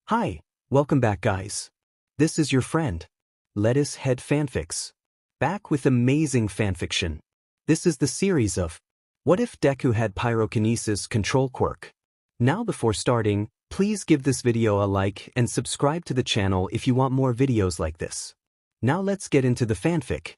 Hi, welcome back guys. This is your friend, Lettuce Head Fanfics. Back with amazing fanfiction. This is the series of What If Deku Had Pyrokinesis Control Quirk. Now before starting, please give this video a like and subscribe to the channel if you want more videos like this. Now let's get into the fanfic.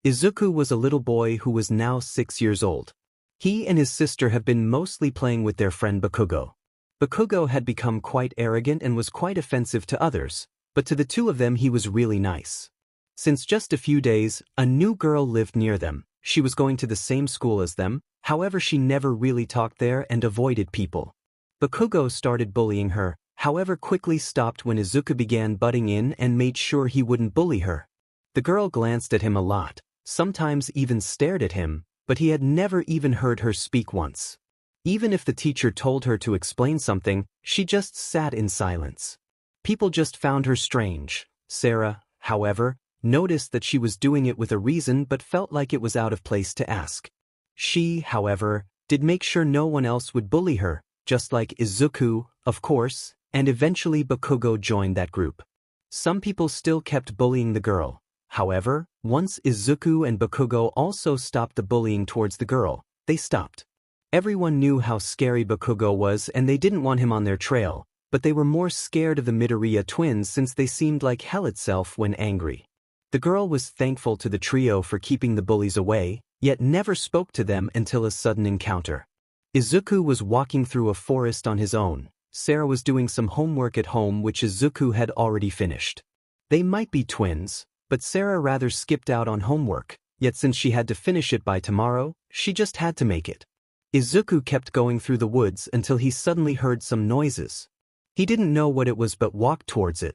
Izuku was a little boy who was now 6 years old. He and his sister have been mostly playing with their friend Bakugo. Bakugo had become quite arrogant and was quite offensive to others, but to the two of them he was really nice. Since just a few days, a new girl lived near them. She was going to the same school as them, however she never really talked there and avoided people. Bakugo started bullying her, however quickly stopped when Izuku began butting in and made sure he wouldn't bully her. The girl glanced at him a lot, sometimes even stared at him, but he had never even heard her speak once. Even if the teacher told her to explain something, she just sat in silence. People just found her strange. Sarah, however, noticed that she was doing it with a reason but felt like it was out of place to ask. She, however, did make sure no one else would bully her, just like Izuku, of course, and eventually Bakugo joined that group. Some people still kept bullying the girl. However, once Izuku and Bakugo also stopped the bullying towards the girl, they stopped. Everyone knew how scary Bakugo was and they didn't want him on their trail, but they were more scared of the Midoriya twins since they seemed like hell itself when angry. The girl was thankful to the trio for keeping the bullies away, yet never spoke to them until a sudden encounter. Izuku was walking through a forest on his own. Sarah was doing some homework at home which Izuku had already finished. They might be twins, but Sarah rather skipped out on homework, yet since she had to finish it by tomorrow, she just had to make it. Izuku kept going through the woods until he suddenly heard some noises. He didn't know what it was but walked towards it.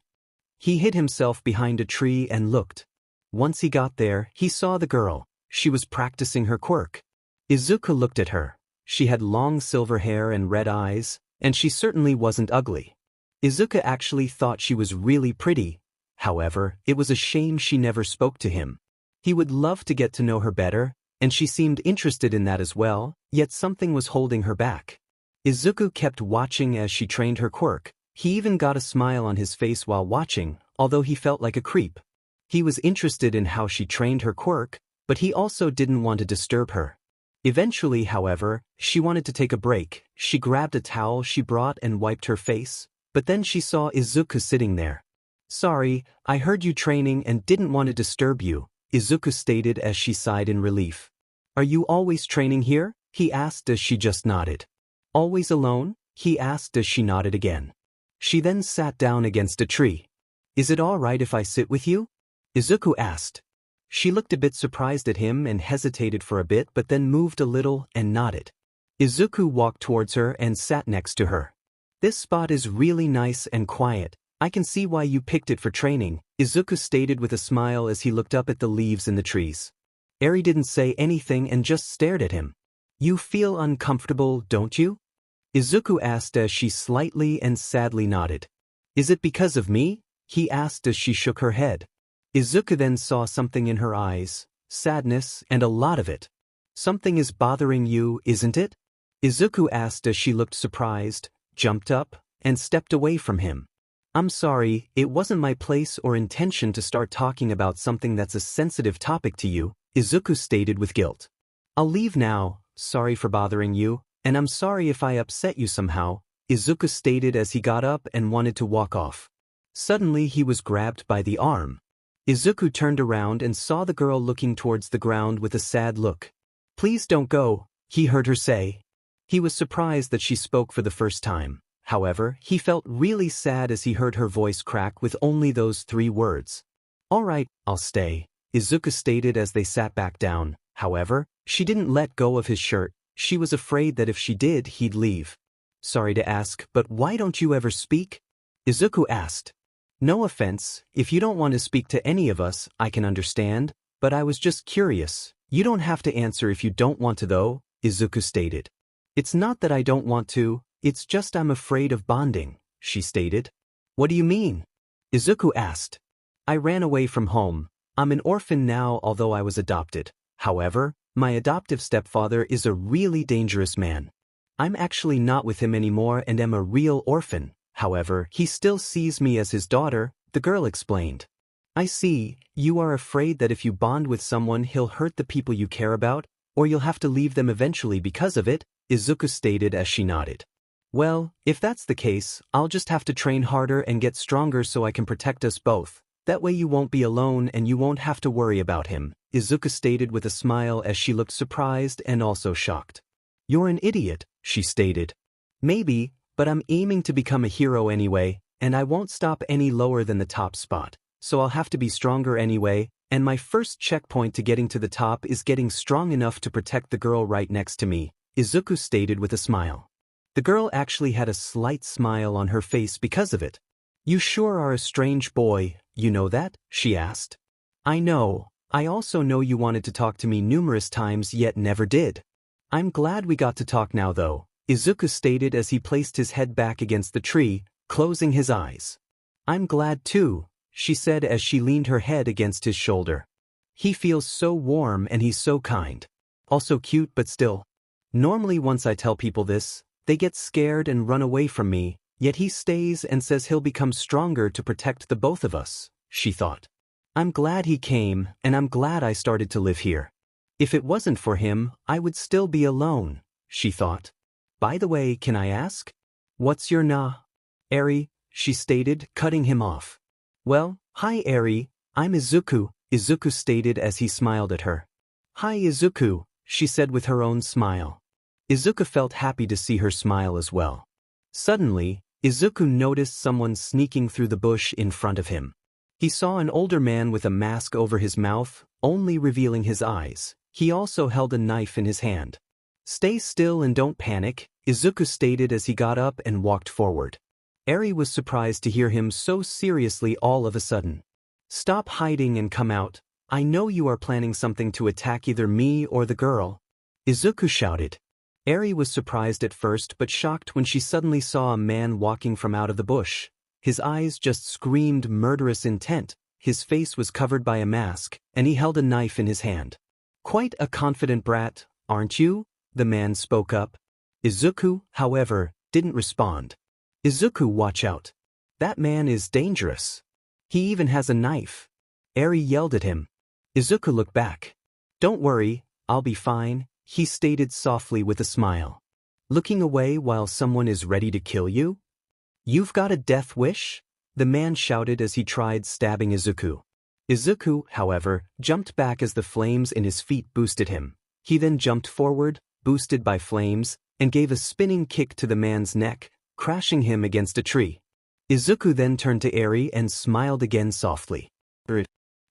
He hid himself behind a tree and looked. Once he got there, he saw the girl. She was practicing her quirk. Izuku looked at her. She had long silver hair and red eyes, and she certainly wasn't ugly. Izuku actually thought she was really pretty. However, it was a shame she never spoke to him. He would love to get to know her better, and she seemed interested in that as well, yet something was holding her back. Izuku kept watching as she trained her quirk. He even got a smile on his face while watching, although he felt like a creep. He was interested in how she trained her quirk, but he also didn't want to disturb her. Eventually, however, she wanted to take a break. She grabbed a towel she brought and wiped her face, but then she saw Izuku sitting there. "Sorry, I heard you training and didn't want to disturb you," Izuku stated as she sighed in relief. "Are you always training here?" he asked as she just nodded. "Always alone?" he asked as she nodded again. She then sat down against a tree. "Is it all right if I sit with you?" Izuku asked. She looked a bit surprised at him and hesitated for a bit but then moved a little and nodded. Izuku walked towards her and sat next to her. "This spot is really nice and quiet. I can see why you picked it for training," Izuku stated with a smile as he looked up at the leaves in the trees. Eri didn't say anything and just stared at him. "You feel uncomfortable, don't you?" Izuku asked as she slightly and sadly nodded. "Is it because of me?" he asked as she shook her head. Izuku then saw something in her eyes, sadness and a lot of it. "Something is bothering you, isn't it?" Izuku asked as she looked surprised, jumped up, and stepped away from him. "I'm sorry, it wasn't my place or intention to start talking about something that's a sensitive topic to you," Izuku stated with guilt. "I'll leave now, sorry for bothering you, and I'm sorry if I upset you somehow," Izuku stated as he got up and wanted to walk off. Suddenly he was grabbed by the arm. Izuku turned around and saw the girl looking towards the ground with a sad look. "Please don't go," he heard her say. He was surprised that she spoke for the first time. However, he felt really sad as he heard her voice crack with only those 3 words. "All right, I'll stay," Izuku stated as they sat back down. However, she didn't let go of his shirt. She was afraid that if she did, he'd leave. "Sorry to ask, but why don't you ever speak?" Izuku asked. "No offense, if you don't want to speak to any of us, I can understand, but I was just curious. You don't have to answer if you don't want to though," Izuku stated. "It's not that I don't want to, it's just I'm afraid of bonding," she stated. "What do you mean?" Izuku asked. "I ran away from home. I'm an orphan now although I was adopted. However, my adoptive stepfather is a really dangerous man. I'm actually not with him anymore and am a real orphan," however, he still sees me as his daughter, the girl explained. I see, you are afraid that if you bond with someone he'll hurt the people you care about, or you'll have to leave them eventually because of it, Izuku stated as she nodded. Well, if that's the case, I'll just have to train harder and get stronger so I can protect us both. That way you won't be alone and you won't have to worry about him, Izuku stated with a smile as she looked surprised and also shocked. You're an idiot, she stated. Maybe, but I'm aiming to become a hero anyway, and I won't stop any lower than the top spot, so I'll have to be stronger anyway, and my first checkpoint to getting to the top is getting strong enough to protect the girl right next to me, Izuku stated with a smile. The girl actually had a slight smile on her face because of it. You sure are a strange boy, you know that? She asked. I know. I also know you wanted to talk to me numerous times yet never did. I'm glad we got to talk now though, Izuku stated as he placed his head back against the tree, closing his eyes. I'm glad too, she said as she leaned her head against his shoulder. He feels so warm and he's so kind. Also cute but still. Normally once I tell people this, they get scared and run away from me, yet he stays and says he'll become stronger to protect the both of us, she thought. I'm glad he came, and I'm glad I started to live here. If it wasn't for him, I would still be alone, she thought. By the way, can I ask? What's your Eri, she stated, cutting him off. Well, hi Eri, I'm Izuku, Izuku stated as he smiled at her. Hi Izuku, she said with her own smile. Izuku felt happy to see her smile as well. Suddenly, Izuku noticed someone sneaking through the bush in front of him. He saw an older man with a mask over his mouth, only revealing his eyes. He also held a knife in his hand. Stay still and don't panic, Izuku stated as he got up and walked forward. Eri was surprised to hear him so seriously all of a sudden. Stop hiding and come out. I know you are planning something to attack either me or the girl. Izuku shouted. Eri was surprised at first but shocked when she suddenly saw a man walking from out of the bush. His eyes just screamed murderous intent, his face was covered by a mask, and he held a knife in his hand. Quite a confident brat, aren't you? The man spoke up. Izuku, however, didn't respond. Izuku, watch out. That man is dangerous. He even has a knife. Eri yelled at him. Izuku looked back. Don't worry, I'll be fine, he stated softly with a smile. Looking away while someone is ready to kill you? You've got a death wish? The man shouted as he tried stabbing Izuku. Izuku, however, jumped back as the flames in his feet boosted him. He then jumped forward, boosted by flames, and gave a spinning kick to the man's neck, crashing him against a tree. Izuku then turned to Eri and smiled again softly.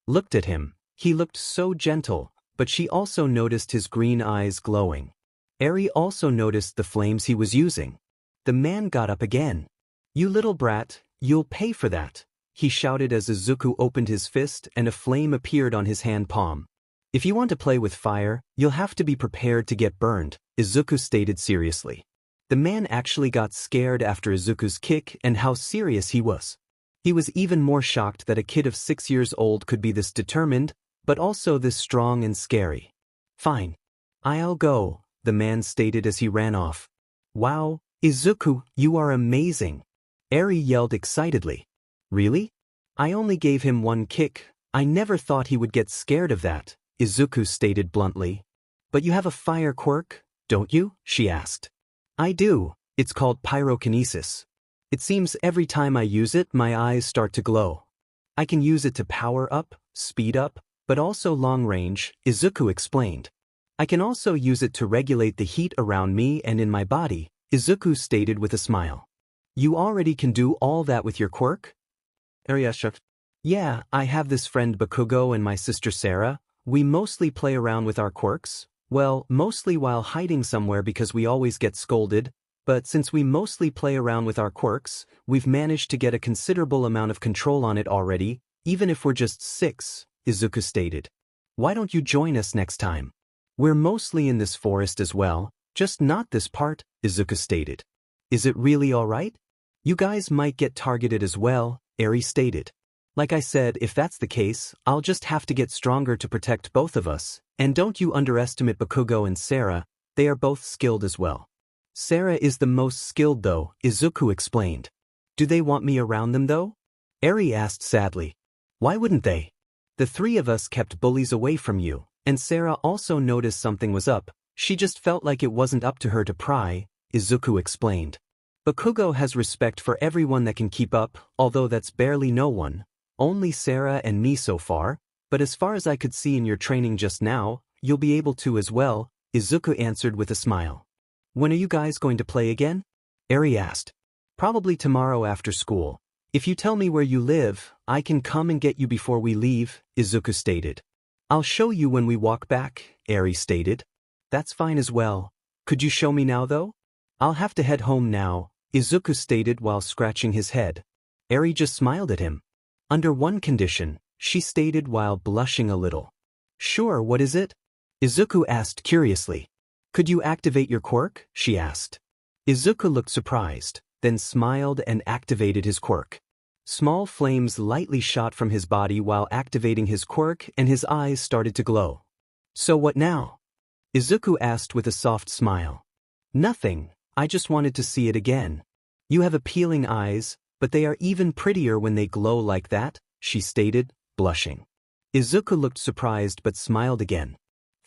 Looked at him. He looked so gentle, but she also noticed his green eyes glowing. Eri also noticed the flames he was using. The man got up again. You little brat, you'll pay for that, he shouted as Izuku opened his fist and a flame appeared on his hand palm. If you want to play with fire, you'll have to be prepared to get burned, Izuku stated seriously. The man actually got scared after Izuku's kick and how serious he was. He was even more shocked that a kid of 6 years old could be this determined, but also this strong and scary. Fine. I'll go, the man stated as he ran off. Wow, Izuku, you are amazing. Eri yelled excitedly. Really? I only gave him one kick. I never thought he would get scared of that, Izuku stated bluntly. But you have a fire quirk, don't you? She asked. I do. It's called Pyrokinesis. It seems every time I use it my eyes start to glow. I can use it to power up, speed up, but also long range, Izuku explained. I can also use it to regulate the heat around me and in my body, Izuku stated with a smile. You already can do all that with your quirk? Eri asked. Yeah, I have this friend Bakugo and my sister Sarah. We mostly play around with our quirks. Well, mostly while hiding somewhere because we always get scolded, but since we mostly play around with our quirks, we've managed to get a considerable amount of control on it already, even if we're just 6, Izuku stated. Why don't you join us next time? We're mostly in this forest as well, just not this part, Izuku stated. Is it really alright? You guys might get targeted as well, Eri stated. Like I said, if that's the case, I'll just have to get stronger to protect both of us, and don't you underestimate Bakugo and Sarah, they are both skilled as well. Sarah is the most skilled though, Izuku explained. Do they want me around them though? Eri asked sadly. Why wouldn't they? The three of us kept bullies away from you, and Sarah also noticed something was up. She just felt like it wasn't up to her to pry, Izuku explained. Bakugo has respect for everyone that can keep up, although that's barely no one. Only Sarah and me so far, but as far as I could see in your training just now, you'll be able to as well, Izuku answered with a smile. When are you guys going to play again? Eri asked. Probably tomorrow after school. If you tell me where you live, I can come and get you before we leave, Izuku stated. I'll show you when we walk back, Eri stated. That's fine as well. Could you show me now though? I'll have to head home now, Izuku stated while scratching his head. Eri just smiled at him. Under one condition, she stated while blushing a little. Sure, what is it? Izuku asked curiously. Could you activate your quirk? She asked. Izuku looked surprised, then smiled and activated his quirk. Small flames lightly shot from his body while activating his quirk and his eyes started to glow. So what now? Izuku asked with a soft smile. Nothing, I just wanted to see it again. You have appealing eyes, but they are even prettier when they glow like that, she stated, blushing. Izuku looked surprised but smiled again.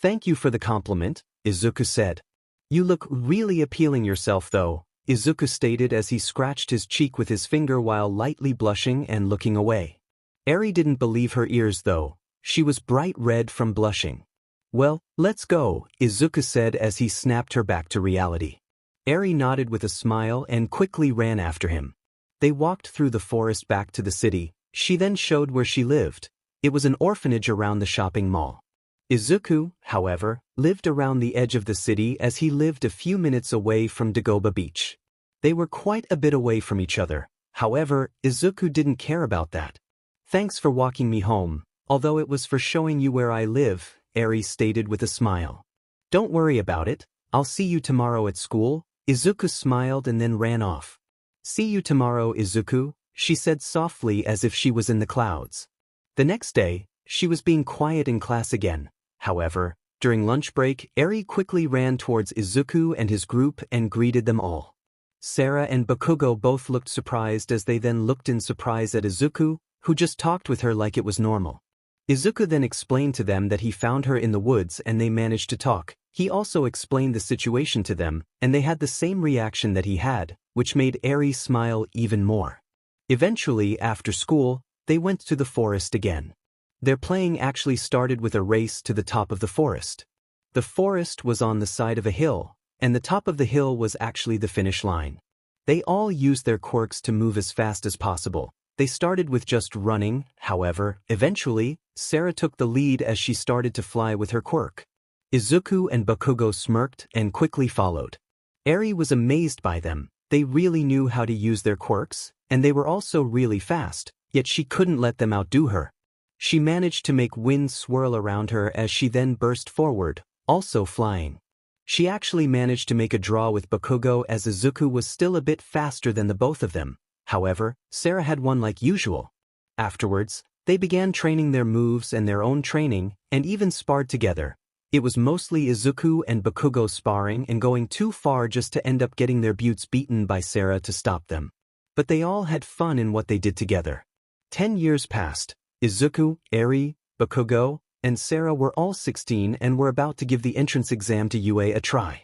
Thank you for the compliment, Izuku said. You look really appealing yourself though, Izuku stated as he scratched his cheek with his finger while lightly blushing and looking away. Eri didn't believe her ears though. She was bright red from blushing. Well, let's go, Izuku said as he snapped her back to reality. Eri nodded with a smile and quickly ran after him. They walked through the forest back to the city. She then showed where she lived. It was an orphanage around the shopping mall. Izuku, however, lived around the edge of the city as he lived a few minutes away from Dagoba Beach. They were quite a bit away from each other. However, Izuku didn't care about that. Thanks for walking me home, although it was for showing you where I live, Eri stated with a smile. Don't worry about it, I'll see you tomorrow at school, Izuku smiled and then ran off. See you tomorrow, Izuku, she said softly as if she was in the clouds. The next day, she was being quiet in class again. However, during lunch break, Eri quickly ran towards Izuku and his group and greeted them all. Sarah and Bakugo both looked surprised as they then looked in surprise at Izuku, who just talked with her like it was normal. Izuku then explained to them that he found her in the woods and they managed to talk. He also explained the situation to them, and they had the same reaction that he had, which made Eri smile even more. Eventually, after school, they went to the forest again. Their playing actually started with a race to the top of the forest. The forest was on the side of a hill, and the top of the hill was actually the finish line. They all used their quirks to move as fast as possible. They started with just running, however, eventually, Sarah took the lead as she started to fly with her quirk. Izuku and Bakugo smirked and quickly followed. Eri was amazed by them. They really knew how to use their quirks, and they were also really fast, yet she couldn't let them outdo her. She managed to make wind swirl around her as she then burst forward, also flying. She actually managed to make a draw with Bakugo as Izuku was still a bit faster than the both of them. However, Sarah had won like usual. Afterwards, they began training their moves and their own training, and even sparred together. It was mostly Izuku and Bakugo sparring and going too far just to end up getting their butts beaten by Sarah to stop them. But they all had fun in what they did together. 10 years passed. Izuku, Eri, Bakugo, and Sarah were all 16 and were about to give the entrance exam to UA a try.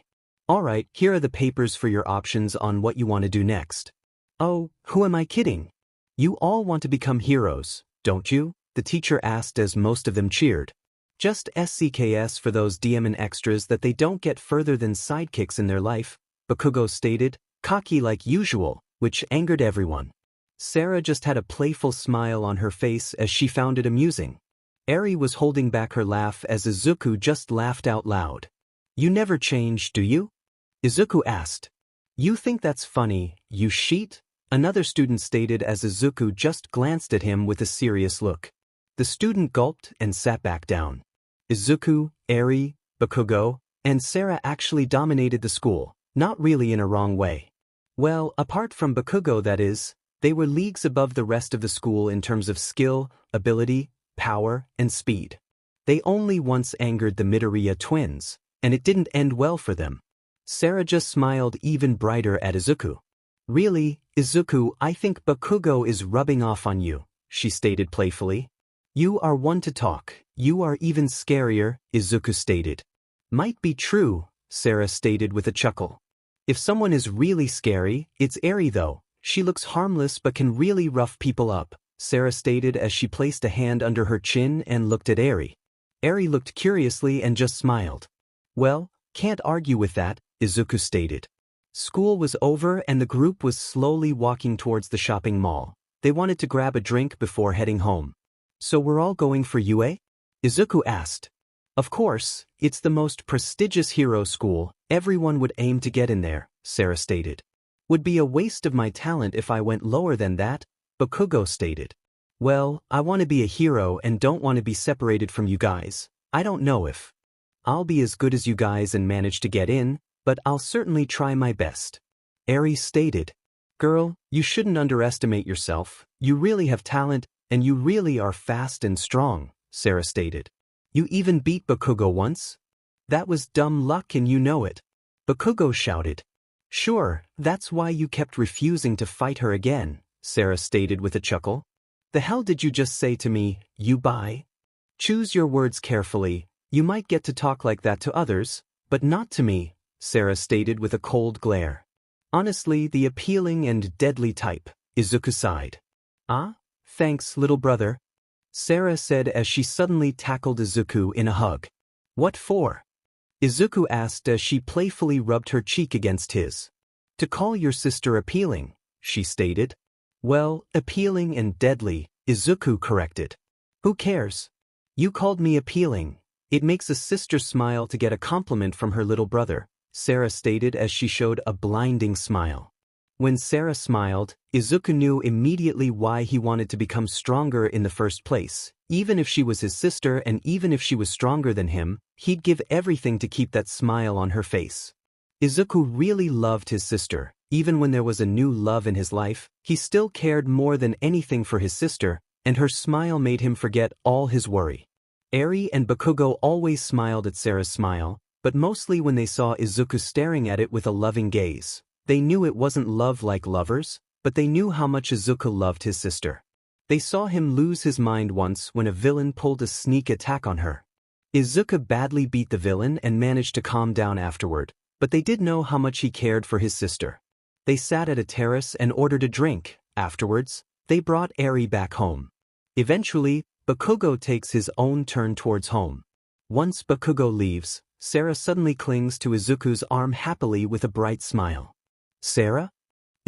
Alright, here are the papers for your options on what you want to do next. Oh, who am I kidding? You all want to become heroes, don't you? The teacher asked as most of them cheered. Just SCKS for those DM extras that they don't get further than sidekicks in their life, Bakugo stated, cocky like usual, which angered everyone. Sarah just had a playful smile on her face as she found it amusing. Eri was holding back her laugh as Izuku just laughed out loud. You never change, do you? Izuku asked. You think that's funny, you sheet? Another student stated as Izuku just glanced at him with a serious look. The student gulped and sat back down. Izuku, Eri, Bakugo, and Sarah actually dominated the school, not really in a wrong way. Well, apart from Bakugo that is, they were leagues above the rest of the school in terms of skill, ability, power, and speed. They only once angered the Midoriya twins, and it didn't end well for them. Sarah just smiled even brighter at Izuku. Really, Izuku, I think Bakugo is rubbing off on you, she stated playfully. You are one to talk, you are even scarier, Izuku stated. Might be true, Sarah stated with a chuckle. If someone is really scary, it's Eri though. She looks harmless but can really rough people up, Sarah stated as she placed a hand under her chin and looked at Eri. Eri looked curiously and just smiled. Well, can't argue with that, Izuku stated. School was over and the group was slowly walking towards the shopping mall. They wanted to grab a drink before heading home. So we're all going for UA? Izuku asked. Of course, it's the most prestigious hero school, everyone would aim to get in there, Sarah stated. Would be a waste of my talent if I went lower than that, Bakugo stated. Well, I want to be a hero and don't want to be separated from you guys. I don't know if I'll be as good as you guys and manage to get in, but I'll certainly try my best. Eri stated. Girl, you shouldn't underestimate yourself, you really have talent, and you really are fast and strong, Sarah stated. You even beat Bakugo once? That was dumb luck and you know it. Bakugo shouted. Sure, that's why you kept refusing to fight her again, Sarah stated with a chuckle. The hell did you just say to me, you bye? Choose your words carefully, you might get to talk like that to others, but not to me, Sarah stated with a cold glare. Honestly, the appealing and deadly type, Izuku sighed. Ah? Thanks, little brother, Sarah said as she suddenly tackled Izuku in a hug. What for? Izuku asked as she playfully rubbed her cheek against his. To call your sister appealing, she stated. Well, appealing and deadly, Izuku corrected. Who cares? You called me appealing. It makes a sister smile to get a compliment from her little brother, Sarah stated as she showed a blinding smile. When Sarah smiled, Izuku knew immediately why he wanted to become stronger in the first place. Even if she was his sister and even if she was stronger than him, he'd give everything to keep that smile on her face. Izuku really loved his sister. Even when there was a new love in his life, he still cared more than anything for his sister, and her smile made him forget all his worry. Eri and Bakugo always smiled at Sarah's smile, but mostly when they saw Izuku staring at it with a loving gaze. They knew it wasn't love like lovers, but they knew how much Izuku loved his sister. They saw him lose his mind once when a villain pulled a sneak attack on her. Izuku badly beat the villain and managed to calm down afterward, but they did know how much he cared for his sister. They sat at a terrace and ordered a drink. Afterwards, they brought Eri back home. Eventually, Bakugo takes his own turn towards home. Once Bakugo leaves, Sarah suddenly clings to Izuku's arm happily with a bright smile. Sarah?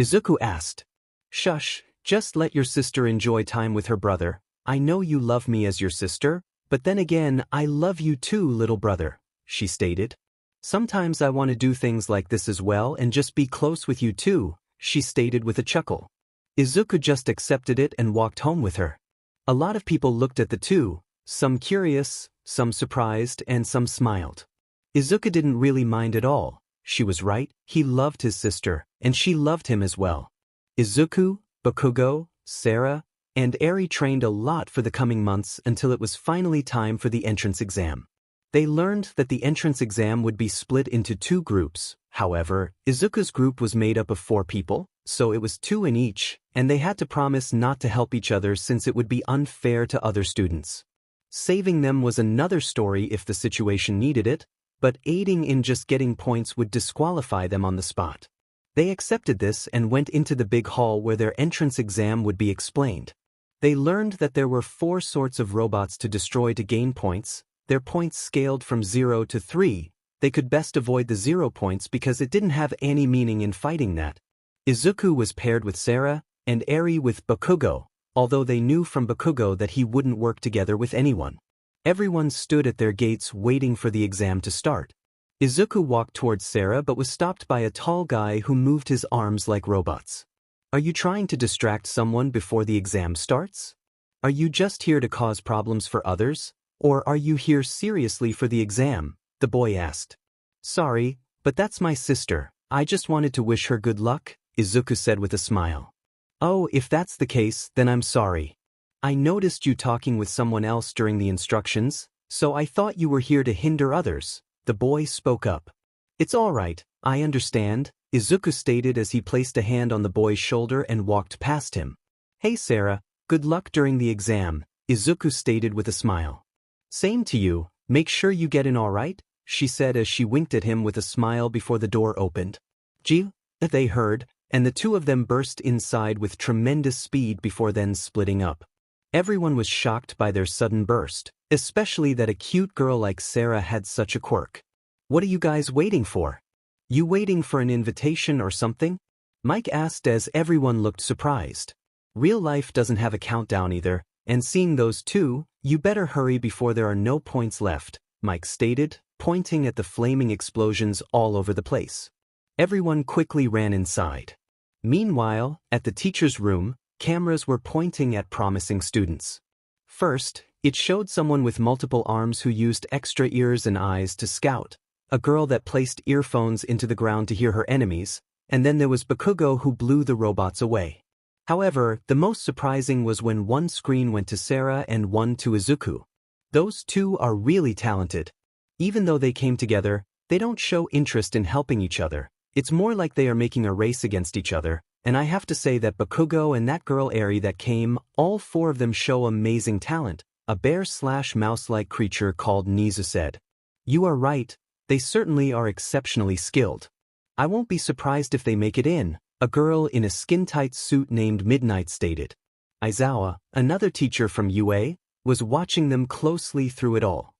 Izuku asked. Shush, just let your sister enjoy time with her brother. I know you love me as your sister, but then again, I love you too, little brother, she stated. Sometimes I want to do things like this as well and just be close with you too, she stated with a chuckle. Izuku just accepted it and walked home with her. A lot of people looked at the two, some curious, some surprised, and some smiled. Izuku didn't really mind at all. She was right, he loved his sister, and she loved him as well. Izuku, Bakugo, Sarah, and Eri trained a lot for the coming months until it was finally time for the entrance exam. They learned that the entrance exam would be split into 2 groups. However, Izuku's group was made up of 4 people, so it was 2 in each, and they had to promise not to help each other since it would be unfair to other students. Saving them was another story if the situation needed it, but aiding in just getting points would disqualify them on the spot. They accepted this and went into the big hall where their entrance exam would be explained. They learned that there were 4 sorts of robots to destroy to gain points. Their points scaled from 0 to 3. They could best avoid the 0 points because it didn't have any meaning in fighting that. Izuku was paired with Sarah, and Eri with Bakugo, although they knew from Bakugo that he wouldn't work together with anyone. Everyone stood at their gates waiting for the exam to start. Izuku walked towards Sarah but was stopped by a tall guy who moved his arms like robots. Are you trying to distract someone before the exam starts? Are you just here to cause problems for others? Or are you here seriously for the exam? The boy asked. Sorry, but that's my sister. I just wanted to wish her good luck, Izuku said with a smile. Oh, if that's the case, then I'm sorry. I noticed you talking with someone else during the instructions, so I thought you were here to hinder others, the boy spoke up. It's all right, I understand, Izuku stated as he placed a hand on the boy's shoulder and walked past him. Hey Sarah, good luck during the exam, Izuku stated with a smile. Same to you, make sure you get in all right, she said as she winked at him with a smile before the door opened. Gee, they heard, and the two of them burst inside with tremendous speed before then splitting up. Everyone was shocked by their sudden burst, especially that a cute girl like Sarah had such a quirk. What are you guys waiting for? You waiting for an invitation or something? Mike asked as everyone looked surprised. Real life doesn't have a countdown either, and seeing those two, you better hurry before there are no points left, Mike stated, pointing at the flaming explosions all over the place. Everyone quickly ran inside. Meanwhile, at the teacher's room, cameras were pointing at promising students. First, it showed someone with multiple arms who used extra ears and eyes to scout, a girl that placed earphones into the ground to hear her enemies, and then there was Bakugo who blew the robots away. However, the most surprising was when one screen went to Sarah and one to Izuku. Those two are really talented. Even though they came together, they don't show interest in helping each other. It's more like they are making a race against each other, and I have to say that Bakugo and that girl Eri that came, all four of them show amazing talent, a bear-slash-mouse-like creature called Nizu said. You are right, they certainly are exceptionally skilled. I won't be surprised if they make it in, a girl in a skin-tight suit named Midnight stated. Aizawa, another teacher from UA, was watching them closely through it all.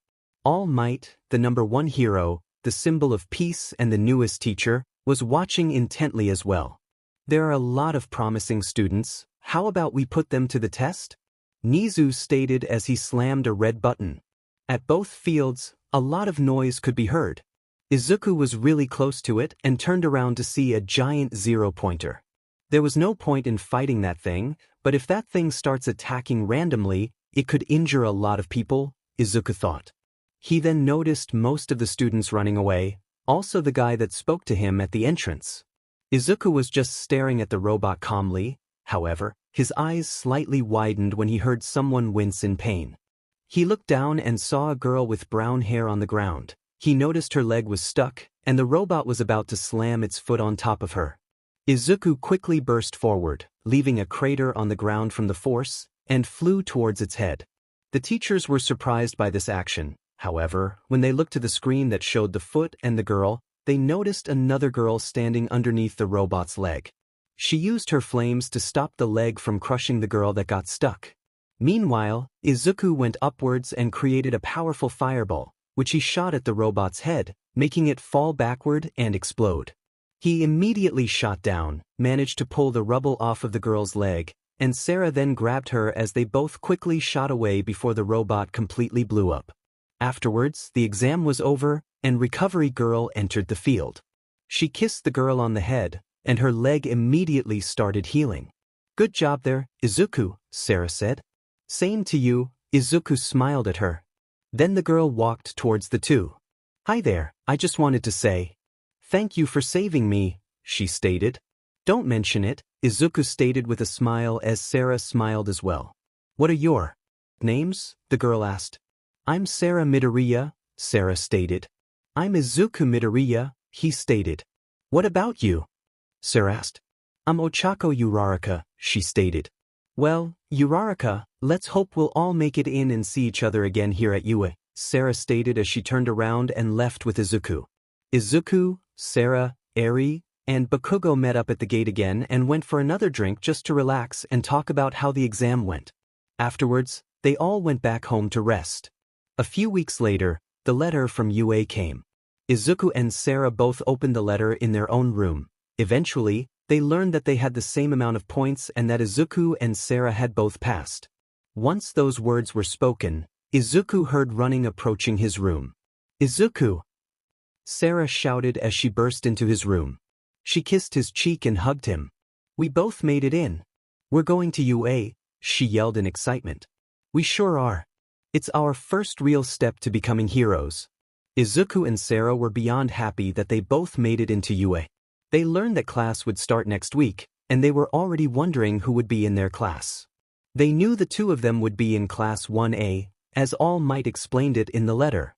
All Might, the #1 hero, the symbol of peace and the newest teacher, was watching intently as well. There are a lot of promising students, how about we put them to the test? Nizu stated as he slammed a red button. At both fields, a lot of noise could be heard. Izuku was really close to it and turned around to see a giant zero-pointer. There was no point in fighting that thing, but if that thing starts attacking randomly, it could injure a lot of people, Izuku thought. He then noticed most of the students running away, also the guy that spoke to him at the entrance. Izuku was just staring at the robot calmly, however, his eyes slightly widened when he heard someone wince in pain. He looked down and saw a girl with brown hair on the ground. He noticed her leg was stuck, and the robot was about to slam its foot on top of her. Izuku quickly burst forward, leaving a crater on the ground from the force, and flew towards its head. The teachers were surprised by this action. However, when they looked to the screen that showed the foot and the girl, they noticed another girl standing underneath the robot's leg. She used her flames to stop the leg from crushing the girl that got stuck. Meanwhile, Izuku went upwards and created a powerful fireball, which he shot at the robot's head, making it fall backward and explode. He immediately shot down, managed to pull the rubble off of the girl's leg, and Sarah then grabbed her as they both quickly shot away before the robot completely blew up. Afterwards, the exam was over, and Recovery Girl entered the field. She kissed the girl on the head, and her leg immediately started healing. Good job there, Izuku, Sarah said. Same to you, Izuku smiled at her. Then the girl walked towards the two. Hi there, I just wanted to say. Thank you for saving me, she stated. Don't mention it, Izuku stated with a smile as Sarah smiled as well. What are your names? The girl asked. I'm Sarah Midoriya, Sarah stated. I'm Izuku Midoriya, he stated. What about you? Sarah asked. I'm Ochako Uraraka, she stated. Well, Uraraka, let's hope we'll all make it in and see each other again here at UA, Sarah stated as she turned around and left with Izuku. Izuku, Sarah, Eri, and Bakugo met up at the gate again and went for another drink just to relax and talk about how the exam went. Afterwards, they all went back home to rest. A few weeks later, the letter from UA came. Izuku and Sarah both opened the letter in their own room. Eventually, they learned that they had the same amount of points and that Izuku and Sarah had both passed. Once those words were spoken, Izuku heard running approaching his room. Izuku! Sarah shouted as she burst into his room. She kissed his cheek and hugged him. We both made it in. We're going to UA, she yelled in excitement. We sure are. It's our first real step to becoming heroes. Izuku and Sarah were beyond happy that they both made it into UA. They learned that class would start next week, and they were already wondering who would be in their class. They knew the two of them would be in Class 1A, as All Might explained it in the letter.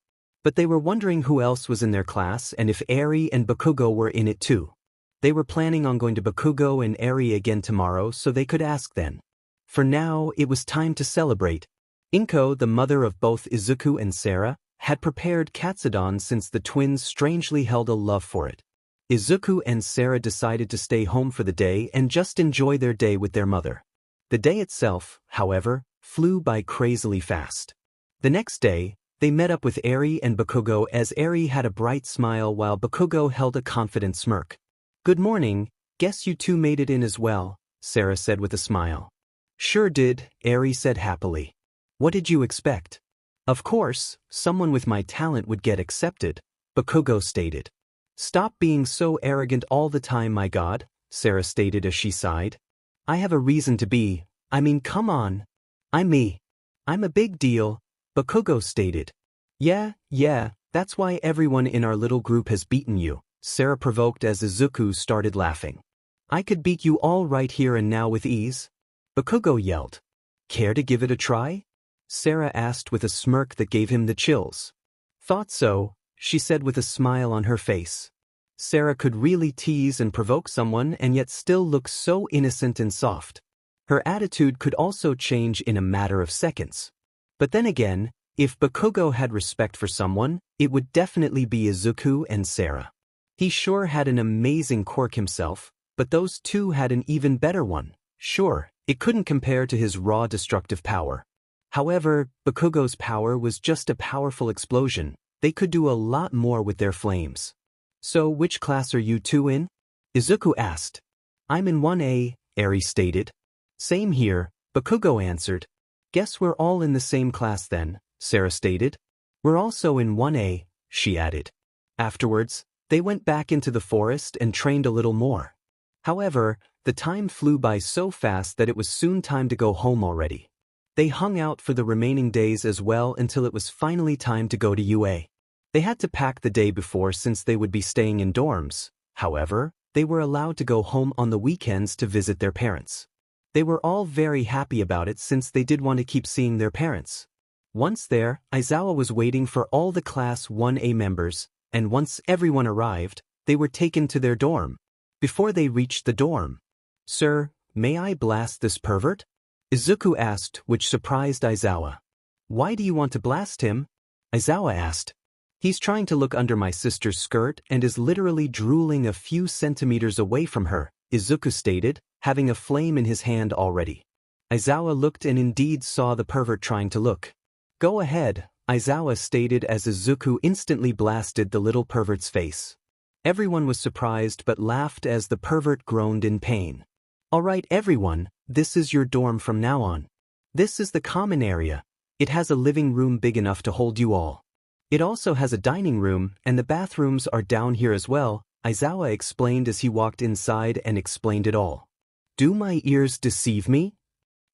But they were wondering who else was in their class and if Eri and Bakugo were in it too. They were planning on going to Bakugo and Eri again tomorrow so they could ask then. For now, it was time to celebrate. Inko, the mother of both Izuku and Sarah, had prepared katsudon since the twins strangely held a love for it. Izuku and Sarah decided to stay home for the day and just enjoy their day with their mother. The day itself, however, flew by crazily fast. The next day, they met up with Eri and Bakugo as Eri had a bright smile while Bakugo held a confident smirk. "Good morning, guess you two made it in as well," Sarah said with a smile. "Sure did," Eri said happily. "What did you expect?" "Of course, someone with my talent would get accepted," Bakugo stated. "Stop being so arrogant all the time, my god," Sarah stated as she sighed. "I have a reason to be, I mean come on. I'm me. I'm a big deal," Bakugo stated. Yeah, that's why everyone in our little group has beaten you," Sarah provoked as Izuku started laughing. "I could beat you all right here and now with ease," Bakugo yelled. "Care to give it a try?" Sarah asked with a smirk that gave him the chills. "Thought so," she said with a smile on her face. Sarah could really tease and provoke someone and yet still look so innocent and soft. Her attitude could also change in a matter of seconds. But then again, if Bakugo had respect for someone, it would definitely be Izuku and Sarah. He sure had an amazing quirk himself, but those two had an even better one. Sure, it couldn't compare to his raw destructive power. However, Bakugo's power was just a powerful explosion. They could do a lot more with their flames. "So which class are you two in?" Izuku asked. "I'm in 1A, Eri stated. "Same here," Bakugo answered. "Guess we're all in the same class then," Sarah stated. "We're also in 1A, she added. Afterwards, they went back into the forest and trained a little more. However, the time flew by so fast that it was soon time to go home already. They hung out for the remaining days as well until it was finally time to go to UA. They had to pack the day before since they would be staying in dorms. However, they were allowed to go home on the weekends to visit their parents. They were all very happy about it since they did want to keep seeing their parents. Once there, Aizawa was waiting for all the Class 1A members, and once everyone arrived, they were taken to their dorm. Before they reached the dorm, "Sir, may I blast this pervert?" Izuku asked, which surprised Aizawa. "Why do you want to blast him?" Aizawa asked. "He's trying to look under my sister's skirt and is literally drooling a few centimeters away from her," Izuku stated, having a flame in his hand already. Aizawa looked and indeed saw the pervert trying to look. "Go ahead," Aizawa stated as Izuku instantly blasted the little pervert's face. Everyone was surprised but laughed as the pervert groaned in pain. "All right everyone, this is your dorm from now on. This is the common area. It has a living room big enough to hold you all. It also has a dining room and the bathrooms are down here as well," Aizawa explained as he walked inside and explained it all. "Do my ears deceive me?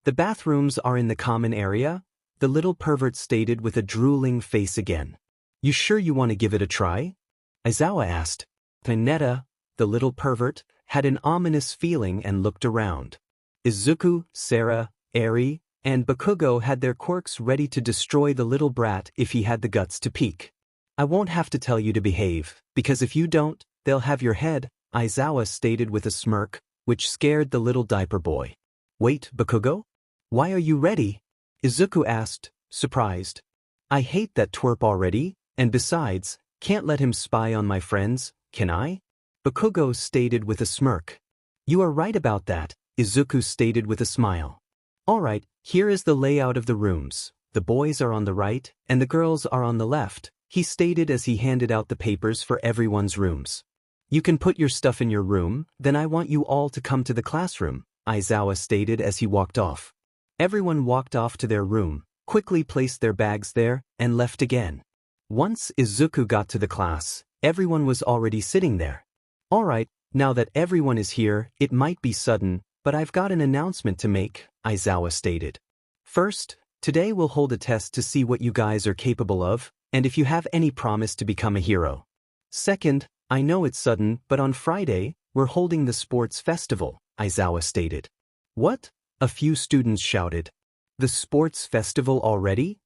The bathrooms are in the common area?" the little pervert stated with a drooling face again. "You sure you want to give it a try?" Aizawa asked. Pinetta, the little pervert, had an ominous feeling and looked around. Izuku, Sarah, Eri, and Bakugo had their quirks ready to destroy the little brat if he had the guts to peek. "I won't have to tell you to behave, because if you don't, they'll have your head," Aizawa stated with a smirk, which scared the little diaper boy. "Wait, Bakugo? Why are you ready?" Izuku asked, surprised. "I hate that twerp already, and besides, can't let him spy on my friends, can I?" Bakugo stated with a smirk. "You are right about that," Izuku stated with a smile. "Alright, here is the layout of the rooms. The boys are on the right, and the girls are on the left," he stated as he handed out the papers for everyone's rooms. "You can put your stuff in your room, then I want you all to come to the classroom," Aizawa stated as he walked off. Everyone walked off to their room, quickly placed their bags there, and left again. Once Izuku got to the class, everyone was already sitting there. "Alright, now that everyone is here, it might be sudden, but I've got an announcement to make," Aizawa stated. "First, today we'll hold a test to see what you guys are capable of, and if you have any promise to become a hero. Second, I know it's sudden, but on Friday, we're holding the sports festival," Aizawa stated. "What?" a few students shouted. "The sports festival already?"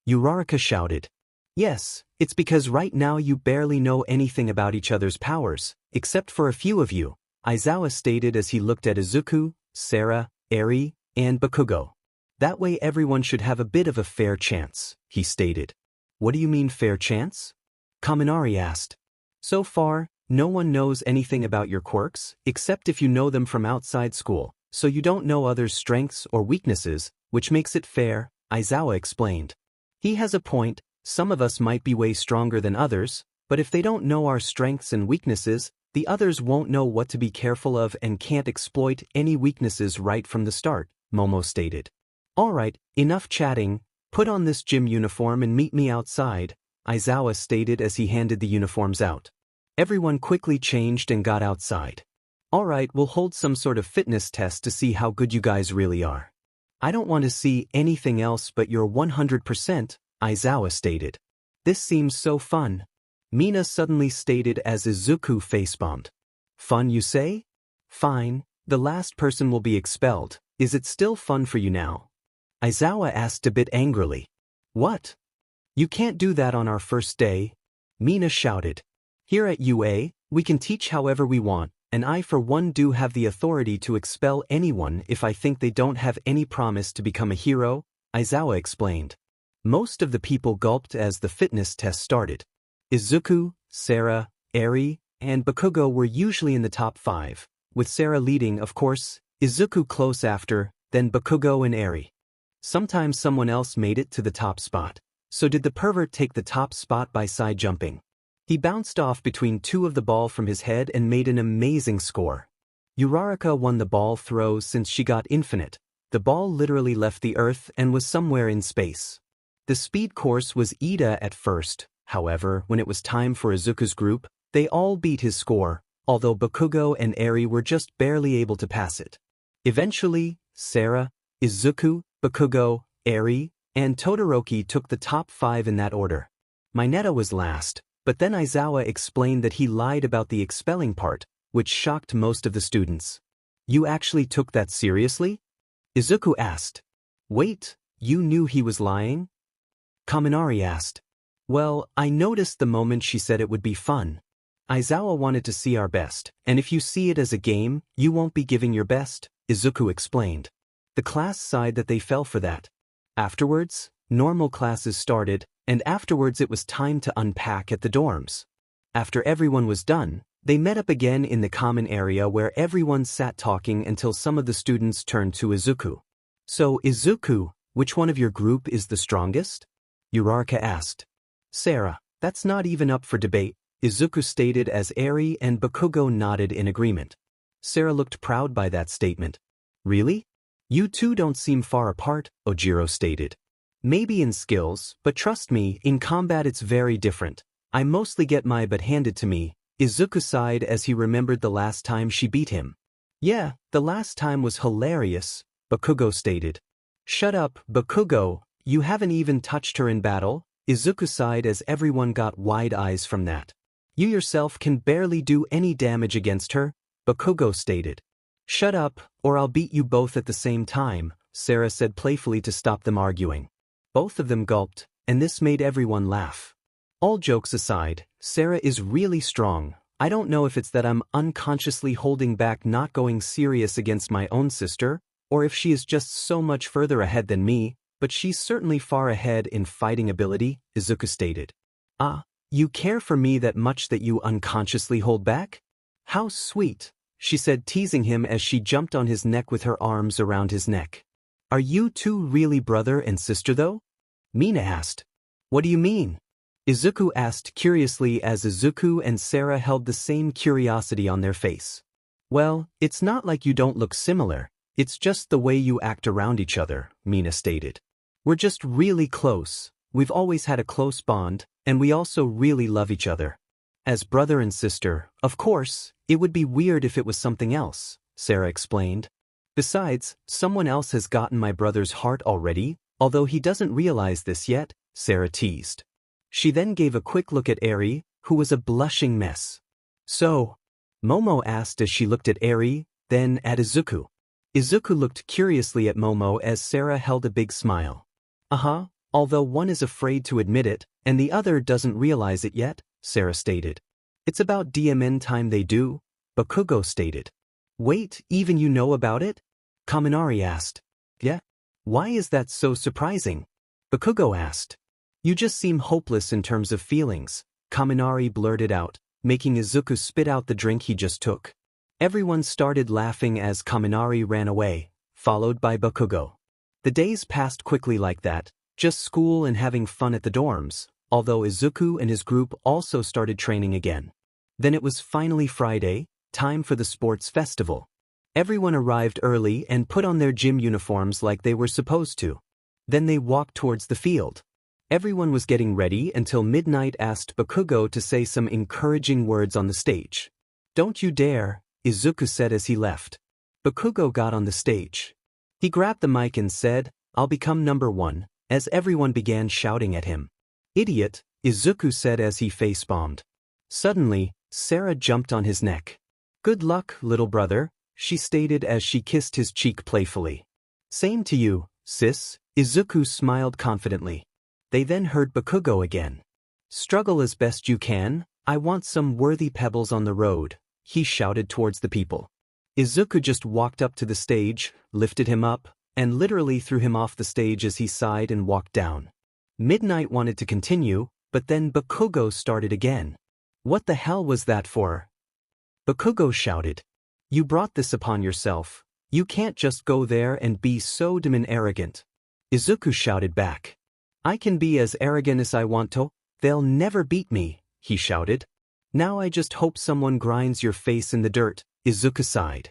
Uraraka shouted. Yes, it's because right now you barely know anything about each other's powers, except for a few of you, Aizawa stated as he looked at Izuku, Sarah, Eri, and Bakugo. That way everyone should have a bit of a fair chance, he stated. What do you mean fair chance? Kaminari asked. So far, no one knows anything about your quirks, except if you know them from outside school, so you don't know others' strengths or weaknesses, which makes it fair, Aizawa explained. He has a point, some of us might be way stronger than others, but if they don't know our strengths and weaknesses, the others won't know what to be careful of and can't exploit any weaknesses right from the start, Momo stated. Alright, enough chatting, put on this gym uniform and meet me outside, Aizawa stated as he handed the uniforms out. Everyone quickly changed and got outside. Alright, we'll hold some sort of fitness test to see how good you guys really are. I don't want to see anything else but your 100%, Aizawa stated. This seems so fun. Mina suddenly stated as Izuku face-bombed. Fun, you say? Fine, the last person will be expelled. Is it still fun for you now? Aizawa asked a bit angrily. What? You can't do that on our first day, Mina shouted. Here at UA, we can teach however we want, and I for one do have the authority to expel anyone if I think they don't have any promise to become a hero, Aizawa explained. Most of the people gulped as the fitness test started. Izuku, Sarah, Eri, and Bakugo were usually in the top 5, with Sarah leading, of course, Izuku close after, then Bakugo and Eri. Sometimes someone else made it to the top spot. So did the pervert take the top spot by side jumping? He bounced off between two of the ball from his head and made an amazing score. Uraraka won the ball throw since she got infinite. The ball literally left the earth and was somewhere in space. The speed course was Ida at first, however, when it was time for Izuku's group, they all beat his score, although Bakugo and Eri were just barely able to pass it. Eventually, Sarah, Izuku, Bakugo, Eri, and Todoroki took the top 5 in that order. Mineta was last, but then Aizawa explained that he lied about the expelling part, which shocked most of the students. You actually took that seriously? Izuku asked. Wait, you knew he was lying? Kaminari asked. Well, I noticed the moment she said it would be fun. Aizawa wanted to see our best, and if you see it as a game, you won't be giving your best, Izuku explained. The class sighed that they fell for that. Afterwards, normal classes started, and afterwards it was time to unpack at the dorms. After everyone was done, they met up again in the common area where everyone sat talking until some of the students turned to Izuku. So, Izuku, which one of your group is the strongest? Uraraka asked. Sarah, that's not even up for debate, Izuku stated as Eri and Bakugo nodded in agreement. Sarah looked proud by that statement. Really? You two don't seem far apart, Ojiro stated. Maybe in skills, but trust me, in combat it's very different. I mostly get my butt handed to me, Izuku sighed as he remembered the last time she beat him. Yeah, the last time was hilarious, Bakugo stated. Shut up, Bakugo, you haven't even touched her in battle, Izuku sighed as everyone got wide eyes from that. You yourself can barely do any damage against her, Bakugo stated. Shut up, or I'll beat you both at the same time, Sarah said playfully to stop them arguing. Both of them gulped, and this made everyone laugh. All jokes aside, Sarah is really strong. I don't know if it's that I'm unconsciously holding back not going serious against my own sister, or if she is just so much further ahead than me, but she's certainly far ahead in fighting ability, Izuku stated. Ah, you care for me that much that you unconsciously hold back? How sweet, she said teasing him as she jumped on his neck with her arms around his neck. Are you two really brother and sister though? Mina asked. What do you mean? Izuku asked curiously as Izuku and Sarah held the same curiosity on their face. Well, it's not like you don't look similar, it's just the way you act around each other, Mina stated. We're just really close, we've always had a close bond, and we also really love each other. As brother and sister, of course, it would be weird if it was something else, Sarah explained. Besides, someone else has gotten my brother's heart already, although he doesn't realize this yet, Sarah teased. She then gave a quick look at Eri, who was a blushing mess. So? Momo asked as she looked at Eri, then at Izuku. Izuku looked curiously at Momo as Sarah held a big smile. Uh-huh, Although one is afraid to admit it, and the other doesn't realize it yet, Sarah stated. It's about DMN time they do, Bakugo stated. Wait, even you know about it? Kaminari asked. Yeah? Why is that so surprising? Bakugo asked. You just seem hopeless in terms of feelings, Kaminari blurted out, making Izuku spit out the drink he just took. Everyone started laughing as Kaminari ran away, followed by Bakugo. The days passed quickly like that, just school and having fun at the dorms, although Izuku and his group also started training again. Then it was finally Friday, time for the sports festival. Everyone arrived early and put on their gym uniforms like they were supposed to. Then they walked towards the field. Everyone was getting ready until Midnight asked Bakugo to say some encouraging words on the stage. Don't you dare, Izuku said as he left. Bakugo got on the stage. He grabbed the mic and said, I'll become number one, as everyone began shouting at him. Idiot, Izuku said as he face-bombed. Suddenly, Sarah jumped on his neck. Good luck, little brother, she stated as she kissed his cheek playfully. Same to you, sis, Izuku smiled confidently. They then heard Bakugo again. Struggle as best you can, I want some worthy pebbles on the road, he shouted towards the people. Izuku just walked up to the stage, lifted him up, and literally threw him off the stage as he sighed and walked down. Midnight wanted to continue, but then Bakugo started again. What the hell was that for? Bakugo shouted. You brought this upon yourself. You can't just go there and be so damn arrogant. Izuku shouted back. I can be as arrogant as I want to, they'll never beat me, he shouted. Now I just hope someone grinds your face in the dirt, Izuku sighed.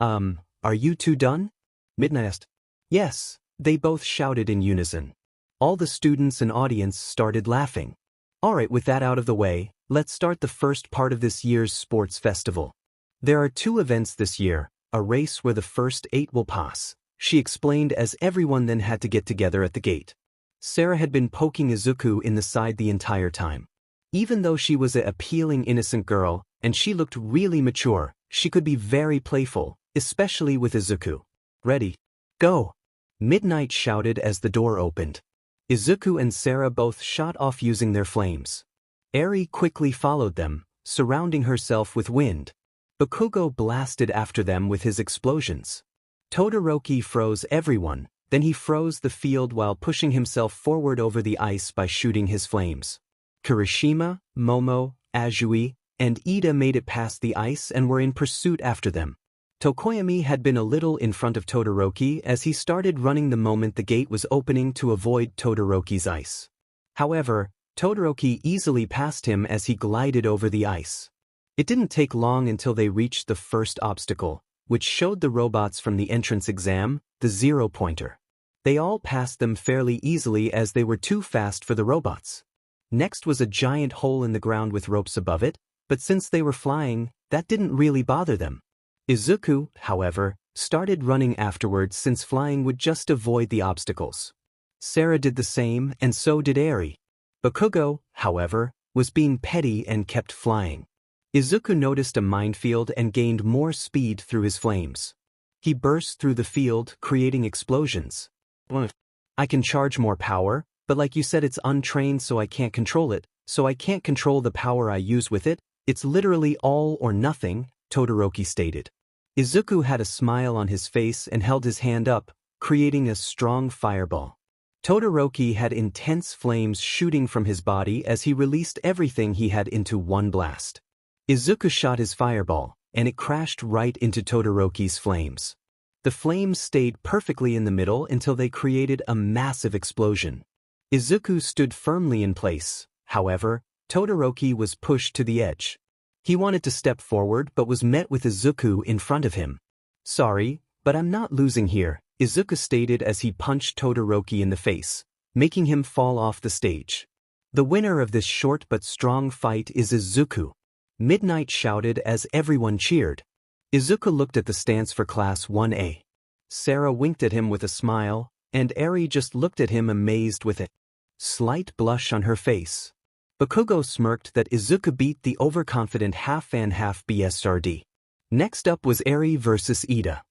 Are you two done? Midnight asked. Yes, they both shouted in unison. All the students and audience started laughing. Alright, with that out of the way, let's start the first part of this year's sports festival. There are 2 events this year, a race where the first 8 will pass, she explained as everyone then had to get together at the gate. Sarah had been poking Izuku in the side the entire time. Even though she was an appealing innocent girl, and she looked really mature, she could be very playful, especially with Izuku. Ready? Go! Midnight shouted as the door opened. Izuku and Sarah both shot off using their flames. Eri quickly followed them, surrounding herself with wind. Bakugo blasted after them with his explosions. Todoroki froze everyone, then he froze the field while pushing himself forward over the ice by shooting his flames. Kirishima, Momo, Azui, and Ida made it past the ice and were in pursuit after them. Tokoyami had been a little in front of Todoroki as he started running the moment the gate was opening to avoid Todoroki's ice. However, Todoroki easily passed him as he glided over the ice. It didn't take long until they reached the first obstacle, which showed the robots from the entrance exam, the 0-pointer. They all passed them fairly easily as they were too fast for the robots. Next was a giant hole in the ground with ropes above it, but since they were flying, that didn't really bother them. Izuku, however, started running afterwards since flying would just avoid the obstacles. Sarah did the same and so did Eri. Bakugo, however, was being petty and kept flying. Izuku noticed a minefield and gained more speed through his flames. He burst through the field, creating explosions. I can charge more power, but like you said it's untrained so I can't control it, so I can't control the power I use with it, it's literally all or nothing, Todoroki stated. Izuku had a smile on his face and held his hand up, creating a strong fireball. Todoroki had intense flames shooting from his body as he released everything he had into one blast. Izuku shot his fireball, and it crashed right into Todoroki's flames. The flames stayed perfectly in the middle until they created a massive explosion. Izuku stood firmly in place, however, Todoroki was pushed to the edge. He wanted to step forward but was met with Izuku in front of him. Sorry, but I'm not losing here, Izuku stated as he punched Todoroki in the face, making him fall off the stage. The winner of this short but strong fight is Izuku. Midnight shouted as everyone cheered. Izuku looked at the stance for Class 1A. Sarah winked at him with a smile, and Eri just looked at him amazed with a slight blush on her face. Bakugo smirked that Izuku beat the overconfident half-fan-half BSRD. Next up was Eri versus Ida.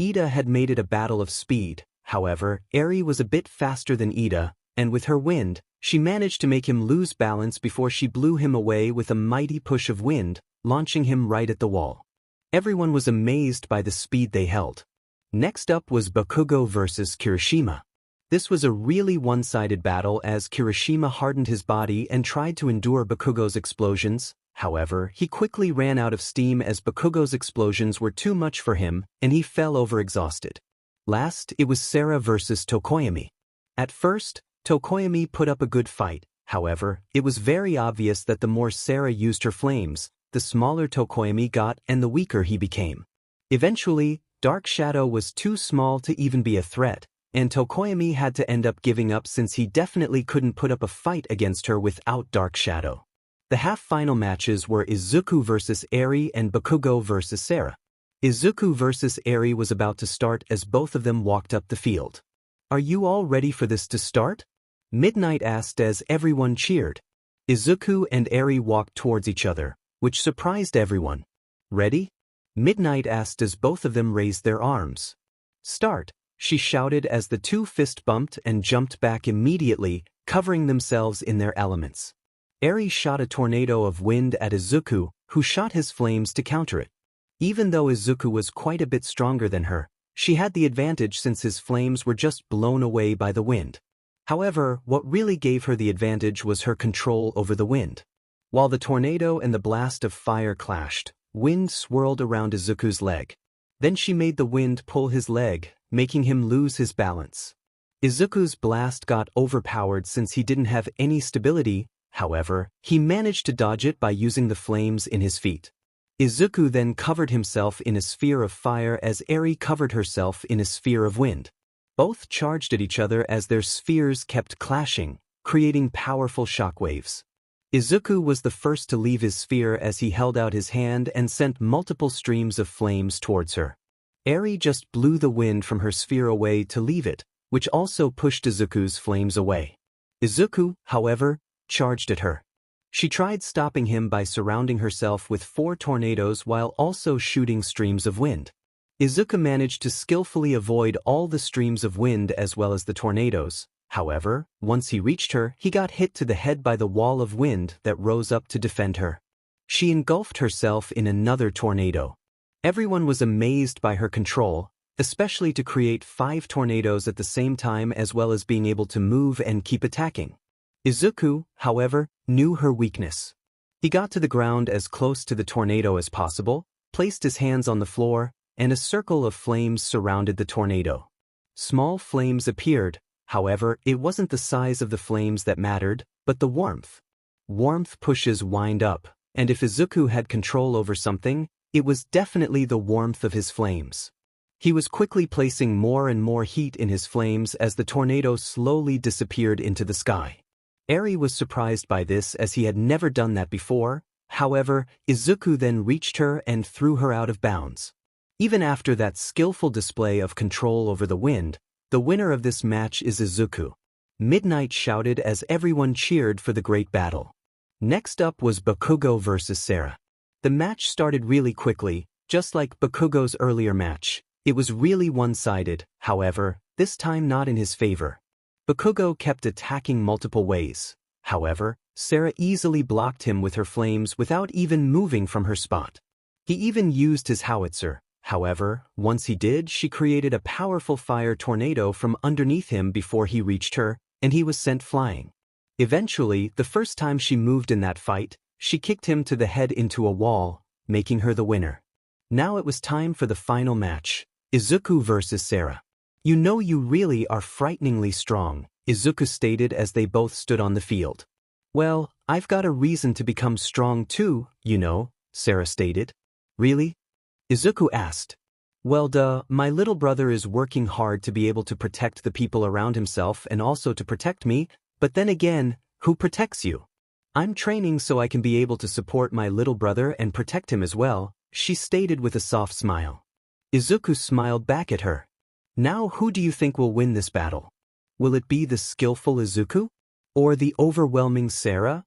Ida had made it a battle of speed, however, Eri was a bit faster than Ida, and with her wind, she managed to make him lose balance before she blew him away with a mighty push of wind, launching him right at the wall. Everyone was amazed by the speed they held. Next up was Bakugo versus Kirishima. This was a really one-sided battle as Kirishima hardened his body and tried to endure Bakugo's explosions. However, he quickly ran out of steam as Bakugo's explosions were too much for him, and he fell over exhausted. Last, it was Sarah versus Tokoyami. At first, Tokoyami put up a good fight. However, it was very obvious that the more Sarah used her flames, the smaller Tokoyami got and the weaker he became. Eventually, Dark Shadow was too small to even be a threat, and Tokoyami had to end up giving up since he definitely couldn't put up a fight against her without Dark Shadow. The half-final matches were Izuku versus Eri and Bakugo versus Sarah. Izuku versus Eri was about to start as both of them walked up the field. "Are you all ready for this to start?" Midnight asked as everyone cheered. Izuku and Eri walked towards each other, which surprised everyone. "Ready?" Midnight asked as both of them raised their arms. "Start," she shouted as the two fist bumped and jumped back immediately, covering themselves in their elements. Eri shot a tornado of wind at Izuku, who shot his flames to counter it. Even though Izuku was quite a bit stronger than her, she had the advantage since his flames were just blown away by the wind. However, what really gave her the advantage was her control over the wind. While the tornado and the blast of fire clashed, wind swirled around Izuku's leg. Then she made the wind pull his leg, making him lose his balance. Izuku's blast got overpowered since he didn't have any stability. However, he managed to dodge it by using the flames in his feet. Izuku then covered himself in a sphere of fire as Eri covered herself in a sphere of wind. Both charged at each other as their spheres kept clashing, creating powerful shockwaves. Izuku was the first to leave his sphere as he held out his hand and sent multiple streams of flames towards her. Eri just blew the wind from her sphere away to leave it, which also pushed Izuku's flames away. Izuku, however, charged at her. She tried stopping him by surrounding herself with 4 tornadoes while also shooting streams of wind. Izuku managed to skillfully avoid all the streams of wind as well as the tornadoes. However, once he reached her, he got hit to the head by the wall of wind that rose up to defend her. She engulfed herself in another tornado. Everyone was amazed by her control, especially to create 5 tornadoes at the same time as well as being able to move and keep attacking. Izuku, however, knew her weakness. He got to the ground as close to the tornado as possible, placed his hands on the floor, and a circle of flames surrounded the tornado. Small flames appeared, however, it wasn't the size of the flames that mattered, but the warmth. Warmth pushes wind up, and if Izuku had control over something, it was definitely the warmth of his flames. He was quickly placing more and more heat in his flames as the tornado slowly disappeared into the sky. Eri was surprised by this as he had never done that before. However, Izuku then reached her and threw her out of bounds. Even after that skillful display of control over the wind, the winner of this match is Izuku. Midnight shouted as everyone cheered for the great battle. Next up was Bakugo versus Sarah. The match started really quickly, just like Bakugo's earlier match. It was really one-sided, however, this time not in his favor. Bakugo kept attacking multiple ways. However, Sarah easily blocked him with her flames without even moving from her spot. He even used his howitzer. However, once he did, she created a powerful fire tornado from underneath him before he reached her, and he was sent flying. Eventually, the first time she moved in that fight, she kicked him to the head into a wall, making her the winner. Now it was time for the final match, Izuku versus Sarah. "You know you really are frighteningly strong," Izuku stated as they both stood on the field. "Well, I've got a reason to become strong too, you know," Sarah stated. "Really?" Izuku asked. "Well duh, my little brother is working hard to be able to protect the people around himself and also to protect me, but then again, who protects you? I'm training so I can be able to support my little brother and protect him as well," she stated with a soft smile. Izuku smiled back at her. "Now who do you think will win this battle? Will it be the skillful Izuku? Or the overwhelming Sarah?"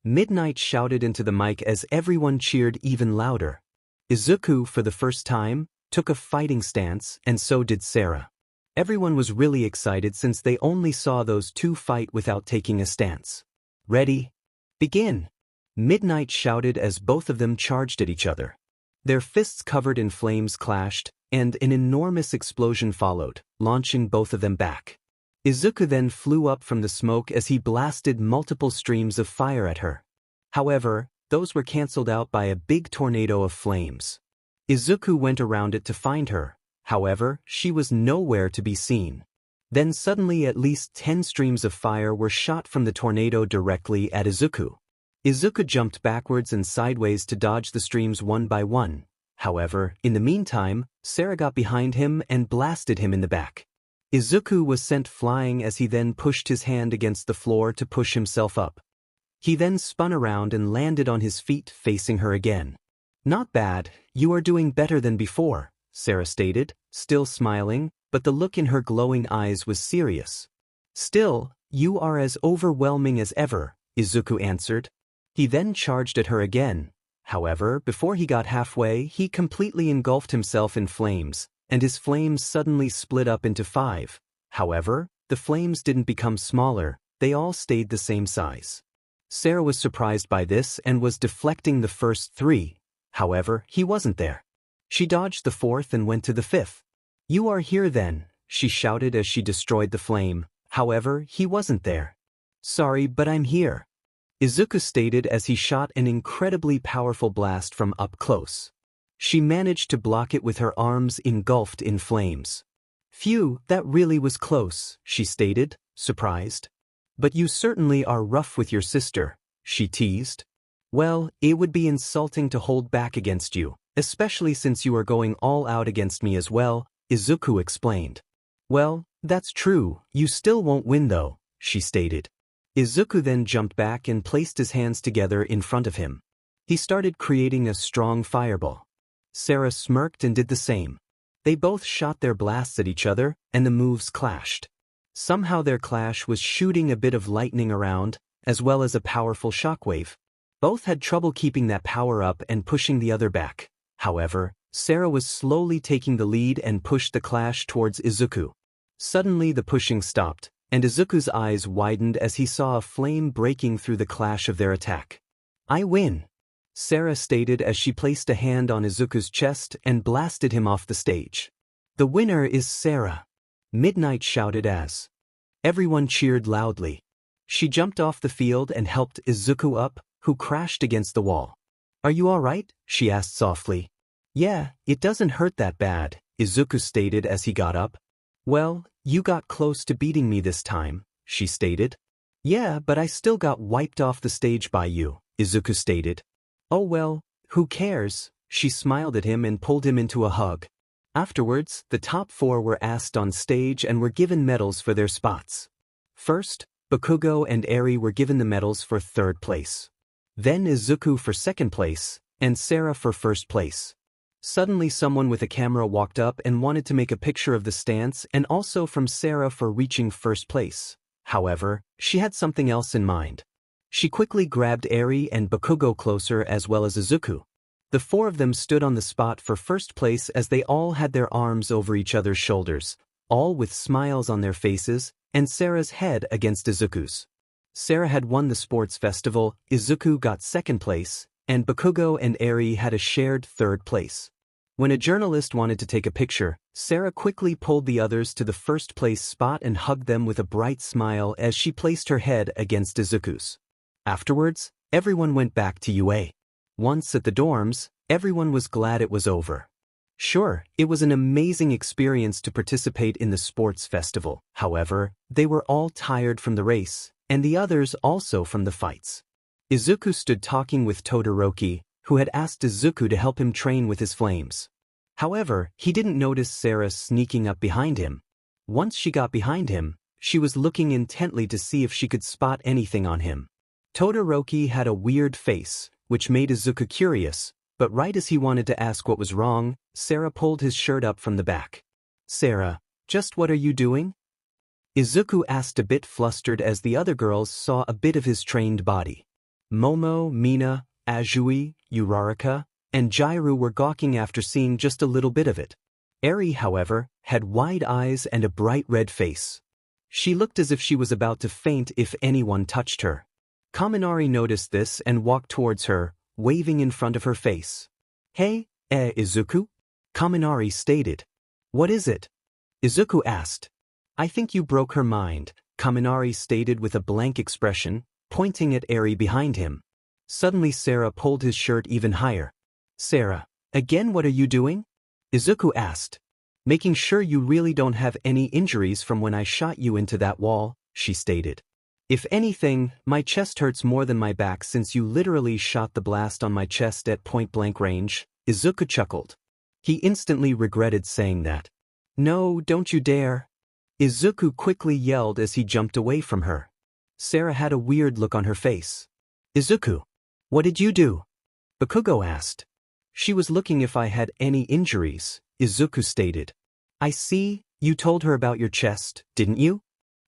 Midnight shouted into the mic as everyone cheered even louder. Izuku, for the first time, took a fighting stance, and so did Sarah. Everyone was really excited since they only saw those two fight without taking a stance. Ready? Begin! Midnight shouted as both of them charged at each other. Their fists covered in flames clashed, and an enormous explosion followed, launching both of them back. Izuku then flew up from the smoke as he blasted multiple streams of fire at her. However, those were cancelled out by a big tornado of flames. Izuku went around it to find her. However, she was nowhere to be seen. Then suddenly at least 10 streams of fire were shot from the tornado directly at Izuku. Izuku jumped backwards and sideways to dodge the streams one by one. However, in the meantime, Sarah got behind him and blasted him in the back. Izuku was sent flying as he then pushed his hand against the floor to push himself up. He then spun around and landed on his feet facing her again. "Not bad, you are doing better than before," Sarah stated, still smiling, but the look in her glowing eyes was serious. "Still, you are as overwhelming as ever," Izuku answered. He then charged at her again. However, before he got halfway, he completely engulfed himself in flames, and his flames suddenly split up into 5. However, the flames didn't become smaller, they all stayed the same size. Sarah was surprised by this and was deflecting the first 3. However, he wasn't there. She dodged the 4th and went to the 5th. "You are here then," she shouted as she destroyed the flame. However, he wasn't there. "Sorry, but I'm here," Izuku stated as he shot an incredibly powerful blast from up close. She managed to block it with her arms engulfed in flames. "Phew, that really was close," she stated, surprised. "But you certainly are rough with your sister," she teased. "Well, it would be insulting to hold back against you, especially since you are going all out against me as well," Izuku explained. "Well, that's true, you still won't win though," she stated. Izuku then jumped back and placed his hands together in front of him. He started creating a strong fireball. Sarah smirked and did the same. They both shot their blasts at each other, and the moves clashed. Somehow their clash was shooting a bit of lightning around, as well as a powerful shockwave. Both had trouble keeping that power up and pushing the other back. However, Sarah was slowly taking the lead and pushed the clash towards Izuku. Suddenly the pushing stopped, and Izuku's eyes widened as he saw a flame breaking through the clash of their attack. "I win," Sarah stated as she placed a hand on Izuku's chest and blasted him off the stage. "The winner is Sarah," Midnight shouted as everyone cheered loudly. She jumped off the field and helped Izuku up, who crashed against the wall. "Are you all right?" she asked softly. "Yeah, it doesn't hurt that bad," Izuku stated as he got up. "Well, you got close to beating me this time," she stated. "Yeah, but I still got wiped off the stage by you," Izuku stated. "Oh well, who cares?" She smiled at him and pulled him into a hug. Afterwards, the top 4 were asked on stage and were given medals for their spots. First, Bakugo and Eri were given the medals for 3rd place. Then Izuku for 2nd place, and Sarah for 1st place. Suddenly someone with a camera walked up and wanted to make a picture of the stance and also from Sarah for reaching 1st place. However, she had something else in mind. She quickly grabbed Eri and Bakugo closer as well as Izuku. The 4 of them stood on the spot for 1st place as they all had their arms over each other's shoulders, all with smiles on their faces, and Sarah's head against Izuku's. Sarah had won the sports festival, Izuku got 2nd place, and Bakugo and Eri had a shared 3rd place. When a journalist wanted to take a picture, Sarah quickly pulled the others to the 1st place spot and hugged them with a bright smile as she placed her head against Izuku's. Afterwards, everyone went back to UA. Once at the dorms, everyone was glad it was over. Sure, it was an amazing experience to participate in the sports festival. However, they were all tired from the race, and the others also from the fights. Izuku stood talking with Todoroki, who had asked Izuku to help him train with his flames. However, he didn't notice Sarah sneaking up behind him. Once she got behind him, she was looking intently to see if she could spot anything on him. Todoroki had a weird face, which made Izuku curious, but right as he wanted to ask what was wrong, Sarah pulled his shirt up from the back. "Sarah, just what are you doing?" Izuku asked a bit flustered as the other girls saw a bit of his trained body. Momo, Mina, Azui, Uraraka, and Jairu were gawking after seeing just a little bit of it. Eri, however, had wide eyes and a bright red face. She looked as if she was about to faint if anyone touched her. Kaminari noticed this and walked towards her, waving in front of her face. Hey, Izuku? Kaminari stated. What is it? Izuku asked. I think you broke her mind, Kaminari stated with a blank expression, pointing at Eri behind him. Suddenly Sarah pulled his shirt even higher. Sarah, again what are you doing? Izuku asked. Making sure you really don't have any injuries from when I shot you into that wall, she stated. If anything, my chest hurts more than my back since you literally shot the blast on my chest at point-blank range, Izuku chuckled. He instantly regretted saying that. No, don't you dare. Izuku quickly yelled as he jumped away from her. Sarah had a weird look on her face. Izuku, what did you do? Bakugo asked. She was looking if I had any injuries, Izuku stated. I see, you told her about your chest, didn't you?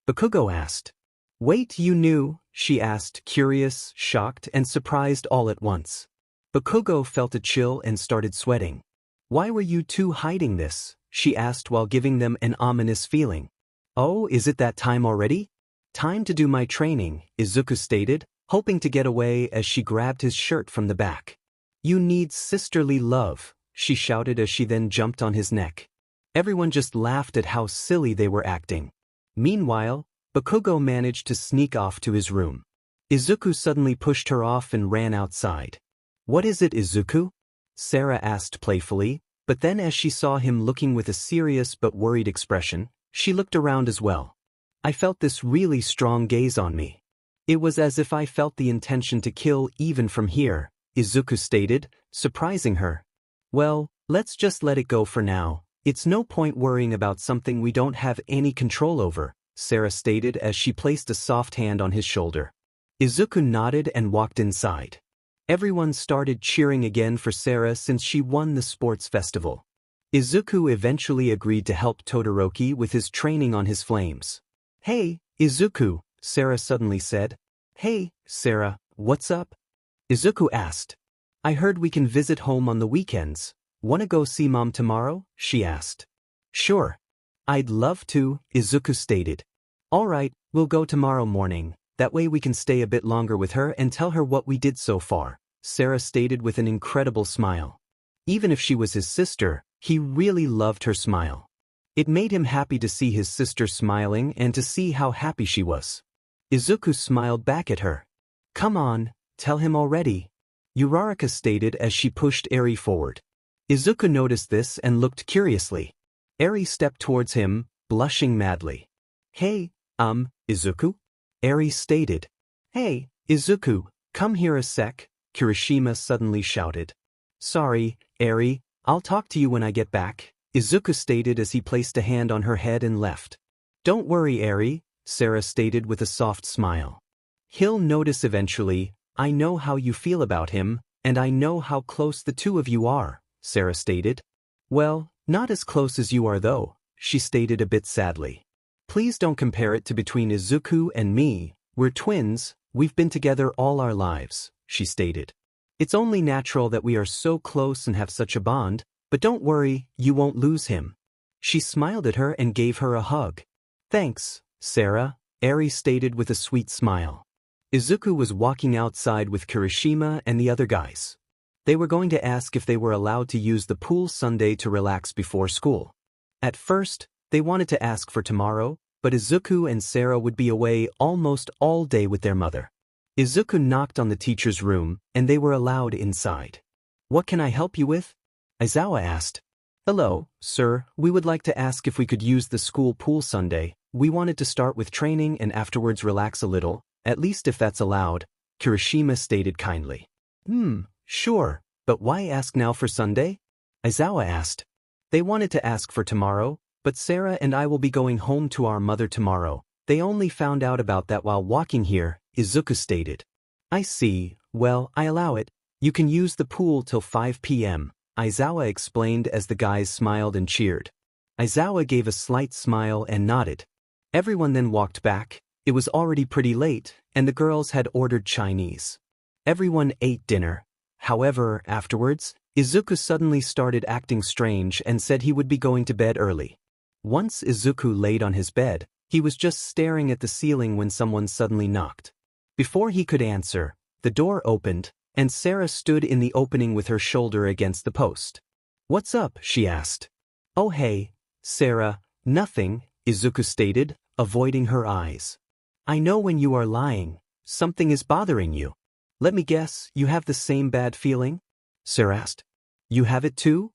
Bakugo asked. Wait, you knew? She asked, curious, shocked, and surprised all at once. Bakugo felt a chill and started sweating. Why were you two hiding this? She asked while giving them an ominous feeling. Oh, is it that time already? Time to do my training, Izuku stated, hoping to get away as she grabbed his shirt from the back. You need sisterly love, she shouted as she then jumped on his neck. Everyone just laughed at how silly they were acting. Meanwhile, Bakugo managed to sneak off to his room. Izuku suddenly pushed her off and ran outside. What is it, Izuku? Sarah asked playfully, but then as she saw him looking with a serious but worried expression, she looked around as well. I felt this really strong gaze on me. It was as if I felt the intention to kill even from here, Izuku stated, surprising her. Well, let's just let it go for now. It's no point worrying about something we don't have any control over, Sarah stated as she placed a soft hand on his shoulder. Izuku nodded and walked inside. Everyone started cheering again for Sarah since she won the sports festival. Izuku eventually agreed to help Todoroki with his training on his flames. Hey, Izuku, Sarah suddenly said. Hey, Sarah, what's up? Izuku asked. I heard we can visit home on the weekends. Wanna go see Mom tomorrow? She asked. Sure. I'd love to, Izuku stated. Alright, we'll go tomorrow morning. That way we can stay a bit longer with her and tell her what we did so far, Sarah stated with an incredible smile. Even if she was his sister, he really loved her smile. It made him happy to see his sister smiling and to see how happy she was. Izuku smiled back at her. Come on, tell him already, Uraraka stated as she pushed Eri forward. Izuku noticed this and looked curiously. Eri stepped towards him, blushing madly. Hey, Izuku? Eri stated. Hey, Izuku, come here a sec, Kirishima suddenly shouted. Sorry, Eri, I'll talk to you when I get back, Izuku stated as he placed a hand on her head and left. Don't worry, Eri, Sarah stated with a soft smile. He'll notice eventually. I know how you feel about him, and I know how close the two of you are, Sarah stated. Well, not as close as you are though, she stated a bit sadly. Please don't compare it to between Izuku and me. We're twins, we've been together all our lives, she stated. It's only natural that we are so close and have such a bond, but don't worry, you won't lose him. She smiled at her and gave her a hug. Thanks, Sarah, Eri stated with a sweet smile. Izuku was walking outside with Kirishima and the other guys. They were going to ask if they were allowed to use the pool Sunday to relax before school. At first, they wanted to ask for tomorrow, but Izuku and Sarah would be away almost all day with their mother. Izuku knocked on the teacher's room, and they were allowed inside. What can I help you with? Aizawa asked. Hello, sir, we would like to ask if we could use the school pool Sunday. We wanted to start with training and afterwards relax a little, at least if that's allowed, Kirishima stated kindly. Sure, but why ask now for Sunday? Aizawa asked. They wanted to ask for tomorrow, but Sarah and I will be going home to our mother tomorrow. They only found out about that while walking here, Izuku stated. I see, well, I allow it. You can use the pool till 5 p.m., Aizawa explained as the guys smiled and cheered. Aizawa gave a slight smile and nodded. Everyone then walked back. It was already pretty late, and the girls had ordered Chinese. Everyone ate dinner. However, afterwards, Izuku suddenly started acting strange and said he would be going to bed early. Once Izuku laid on his bed, he was just staring at the ceiling when someone suddenly knocked. Before he could answer, the door opened, and Sarah stood in the opening with her shoulder against the post. "What's up?" she asked. "Oh hey, Sarah, nothing," Izuku stated, avoiding her eyes. "I know when you are lying, something is bothering you. Let me guess, you have the same bad feeling?" Sarah asked. "You have it too?"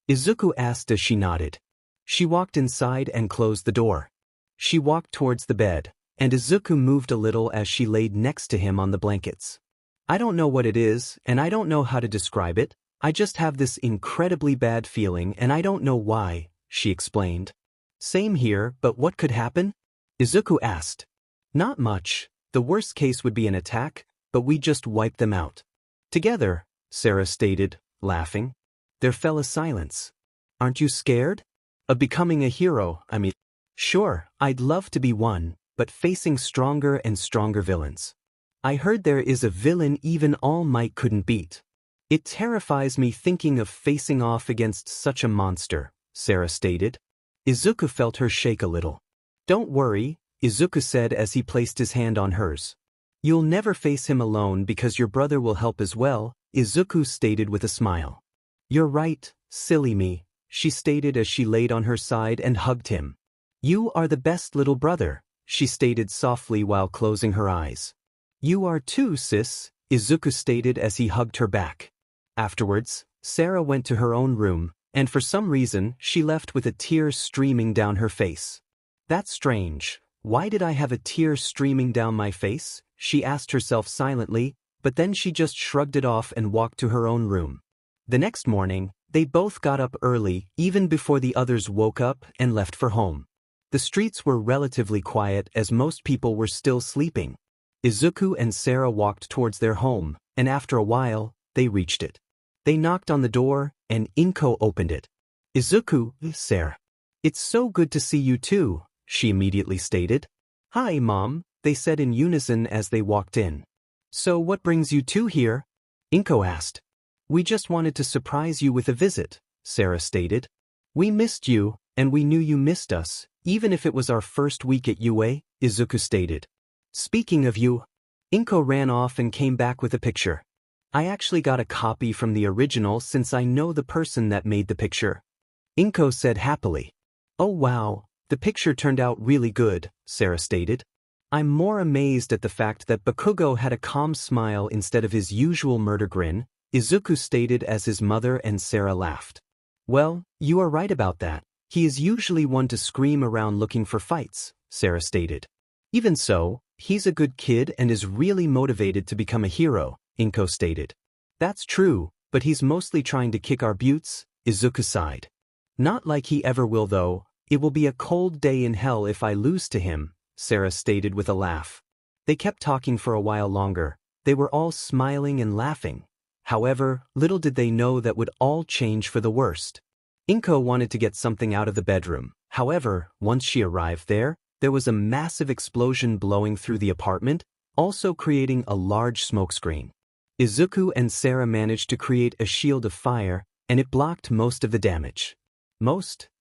Izuku asked as she nodded. She walked inside and closed the door. She walked towards the bed, and Izuku moved a little as she laid next to him on the blankets. "I don't know what it is, and I don't know how to describe it. I just have this incredibly bad feeling and I don't know why," she explained. "Same here, but what could happen?" Izuku asked. "Not much. The worst case would be an attack, but we just wipe them out together," Sarah stated, laughing. There fell a silence. "Aren't you scared?" "Of becoming a hero, I mean." "Sure, I'd love to be one, but facing stronger and stronger villains. I heard there is a villain even All Might couldn't beat. It terrifies me thinking of facing off against such a monster," Sarah stated. Izuku felt her shake a little. "Don't worry," Izuku said as he placed his hand on hers. "You'll never face him alone because your brother will help as well," Izuku stated with a smile. "You're right, silly me," she stated as she laid on her side and hugged him. "You are the best little brother," she stated softly while closing her eyes. "You are too, sis," Izuku stated as he hugged her back. Afterwards, Sarah went to her own room, and for some reason, she left with a tear streaming down her face. "That's strange. Why did I have a tear streaming down my face?" she asked herself silently, but then she just shrugged it off and walked to her own room. The next morning, they both got up early, even before the others woke up and left for home. The streets were relatively quiet as most people were still sleeping. Izuku and Sarah walked towards their home, and after a while, they reached it. They knocked on the door, and Inko opened it. "Izuku, Sarah. It's so good to see you too," she immediately stated. "Hi, Mom," they said in unison as they walked in. "So what brings you two here?" Inko asked. "We just wanted to surprise you with a visit," Sarah stated. "We missed you, and we knew you missed us, even if it was our first week at UA," Izuku stated. "Speaking of you," Inko ran off and came back with a picture. "I actually got a copy from the original since I know the person that made the picture," Inko said happily. "Oh wow, the picture turned out really good," Sarah stated. "I'm more amazed at the fact that Bakugo had a calm smile instead of his usual murder grin," Izuku stated as his mother and Sarah laughed. "Well, you are right about that. He is usually one to scream around looking for fights," Sarah stated. "Even so, he's a good kid and is really motivated to become a hero," Inko stated. "That's true, but he's mostly trying to kick our butts," Izuku sighed. "Not like he ever will though. It will be a cold day in hell if I lose to him," Sarah stated with a laugh. They kept talking for a while longer. They were all smiling and laughing. However, little did they know that would all change for the worst. Inko wanted to get something out of the bedroom. However, once she arrived there was a massive explosion blowing through the apartment, also creating a large smokescreen. Izuku and Sarah managed to create a shield of fire, and it blocked most of the damage.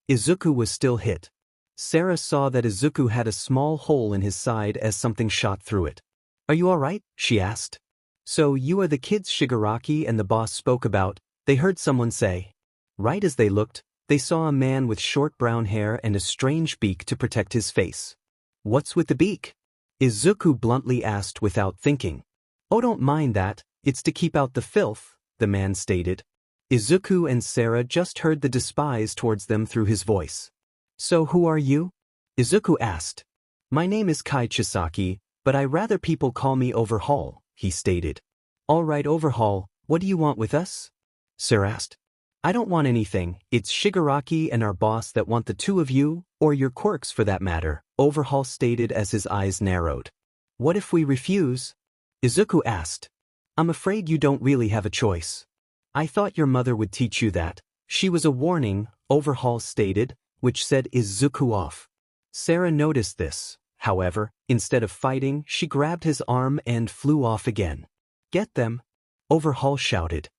Izuku was still hit. Sarah saw that Izuku had a small hole in his side as something shot through it. "Are you alright?" she asked. "So you are the kids Shigaraki and the boss spoke about," they heard someone say. Right as they looked, they saw a man with short brown hair and a strange beak to protect his face. "What's with the beak?" Izuku bluntly asked without thinking. "Oh, don't mind that, it's to keep out the filth," the man stated. Izuku and Sarah just heard the despise towards them through his voice. "So who are you?" Izuku asked. "My name is Kai Chisaki, but I rather people call me Overhaul," he stated. "All right, Overhaul, what do you want with us?" Sarah asked. "I don't want anything, it's Shigaraki and our boss that want the two of you, or your quirks for that matter," Overhaul stated as his eyes narrowed. "What if we refuse?" Izuku asked. "I'm afraid you don't really have a choice. I thought your mother would teach you that. She was a warning," Overhaul stated, which set Izuku off. Sarah noticed this. However, instead of fighting, she grabbed his arm and flew off again. "Get them!" Overhaul shouted.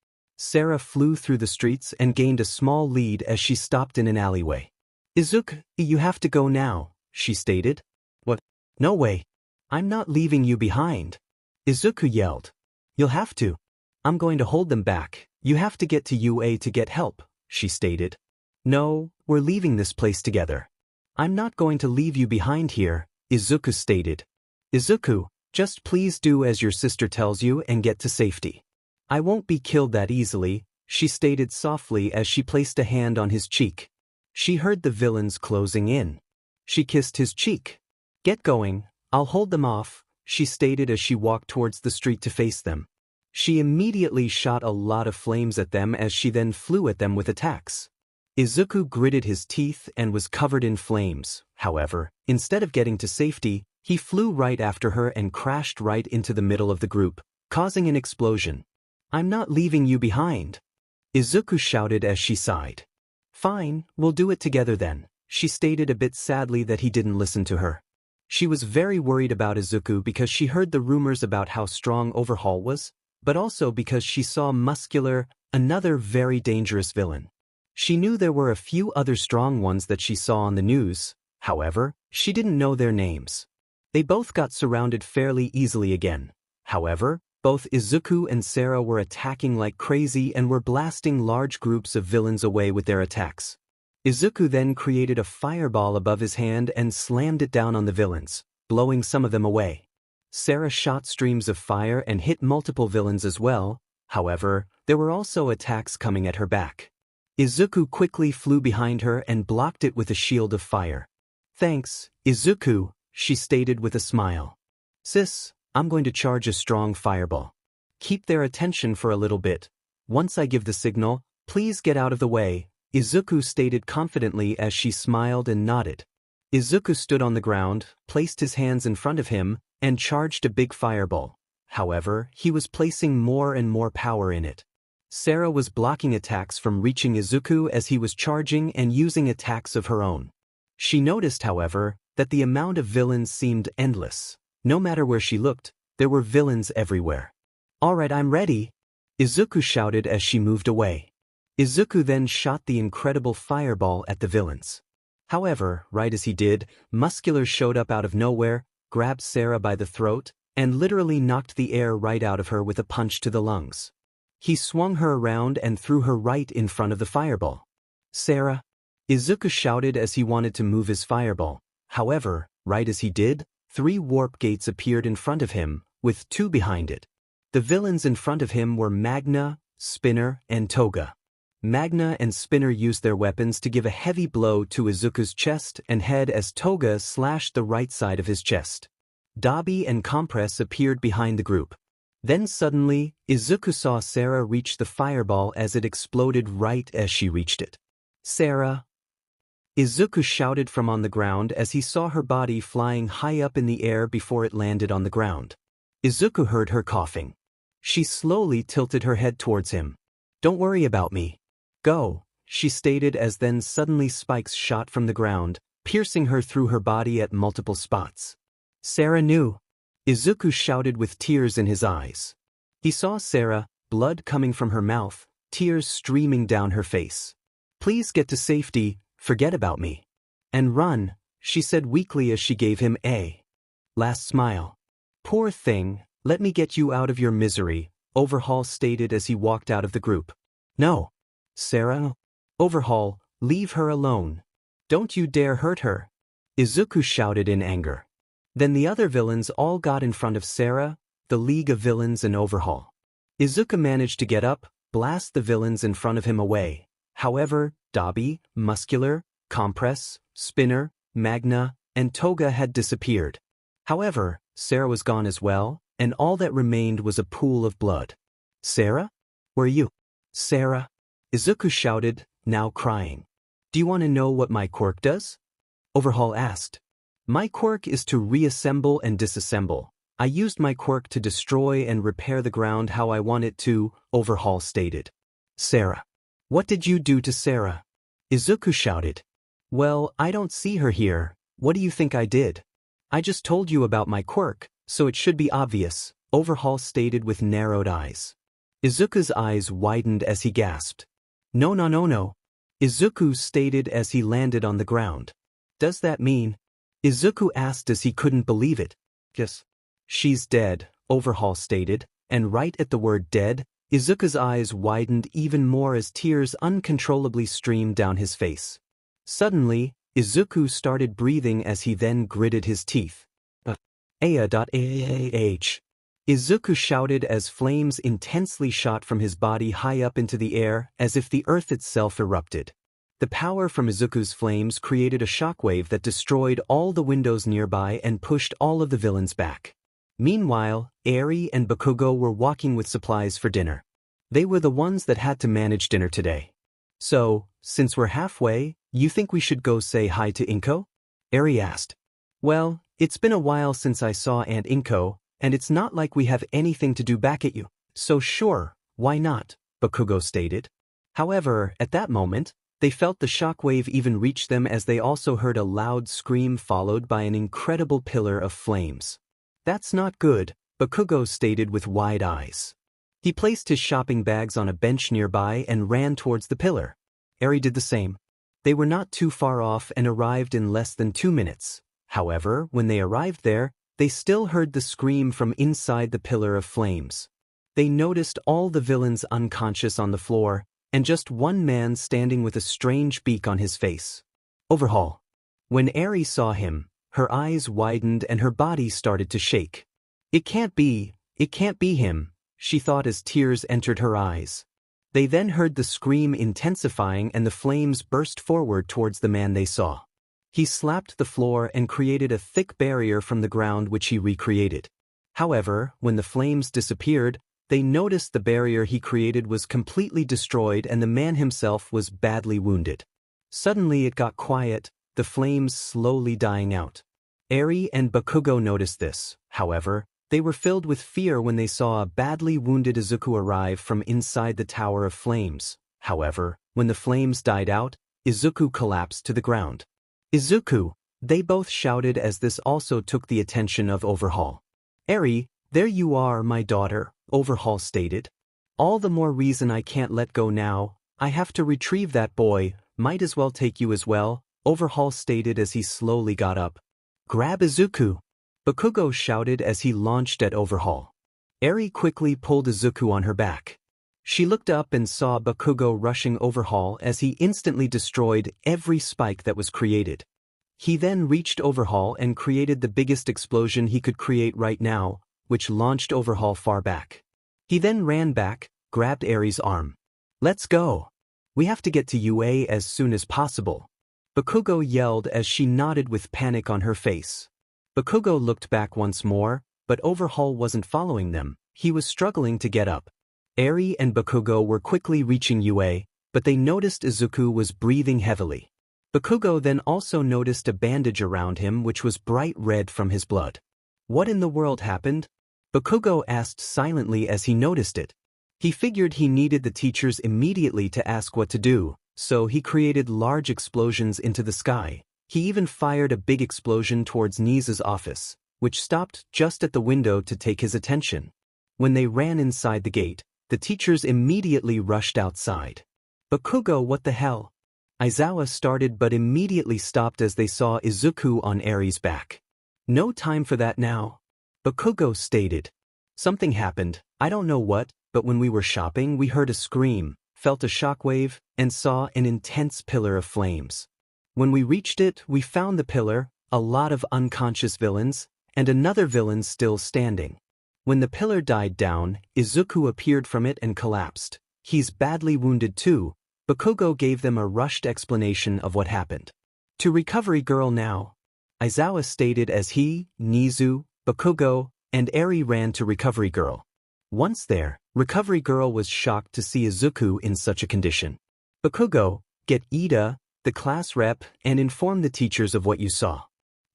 Sarah flew through the streets and gained a small lead as she stopped in an alleyway. Izuku, you have to go now, she stated. What? No way. I'm not leaving you behind. Izuku yelled. You'll have to. I'm going to hold them back. You have to get to UA to get help, she stated. No, we're leaving this place together. I'm not going to leave you behind here, Izuku stated. Izuku, just please do as your sister tells you and get to safety. I won't be killed that easily, she stated softly as she placed a hand on his cheek. She heard the villains closing in. She kissed his cheek. Get going, I'll hold them off, she stated as she walked towards the street to face them. She immediately shot a lot of flames at them as she then flew at them with attacks. Izuku gritted his teeth and was covered in flames. However, instead of getting to safety, he flew right after her and crashed right into the middle of the group, causing an explosion. I'm not leaving you behind, Izuku shouted as she sighed. Fine, we'll do it together then, she stated a bit sadly that he didn't listen to her. She was very worried about Izuku because she heard the rumors about how strong Overhaul was, but also because she saw Muscular, another very dangerous villain. She knew there were a few other strong ones that she saw on the news, however, she didn't know their names. They both got surrounded fairly easily again. However, both Izuku and Sarah were attacking like crazy and were blasting large groups of villains away with their attacks. Izuku then created a fireball above his hand and slammed it down on the villains, blowing some of them away. Sarah shot streams of fire and hit multiple villains as well, however, there were also attacks coming at her back. Izuku quickly flew behind her and blocked it with a shield of fire. Thanks, Izuku, she stated with a smile. Sis, I'm going to charge a strong fireball. Keep their attention for a little bit. Once I give the signal, please get out of the way, Izuku stated confidently as she smiled and nodded. Izuku stood on the ground, placed his hands in front of him, and charged a big fireball. However, he was placing more and more power in it. Sarah was blocking attacks from reaching Izuku as he was charging and using attacks of her own. She noticed, however, that the amount of villains seemed endless. No matter where she looked, there were villains everywhere. Alright, I'm ready, Izuku shouted as she moved away. Izuku then shot the incredible fireball at the villains. However, right as he did, Muscular showed up out of nowhere, grabbed Sarah by the throat, and literally knocked the air right out of her with a punch to the lungs. He swung her around and threw her right in front of the fireball. Sarah, Izuku shouted as he wanted to move his fireball. However, right as he did, 3 warp gates appeared in front of him, with 2 behind it. The villains in front of him were Magna, Spinner, and Toga. Magna and Spinner used their weapons to give a heavy blow to Izuku's chest and head as Toga slashed the right side of his chest. Dabi and Compress appeared behind the group. Then suddenly, Izuku saw Sarah reach the fireball as it exploded right as she reached it. Sarah, Izuku shouted from on the ground as he saw her body flying high up in the air before it landed on the ground. Izuku heard her coughing. She slowly tilted her head towards him. Don't worry about me. Go, she stated as then suddenly spikes shot from the ground, piercing her through her body at multiple spots. Sarah knew. Izuku shouted with tears in his eyes. He saw Sarah, blood coming from her mouth, tears streaming down her face. Please get to safety, forget about me. And run, she said weakly as she gave him a last smile. Poor thing, let me get you out of your misery, Overhaul stated as he walked out of the group. No. Sarah? Overhaul, leave her alone. Don't you dare hurt her. Izuku shouted in anger. Then the other villains all got in front of Sarah, the League of Villains and Overhaul. Izuku managed to get up, blast the villains in front of him away. However, Dabi, Muscular, Compress, Spinner, Magna, and Toga had disappeared. However, Sarah was gone as well, and all that remained was a pool of blood. Sarah? Where are you? Sarah? Izuku shouted, now crying. Do you want to know what my quirk does? Overhaul asked. My quirk is to reassemble and disassemble. I used my quirk to destroy and repair the ground how I want it to, Overhaul stated. Sarah. What did you do to Sarah? Izuku shouted. Well, I don't see her here. What do you think I did? I just told you about my quirk, so it should be obvious, Overhaul stated with narrowed eyes. Izuku's eyes widened as he gasped. No no no no. Izuku stated as he landed on the ground. Does that mean? Izuku asked as he couldn't believe it. Yes. She's dead, Overhaul stated, and right at the word dead, Izuku's eyes widened even more as tears uncontrollably streamed down his face. Suddenly, Izuku started breathing as he then gritted his teeth. Aya.ah. Izuku shouted as flames intensely shot from his body high up into the air as if the earth itself erupted. The power from Izuku's flames created a shockwave that destroyed all the windows nearby and pushed all of the villains back. Meanwhile, Eri and Bakugo were walking with supplies for dinner. They were the ones that had to manage dinner today. So, since we're halfway, you think we should go say hi to Inko? Eri asked. Well, it's been a while since I saw Aunt Inko, and it's not like we have anything to do back at you. So sure, why not? Bakugo stated. However, at that moment, they felt the shockwave even reach them as they also heard a loud scream followed by an incredible pillar of flames. That's not good, Bakugo stated with wide eyes. He placed his shopping bags on a bench nearby and ran towards the pillar. Eri did the same. They were not too far off and arrived in less than 2 minutes. However, when they arrived there, they still heard the scream from inside the pillar of flames. They noticed all the villains unconscious on the floor, and just one man standing with a strange beak on his face. Overhaul. When Eri saw him, her eyes widened and her body started to shake. It can't be him, she thought as tears entered her eyes. They then heard the scream intensifying and the flames burst forward towards the man they saw. He slapped the floor and created a thick barrier from the ground which he recreated. However, when the flames disappeared, they noticed the barrier he created was completely destroyed and the man himself was badly wounded. Suddenly it got quiet, the flames slowly dying out. Eri and Bakugo noticed this. However, they were filled with fear when they saw a badly wounded Izuku arrive from inside the tower of flames. However, when the flames died out, Izuku collapsed to the ground. Izuku, they both shouted as this also took the attention of Overhaul. Eri, there you are, my daughter, Overhaul stated. All the more reason I can't let go now, I have to retrieve that boy, might as well take you as well, Overhaul stated as he slowly got up. Grab Izuku! Bakugo shouted as he launched at Overhaul. Eri quickly pulled Izuku on her back. She looked up and saw Bakugo rushing Overhaul as he instantly destroyed every spike that was created. He then reached Overhaul and created the biggest explosion he could create right now, which launched Overhaul far back. He then ran back, grabbed Eri's arm. Let's go! We have to get to UA as soon as possible. Bakugo yelled as she nodded with panic on her face. Bakugo looked back once more, but Overhaul wasn't following them. He was struggling to get up. Eri and Bakugo were quickly reaching UA, but they noticed Izuku was breathing heavily. Bakugo then also noticed a bandage around him which was bright red from his blood. What in the world happened? Bakugo asked silently as he noticed it. He figured he needed the teachers immediately to ask what to do, so he created large explosions into the sky. He even fired a big explosion towards Nisa's office, which stopped just at the window to take his attention. When they ran inside the gate, the teachers immediately rushed outside. Bakugo, what the hell? Aizawa started but immediately stopped as they saw Izuku on Eri's back. No time for that now. Bakugo stated. Something happened, I don't know what, but when we were shopping we heard a scream, felt a shockwave, and saw an intense pillar of flames. When we reached it, we found the pillar, a lot of unconscious villains, and another villain still standing. When the pillar died down, Izuku appeared from it and collapsed. He's badly wounded too. Bakugo gave them a rushed explanation of what happened. To Recovery Girl now. Aizawa stated as he, Nizu, Bakugo, and Eri ran to Recovery Girl. Once there, Recovery Girl was shocked to see Izuku in such a condition. Bakugo, get Ida, the class rep, and inform the teachers of what you saw.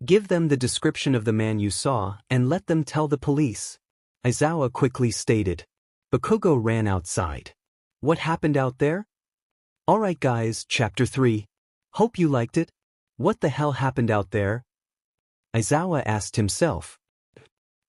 Give them the description of the man you saw and let them tell the police. Aizawa quickly stated. Bakugo ran outside. What happened out there? Alright guys, chapter 3. Hope you liked it. What the hell happened out there? Aizawa asked himself.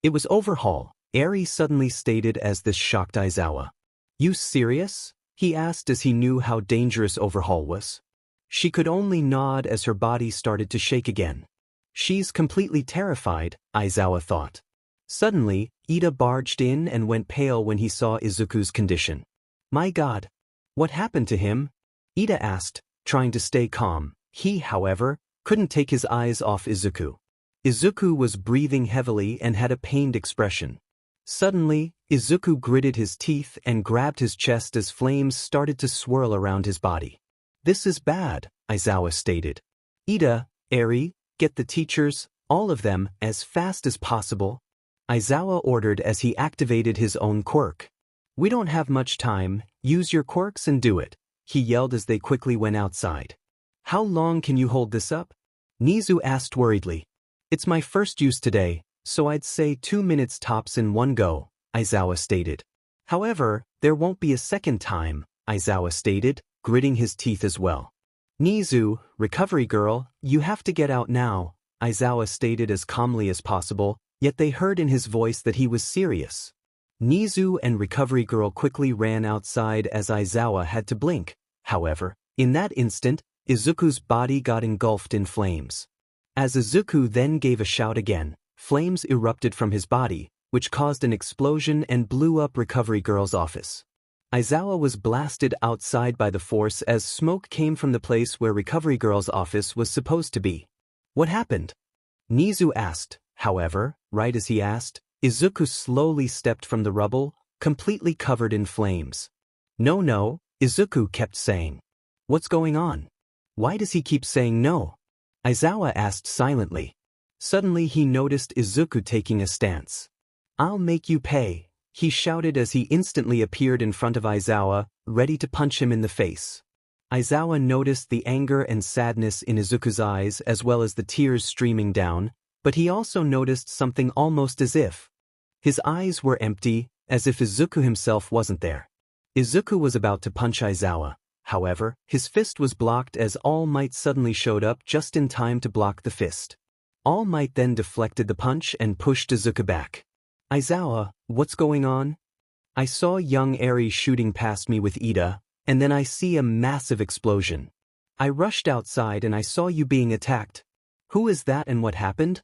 It was Overhaul, Eri suddenly stated as this shocked Aizawa. You serious? He asked as he knew how dangerous overhaul was. She could only nod as her body started to shake again. She's completely terrified, Aizawa thought. Suddenly, Ida barged in and went pale when he saw Izuku's condition. My God! What happened to him? Ida asked, trying to stay calm. He, however, couldn't take his eyes off Izuku. Izuku was breathing heavily and had a pained expression. Suddenly, Izuku gritted his teeth and grabbed his chest as flames started to swirl around his body. This is bad, Aizawa stated. Ida, Eri, get the teachers, all of them, as fast as possible. Aizawa ordered as he activated his own quirk. We don't have much time, use your quirks and do it, he yelled as they quickly went outside. How long can you hold this up? Nizu asked worriedly. It's my first use today, so I'd say 2 minutes tops in one go, Aizawa stated. However, there won't be a second time, Aizawa stated, gritting his teeth as well. Nizu, recovery girl, you have to get out now, Aizawa stated as calmly as possible, yet they heard in his voice that he was serious. Nizu and recovery girl quickly ran outside as Aizawa had to blink. However, in that instant, Izuku's body got engulfed in flames. As Izuku then gave a shout again, flames erupted from his body, which caused an explosion and blew up recovery girl's office. Aizawa was blasted outside by the force as smoke came from the place where recovery girl's office was supposed to be. What happened? Nizu asked. However, right as he asked, Izuku slowly stepped from the rubble, completely covered in flames. No, Izuku kept saying. What's going on? Why does he keep saying no? Aizawa asked silently. Suddenly he noticed Izuku taking a stance. I'll make you pay, he shouted as he instantly appeared in front of Aizawa, ready to punch him in the face. Aizawa noticed the anger and sadness in Izuku's eyes as well as the tears streaming down, but he also noticed something almost as if his eyes were empty, as if Izuku himself wasn't there. Izuku was about to punch Aizawa. However, his fist was blocked as All Might suddenly showed up just in time to block the fist. All Might then deflected the punch and pushed Izuku back. Aizawa, what's going on? I saw young Eri shooting past me with Ida, and then I see a massive explosion. I rushed outside and I saw you being attacked. Who is that and what happened?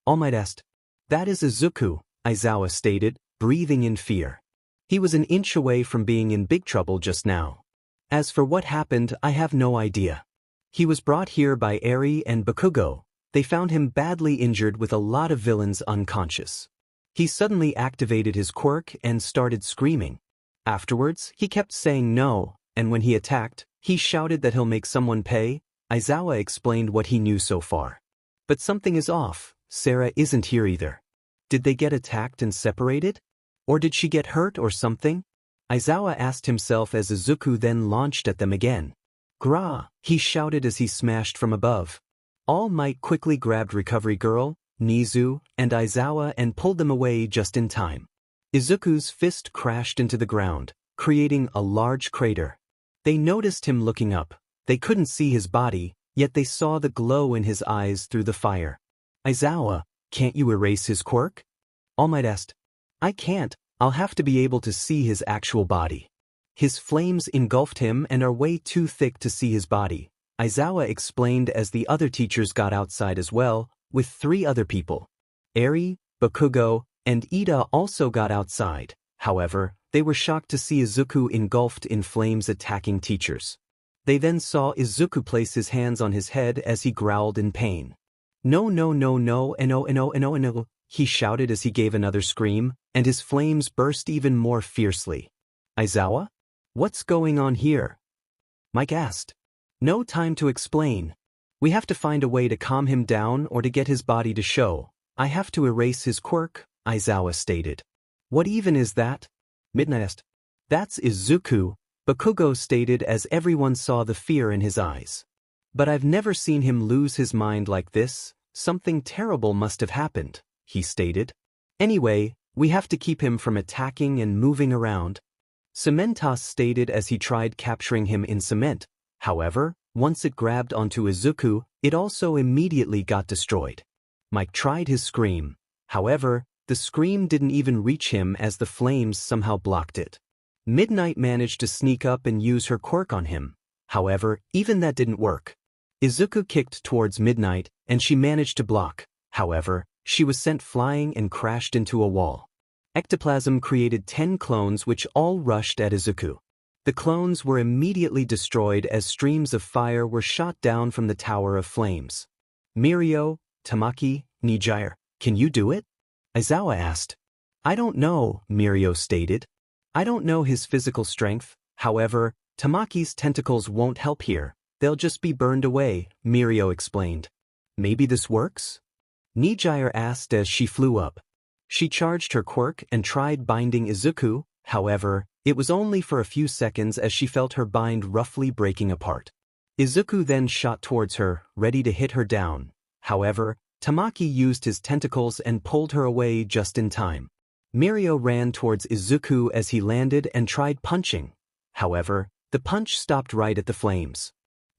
All Might asked. That is Izuku, Aizawa stated, breathing in fear. He was an inch away from being in big trouble just now. As for what happened, I have no idea. He was brought here by Eri and Bakugo. They found him badly injured with a lot of villains unconscious. He suddenly activated his quirk and started screaming. Afterwards, he kept saying no, and when he attacked, he shouted that he'll make someone pay. Aizawa explained what he knew so far. But something is off, Sarah isn't here either. Did they get attacked and separated? Or did she get hurt or something? Aizawa asked himself as Izuku then launched at them again. Gra! He shouted as he smashed from above. All Might quickly grabbed Recovery Girl, Nizu, and Aizawa and pulled them away just in time. Izuku's fist crashed into the ground, creating a large crater. They noticed him looking up. They couldn't see his body, yet they saw the glow in his eyes through the fire. Aizawa, can't you erase his quirk? All Might asked. I can't, I'll have to be able to see his actual body. His flames engulfed him and are way too thick to see his body, Aizawa explained as the other teachers got outside as well, with 3 other people. Eri, Bakugo, and Ida also got outside. However, they were shocked to see Izuku engulfed in flames attacking teachers. They then saw Izuku place his hands on his head as he growled in pain. No, he shouted as he gave another scream, and his flames burst even more fiercely. Aizawa? What's going on here? Mike asked. No time to explain. We have to find a way to calm him down or to get his body to show. I have to erase his quirk, Aizawa stated. What even is that? Midnight asked. That's Izuku, Bakugo stated as everyone saw the fear in his eyes. But I've never seen him lose his mind like this. Something terrible must have happened, he stated. Anyway, we have to keep him from attacking and moving around. Cementos stated as he tried capturing him in cement. However, once it grabbed onto Izuku, it also immediately got destroyed. Mike tried his scream. However, the scream didn't even reach him as the flames somehow blocked it. Midnight managed to sneak up and use her quirk on him. However, even that didn't work. Izuku kicked towards Midnight, and she managed to block. However, she was sent flying and crashed into a wall. Ectoplasm created 10 clones which all rushed at Izuku. The clones were immediately destroyed as streams of fire were shot down from the Tower of Flames. Mirio, Tamaki, Nijire, can you do it? Aizawa asked. I don't know, Mirio stated. I don't know his physical strength, however, Tamaki's tentacles won't help here. They'll just be burned away, Mirio explained. Maybe this works? Nijire asked as she flew up. She charged her quirk and tried binding Izuku, however, it was only for a few seconds as she felt her bind roughly breaking apart. Izuku then shot towards her, ready to hit her down. However, Tamaki used his tentacles and pulled her away just in time. Mirio ran towards Izuku as he landed and tried punching. However, the punch stopped right at the flames.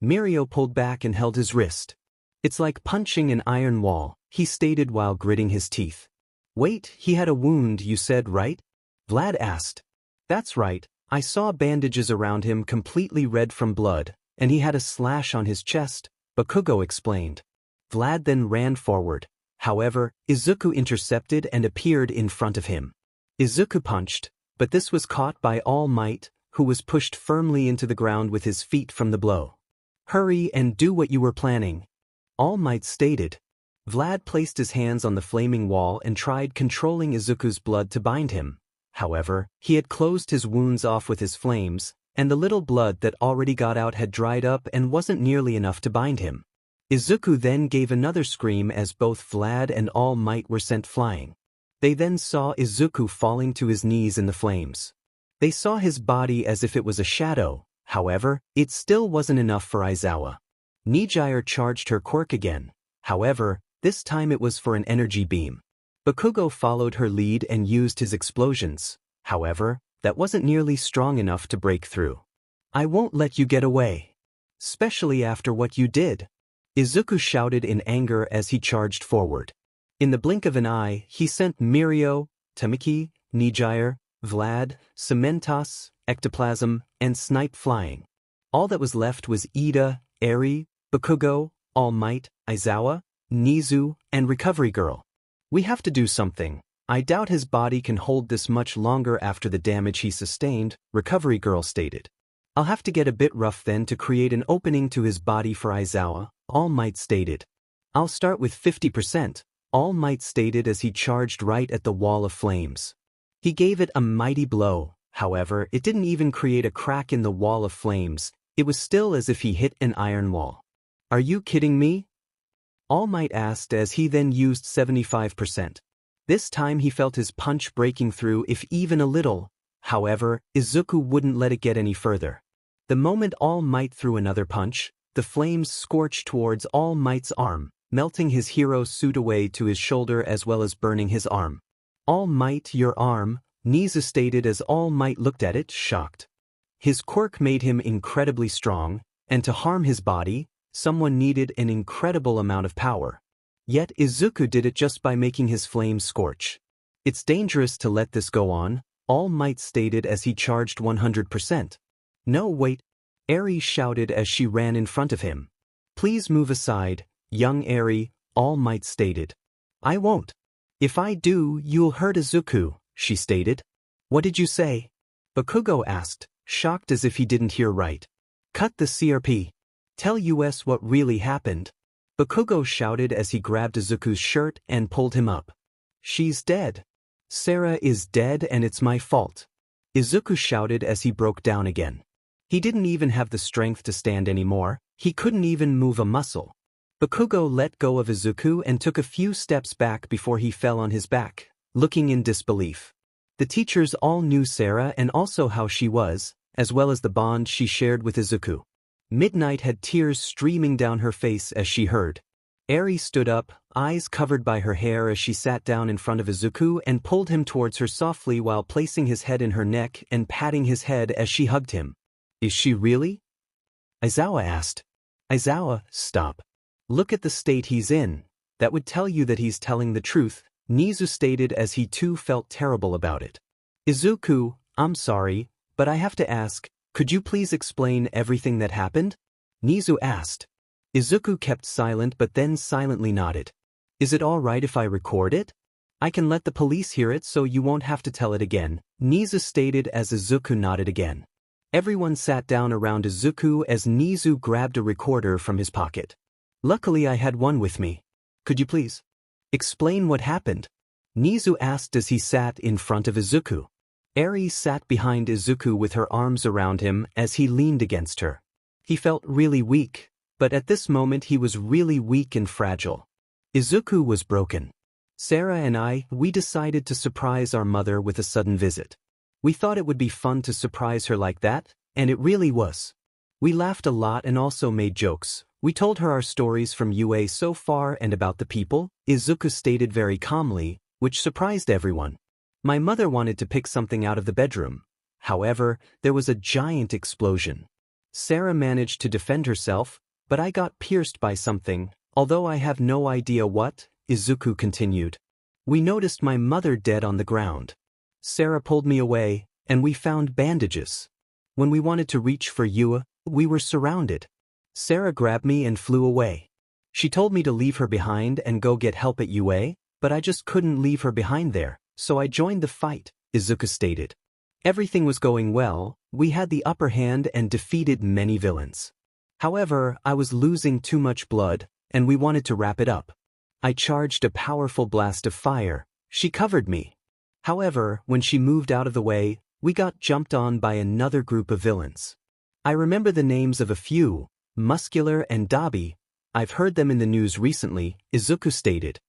Mirio pulled back and held his wrist. It's like punching an iron wall, he stated while gritting his teeth. Wait, he had a wound, you said, right? Vlad asked. That's right, I saw bandages around him completely red from blood, and he had a slash on his chest, Bakugo explained. Vlad then ran forward. However, Izuku intercepted and appeared in front of him. Izuku punched, but this was caught by All Might, who was pushed firmly into the ground with his feet from the blow. Hurry and do what you were planning, All Might stated. Vlad placed his hands on the flaming wall and tried controlling Izuku's blood to bind him. However, he had closed his wounds off with his flames, and the little blood that already got out had dried up and wasn't nearly enough to bind him. Izuku then gave another scream as both Vlad and All Might were sent flying. They then saw Izuku falling to his knees in the flames. They saw his body as if it was a shadow, however, it still wasn't enough for Aizawa. Nijire charged her quirk again. However, this time it was for an energy beam. Bakugo followed her lead and used his explosions. However, that wasn't nearly strong enough to break through. I won't let you get away. Especially after what you did. Izuku shouted in anger as he charged forward. In the blink of an eye, he sent Mirio, Tamaki, Nijire, Vlad, Cementos, Ectoplasm, and Snipe flying. All that was left was Ida, Eri, Bakugo, All Might, Aizawa, Nizu, and Recovery Girl. We have to do something. I doubt his body can hold this much longer after the damage he sustained, Recovery Girl stated. I'll have to get a bit rough then to create an opening to his body for Aizawa, All Might stated. I'll start with 50%, All Might stated as he charged right at the wall of flames. He gave it a mighty blow, however, it didn't even create a crack in the wall of flames, it was still as if he hit an iron wall. Are you kidding me? All Might asked as he then used 75%. This time he felt his punch breaking through if even a little, however, Izuku wouldn't let it get any further. The moment All Might threw another punch, the flames scorched towards All Might's arm, melting his hero suit away to his shoulder as well as burning his arm. All Might, your arm, Nizu stated as All Might looked at it, shocked. His quirk made him incredibly strong, and to harm his body, someone needed an incredible amount of power. Yet Izuku did it just by making his flames scorch. It's dangerous to let this go on, All Might stated as he charged 100%. No, wait, Eri shouted as she ran in front of him. Please move aside, young Eri, All Might stated. I won't. If I do, you'll hurt Izuku, she stated. What did you say? Bakugo asked, shocked as if he didn't hear right. Cut the CRP. Tell us what really happened. Bakugo shouted as he grabbed Izuku's shirt and pulled him up. She's dead. Sarah is dead and it's my fault. Izuku shouted as he broke down again. He didn't even have the strength to stand anymore, he couldn't even move a muscle. Bakugo let go of Izuku and took a few steps back before he fell on his back, looking in disbelief. The teachers all knew Sarah and also how she was, as well as the bond she shared with Izuku. Midnight had tears streaming down her face as she heard. Eri stood up, eyes covered by her hair as she sat down in front of Izuku and pulled him towards her softly while placing his head in her neck and patting his head as she hugged him. Is she really? Aizawa asked. Aizawa, stop. Look at the state he's in. That would tell you that he's telling the truth, Nizu stated as he too felt terrible about it. Izuku, I'm sorry, But I have to ask, could you please explain everything that happened? Nizu asked. Izuku kept silent but then silently nodded. Is it all right if I record it? I can let the police hear it so you won't have to tell it again, Nizu stated as Izuku nodded again. Everyone sat down around Izuku as Nizu grabbed a recorder from his pocket. Luckily I had one with me. Could you please explain what happened? Nizu asked as he sat in front of Izuku. Eri sat behind Izuku with her arms around him as he leaned against her. He felt really weak, but at this moment he was really weak and fragile. Izuku was broken. Sarah and we decided to surprise our mother with a sudden visit. We thought it would be fun to surprise her like that, and it really was. We laughed a lot and also made jokes. We told her our stories from UA so far and about the people, Izuku stated very calmly, which surprised everyone. My mother wanted to pick something out of the bedroom. However, there was a giant explosion. Sarah managed to defend herself, but I got pierced by something, although I have no idea what, Izuku continued. We noticed my mother dead on the ground. Sarah pulled me away, and we found bandages. When we wanted to reach for Yua, we were surrounded. Sarah grabbed me and flew away. She told me to leave her behind and go get help at UA, but I just couldn't leave her behind there, so I joined the fight, Izuku stated. Everything was going well, we had the upper hand and defeated many villains. However, I was losing too much blood, and we wanted to wrap it up. I charged a powerful blast of fire. She covered me. However, when she moved out of the way, we got jumped on by another group of villains. I remember the names of a few, Muscular and Dabi. I've heard them in the news recently, Izuku stated.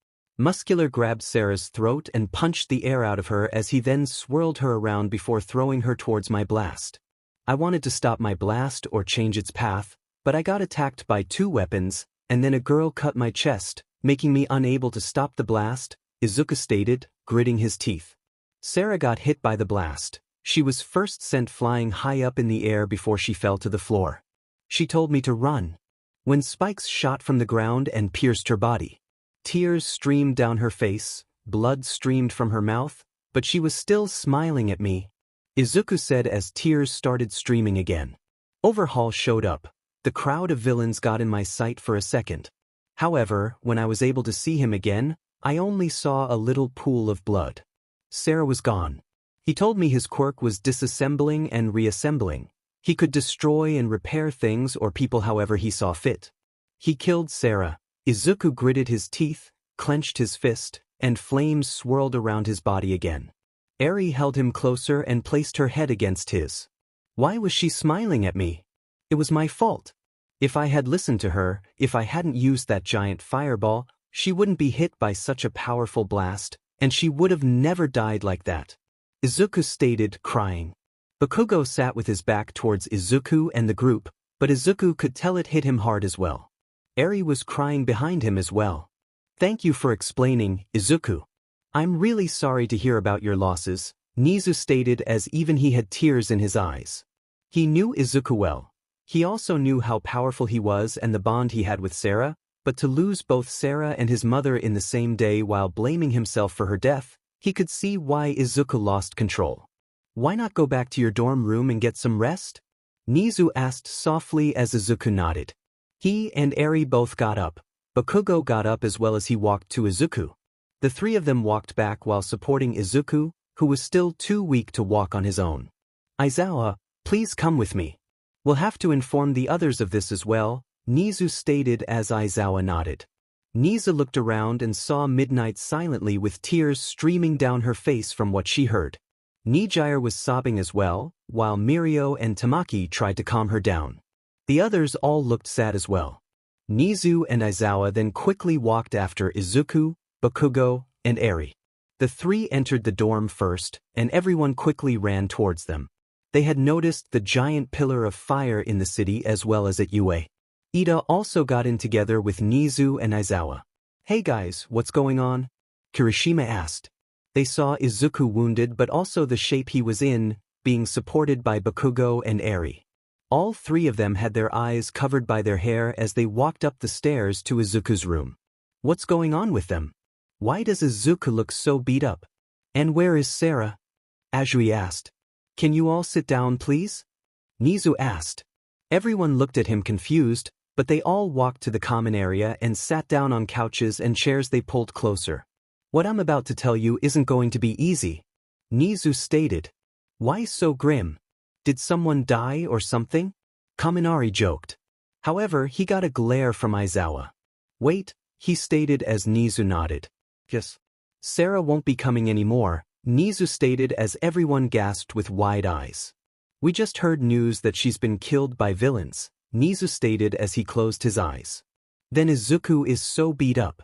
Muscular grabbed Sarah's throat and punched the air out of her as he then swirled her around before throwing her towards my blast. I wanted to stop my blast or change its path, but I got attacked by two weapons, and then a girl cut my chest, making me unable to stop the blast, Izuku stated, gritting his teeth. Sarah got hit by the blast. She was first sent flying high up in the air before she fell to the floor. She told me to run. When spikes shot from the ground and pierced her body. Tears streamed down her face, blood streamed from her mouth, but she was still smiling at me, Izuku said as tears started streaming again. Overhaul showed up. The crowd of villains got in my sight for a second. However, when I was able to see him again, I only saw a little pool of blood. Sarah was gone. He told me his quirk was disassembling and reassembling. He could destroy and repair things or people however he saw fit. He killed Sarah. Izuku gritted his teeth, clenched his fist, and flames swirled around his body again. Eri held him closer and placed her head against his. Why was she smiling at me? It was my fault. If I had listened to her, if I hadn't used that giant fireball, she wouldn't be hit by such a powerful blast, and she would have never died like that. Izuku stated, crying. Bakugo sat with his back towards Izuku and the group, but Izuku could tell it hit him hard as well. Eri was crying behind him as well. Thank you for explaining, Izuku. I'm really sorry to hear about your losses, Nizu stated as even he had tears in his eyes. He knew Izuku well. He also knew how powerful he was and the bond he had with Sarah, but to lose both Sarah and his mother in the same day while blaming himself for her death, he could see why Izuku lost control. Why not go back to your dorm room and get some rest? Nizu asked softly as Izuku nodded. He and Eri both got up. Bakugo got up as well as he walked to Izuku. The three of them walked back while supporting Izuku, who was still too weak to walk on his own. Aizawa, please come with me. We'll have to inform the others of this as well, Nizu stated as Aizawa nodded. Nizu looked around and saw Midnight silently with tears streaming down her face from what she heard. Nijire was sobbing as well, while Mirio and Tamaki tried to calm her down. The others all looked sad as well. Nizu and Aizawa then quickly walked after Izuku, Bakugo, and Eri. The three entered the dorm first, and everyone quickly ran towards them. They had noticed the giant pillar of fire in the city as well as at UA. Ida also got in together with Nizu and Aizawa. Hey guys, what's going on? Kirishima asked. They saw Izuku wounded but also the shape he was in, being supported by Bakugo and Eri. All three of them had their eyes covered by their hair as they walked up the stairs to Izuku's room. What's going on with them? Why does Izuku look so beat up? And where is Sarah? Ajui asked. Can you all sit down please? Nizu asked. Everyone looked at him confused, but they all walked to the common area and sat down on couches and chairs they pulled closer. What I'm about to tell you isn't going to be easy, Nizu stated. Why so grim? Did someone die or something? Kaminari joked. However, he got a glare from Aizawa. Wait, he stated as Nizu nodded. Yes. Sarah won't be coming anymore, Nizu stated as everyone gasped with wide eyes. We just heard news that she's been killed by villains, Nizu stated as he closed his eyes. Then Izuku is so beat up.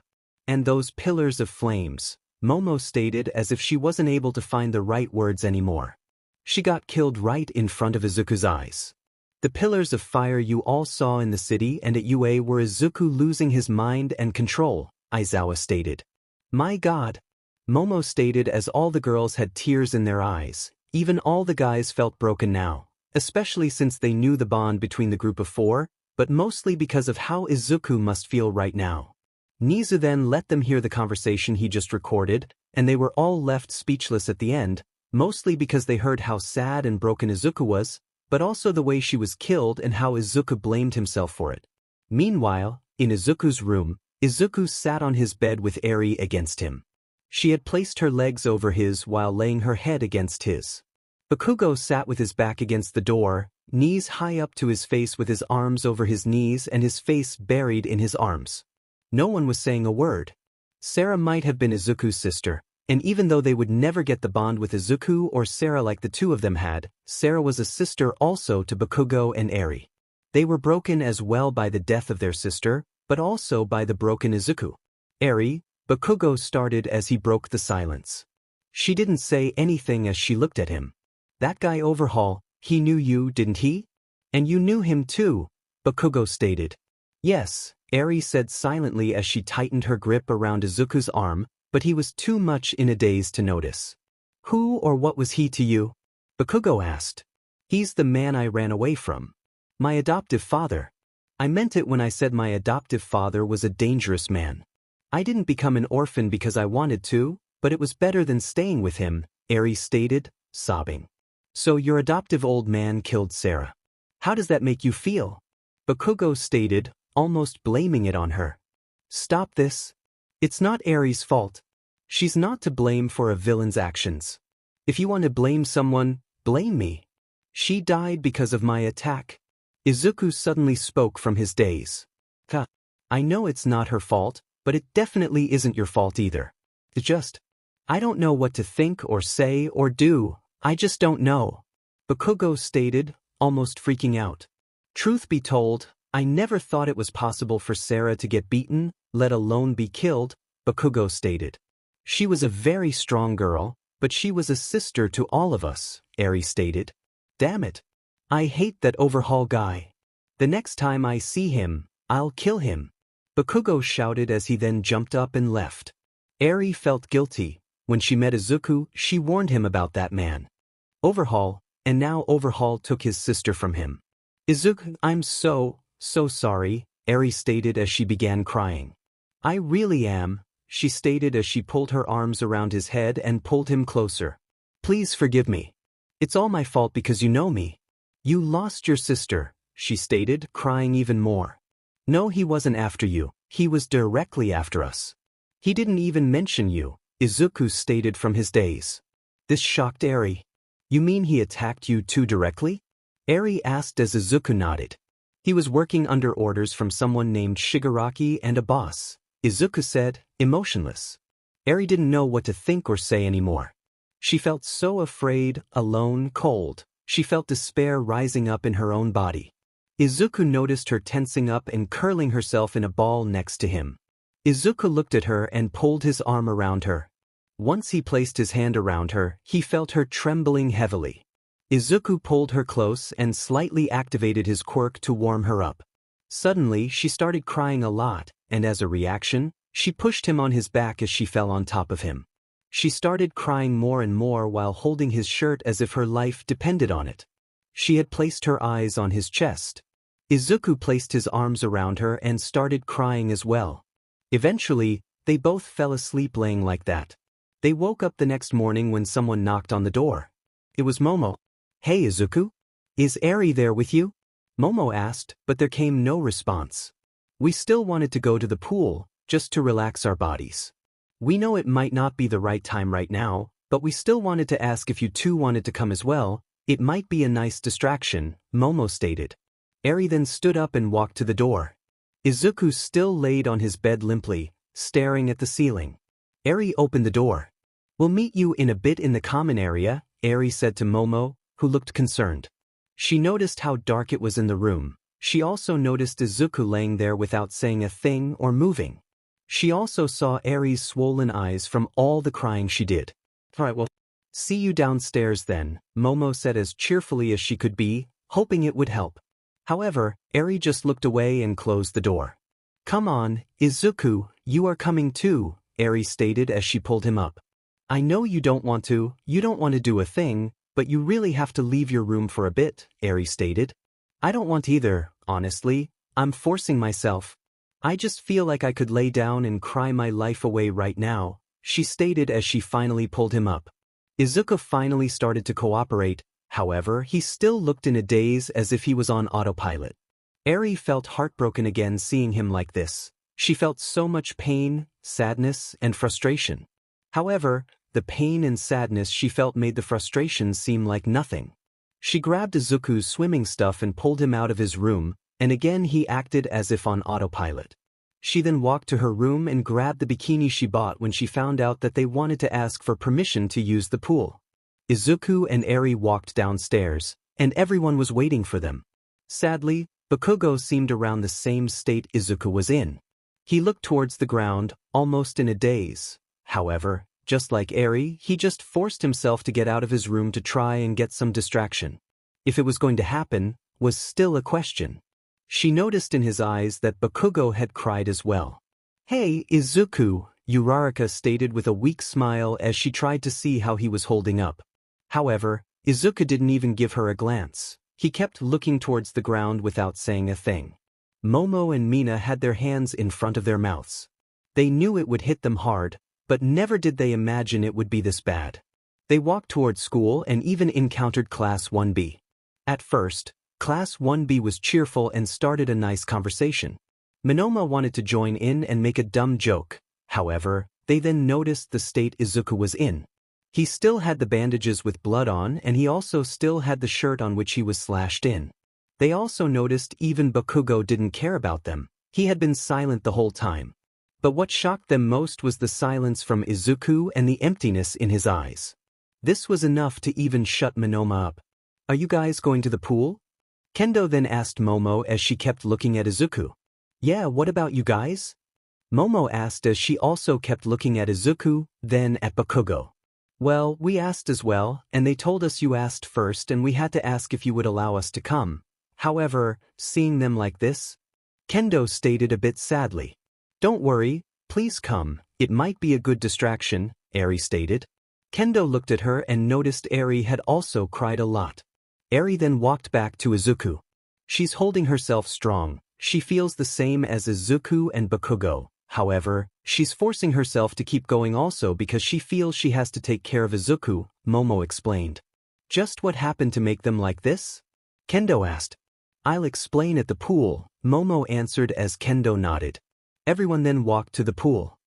And those pillars of flames, Momo stated as if she wasn't able to find the right words anymore. She got killed right in front of Izuku's eyes. The pillars of fire you all saw in the city and at UA were Izuku losing his mind and control, Aizawa stated. My god, Momo stated as all the girls had tears in their eyes. Even all the guys felt broken now, especially since they knew the bond between the group of four, but mostly because of how Izuku must feel right now. Nizu then let them hear the conversation he just recorded, and they were all left speechless at the end, mostly because they heard how sad and broken Izuku was, but also the way she was killed and how Izuku blamed himself for it. Meanwhile, in Izuku's room, Izuku sat on his bed with Eri against him. She had placed her legs over his while laying her head against his. Bakugo sat with his back against the door, knees high up to his face with his arms over his knees and his face buried in his arms. No one was saying a word. Sarah might have been Izuku's sister, and even though they would never get the bond with Izuku or Sarah like the two of them had, Sarah was a sister also to Bakugo and Eri. They were broken as well by the death of their sister, but also by the broken Izuku. Eri, Bakugo started as he broke the silence. She didn't say anything as she looked at him. That guy Overhaul, he knew you, didn't he? And you knew him too, Bakugo stated. Yes, Eri said silently as she tightened her grip around Izuku's arm, but he was too much in a daze to notice. Who or what was he to you? Bakugo asked. He's the man I ran away from. My adoptive father. I meant it when I said my adoptive father was a dangerous man. I didn't become an orphan because I wanted to, but it was better than staying with him, Eri stated, sobbing. So your adoptive old man killed Sarah. How does that make you feel? Bakugo stated, almost blaming it on her. Stop this. It's not Eri's fault. She's not to blame for a villain's actions. If you want to blame someone, blame me. She died because of my attack. Izuku suddenly spoke from his daze. I know it's not her fault, but it definitely isn't your fault either. It's just, I don't know what to think or say or do, I just don't know. Bakugo stated, almost freaking out. Truth be told, I never thought it was possible for Sarah to get beaten, let alone be killed, Bakugo stated. She was a very strong girl, but she was a sister to all of us, Eri stated. Damn it. I hate that Overhaul guy. The next time I see him, I'll kill him. Bakugo shouted as he then jumped up and left. Eri felt guilty. When she met Izuku, she warned him about that man. Overhaul, and now Overhaul took his sister from him. Izuku, I'm so sorry, Eri stated as she began crying. I really am, she stated as she pulled her arms around his head and pulled him closer. Please forgive me. It's all my fault because you know me. You lost your sister, she stated, crying even more. No, he wasn't after you, he was directly after us. He didn't even mention you, Izuku stated from his daze. This shocked Eri. You mean he attacked you too directly? Eri asked as Izuku nodded. He was working under orders from someone named Shigaraki and a boss, Izuku said, emotionless. Eri didn't know what to think or say anymore. She felt so afraid, alone, cold. She felt despair rising up in her own body. Izuku noticed her tensing up and curling herself in a ball next to him. Izuku looked at her and pulled his arm around her. Once he placed his hand around her, he felt her trembling heavily. Izuku pulled her close and slightly activated his quirk to warm her up. Suddenly, she started crying a lot, and as a reaction, she pushed him on his back as she fell on top of him. She started crying more and more while holding his shirt as if her life depended on it. She had placed her eyes on his chest. Izuku placed his arms around her and started crying as well. Eventually, they both fell asleep laying like that. They woke up the next morning when someone knocked on the door. It was Momo. Hey Izuku? Is Eri there with you? Momo asked, but there came no response. We still wanted to go to the pool, just to relax our bodies. We know it might not be the right time right now, but we still wanted to ask if you two wanted to come as well. It might be a nice distraction, Momo stated. Eri then stood up and walked to the door. Izuku still laid on his bed limply, staring at the ceiling. Eri opened the door. We'll meet you in a bit in the common area, Eri said to Momo, who looked concerned. She noticed how dark it was in the room. She also noticed Izuku laying there without saying a thing or moving. She also saw Eri's swollen eyes from all the crying she did. Alright, well, see you downstairs then, Momo said as cheerfully as she could be, hoping it would help. However, Eri just looked away and closed the door. Come on, Izuku, you are coming too, Eri stated as she pulled him up. I know you don't want to do a thing, but you really have to leave your room for a bit, Eri stated. I don't want either, honestly, I'm forcing myself. I just feel like I could lay down and cry my life away right now, she stated as she finally pulled him up. Izuku finally started to cooperate, however, he still looked in a daze as if he was on autopilot. Eri felt heartbroken again seeing him like this. She felt so much pain, sadness, and frustration. However, the pain and sadness she felt made the frustration seem like nothing. She grabbed Izuku's swimming stuff and pulled him out of his room, and again he acted as if on autopilot. She then walked to her room and grabbed the bikini she bought when she found out that they wanted to ask for permission to use the pool. Izuku and Eri walked downstairs, and everyone was waiting for them. Sadly, Bakugo seemed around the same state Izuku was in. He looked towards the ground, almost in a daze. However, just like Eri, he just forced himself to get out of his room to try and get some distraction. If it was going to happen, was still a question. She noticed in his eyes that Bakugo had cried as well. Hey, Izuku, Uraraka stated with a weak smile as she tried to see how he was holding up. However, Izuku didn't even give her a glance. He kept looking towards the ground without saying a thing. Momo and Mina had their hands in front of their mouths. They knew it would hit them hard, but never did they imagine it would be this bad. They walked towards school and even encountered Class 1B. At first, Class 1B was cheerful and started a nice conversation. Minoma wanted to join in and make a dumb joke. However, they then noticed the state Izuku was in. He still had the bandages with blood on and he also still had the shirt on which he was slashed in. They also noticed even Bakugo didn't care about them. He had been silent the whole time. But what shocked them most was the silence from Izuku and the emptiness in his eyes. This was enough to even shut Minoma up. Are you guys going to the pool? Kendo then asked Momo as she kept looking at Izuku. Yeah, what about you guys? Momo asked as she also kept looking at Izuku, then at Bakugo. Well, we asked as well, and they told us you asked first and we had to ask if you would allow us to come. However, seeing them like this, Kendo stated a bit sadly. Don't worry, please come, it might be a good distraction, Eri stated. Kendo looked at her and noticed Eri had also cried a lot. Eri then walked back to Izuku. She's holding herself strong, she feels the same as Izuku and Bakugo. However, she's forcing herself to keep going also because she feels she has to take care of Izuku, Momo explained. Just what happened to make them like this? Kendo asked. I'll explain at the pool, Momo answered as Kendo nodded. Everyone then walked to the pool.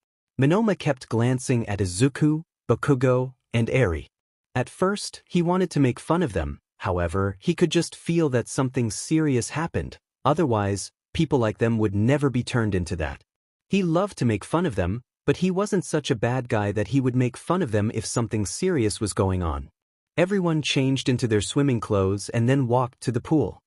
Minoma kept glancing at Izuku, Bakugo, and Eri. At first, he wanted to make fun of them, however, he could just feel that something serious happened, otherwise, people like them would never be turned into that. He loved to make fun of them, but he wasn't such a bad guy that he would make fun of them if something serious was going on. Everyone changed into their swimming clothes and then walked to the pool.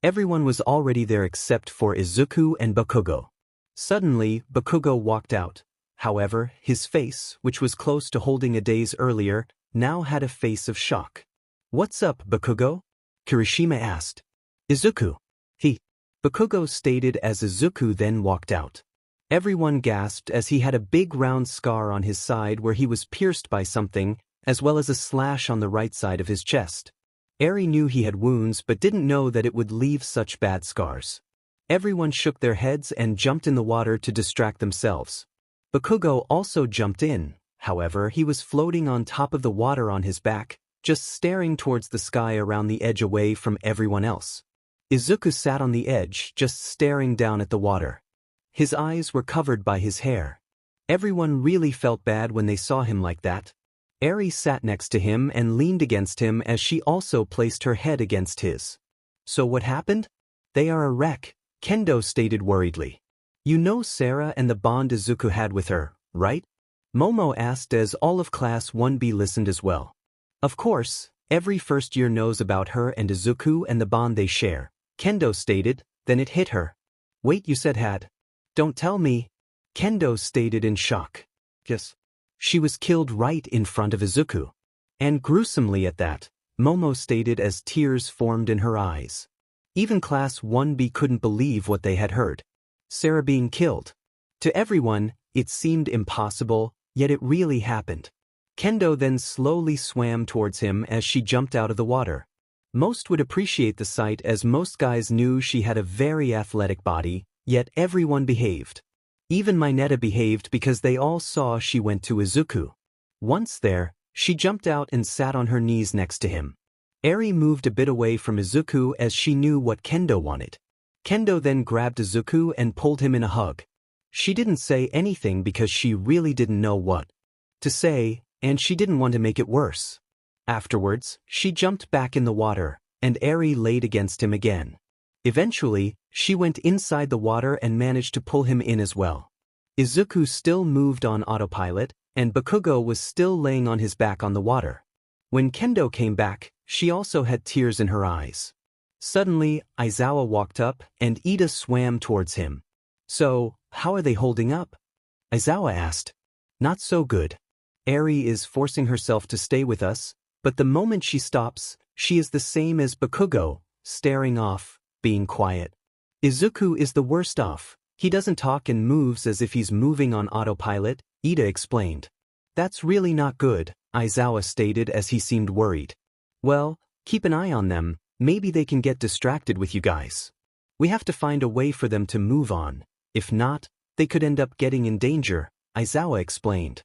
Everyone was already there except for Izuku and Bakugo. Suddenly, Bakugo walked out. However, his face, which was close to holding a days earlier, now had a face of shock. What's up, Bakugo? Kirishima asked. Izuku. Bakugo stated as Izuku then walked out. Everyone gasped as he had a big round scar on his side where he was pierced by something, as well as a slash on the right side of his chest. Eri knew he had wounds but didn't know that it would leave such bad scars. Everyone shook their heads and jumped in the water to distract themselves. Bakugo also jumped in, however he was floating on top of the water on his back, just staring towards the sky around the edge away from everyone else. Izuku sat on the edge, just staring down at the water. His eyes were covered by his hair. Everyone really felt bad when they saw him like that. Eri sat next to him and leaned against him as she also placed her head against his. So what happened? They are a wreck, Kendo stated worriedly. You know Sarah and the bond Izuku had with her, right? Momo asked as all of Class 1B listened as well. Of course, every first year knows about her and Izuku and the bond they share, Kendo stated, then it hit her. Wait, you said had? Don't tell me. Kendo stated in shock. Yes. She was killed right in front of Izuku. And gruesomely at that, Momo stated as tears formed in her eyes. Even Class 1B couldn't believe what they had heard. Sarah being killed. To everyone, it seemed impossible, yet it really happened. Kendo then slowly swam towards him as she jumped out of the water. Most would appreciate the sight as most guys knew she had a very athletic body, yet everyone behaved. Even Mineta behaved because they all saw she went to Izuku. Once there, she jumped out and sat on her knees next to him. Eri moved a bit away from Izuku as she knew what Kendo wanted. Kendo then grabbed Izuku and pulled him in a hug. She didn't say anything because she really didn't know what to say, and she didn't want to make it worse. Afterwards, she jumped back in the water, and Eri laid against him again. Eventually, she went inside the water and managed to pull him in as well. Izuku still moved on autopilot, and Bakugo was still laying on his back on the water. When Kendo came back, she also had tears in her eyes. Suddenly, Aizawa walked up, and Ida swam towards him. So, how are they holding up? Aizawa asked. Not so good. Eri is forcing herself to stay with us, but the moment she stops, she is the same as Bakugo, staring off, being quiet. Izuku is the worst off. He doesn't talk and moves as if he's moving on autopilot, Ida explained. That's really not good, Aizawa stated as he seemed worried. Well, keep an eye on them, maybe they can get distracted with you guys. We have to find a way for them to move on. If not, they could end up getting in danger, Aizawa explained.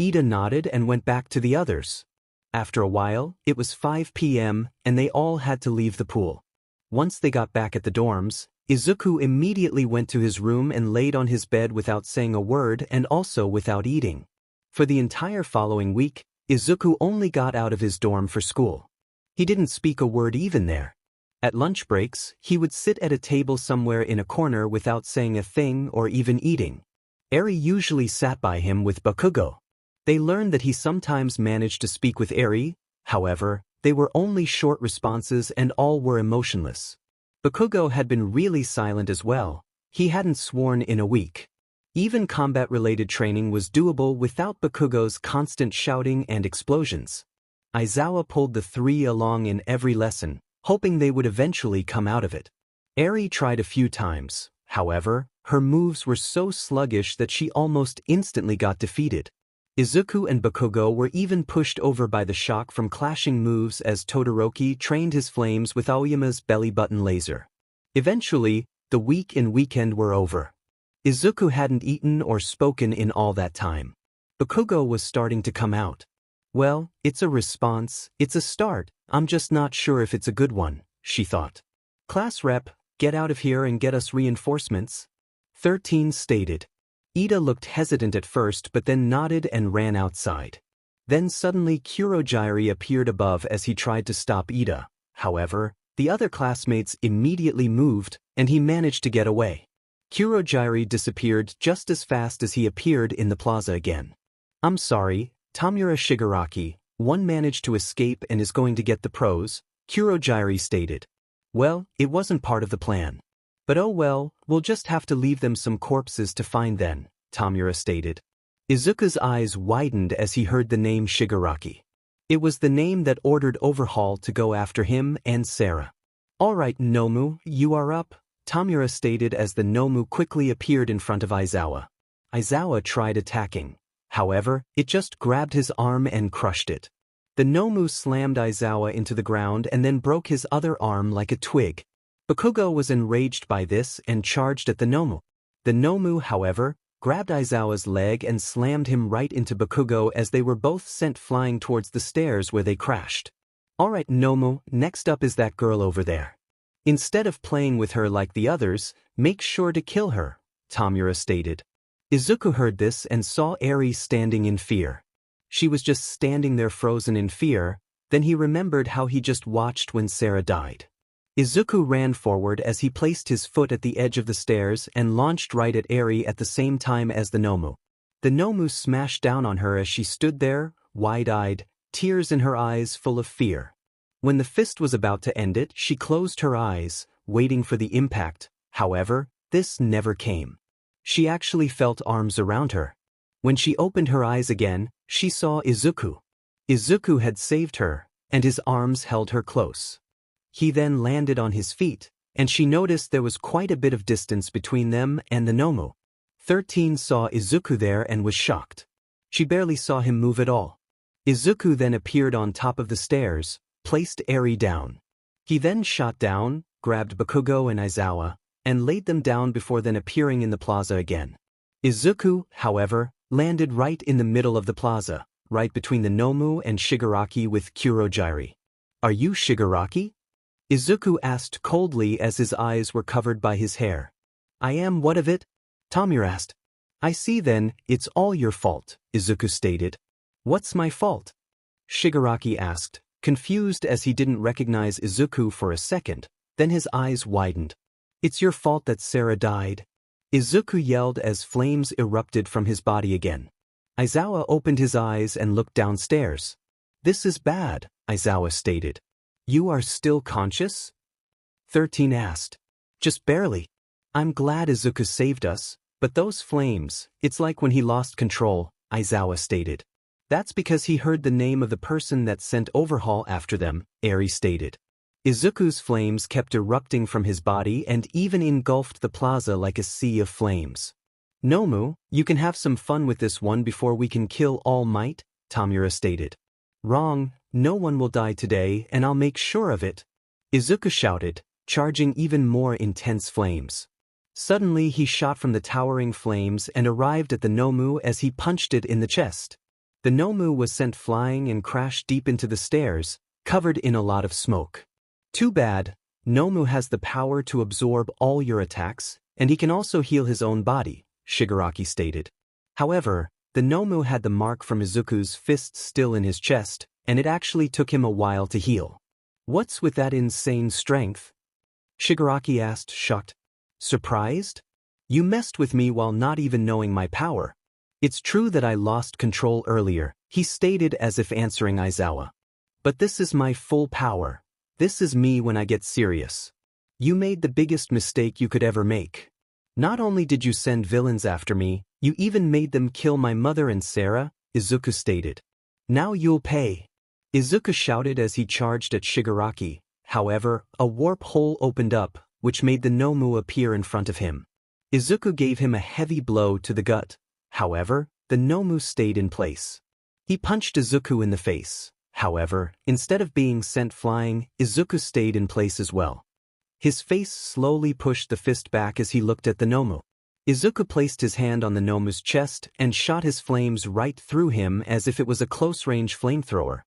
Ida nodded and went back to the others. After a while, it was 5 p.m. and they all had to leave the pool. Once they got back at the dorms, Izuku immediately went to his room and laid on his bed without saying a word and also without eating. For the entire following week, Izuku only got out of his dorm for school. He didn't speak a word even there. At lunch breaks, he would sit at a table somewhere in a corner without saying a thing or even eating. Eri usually sat by him with Bakugo. They learned that he sometimes managed to speak with Eri, however, they were only short responses and all were emotionless. Bakugo had been really silent as well. He hadn't sworn in a week. Even combat-related training was doable without Bakugo's constant shouting and explosions. Aizawa pulled the three along in every lesson, hoping they would eventually come out of it. Eri tried a few times, however, her moves were so sluggish that she almost instantly got defeated. Izuku and Bakugo were even pushed over by the shock from clashing moves as Todoroki trained his flames with Aoyama's belly button laser. Eventually, the week and weekend were over. Izuku hadn't eaten or spoken in all that time. Bakugo was starting to come out. Well, it's a response, it's a start, I'm just not sure if it's a good one, she thought. Class rep, get out of here and get us reinforcements. 13 stated. Ida looked hesitant at first but then nodded and ran outside. Then suddenly Kurogiri appeared above as he tried to stop Ida. However, the other classmates immediately moved and he managed to get away. Kurogiri disappeared just as fast as he appeared in the plaza again. I'm sorry, Tamura Shigaraki, one managed to escape and is going to get the pros, Kurogiri stated. Well, it wasn't part of the plan. But oh well, we'll just have to leave them some corpses to find then, Tamura stated. Izuku's eyes widened as he heard the name Shigaraki. It was the name that ordered Overhaul to go after him and Sarah. All right, Nomu, you are up, Tamura stated as the Nomu quickly appeared in front of Aizawa. Aizawa tried attacking. However, it just grabbed his arm and crushed it. The Nomu slammed Aizawa into the ground and then broke his other arm like a twig. Bakugo was enraged by this and charged at the Nomu. The Nomu, however, grabbed Aizawa's leg and slammed him right into Bakugo as they were both sent flying towards the stairs where they crashed. Alright Nomu, next up is that girl over there. Instead of playing with her like the others, make sure to kill her, Tamura stated. Izuku heard this and saw Eri standing in fear. She was just standing there frozen in fear, then he remembered how he just watched when Sarah died. Izuku ran forward as he placed his foot at the edge of the stairs and launched right at Eri at the same time as the Nomu. The Nomu smashed down on her as she stood there, wide-eyed, tears in her eyes full of fear. When the fist was about to end it, she closed her eyes, waiting for the impact. However, this never came. She actually felt arms around her. When she opened her eyes again, she saw Izuku. Izuku had saved her, and his arms held her close. He then landed on his feet, and she noticed there was quite a bit of distance between them and the Nomu. 13 saw Izuku there and was shocked. She barely saw him move at all. Izuku then appeared on top of the stairs, placed Eri down. He then shot down, grabbed Bakugo and Aizawa, and laid them down before then appearing in the plaza again. Izuku, however, landed right in the middle of the plaza, right between the Nomu and Shigaraki with Kurogiri. Are you Shigaraki? Izuku asked coldly as his eyes were covered by his hair. I am. What of it? Tamura asked. I see then, it's all your fault, Izuku stated. What's my fault? Shigaraki asked, confused as he didn't recognize Izuku for a second, then his eyes widened. It's your fault that Sarah died. Izuku yelled as flames erupted from his body again. Aizawa opened his eyes and looked downstairs. This is bad, Aizawa stated. You are still conscious? 13 asked. Just barely. I'm glad Izuku saved us, but those flames, it's like when he lost control, Aizawa stated. That's because he heard the name of the person that sent overhaul after them, Eri stated. Izuku's flames kept erupting from his body and even engulfed the plaza like a sea of flames. Nomu, you can have some fun with this one before we can kill All Might, Tamura stated. Wrong, no one will die today and I'll make sure of it. Izuku shouted, charging even more intense flames. Suddenly he shot from the towering flames and arrived at the Nomu as he punched it in the chest. The Nomu was sent flying and crashed deep into the stairs, covered in a lot of smoke. Too bad, Nomu has the power to absorb all your attacks, and he can also heal his own body, Shigaraki stated. However, the Nomu had the mark from Izuku's fist still in his chest, and it actually took him a while to heal. What's with that insane strength? Shigaraki asked, shocked. Surprised? You messed with me while not even knowing my power. It's true that I lost control earlier, he stated as if answering Aizawa. But this is my full power. This is me when I get serious. You made the biggest mistake you could ever make. Not only did you send villains after me, you even made them kill my mother and Sarah, Izuku stated. Now you'll pay. Izuku shouted as he charged at Shigaraki. However, a warp hole opened up, which made the Nomu appear in front of him. Izuku gave him a heavy blow to the gut. However, the Nomu stayed in place. He punched Izuku in the face. However, instead of being sent flying, Izuku stayed in place as well. His face slowly pushed the fist back as he looked at the Nomu. Izuku placed his hand on the Nomu's chest and shot his flames right through him as if it was a close-range flamethrower.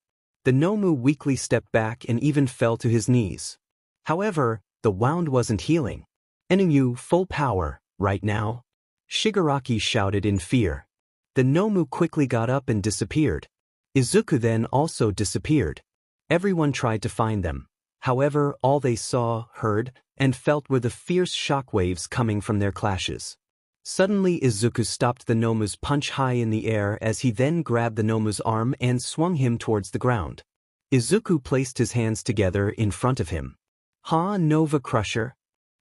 The Nomu weakly stepped back and even fell to his knees. However, the wound wasn't healing. Enu, full power, right now? Shigaraki shouted in fear. The Nomu quickly got up and disappeared. Izuku then also disappeared. Everyone tried to find them. However, all they saw, heard, and felt were the fierce shockwaves coming from their clashes. Suddenly Izuku stopped the Nomu's punch high in the air as he then grabbed the Nomu's arm and swung him towards the ground. Izuku placed his hands together in front of him. Ha, Nova Crusher!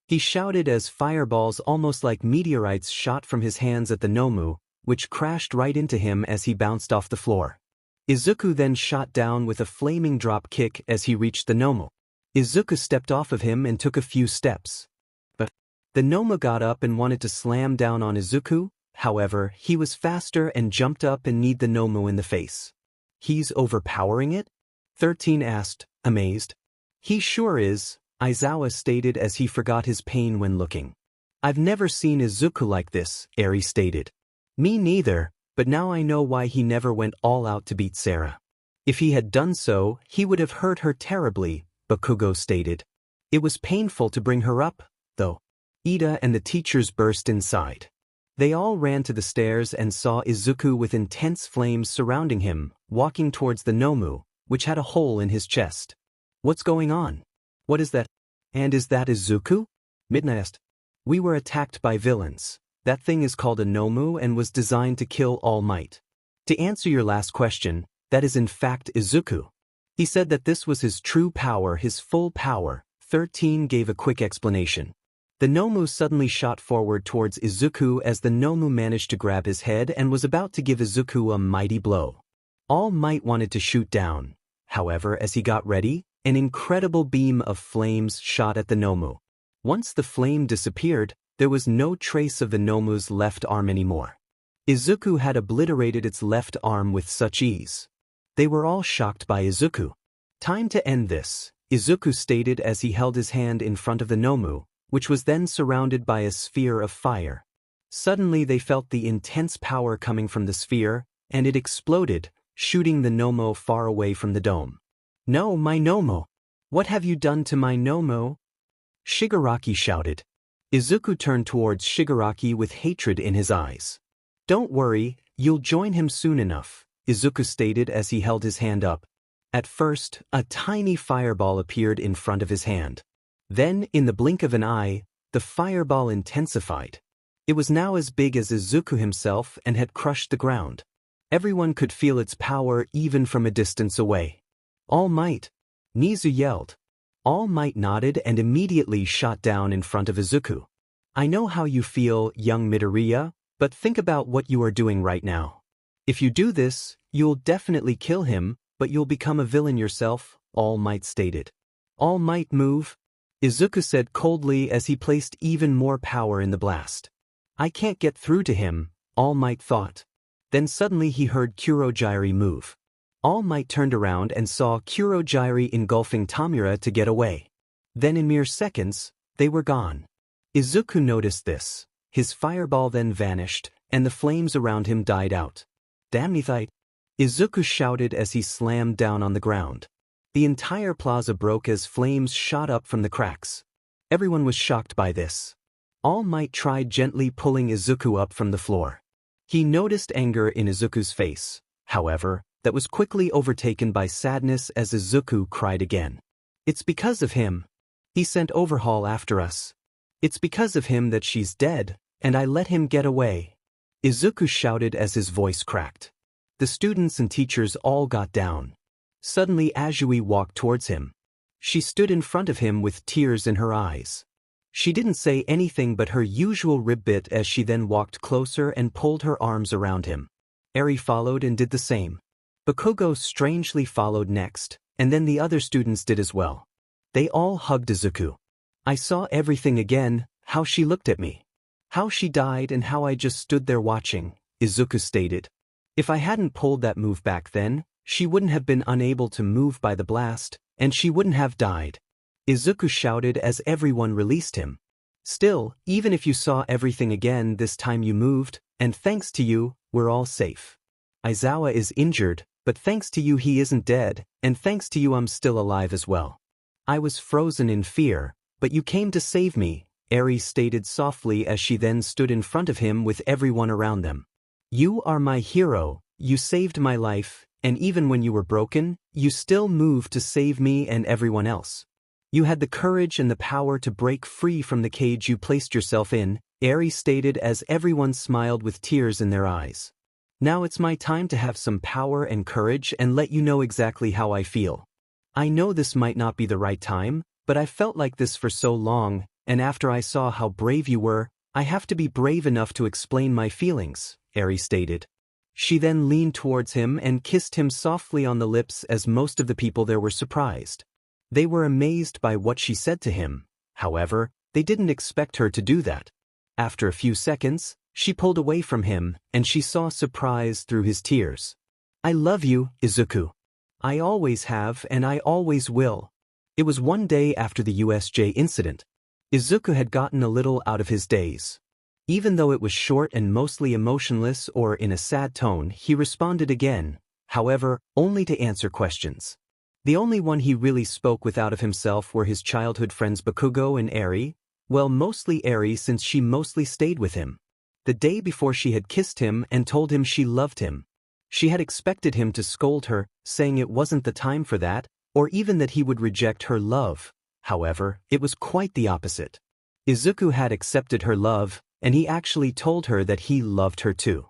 He shouted as fireballs almost like meteorites shot from his hands at the Nomu, which crashed right into him as he bounced off the floor. Izuku then shot down with a flaming drop kick as he reached the Nomu. Izuku stepped off of him and took a few steps. But the Nomu got up and wanted to slam down on Izuku, however, he was faster and jumped up and kneed the Nomu in the face. He's overpowering it? 13 asked, amazed. He sure is, Aizawa stated as he forgot his pain when looking. I've never seen Izuku like this, Eri stated. Me neither, but now I know why he never went all out to beat Sarah. If he had done so, he would have hurt her terribly, Bakugo stated. It was painful to bring her up, though. Ida and the teachers burst inside. They all ran to the stairs and saw Izuku with intense flames surrounding him, walking towards the Nomu, which had a hole in his chest. What's going on? What is that? And is that Izuku? Midna asked. We were attacked by villains. That thing is called a Nomu and was designed to kill All Might. To answer your last question, that is in fact Izuku. He said that this was his true power, his full power. 13 gave a quick explanation. The Nomu suddenly shot forward towards Izuku as the Nomu managed to grab his head and was about to give Izuku a mighty blow. All Might wanted to shoot down. However, as he got ready, an incredible beam of flames shot at the Nomu. Once the flame disappeared, there was no trace of the Nomu's left arm anymore. Izuku had obliterated its left arm with such ease. They were all shocked by Izuku. Time to end this, Izuku stated as he held his hand in front of the Nomu, which was then surrounded by a sphere of fire. Suddenly they felt the intense power coming from the sphere, and it exploded, shooting the Nomu far away from the dome. No, my Nomu! What have you done to my Nomu? Shigaraki shouted. Izuku turned towards Shigaraki with hatred in his eyes. Don't worry, you'll join him soon enough, Izuku stated as he held his hand up. At first, a tiny fireball appeared in front of his hand. Then, in the blink of an eye, the fireball intensified. It was now as big as Izuku himself and had crushed the ground. Everyone could feel its power even from a distance away. All Might! Nizu yelled. All Might nodded and immediately shot down in front of Izuku. I know how you feel, young Midoriya, but think about what you are doing right now. If you do this, you'll definitely kill him, but you'll become a villain yourself, All Might stated. All Might move, Izuku said coldly as he placed even more power in the blast. I can't get through to him, All Might thought. Then suddenly he heard Kurogyri move. All Might turned around and saw Kurogyri engulfing Tamura to get away. Then in mere seconds, they were gone. Izuku noticed this. His fireball then vanished, and the flames around him died out. Damnithite! Izuku shouted as he slammed down on the ground. The entire plaza broke as flames shot up from the cracks. Everyone was shocked by this. All Might tried gently pulling Izuku up from the floor. He noticed anger in Izuku's face. However, that was quickly overtaken by sadness as Izuku cried again. It's because of him. He sent Overhaul after us. It's because of him that she's dead, and I let him get away. Izuku shouted as his voice cracked. The students and teachers all got down. Suddenly Azui walked towards him. She stood in front of him with tears in her eyes. She didn't say anything but her usual ribbit as she then walked closer and pulled her arms around him. Eri followed and did the same. Bakugo strangely followed next, and then the other students did as well. They all hugged Izuku. I saw everything again, how she looked at me. How she died and how I just stood there watching, Izuku stated. If I hadn't pulled that move back then, she wouldn't have been unable to move by the blast, and she wouldn't have died. Izuku shouted as everyone released him. Still, even if you saw everything again this time you moved, and thanks to you, we're all safe. Aizawa is injured, but thanks to you he isn't dead, and thanks to you I'm still alive as well. I was frozen in fear, but you came to save me, Eri stated softly as she then stood in front of him with everyone around them. You are my hero, you saved my life, and even when you were broken, you still moved to save me and everyone else. You had the courage and the power to break free from the cage you placed yourself in, Eri stated as everyone smiled with tears in their eyes. Now it's my time to have some power and courage and let you know exactly how I feel. I know this might not be the right time, but I felt like this for so long, and after I saw how brave you were, I have to be brave enough to explain my feelings, Eri stated. She then leaned towards him and kissed him softly on the lips as most of the people there were surprised. They were amazed by what she said to him. However, they didn't expect her to do that. After a few seconds, she pulled away from him, and she saw surprise through his tears. I love you, Izuku. I always have and I always will. It was one day after the USJ incident. Izuku had gotten a little out of his daze. Even though it was short and mostly emotionless or in a sad tone, he responded again, however, only to answer questions. The only one he really spoke with out of himself were his childhood friends Bakugo and Eri, well, mostly Eri since she mostly stayed with him. The day before she had kissed him and told him she loved him. She had expected him to scold her, saying it wasn't the time for that, or even that he would reject her love. However, it was quite the opposite. Izuku had accepted her love, and he actually told her that he loved her too.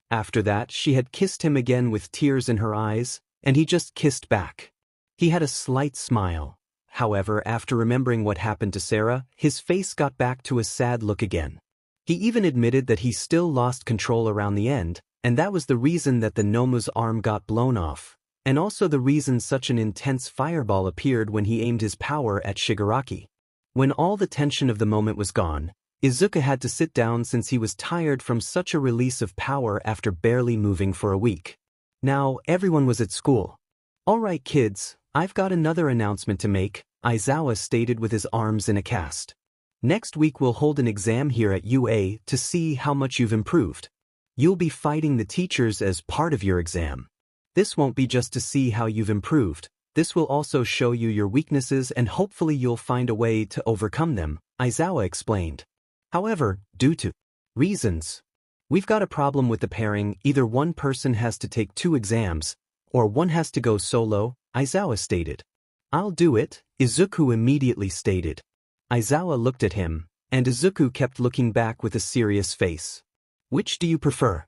After that, she had kissed him again with tears in her eyes, and he just kissed back. He had a slight smile. However, after remembering what happened to Sarah, his face got back to a sad look again. He even admitted that he still lost control around the end, and that was the reason that the Nomu's arm got blown off, and also the reason such an intense fireball appeared when he aimed his power at Shigaraki. When all the tension of the moment was gone, Izuku had to sit down since he was tired from such a release of power after barely moving for a week. Now, everyone was at school. "Alright kids, I've got another announcement to make," Aizawa stated with his arms in a cast. "Next week we'll hold an exam here at UA to see how much you've improved. You'll be fighting the teachers as part of your exam. This won't be just to see how you've improved, this will also show you your weaknesses and hopefully you'll find a way to overcome them," Aizawa explained. "However, due to reasons, we've got a problem with the pairing. Either one person has to take 2 exams, or one has to go solo," Aizawa stated. "I'll do it," Izuku immediately stated. Aizawa looked at him, and Izuku kept looking back with a serious face. "Which do you prefer?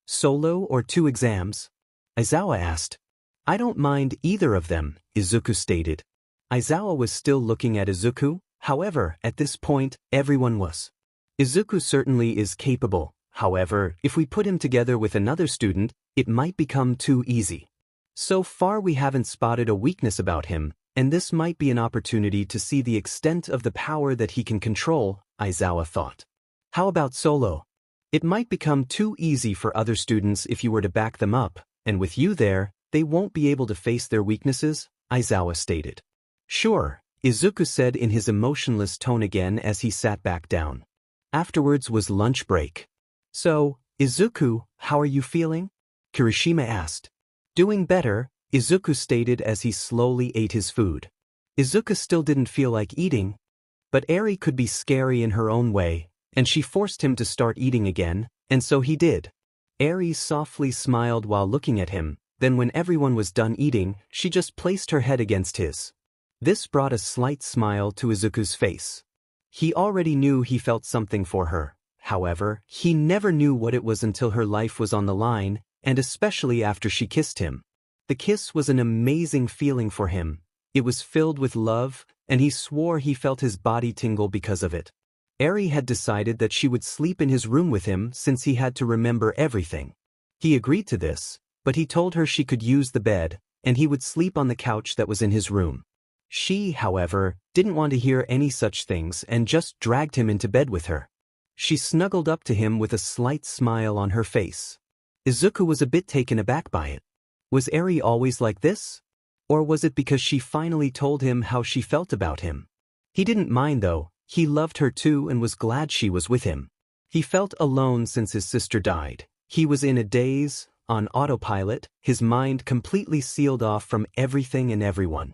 Solo or 2 exams?" Aizawa asked. "I don't mind either of them," Izuku stated. Aizawa was still looking at Izuku, however, at this point, everyone was. Izuku certainly is capable, however, if we put him together with another student, it might become too easy. So far we haven't spotted a weakness about him, and this might be an opportunity to see the extent of the power that he can control, Aizawa thought. "How about solo? It might become too easy for other students if you were to back them up, and with you there, they won't be able to face their weaknesses," Aizawa stated. "Sure," Izuku said in his emotionless tone again as he sat back down. Afterwards was lunch break. "So, Izuku, how are you feeling?" Kirishima asked. "Doing better," Izuku stated as he slowly ate his food. Izuku still didn't feel like eating, but Eri could be scary in her own way, and she forced him to start eating again, and so he did. Eri softly smiled while looking at him, then when everyone was done eating, she just placed her head against his. This brought a slight smile to Izuku's face. He already knew he felt something for her, however, he never knew what it was until her life was on the line, and especially after she kissed him. The kiss was an amazing feeling for him. It was filled with love, and he swore he felt his body tingle because of it. Eri had decided that she would sleep in his room with him since he had to remember everything. He agreed to this, but he told her she could use the bed, and he would sleep on the couch that was in his room. She, however, didn't want to hear any such things and just dragged him into bed with her. She snuggled up to him with a slight smile on her face. Izuku was a bit taken aback by it. Was Eri always like this? Or was it because she finally told him how she felt about him? He didn't mind though, he loved her too and was glad she was with him. He felt alone since his sister died. He was in a daze, on autopilot, his mind completely sealed off from everything and everyone.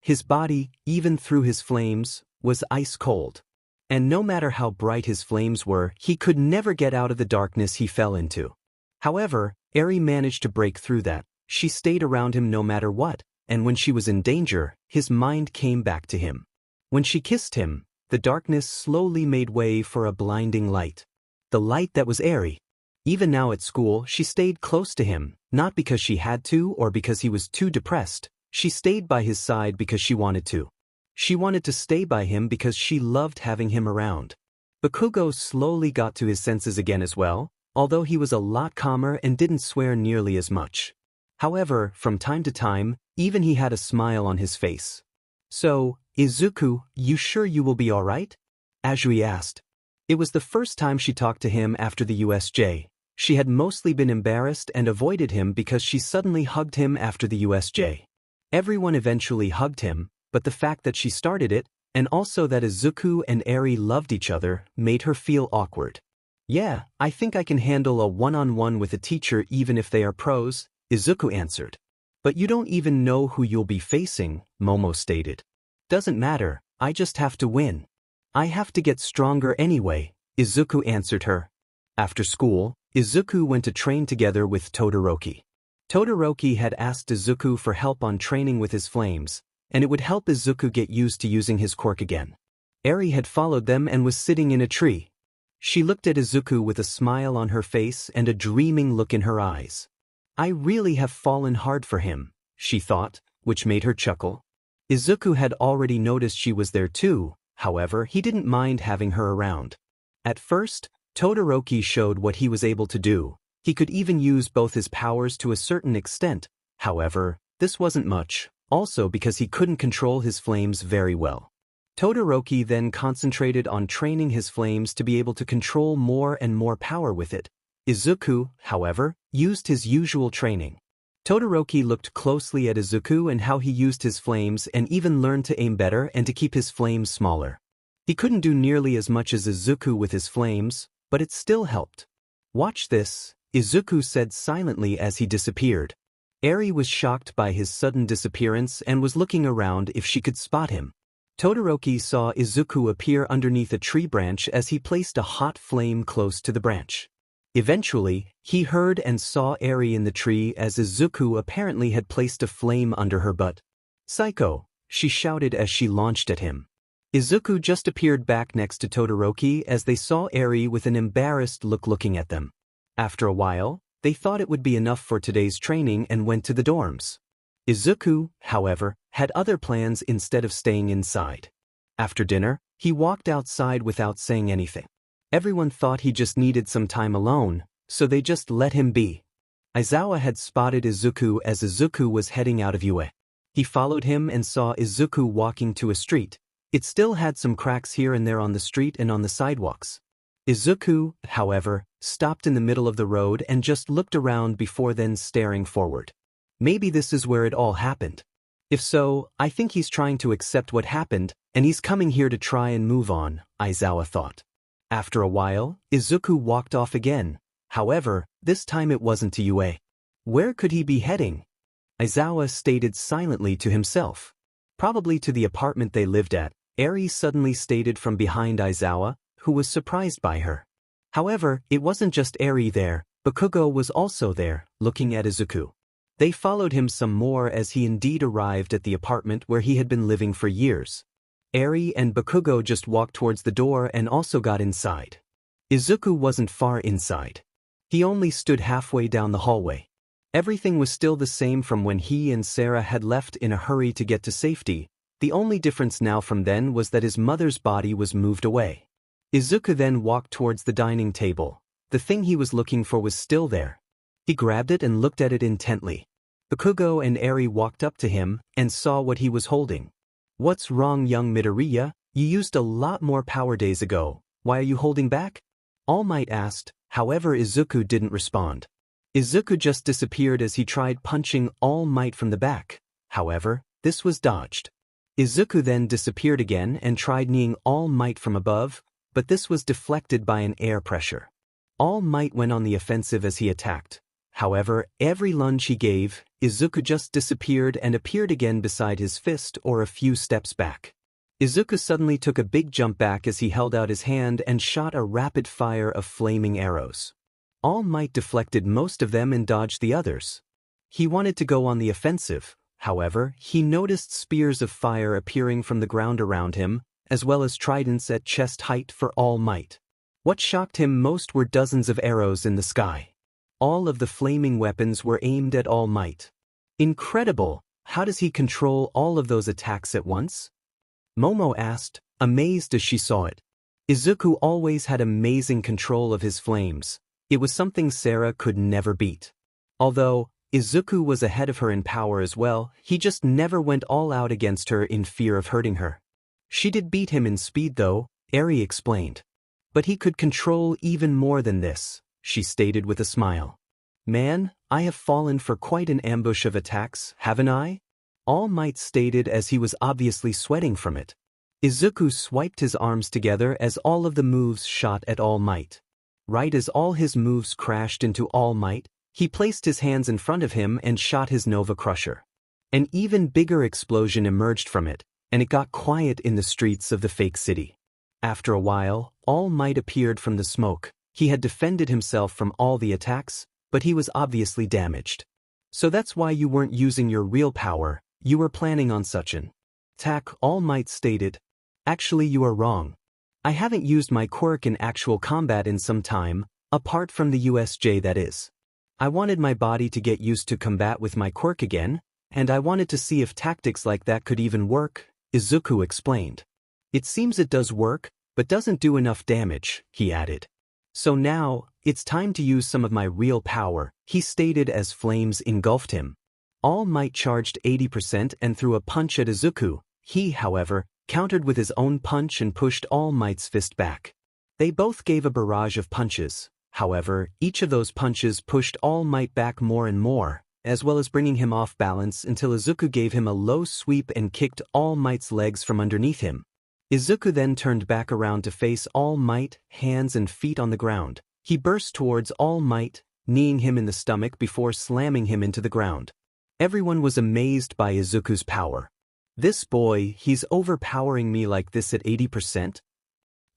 His body, even through his flames, was ice cold. And no matter how bright his flames were, he could never get out of the darkness he fell into. However, Eri managed to break through that. She stayed around him no matter what, and when she was in danger, his mind came back to him. When she kissed him, the darkness slowly made way for a blinding light. The light that was Eri. Even now at school, she stayed close to him, not because she had to or because he was too depressed. She stayed by his side because she wanted to. She wanted to stay by him because she loved having him around. Bakugo slowly got to his senses again as well, although he was a lot calmer and didn't swear nearly as much. However, from time to time, even he had a smile on his face. "So, Izuku, you sure you will be alright?" Azui asked. It was the first time she talked to him after the USJ. She had mostly been embarrassed and avoided him because she suddenly hugged him after the USJ. Everyone eventually hugged him, but the fact that she started it, and also that Izuku and Eri loved each other, made her feel awkward. "Yeah, I think I can handle a one-on-one with a teacher even if they are pros," Izuku answered. But you don't even know who you'll be facing, Momo stated. Doesn't matter, I just have to win. I have to get stronger anyway, Izuku answered her. After school, Izuku went to train together with Todoroki. Todoroki had asked Izuku for help on training with his flames, and it would help Izuku get used to using his quirk again. Eri had followed them and was sitting in a tree. She looked at Izuku with a smile on her face and a dreaming look in her eyes. I really have fallen hard for him, she thought, which made her chuckle. Izuku had already noticed she was there too, however, he didn't mind having her around. At first, Todoroki showed what he was able to do. He could even use both his powers to a certain extent. However, this wasn't much, also because he couldn't control his flames very well. Todoroki then concentrated on training his flames to be able to control more and more power with it. Izuku, however, used his usual training. Todoroki looked closely at Izuku and how he used his flames and even learned to aim better and to keep his flames smaller. He couldn't do nearly as much as Izuku with his flames, but it still helped. Watch this, Izuku said silently as he disappeared. Eri was shocked by his sudden disappearance and was looking around if she could spot him. Todoroki saw Izuku appear underneath a tree branch as he placed a hot flame close to the branch. Eventually, he heard and saw Eri in the tree as Izuku apparently had placed a flame under her butt. Psycho, she shouted as she launched at him. Izuku just appeared back next to Todoroki as they saw Eri with an embarrassed look looking at them. After a while, they thought it would be enough for today's training and went to the dorms. Izuku, however, had other plans instead of staying inside. After dinner, he walked outside without saying anything. Everyone thought he just needed some time alone, so they just let him be. Aizawa had spotted Izuku as Izuku was heading out of UA. He followed him and saw Izuku walking to a street. It still had some cracks here and there on the street and on the sidewalks. Izuku, however, stopped in the middle of the road and just looked around before then staring forward. Maybe this is where it all happened. If so, I think he's trying to accept what happened, and he's coming here to try and move on, Aizawa thought. After a while, Izuku walked off again. However, this time it wasn't to UA. Where could he be heading? Aizawa stated silently to himself. Probably to the apartment they lived at. Eri suddenly stated from behind Aizawa, who was surprised by her. However, it wasn't just Eri there. Bakugo was also there, looking at Izuku. They followed him some more as he indeed arrived at the apartment where he had been living for years. Eri and Bakugo just walked towards the door and also got inside. Izuku wasn't far inside. He only stood halfway down the hallway. Everything was still the same from when he and Sarah had left in a hurry to get to safety. The only difference now from then was that his mother's body was moved away. Izuku then walked towards the dining table. The thing he was looking for was still there. He grabbed it and looked at it intently. Bakugo and Eri walked up to him and saw what he was holding. What's wrong, young Midoriya? You used a lot more power days ago. Why are you holding back? All Might asked, however Izuku didn't respond. Izuku just disappeared as he tried punching All Might from the back. However, this was dodged. Izuku then disappeared again and tried kneeing All Might from above, but this was deflected by an air pressure. All Might went on the offensive as he attacked. However, every lunge he gave, Izuku just disappeared and appeared again beside his fist or a few steps back. Izuku suddenly took a big jump back as he held out his hand and shot a rapid fire of flaming arrows. All Might deflected most of them and dodged the others. He wanted to go on the offensive, however, he noticed spears of fire appearing from the ground around him, as well as tridents at chest height for All Might. What shocked him most were dozens of arrows in the sky. All of the flaming weapons were aimed at All Might. Incredible! How does he control all of those attacks at once? Momo asked, amazed as she saw it. Izuku always had amazing control of his flames. It was something Sarah could never beat. Although Izuku was ahead of her in power as well, he just never went all out against her in fear of hurting her. She did beat him in speed though, Eri explained. But he could control even more than this, she stated with a smile. Man, I have fallen for quite an ambush of attacks, haven't I? All Might stated as he was obviously sweating from it. Izuku swiped his arms together as all of the moves shot at All Might. Right as all his moves crashed into All Might, He placed his hands in front of him and shot his Nova Crusher. An even bigger explosion emerged from it, and it got quiet in the streets of the fake city. After a while, All Might appeared from the smoke. He had defended himself from all the attacks, but he was obviously damaged. So that's why you weren't using your real power, you were planning on such an attack, All Might stated. Actually, you are wrong. I haven't used my quirk in actual combat in some time, apart from the USJ that is. I wanted my body to get used to combat with my quirk again, and I wanted to see if tactics like that could even work, Izuku explained. It seems it does work, but doesn't do enough damage, he added. So now, it's time to use some of my real power, he stated as flames engulfed him. All Might charged 80% and threw a punch at Izuku. He, however, countered with his own punch and pushed All Might's fist back. They both gave a barrage of punches. However, each of those punches pushed All Might back more and more, as well as bringing him off balance until Izuku gave him a low sweep and kicked All Might's legs from underneath him. Izuku then turned back around to face All Might, hands and feet on the ground. He burst towards All Might, kneeing him in the stomach before slamming him into the ground. Everyone was amazed by Izuku's power. This boy, he's overpowering me like this at 80%?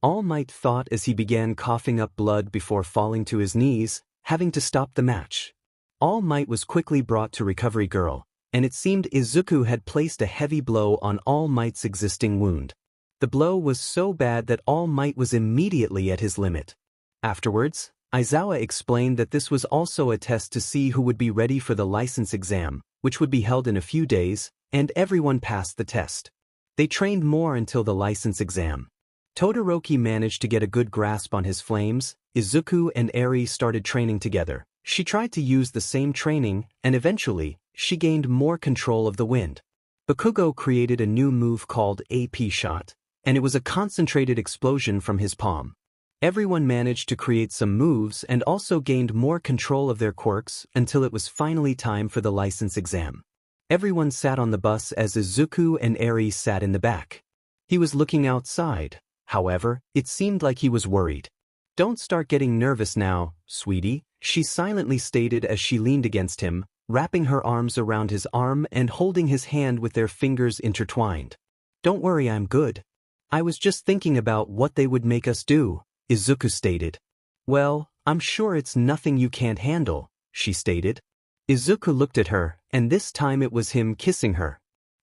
All Might thought as he began coughing up blood before falling to his knees, having to stop the match. All Might was quickly brought to Recovery Girl, and it seemed Izuku had placed a heavy blow on All Might's existing wound. The blow was so bad that All Might was immediately at his limit. Afterwards, Aizawa explained that this was also a test to see who would be ready for the license exam, which would be held in a few days, and everyone passed the test. They trained more until the license exam. Todoroki managed to get a good grasp on his flames. Izuku and Eri started training together. She tried to use the same training, and eventually, she gained more control of the wind. Bakugo created a new move called AP Shot, and it was a concentrated explosion from his palm. Everyone managed to create some moves and also gained more control of their quirks until it was finally time for the license exam. Everyone sat on the bus as Izuku and Eri sat in the back. He was looking outside. However, it seemed like he was worried. "Don't start getting nervous now, sweetie," she silently stated as she leaned against him, wrapping her arms around his arm and holding his hand with their fingers intertwined. "Don't worry, I'm good. I was just thinking about what they would make us do," Izuku stated. "Well, I'm sure it's nothing you can't handle," she stated. Izuku looked at her, and this time it was him kissing her.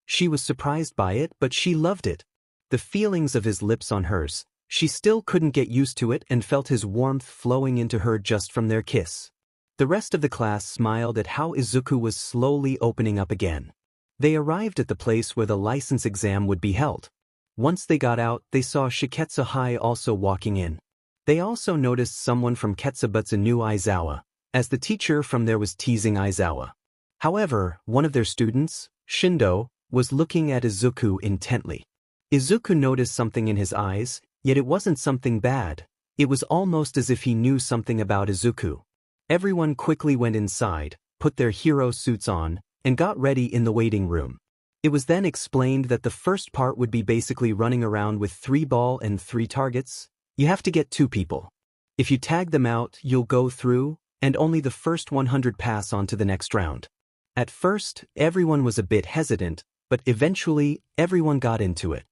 She was surprised by it, but she loved it. The feelings of his lips on hers, she still couldn't get used to it and felt his warmth flowing into her just from their kiss. The rest of the class smiled at how Izuku was slowly opening up again. They arrived at the place where the license exam would be held. Once they got out, they saw Shiketsu High also walking in. They also noticed someone from Ketsubutsu knew Aizawa, as the teacher from there was teasing Aizawa. However, one of their students, Shindo, was looking at Izuku intently. Izuku noticed something in his eyes, yet it wasn't something bad. It was almost as if he knew something about Izuku. Everyone quickly went inside, put their hero suits on, and got ready in the waiting room. It was then explained that the first part would be basically running around with 3 ball and 3 targets. You have to get 2 people. If you tag them out, you'll go through, and only the first 100 pass on to the next round. At first, everyone was a bit hesitant, but eventually, everyone got into it.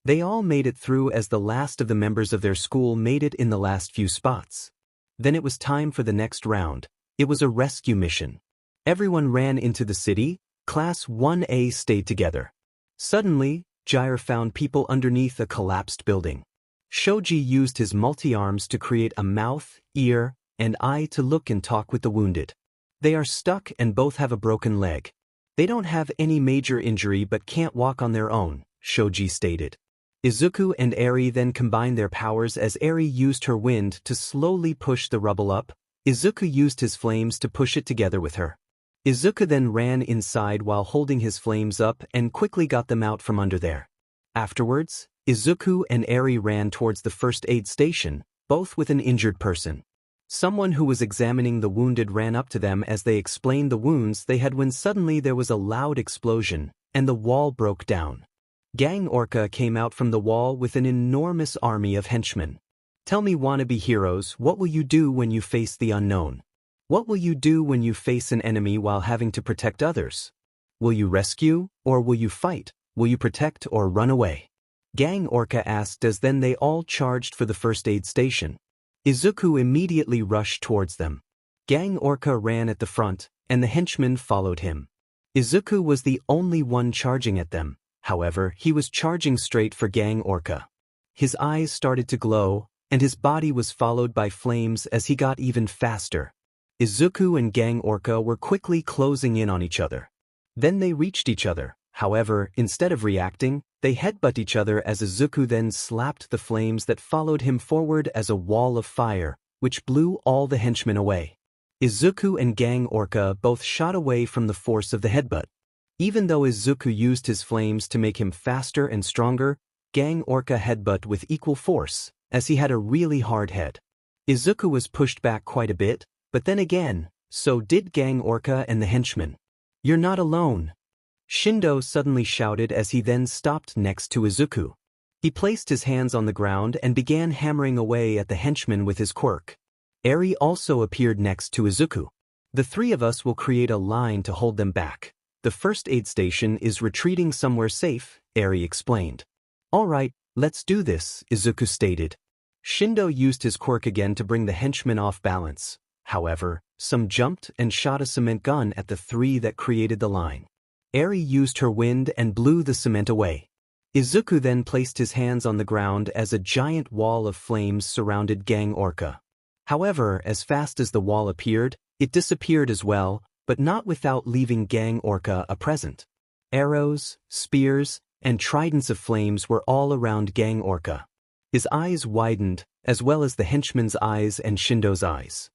They all made it through as the last of the members of their school made it in the last few spots. Then it was time for the next round. It was a rescue mission. Everyone ran into the city. Class 1A stayed together. Suddenly, Jair found people underneath a collapsed building. Shoji used his multi-arms to create a mouth, ear, and eye to look and talk with the wounded. They are stuck and both have a broken leg. They don't have any major injury but can't walk on their own, Shoji stated. Izuku and Eri then combined their powers as Eri used her wind to slowly push the rubble up. Izuku used his flames to push it together with her. Izuku then ran inside while holding his flames up and quickly got them out from under there. Afterwards, Izuku and Eri ran towards the first aid station, both with an injured person. Someone who was examining the wounded ran up to them as they explained the wounds they had when suddenly there was a loud explosion, and the wall broke down. Gang Orca came out from the wall with an enormous army of henchmen. "Tell me, wannabe heroes, what will you do when you face the unknown?" What will you do when you face an enemy while having to protect others? Will you rescue, or will you fight? Will you protect or run away? Gang Orca asked as then they all charged for the first aid station. Izuku immediately rushed towards them. Gang Orca ran at the front, and the henchmen followed him. Izuku was the only one charging at them, however, he was charging straight for Gang Orca. His eyes started to glow, and his body was followed by flames as he got even faster. Izuku and Gang Orca were quickly closing in on each other. Then they reached each other, however, instead of reacting, they headbutt each other as Izuku then slapped the flames that followed him forward as a wall of fire, which blew all the henchmen away. Izuku and Gang Orca both shot away from the force of the headbutt. Even though Izuku used his flames to make him faster and stronger, Gang Orca headbutt with equal force, as he had a really hard head. Izuku was pushed back quite a bit, but then again, so did Gang Orca and the henchmen. "You're not alone," Shindo suddenly shouted as he then stopped next to Izuku. He placed his hands on the ground and began hammering away at the henchman with his quirk. Eri also appeared next to Izuku. "The three of us will create a line to hold them back. The first aid station is retreating somewhere safe," Eri explained. "All right, let's do this," Izuku stated. Shindo used his quirk again to bring the henchmen off balance. However, some jumped and shot a cement gun at the three that created the line. Eri used her wind and blew the cement away. Izuku then placed his hands on the ground as a giant wall of flames surrounded Gang Orca. However, as fast as the wall appeared, it disappeared as well, but not without leaving Gang Orca a present. Arrows, spears, and tridents of flames were all around Gang Orca. His eyes widened, as well as the henchman's eyes and Shindo's eyes.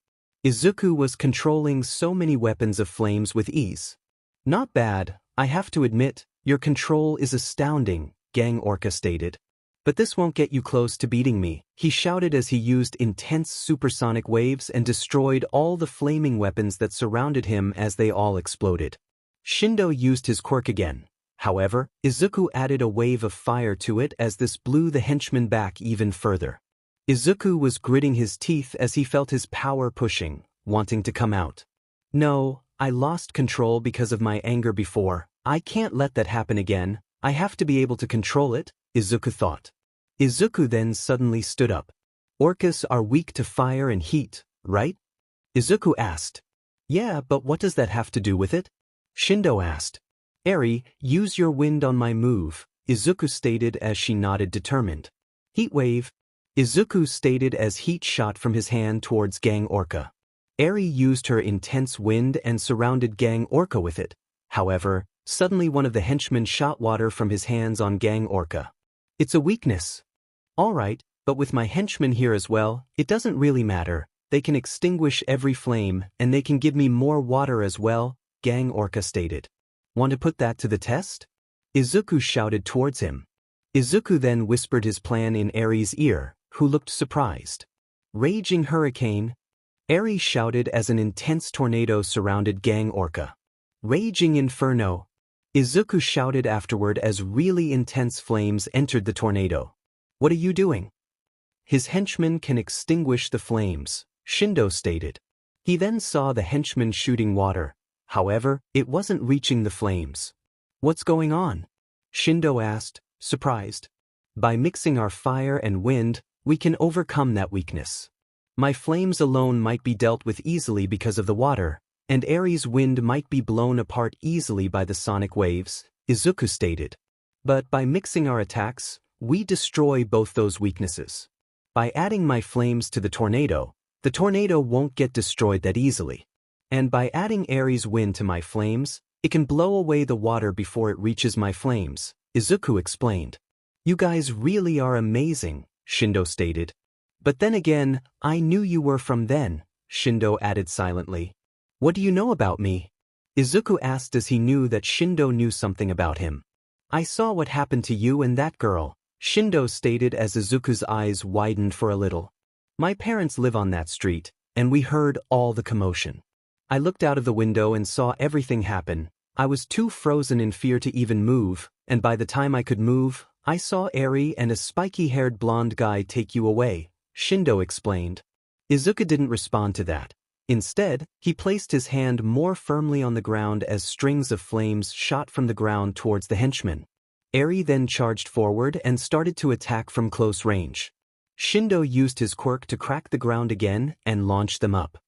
Izuku was controlling so many weapons of flames with ease. "Not bad, I have to admit, your control is astounding," Gang Orca stated. "But this won't get you close to beating me," he shouted as he used intense supersonic waves and destroyed all the flaming weapons that surrounded him as they all exploded. Shindo used his quirk again. However, Izuku added a wave of fire to it as this blew the henchman back even further. Izuku was gritting his teeth as he felt his power pushing, wanting to come out. "No, I lost control because of my anger before. I can't let that happen again. I have to be able to control it," Izuku thought. Izuku then suddenly stood up. "Orcas are weak to fire and heat, right?" Izuku asked. "Yeah, but what does that have to do with it?" Shindo asked. "Eri, use your wind on my move," Izuku stated as she nodded determined. "Heat wave," Izuku stated as heat shot from his hand towards Gang Orca. Eri used her intense wind and surrounded Gang Orca with it. However, suddenly one of the henchmen shot water from his hands on Gang Orca. "It's a weakness." "All right, but with my henchmen here as well, it doesn't really matter. They can extinguish every flame, and they can give me more water as well," Gang Orca stated. "Want to put that to the test?" Izuku shouted towards him. Izuku then whispered his plan in Eri's ear, who looked surprised. "Raging hurricane," Eri shouted as an intense tornado surrounded Gang Orca. "Raging inferno," Izuku shouted afterward as really intense flames entered the tornado. "What are you doing?" "His henchmen can extinguish the flames," Shindo stated. He then saw the henchmen shooting water. However, it wasn't reaching the flames. "What's going on?" Shindo asked, surprised. "By mixing our fire and wind, we can overcome that weakness. My flames alone might be dealt with easily because of the water, and Eri's wind might be blown apart easily by the sonic waves," Izuku stated. "But by mixing our attacks, we destroy both those weaknesses. By adding my flames to the tornado won't get destroyed that easily. And by adding Eri's wind to my flames, it can blow away the water before it reaches my flames," Izuku explained. "You guys really are amazing," Shindo stated. "But then again, I knew you were from then," Shindo added silently. "What do you know about me?" Izuku asked as he knew that Shindo knew something about him. "I saw what happened to you and that girl," Shindo stated as Izuku's eyes widened for a little. "My parents live on that street, and we heard all the commotion. I looked out of the window and saw everything happen. I was too frozen in fear to even move, and by the time I could move, I saw Eri and a spiky-haired blonde guy take you away," Shindo explained. Izuku didn't respond to that. Instead, he placed his hand more firmly on the ground as strings of flames shot from the ground towards the henchman. Eri then charged forward and started to attack from close range. Shindo used his quirk to crack the ground again and launch them up.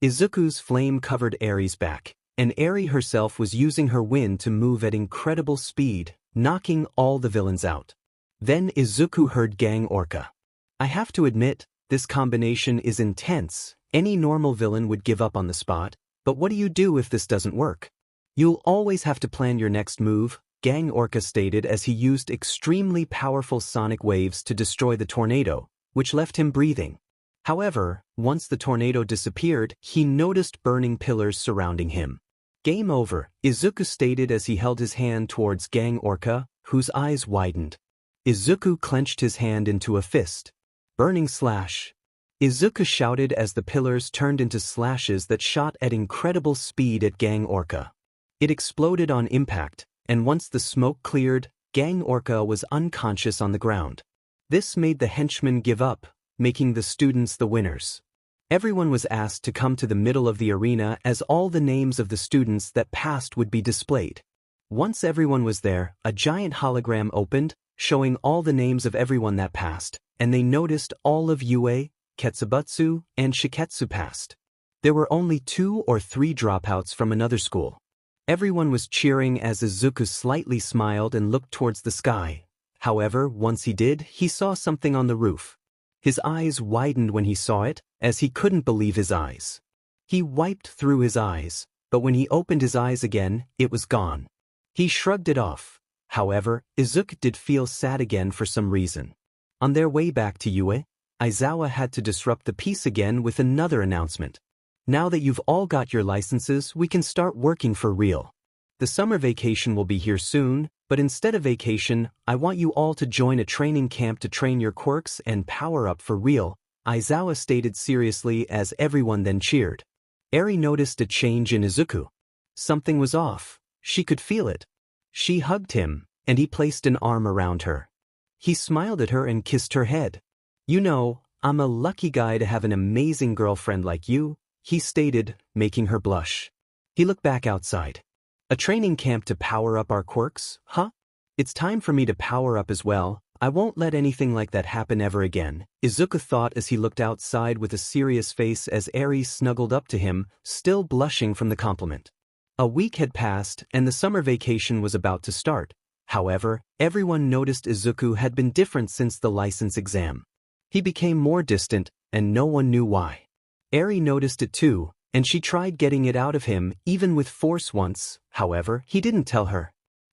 Izuku's flame covered Eri's back, and Eri herself was using her wind to move at incredible speed, knocking all the villains out. Then Izuku heard Gang Orca. I have to admit, this combination is intense. Any normal villain would give up on the spot, but what do you do if this doesn't work? You'll always have to plan your next move, Gang Orca stated as he used extremely powerful sonic waves to destroy the tornado, which left him breathing. However, once the tornado disappeared, he noticed burning pillars surrounding him. Game over, Izuku stated as he held his hand towards Gang Orca, whose eyes widened. Izuku clenched his hand into a fist. Burning slash. Izuku shouted as the pillars turned into slashes that shot at incredible speed at Gang Orca. It exploded on impact, and once the smoke cleared, Gang Orca was unconscious on the ground. This made the henchmen give up, making the students the winners. Everyone was asked to come to the middle of the arena as all the names of the students that passed would be displayed. Once everyone was there, a giant hologram opened, showing all the names of everyone that passed, and they noticed all of Yue, Ketsubutsu, and Shiketsu passed. There were only 2 or 3 dropouts from another school. Everyone was cheering as Izuku slightly smiled and looked towards the sky. However, once he did, he saw something on the roof. His eyes widened when he saw it, as he couldn't believe his eyes. He wiped through his eyes, but when he opened his eyes again, it was gone. He shrugged it off. However, Izuku did feel sad again for some reason. On their way back to Yue, Aizawa had to disrupt the peace again with another announcement. Now that you've all got your licenses, we can start working for real. The summer vacation will be here soon, but instead of vacation, I want you all to join a training camp to train your quirks and power up for real, Aizawa stated seriously as everyone then cheered. Eri noticed a change in Izuku. Something was off. She could feel it. She hugged him, and he placed an arm around her. He smiled at her and kissed her head. You know, I'm a lucky guy to have an amazing girlfriend like you, he stated, making her blush. He looked back outside. A training camp to power up our quirks, huh? It's time for me to power up as well. I won't let anything like that happen ever again, Izuku thought as he looked outside with a serious face as Eri snuggled up to him, still blushing from the compliment. A week had passed and the summer vacation was about to start. However, everyone noticed Izuku had been different since the license exam. He became more distant, and no one knew why. Eri noticed it too, and she tried getting it out of him even with force once, however, he didn't tell her.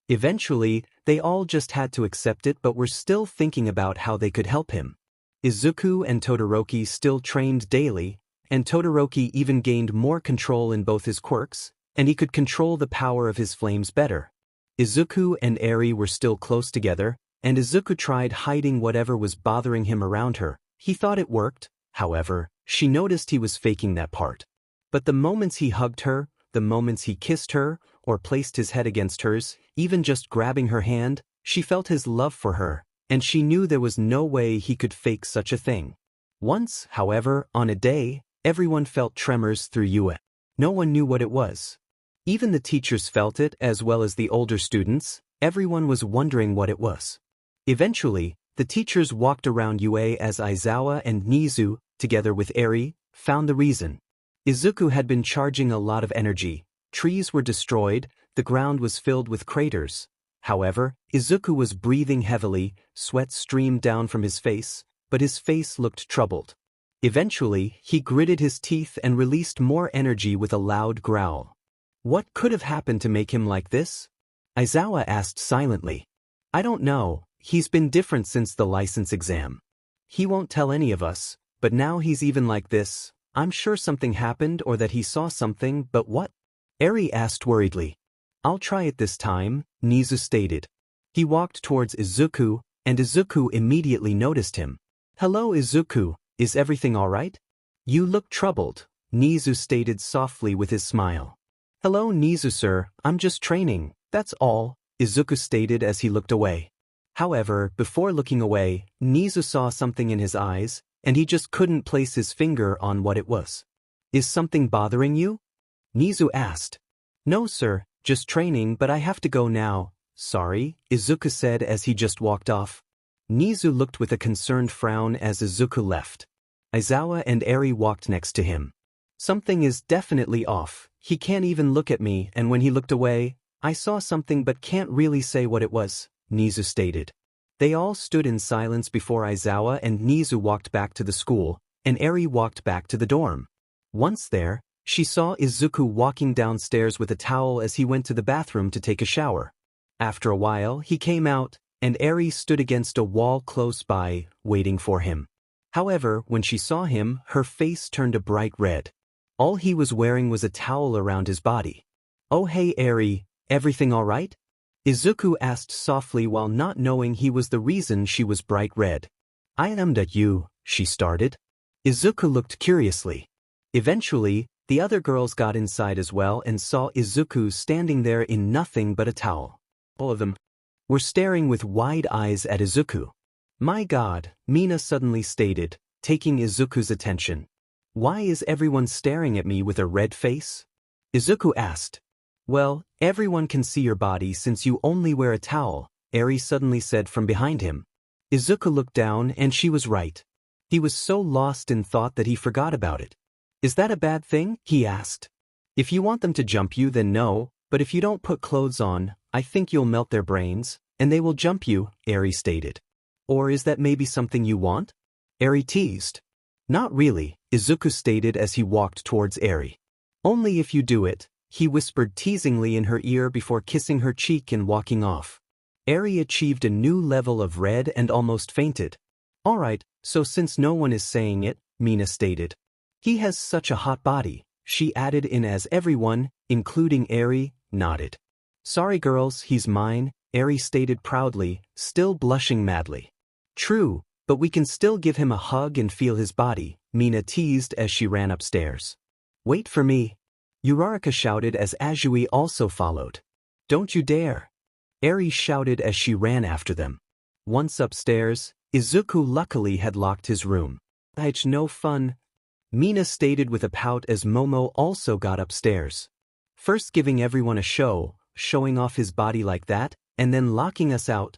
Eventually, they all just had to accept it but were still thinking about how they could help him. Izuku and Todoroki still trained daily, and Todoroki even gained more control in both his quirks, and he could control the power of his flames better. Izuku and Eri were still close together, and Izuku tried hiding whatever was bothering him around her. He thought it worked, however, she noticed he was faking that part. But the moments he hugged her, the moments he kissed her, or placed his head against hers, even just grabbing her hand, she felt his love for her, and she knew there was no way he could fake such a thing. Once, however, on a day, everyone felt tremors through Yue. No one knew what it was. Even the teachers felt it as well as the older students. Everyone was wondering what it was. Eventually, the teachers walked around Yue as Aizawa and Nizu, together with Eri, found the reason. Izuku had been charging a lot of energy. Trees were destroyed, the ground was filled with craters. However, Izuku was breathing heavily, sweat streamed down from his face, but his face looked troubled. Eventually, he gritted his teeth and released more energy with a loud growl. What could have happened to make him like this? Aizawa asked silently. I don't know, he's been different since the license exam. He won't tell any of us, but now he's even like this. I'm sure something happened or that he saw something, but what? Eri asked worriedly. I'll try it this time, Nizu stated. He walked towards Izuku, and Izuku immediately noticed him. Hello Izuku, is everything alright? You look troubled, Nizu stated softly with his smile. Hello Nizu sir, I'm just training, that's all, Izuku stated as he looked away. However, before looking away, Nizu saw something in his eyes, and he just couldn't place his finger on what it was. Is something bothering you? Nizu asked. No sir, just training but I have to go now. Sorry, Izuku said as he just walked off. Nizu looked with a concerned frown as Izuku left. Aizawa and Eri walked next to him. Something is definitely off, he can't even look at me and when he looked away, I saw something but can't really say what it was, Nizu stated. They all stood in silence before Aizawa and Nizu walked back to the school, and Eri walked back to the dorm. Once there, she saw Izuku walking downstairs with a towel as he went to the bathroom to take a shower. After a while, he came out, and Eri stood against a wall close by, waiting for him. However, when she saw him, her face turned a bright red. All he was wearing was a towel around his body. Oh hey Eri, everything alright? Izuku asked softly while not knowing he was the reason she was bright red. I aimed at you, she started. Izuku looked curiously. Eventually, the other girls got inside as well and saw Izuku standing there in nothing but a towel. All of them were staring with wide eyes at Izuku. My god, Mina suddenly stated, taking Izuku's attention. Why is everyone staring at me with a red face? Izuku asked. Well, everyone can see your body since you only wear a towel, Eri suddenly said from behind him. Izuku looked down and she was right. He was so lost in thought that he forgot about it. Is that a bad thing? He asked. If you want them to jump you then no, but if you don't put clothes on, I think you'll melt their brains, and they will jump you, Eri stated. Or is that maybe something you want? Eri teased. Not really, Izuku stated as he walked towards Eri. Only if you do it, he whispered teasingly in her ear before kissing her cheek and walking off. Eri achieved a new level of red and almost fainted. Alright, so since no one is saying it, Mina stated. He has such a hot body, she added in as everyone, including Eri, nodded. Sorry girls, he's mine, Eri stated proudly, still blushing madly. True, but we can still give him a hug and feel his body, Mina teased as she ran upstairs. Wait for me. Uraraka shouted as Azui also followed. Don't you dare. Eri shouted as she ran after them. Once upstairs, Izuku luckily had locked his room. It's no fun, Mina stated with a pout as Momo also got upstairs. First giving everyone a show, showing off his body like that, and then locking us out.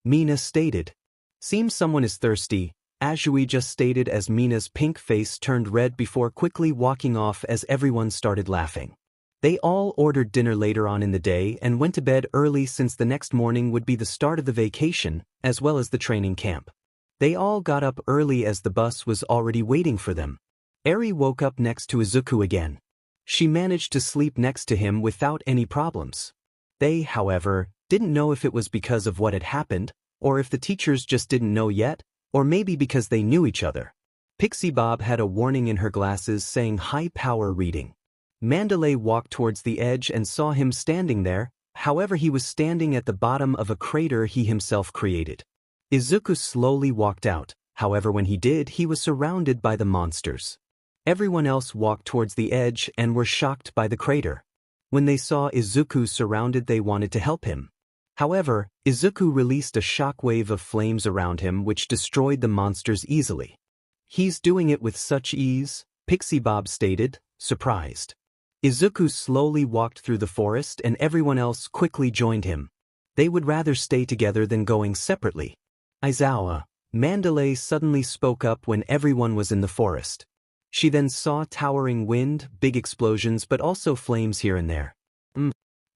Mina stated. Seems someone is thirsty, Azui just stated as Mina's pink face turned red before quickly walking off as everyone started laughing. They all ordered dinner later on in the day and went to bed early since the next morning would be the start of the vacation, as well as the training camp. They all got up early as the bus was already waiting for them. Eri woke up next to Izuku again. She managed to sleep next to him without any problems. They, however, didn't know if it was because of what had happened, or if the teachers just didn't know yet, or maybe because they knew each other. Pixie Bob had a warning in her glasses saying high power reading. Mandalay walked towards the edge and saw him standing there, however he was standing at the bottom of a crater he himself created. Izuku slowly walked out, however when he did he was surrounded by the monsters. Everyone else walked towards the edge and were shocked by the crater. When they saw Izuku surrounded they wanted to help him. However, Izuku released a shockwave of flames around him which destroyed the monsters easily. He's doing it with such ease, Pixie Bob stated, surprised. Izuku slowly walked through the forest and everyone else quickly joined him. They would rather stay together than going separately. Aizawa, Mandalay suddenly spoke up when everyone was in the forest. She then saw towering wind, big explosions but also flames here and there.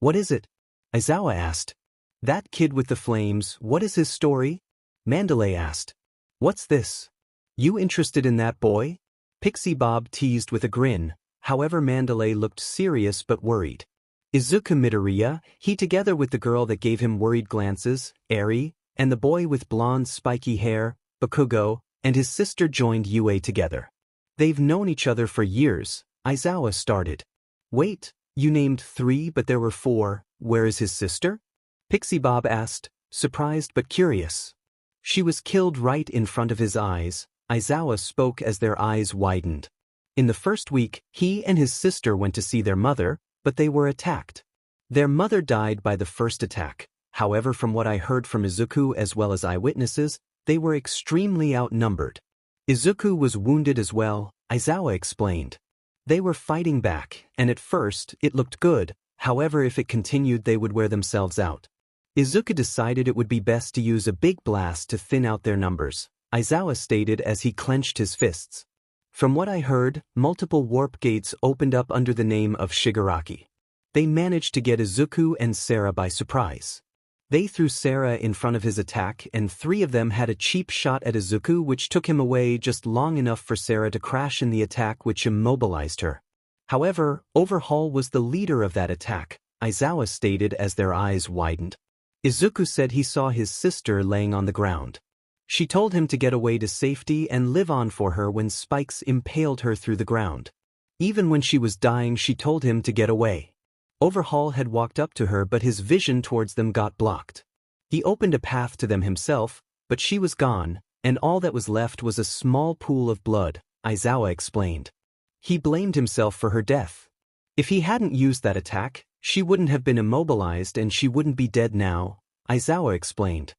What is it? Aizawa asked. That kid with the flames, what is his story? Mandalay asked. What's this? You interested in that boy? Pixie Bob teased with a grin, however Mandalay looked serious but worried. Izuku Midoriya, he together with the girl that gave him worried glances, Eri, and the boy with blonde spiky hair, Bakugo, and his sister joined UA together. They've known each other for years, Aizawa started. Wait, you named 3 but there were 4, where is his sister? Pixie Bob asked, surprised but curious. She was killed right in front of his eyes, Aizawa spoke as their eyes widened. In the first week, he and his sister went to see their mother, but they were attacked. Their mother died by the first attack, however from what I heard from Izuku as well as eyewitnesses, they were extremely outnumbered. Izuku was wounded as well, Aizawa explained. They were fighting back, and at first, it looked good, however if it continued they would wear themselves out. Izuku decided it would be best to use a big blast to thin out their numbers, Aizawa stated as he clenched his fists. From what I heard, multiple warp gates opened up under the name of Shigaraki. They managed to get Izuku and Sarah by surprise. They threw Sarah in front of his attack and 3 of them had a cheap shot at Izuku which took him away just long enough for Sarah to crash in the attack which immobilized her. However, Overhaul was the leader of that attack, Aizawa stated as their eyes widened. Izuku said he saw his sister laying on the ground. She told him to get away to safety and live on for her when spikes impaled her through the ground. Even when she was dying she told him to get away. Overhaul had walked up to her but his vision towards them got blocked. He opened a path to them himself, but she was gone, and all that was left was a small pool of blood, Aizawa explained. He blamed himself for her death. If he hadn't used that attack, she wouldn't have been immobilized and she wouldn't be dead now, Aizawa explained.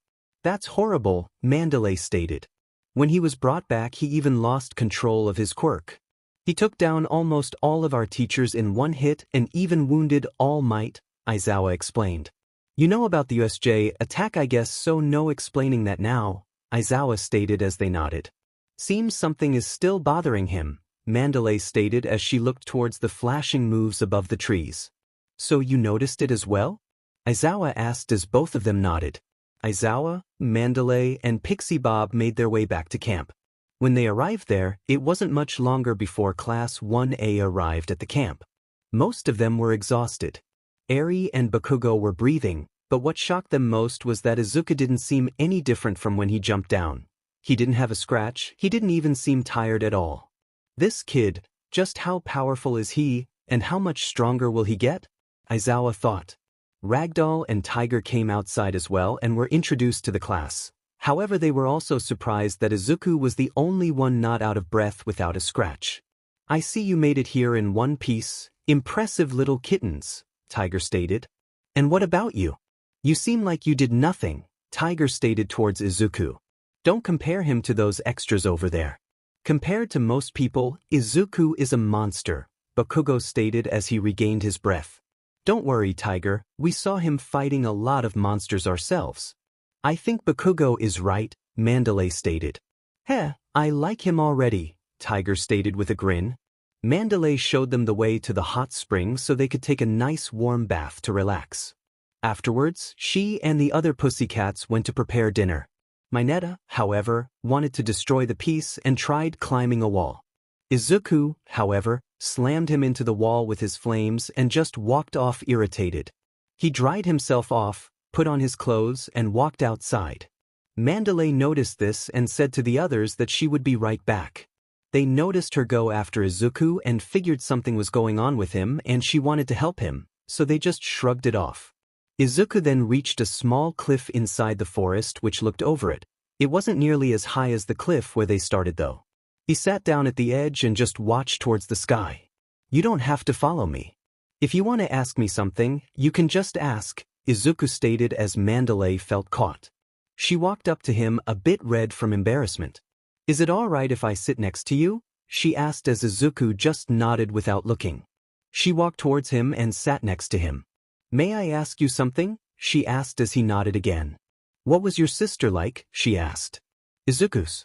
That's horrible, Mandalay stated. When he was brought back he even lost control of his quirk. He took down almost all of our teachers in one hit and even wounded All Might, Aizawa explained. You know about the USJ attack I guess so no explaining that now, Aizawa stated as they nodded. Seems something is still bothering him, Mandalay stated as she looked towards the flashing moves above the trees. So you noticed it as well? Aizawa asked as both of them nodded. Aizawa, Mandalay, and Pixie Bob made their way back to camp. When they arrived there, it wasn't much longer before Class 1A arrived at the camp. Most of them were exhausted. Eri and Bakugo were breathing, but what shocked them most was that Izuku didn't seem any different from when he jumped down. He didn't have a scratch, he didn't even seem tired at all. This kid, just how powerful is he, and how much stronger will he get? Aizawa thought. Ragdoll and Tiger came outside as well and were introduced to the class. However, they were also surprised that Izuku was the only one not out of breath without a scratch. I see you made it here in one piece, impressive little kittens, Tiger stated. And what about you? You seem like you did nothing, Tiger stated towards Izuku. Don't compare him to those extras over there. Compared to most people, Izuku is a monster, Bakugo stated as he regained his breath. Don't worry, Tiger, we saw him fighting a lot of monsters ourselves. I think Bakugo is right, Mandalay stated. Heh, I like him already, Tiger stated with a grin. Mandalay showed them the way to the hot spring so they could take a nice warm bath to relax. Afterwards, she and the other pussycats went to prepare dinner. Mineta, however, wanted to destroy the piece and tried climbing a wall. Izuku, however, slammed him into the wall with his flames and just walked off irritated. He dried himself off, put on his clothes and walked outside. Mandalay noticed this and said to the others that she would be right back. They noticed her go after Izuku and figured something was going on with him and she wanted to help him, so they just shrugged it off. Izuku then reached a small cliff inside the forest which looked over it. It wasn't nearly as high as the cliff where they started though. He sat down at the edge and just watched towards the sky. You don't have to follow me. If you want to ask me something, you can just ask, Izuku stated as Mandalay felt caught. She walked up to him a bit red from embarrassment. Is it all right if I sit next to you? She asked as Izuku just nodded without looking. She walked towards him and sat next to him. May I ask you something? She asked as he nodded again. What was your sister like? She asked. Izuku's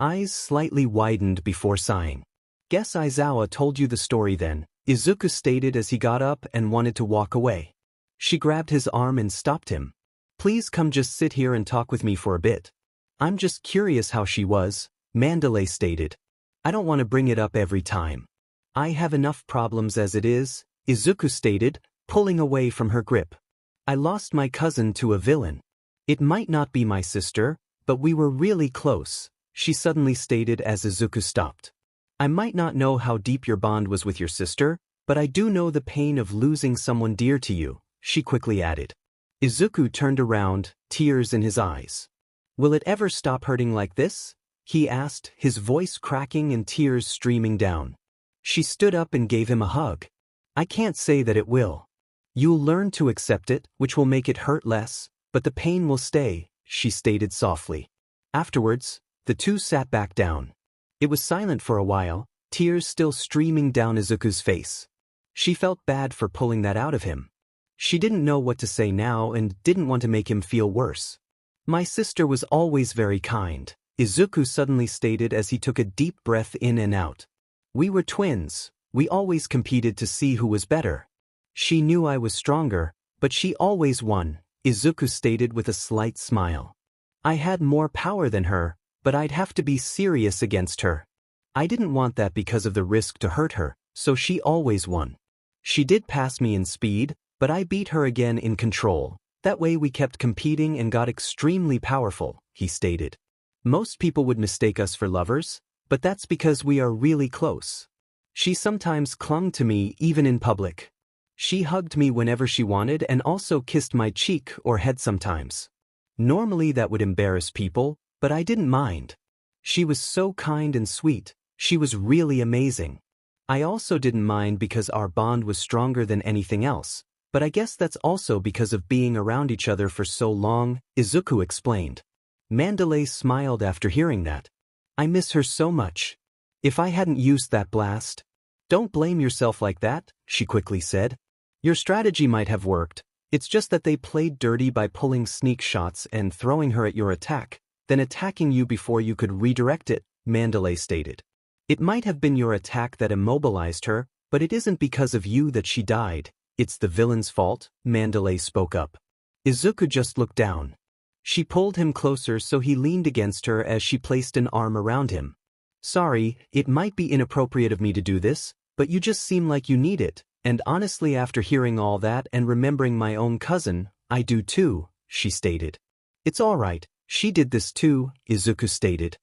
eyes slightly widened before sighing. Guess Aizawa told you the story then, Izuku stated as he got up and wanted to walk away. She grabbed his arm and stopped him. Please come just sit here and talk with me for a bit. I'm just curious how she was, Mandalay stated. I don't want to bring it up every time. I have enough problems as it is, Izuku stated, pulling away from her grip. I lost my cousin to a villain. It might not be my sister, but we were really close, she suddenly stated as Izuku stopped. I might not know how deep your bond was with your sister, but I do know the pain of losing someone dear to you, she quickly added. Izuku turned around, tears in his eyes. Will it ever stop hurting like this? He asked, his voice cracking and tears streaming down. She stood up and gave him a hug. I can't say that it will. You'll learn to accept it, which will make it hurt less, but the pain will stay, she stated softly. Afterwards, the two sat back down. It was silent for a while, tears still streaming down Izuku's face. She felt bad for pulling that out of him. She didn't know what to say now and didn't want to make him feel worse. My sister was always very kind, Izuku suddenly stated as he took a deep breath in and out. We were twins, we always competed to see who was better. She knew I was stronger, but she always won, Izuku stated with a slight smile. I had more power than her, but I'd have to be serious against her. I didn't want that because of the risk to hurt her, so she always won. She did pass me in speed, but I beat her again in control. That way we kept competing and got extremely powerful, he stated. Most people would mistake us for lovers, but that's because we are really close. She sometimes clung to me even in public. She hugged me whenever she wanted and also kissed my cheek or head sometimes. Normally that would embarrass people, but I didn't mind. She was so kind and sweet, she was really amazing. I also didn't mind because our bond was stronger than anything else, but I guess that's also because of being around each other for so long, Izuku explained. Mandalay smiled after hearing that. I miss her so much. If I hadn't used that blast. Don't blame yourself like that, she quickly said. Your strategy might have worked, it's just that they played dirty by pulling sneak shots and throwing her at your attack, then attacking you before you could redirect it, Mandalay stated. It might have been your attack that immobilized her, but it isn't because of you that she died. It's the villain's fault, Mandalay spoke up. Izuku just looked down. She pulled him closer so he leaned against her as she placed an arm around him. Sorry, it might be inappropriate of me to do this, but you just seem like you need it, and honestly after hearing all that and remembering my own cousin, I do too, she stated. It's alright, she did this too, Izuku stated.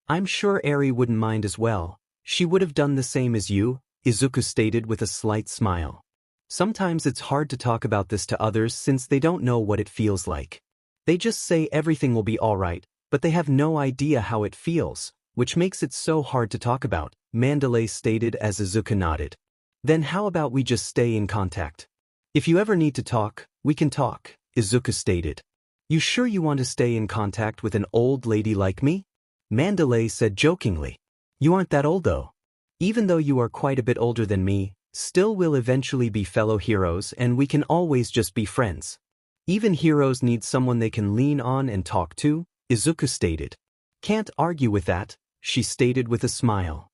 I'm sure Eri wouldn't mind as well. She would have done the same as you, Izuku stated with a slight smile. Sometimes it's hard to talk about this to others since they don't know what it feels like. They just say everything will be alright, but they have no idea how it feels, which makes it so hard to talk about, Mandalay stated as Izuku nodded. Then how about we just stay in contact? If you ever need to talk, we can talk, Izuku stated. You sure you want to stay in contact with an old lady like me? Mandalay said jokingly. You aren't that old though. Even though you are quite a bit older than me, still we'll eventually be fellow heroes and we can always just be friends. Even heroes need someone they can lean on and talk to, Izuku stated. Can't argue with that, she stated with a smile.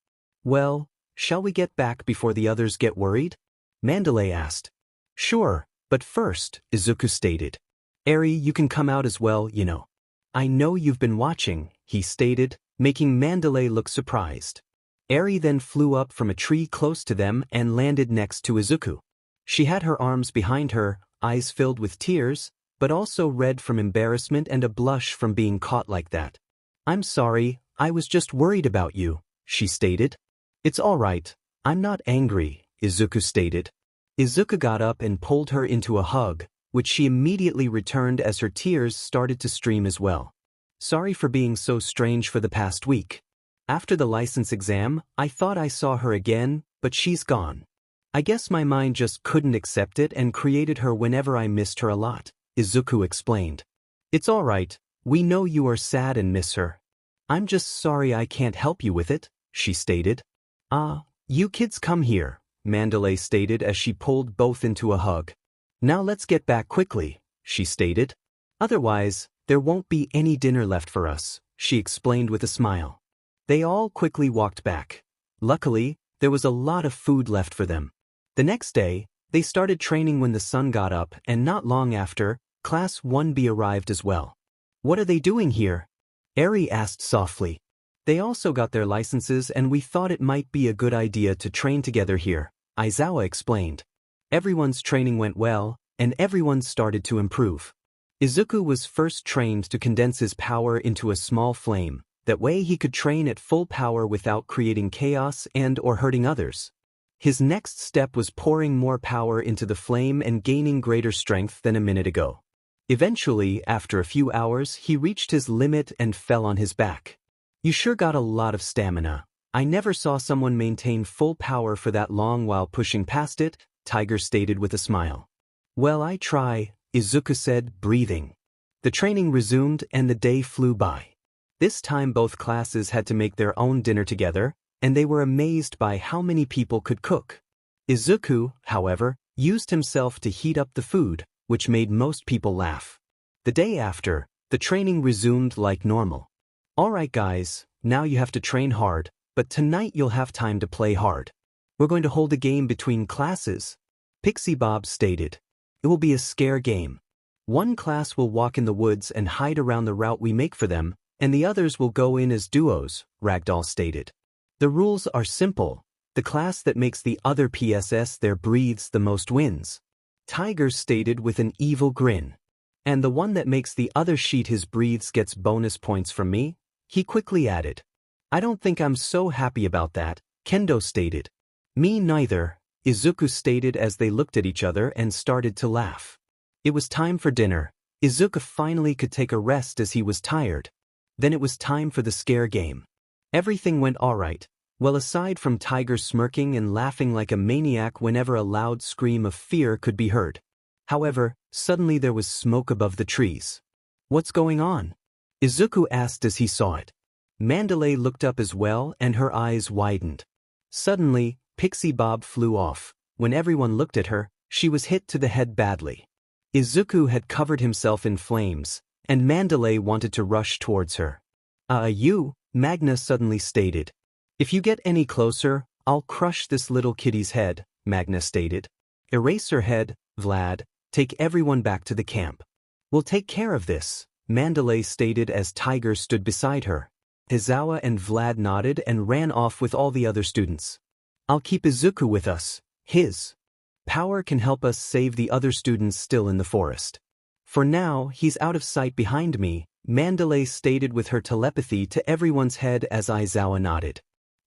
Well, shall we get back before the others get worried? Mandalay asked. Sure, but first, Izuku stated. Eri, you can come out as well, you know. I know you've been watching, he stated, making Mandalay look surprised. Eri then flew up from a tree close to them and landed next to Izuku. She had her arms behind her, eyes filled with tears, but also red from embarrassment and a blush from being caught like that. I'm sorry, I was just worried about you, she stated. It's alright, I'm not angry, Izuku stated. Izuku got up and pulled her into a hug, which she immediately returned as her tears started to stream as well. Sorry for being so strange for the past week. After the license exam, I thought I saw her again, but she's gone. I guess my mind just couldn't accept it and created her whenever I missed her a lot, Izuku explained. It's alright, we know you are sad and miss her. I'm just sorry I can't help you with it, she stated. You kids come here, Mandalay stated as she pulled both into a hug. Now let's get back quickly, she stated. Otherwise, there won't be any dinner left for us, she explained with a smile. They all quickly walked back. Luckily, there was a lot of food left for them. The next day, they started training when the sun got up and not long after, Class 1B arrived as well. What are they doing here? Eri asked softly. They also got their licenses and we thought it might be a good idea to train together here, Aizawa explained. Everyone's training went well, and everyone started to improve. Izuku was first trained to condense his power into a small flame, that way he could train at full power without creating chaos and/or hurting others. His next step was pouring more power into the flame and gaining greater strength than a minute ago. Eventually, after a few hours, he reached his limit and fell on his back. You sure got a lot of stamina. I never saw someone maintain full power for that long while pushing past it, Tiger stated with a smile. Well, I try, Izuku said, breathing. The training resumed and the day flew by. This time both classes had to make their own dinner together, and they were amazed by how many people could cook. Izuku, however, used himself to heat up the food, which made most people laugh. The day after, the training resumed like normal. Alright guys, now you have to train hard, but tonight you'll have time to play hard. We're going to hold a game between classes. Pixie Bob stated. It will be a scare game. One class will walk in the woods and hide around the route we make for them, and the others will go in as duos, Ragdoll stated. The rules are simple. The class that makes the other PSS their breathes the most wins. Tiger stated with an evil grin. And the one that makes the other sheet his breathes gets bonus points from me, he quickly added. I don't think I'm so happy about that, Kendo stated. Me neither, Izuku stated as they looked at each other and started to laugh. It was time for dinner. Izuku finally could take a rest as he was tired. Then it was time for the scare game. Everything went alright. Well, aside from Tiger smirking and laughing like a maniac whenever a loud scream of fear could be heard. However, suddenly there was smoke above the trees. What's going on? Izuku asked as he saw it. Mandalay looked up as well and her eyes widened. Suddenly, Pixie Bob flew off. When everyone looked at her, she was hit to the head badly. Izuku had covered himself in flames, and Mandalay wanted to rush towards her. You, Magna suddenly stated. If you get any closer, I'll crush this little kitty's head, Magna stated. Erase her head, Vlad, take everyone back to the camp. We'll take care of this, Mandalay stated as Tiger stood beside her. Hizawa and Vlad nodded and ran off with all the other students. I'll keep Izuku with us. His power can help us save the other students still in the forest. For now, he's out of sight behind me, Mandalay stated with her telepathy to everyone's head as Izawa nodded.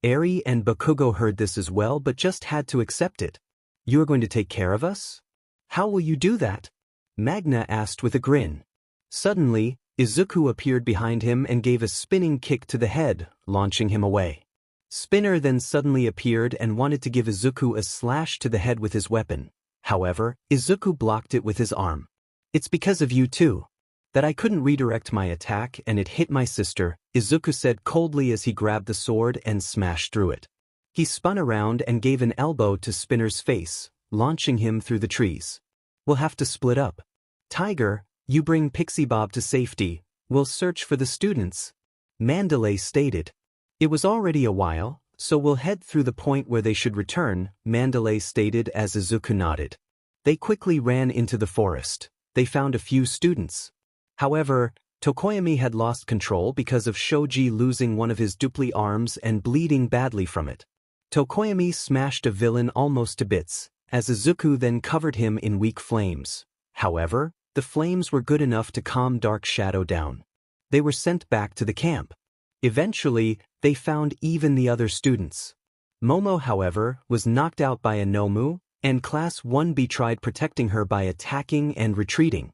Eri and Bakugo heard this as well but just had to accept it. You are going to take care of us? How will you do that? Magna asked with a grin. Suddenly, Izuku appeared behind him and gave a spinning kick to the head, launching him away. Spinner then suddenly appeared and wanted to give Izuku a slash to the head with his weapon. However, Izuku blocked it with his arm. It's because of you too. That I couldn't redirect my attack and it hit my sister, Izuku said coldly as he grabbed the sword and smashed through it. He spun around and gave an elbow to Spinner's face, launching him through the trees. We'll have to split up. Tiger, you bring Pixie Bob to safety. We'll search for the students. Mandalay stated. It was already a while, so we'll head through the point where they should return, Mandalay stated as Izuku nodded. They quickly ran into the forest. They found a few students. However, Tokoyami had lost control because of Shoji losing one of his dupli arms and bleeding badly from it. Tokoyami smashed a villain almost to bits, as Izuku then covered him in weak flames. However, the flames were good enough to calm Dark Shadow down. They were sent back to the camp. Eventually, they found even the other students. Momo, however, was knocked out by a Nomu, and Class 1B tried protecting her by attacking and retreating.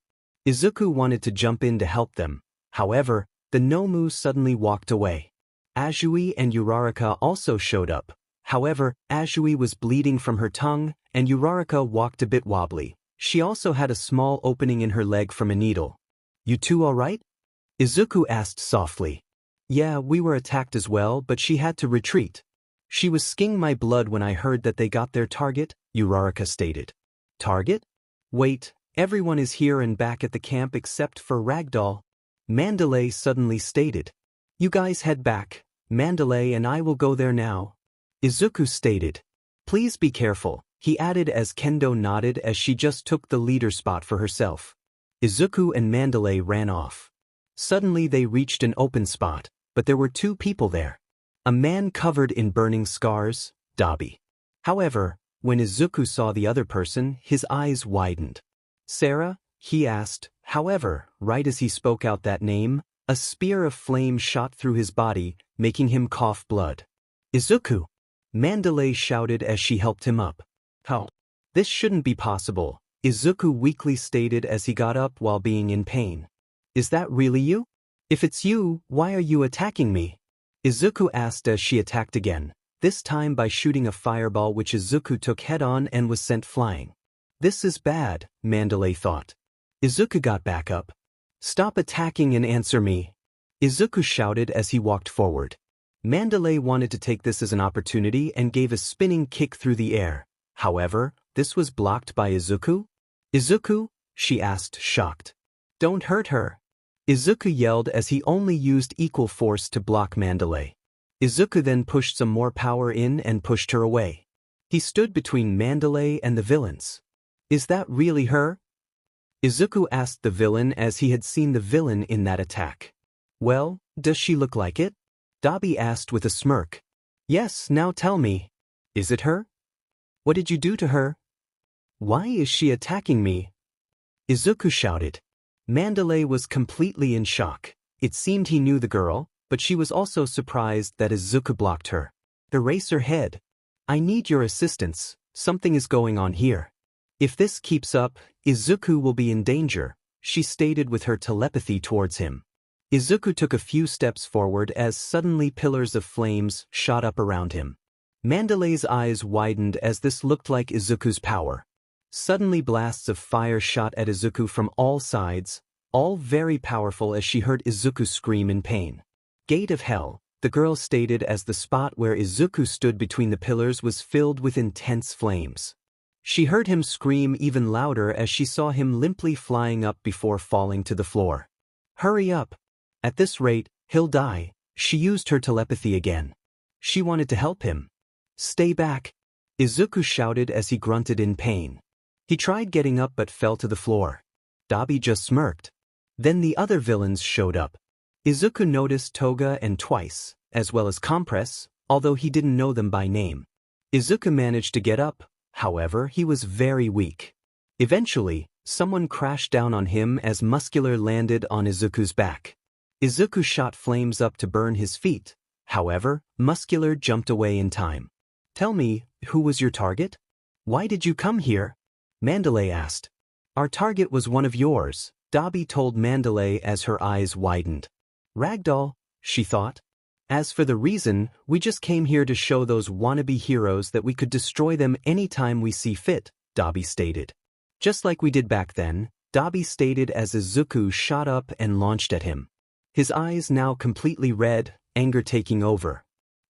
Izuku wanted to jump in to help them. However, the Nomu suddenly walked away. Azui and Uraraka also showed up. However, Azui was bleeding from her tongue, and Uraraka walked a bit wobbly. She also had a small opening in her leg from a needle. You two all right? Izuku asked softly. Yeah, we were attacked as well, but she had to retreat. She was sking my blood when I heard that they got their target, Uraraka stated. Target? Wait, everyone is here and back at the camp except for Ragdoll. Mandalay suddenly stated. You guys head back. Mandalay and I will go there now. Izuku stated. Please be careful, he added as Kendo nodded as she just took the leader spot for herself. Izuku and Mandalay ran off. Suddenly they reached an open spot, but there were two people there. A man covered in burning scars, Dabi. However, when Izuku saw the other person, his eyes widened. Sarah? He asked. However, right as he spoke out that name, a spear of flame shot through his body, making him cough blood. Izuku! Mandalay shouted as she helped him up. How? This shouldn't be possible, Izuku weakly stated as he got up while being in pain. Is that really you? If it's you, why are you attacking me? Izuku asked as she attacked again, this time by shooting a fireball which Izuku took head-on and was sent flying. This is bad, Mandalay thought. Izuku got back up. Stop attacking and answer me. Izuku shouted as he walked forward. Mandalay wanted to take this as an opportunity and gave a spinning kick through the air. However, this was blocked by Izuku. "Izuku?" she asked, shocked. "Don't hurt her." Izuku yelled as he only used equal force to block Mandalay. Izuku then pushed some more power in and pushed her away. He stood between Mandalay and the villains. "Is that really her?" Izuku asked the villain as he had seen the villain in that attack. "Well, does she look like it?" Dabi asked with a smirk. "Yes, now tell me. Is it her? What did you do to her? Why is she attacking me?" Izuku shouted. Mandalay was completely in shock. It seemed he knew the girl, but she was also surprised that Izuku blocked her. "Erase her head. I need your assistance, something is going on here. If this keeps up, Izuku will be in danger," she stated with her telepathy towards him. Izuku took a few steps forward as suddenly pillars of flames shot up around him. Mandalay's eyes widened as this looked like Izuku's power. Suddenly blasts of fire shot at Izuku from all sides, all very powerful as she heard Izuku scream in pain. "Gate of Hell," the girl stated as the spot where Izuku stood between the pillars was filled with intense flames. She heard him scream even louder as she saw him limply flying up before falling to the floor. "Hurry up. At this rate, he'll die." She used her telepathy again. She wanted to help him. "Stay back," Izuku shouted as he grunted in pain. He tried getting up but fell to the floor. Dabi just smirked. Then the other villains showed up. Izuku noticed Toga and Twice, as well as Compress, although he didn't know them by name. Izuku managed to get up, however, he was very weak. Eventually, someone crashed down on him as Muscular landed on Izuku's back. Izuku shot flames up to burn his feet, however, Muscular jumped away in time. "Tell me, who was your target? Why did you come here?" Mandalay asked. "Our target was one of yours," Dabi told Mandalay as her eyes widened. "Ragdoll," she thought. "As for the reason, we just came here to show those wannabe heroes that we could destroy them anytime we see fit," Dabi stated. "Just like we did back then," Dabi stated as Izuku shot up and launched at him. His eyes now completely red, anger taking over.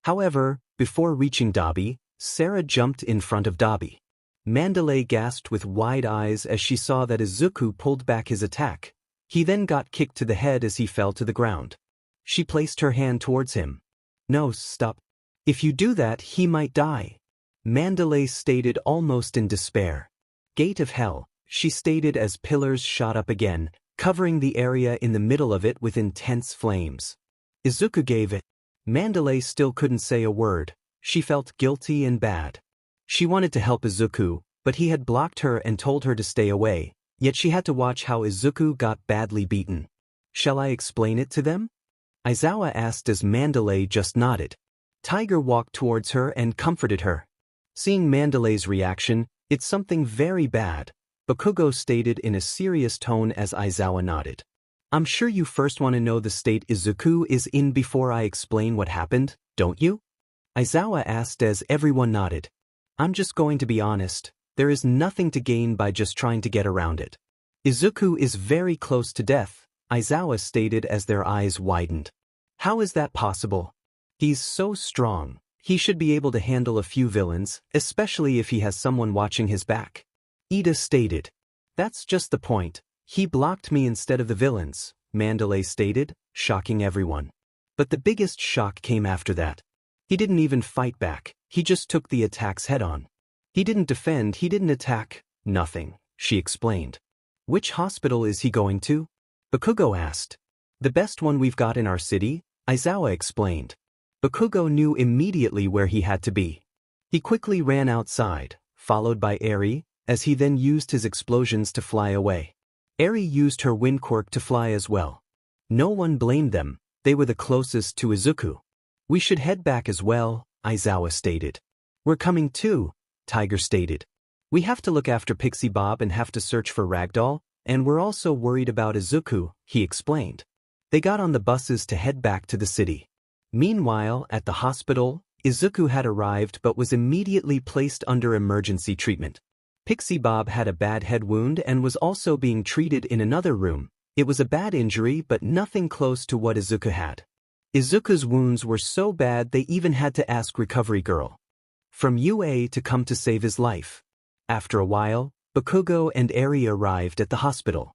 However, before reaching Dabi, Sarah jumped in front of Dabi. Mandalay gasped with wide eyes as she saw that Izuku pulled back his attack. He then got kicked to the head as he fell to the ground. She placed her hand towards him. "No, stop. If you do that, he might die," Mandalay stated almost in despair. "Gate of Hell," she stated as pillars shot up again, covering the area in the middle of it with intense flames. Izuku gave it. Mandalay still couldn't say a word. She felt guilty and bad. She wanted to help Izuku, but he had blocked her and told her to stay away, yet she had to watch how Izuku got badly beaten. "Shall I explain it to them?" Aizawa asked as Mandalay just nodded. Tiger walked towards her and comforted her. Seeing Mandalay's reaction, "It's something very bad," Bakugo stated in a serious tone as Aizawa nodded. "I'm sure you first want to know the state Izuku is in before I explain what happened, don't you?" Aizawa asked as everyone nodded. "I'm just going to be honest, there is nothing to gain by just trying to get around it. Izuku is very close to death," Aizawa stated as their eyes widened. "How is that possible? He's so strong. He should be able to handle a few villains, especially if he has someone watching his back." Ida stated. "That's just the point. He blocked me instead of the villains," Mandalay stated, shocking everyone. But the biggest shock came after that. He didn't even fight back, he just took the attacks head-on. He didn't defend, he didn't attack, nothing, she explained. "Which hospital is he going to?" Bakugo asked. "The best one we've got in our city," Aizawa explained. Bakugo knew immediately where he had to be. He quickly ran outside, followed by Eri, as he then used his explosions to fly away. Eri used her wind quirk to fly as well. No one blamed them, they were the closest to Izuku. "We should head back as well," Aizawa stated. "We're coming too," Tiger stated. "We have to look after Pixie Bob and have to search for Ragdoll, and we're also worried about Izuku," he explained. They got on the buses to head back to the city. Meanwhile, at the hospital, Izuku had arrived but was immediately placed under emergency treatment. Pixie Bob had a bad head wound and was also being treated in another room. It was a bad injury but nothing close to what Izuku had. Izuku's wounds were so bad they even had to ask recovery girl from UA to come to save his life. After a while, Bakugo and Eri arrived at the hospital.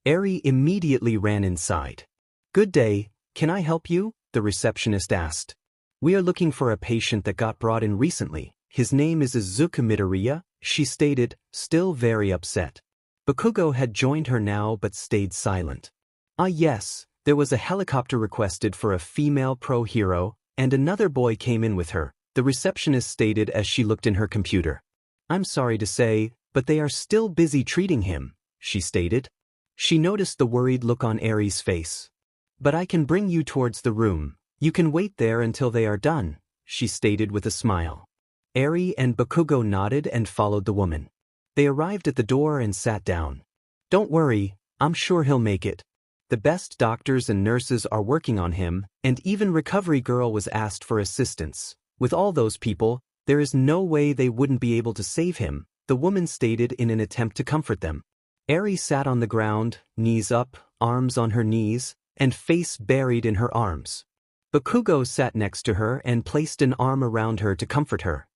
Eri immediately ran inside. "Good day, can I help you?" the receptionist asked. "We are looking for a patient that got brought in recently. His name is Izuku Midoriya," she stated, still very upset. Bakugo had joined her now but stayed silent. "Ah yes, there was a helicopter requested for a female pro hero, and another boy came in with her," the receptionist stated as she looked in her computer. "I'm sorry to say, but they are still busy treating him," she stated. She noticed the worried look on Eri's face. "But I can bring you towards the room. You can wait there until they are done," she stated with a smile. Eri and Bakugo nodded and followed the woman. They arrived at the door and sat down. "Don't worry, I'm sure he'll make it. The best doctors and nurses are working on him, and even recovery girl was asked for assistance. With all those people, there is no way they wouldn't be able to save him," the woman stated in an attempt to comfort them. Eri sat on the ground, knees up, arms on her knees, and face buried in her arms. Bakugo sat next to her and placed an arm around her to comfort her.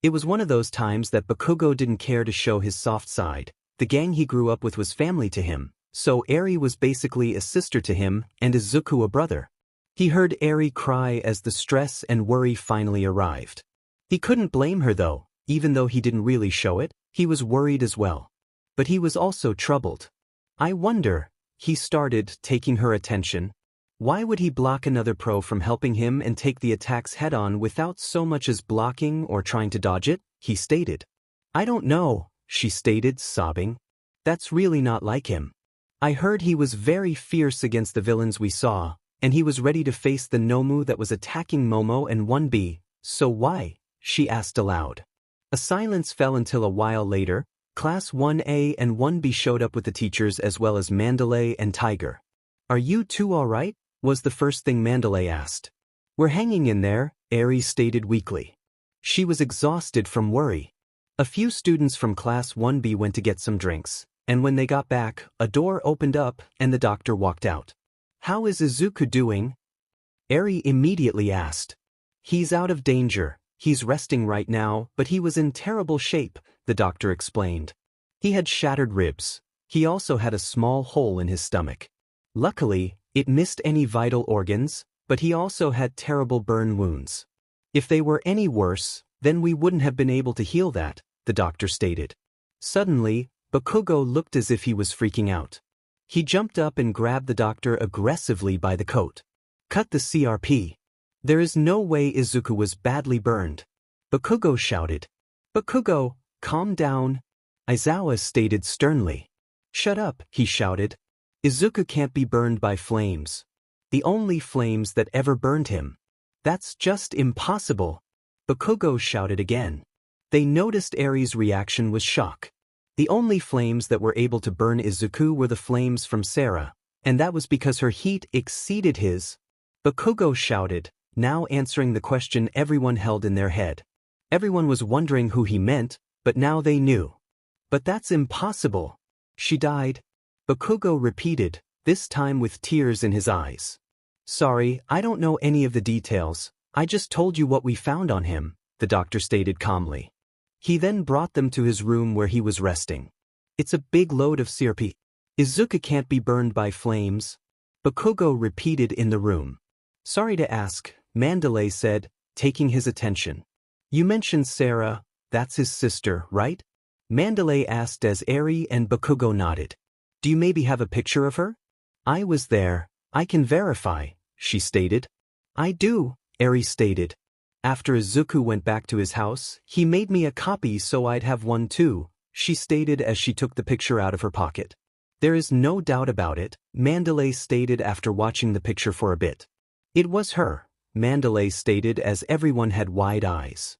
It was one of those times that Bakugo didn't care to show his soft side. The gang he grew up with was family to him, so Eri was basically a sister to him and Izuku a brother. He heard Eri cry as the stress and worry finally arrived. He couldn't blame her though, even though he didn't really show it, he was worried as well. But he was also troubled. "I wonder," he started, taking her attention. "Why would he block another pro from helping him and take the attacks head-on without so much as blocking or trying to dodge it?" he stated. "I don't know," she stated, sobbing. "That's really not like him. I heard he was very fierce against the villains we saw, and he was ready to face the Nomu that was attacking Momo and 1B, so why?" she asked aloud. A silence fell until a while later. Class 1A and 1B showed up with the teachers as well as Mandalay and Tiger. "Are you two all right?" was the first thing Mandalay asked. "We're hanging in there," Eri stated weakly. She was exhausted from worry. A few students from Class 1B went to get some drinks, and when they got back, a door opened up and the doctor walked out. "How is Izuku doing?" Eri immediately asked. "He's out of danger. He's resting right now, but he was in terrible shape," the doctor explained. "He had shattered ribs. He also had a small hole in his stomach. Luckily, it missed any vital organs, but he also had terrible burn wounds. If they were any worse, then we wouldn't have been able to heal that," the doctor stated. Suddenly, Bakugo looked as if he was freaking out. He jumped up and grabbed the doctor aggressively by the coat. "Cut the CRP. There is no way Izuku was badly burned," Bakugo shouted. "Bakugo, calm down," Aizawa stated sternly. "Shut up," he shouted. "Izuku can't be burned by flames. The only flames that ever burned him. That's just impossible," Bakugo shouted again. They noticed Eri's reaction was shock. The only flames that were able to burn Izuku were the flames from Sarah, and that was because her heat exceeded his. Bakugo shouted, now answering the question everyone held in their head. Everyone was wondering who he meant, but now they knew. "But that's impossible. She died," Bakugo repeated, this time with tears in his eyes. "Sorry, I don't know any of the details. I just told you what we found on him," the doctor stated calmly. He then brought them to his room where he was resting. "It's a big load of CRP. Izuku can't be burned by flames," Bakugo repeated in the room. "Sorry to ask," Mandalay said, taking his attention. "You mentioned Sarah, that's his sister, right?" Mandalay asked as Eri and Bakugo nodded. "Do you maybe have a picture of her?" "I was there. I can verify," she stated. "I do," Eri stated. "After Izuku went back to his house, he made me a copy so I'd have one too," she stated as she took the picture out of her pocket. "There is no doubt about it," Mandalay stated after watching the picture for a bit. "It was her," Mandalay stated as everyone had wide eyes.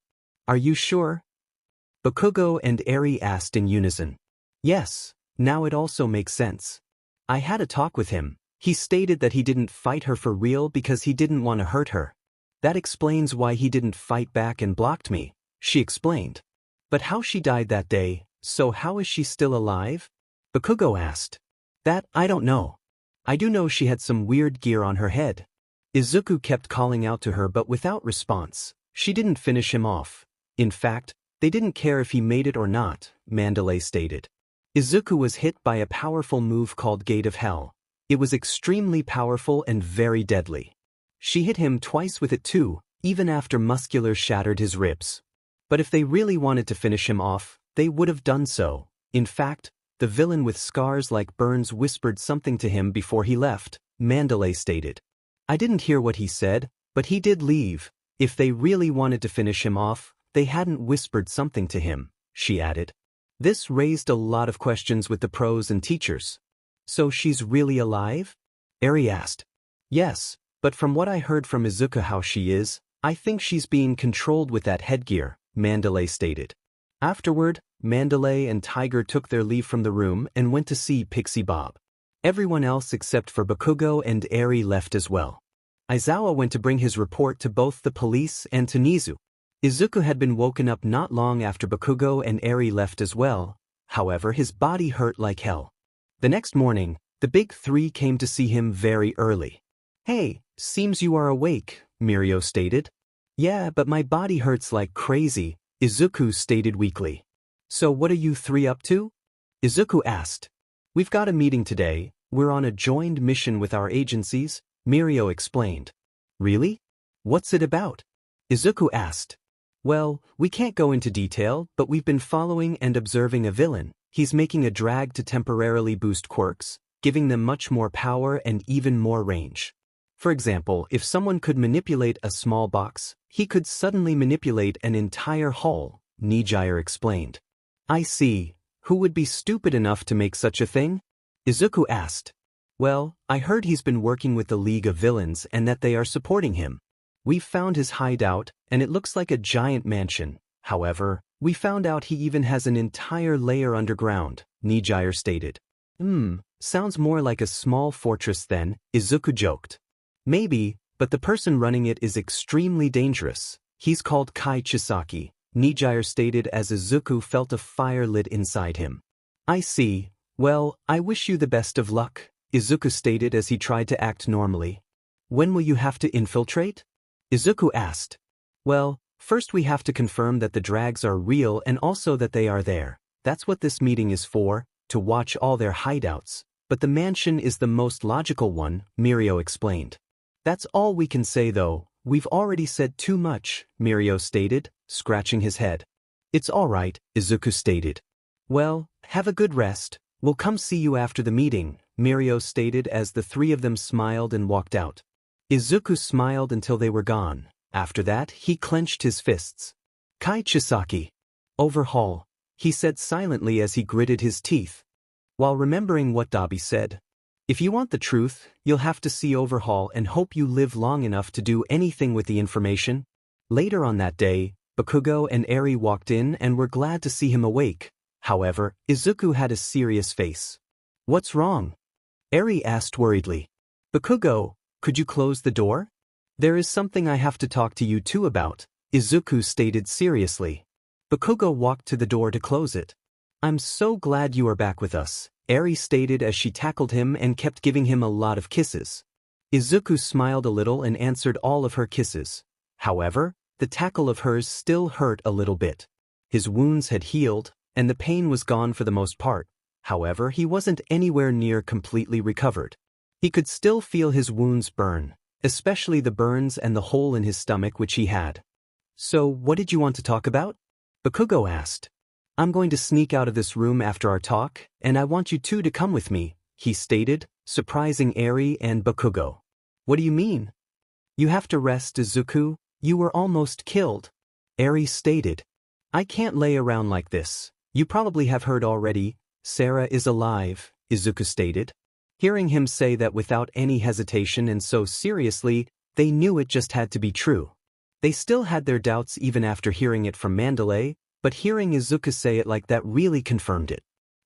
"Are you sure?" Bakugo and Eri asked in unison. "Yes, now it also makes sense. I had a talk with him. He stated that he didn't fight her for real because he didn't want to hurt her. That explains why he didn't fight back and blocked me," she explained. "But how she died that day, so how is she still alive?" Bakugo asked. "That, I don't know. I do know she had some weird gear on her head." Izuku kept calling out to her but without response. She didn't finish him off. In fact, they didn't care if he made it or not, Mandalay stated. Izuku was hit by a powerful move called Gate of Hell. It was extremely powerful and very deadly. She hit him twice with it too, even after Muscular shattered his ribs. But if they really wanted to finish him off, they would have done so. In fact, the villain with scars like burns whispered something to him before he left, Mandalay stated. I didn't hear what he said, but he did leave. If they really wanted to finish him off, they hadn't whispered something to him, she added. This raised a lot of questions with the pros and teachers. So she's really alive? Eri asked. Yes, but from what I heard from Izuku how she is, I think she's being controlled with that headgear, Mandalay stated. Afterward, Mandalay and Tiger took their leave from the room and went to see Pixie Bob. Everyone else except for Bakugo and Eri left as well. Aizawa went to bring his report to both the police and to Nizu. Izuku had been woken up not long after Bakugo and Eri left as well, however his body hurt like hell. The next morning, the big three came to see him very early. Hey, seems you are awake, Mirio stated. Yeah, but my body hurts like crazy, Izuku stated weakly. So what are you three up to? Izuku asked. We've got a meeting today, we're on a joined mission with our agencies, Mirio explained. Really? What's it about? Izuku asked. Well, we can't go into detail, but we've been following and observing a villain. He's making a drag to temporarily boost quirks, giving them much more power and even more range. For example, if someone could manipulate a small box, he could suddenly manipulate an entire hull, Nijire explained. I see. Who would be stupid enough to make such a thing? Izuku asked. Well, I heard he's been working with the League of Villains and that they are supporting him. We've found his hideout, and it looks like a giant mansion. However, we found out he even has an entire layer underground, Nijire stated. Sounds more like a small fortress then, Izuku joked. Maybe, but the person running it is extremely dangerous. He's called Kai Chisaki, Nijire stated as Izuku felt a fire lit inside him. I see. Well, I wish you the best of luck, Izuku stated as he tried to act normally. When will you have to infiltrate? Izuku asked. Well, first we have to confirm that the drags are real and also that they are there. That's what this meeting is for, to watch all their hideouts. But the mansion is the most logical one, Mirio explained. That's all we can say though, we've already said too much, Mirio stated, scratching his head. It's alright, Izuku stated. Well, have a good rest, we'll come see you after the meeting, Mirio stated as the three of them smiled and walked out. Izuku smiled until they were gone. After that, he clenched his fists. Kai Chisaki. Overhaul, he said silently as he gritted his teeth. While remembering what Dabi said. If you want the truth, you'll have to see Overhaul and hope you live long enough to do anything with the information. Later on that day, Bakugo and Eri walked in and were glad to see him awake. However, Izuku had a serious face. What's wrong? Eri asked worriedly. Bakugo, could you close the door? There is something I have to talk to you two about, Izuku stated seriously. Bakugo walked to the door to close it. I'm so glad you are back with us, Eri stated as she tackled him and kept giving him a lot of kisses. Izuku smiled a little and answered all of her kisses. However, the tackle of hers still hurt a little bit. His wounds had healed, and the pain was gone for the most part. However, he wasn't anywhere near completely recovered. He could still feel his wounds burn, especially the burns and the hole in his stomach which he had. So, what did you want to talk about? Bakugo asked. I'm going to sneak out of this room after our talk, and I want you two to come with me, he stated, surprising Eri and Bakugo. What do you mean? You have to rest, Izuku, you were almost killed, Eri stated. I can't lay around like this. You probably have heard already, Sarah is alive, Izuku stated. Hearing him say that without any hesitation and so seriously, they knew it just had to be true. They still had their doubts even after hearing it from Mandalay, but hearing Izuku say it like that really confirmed it.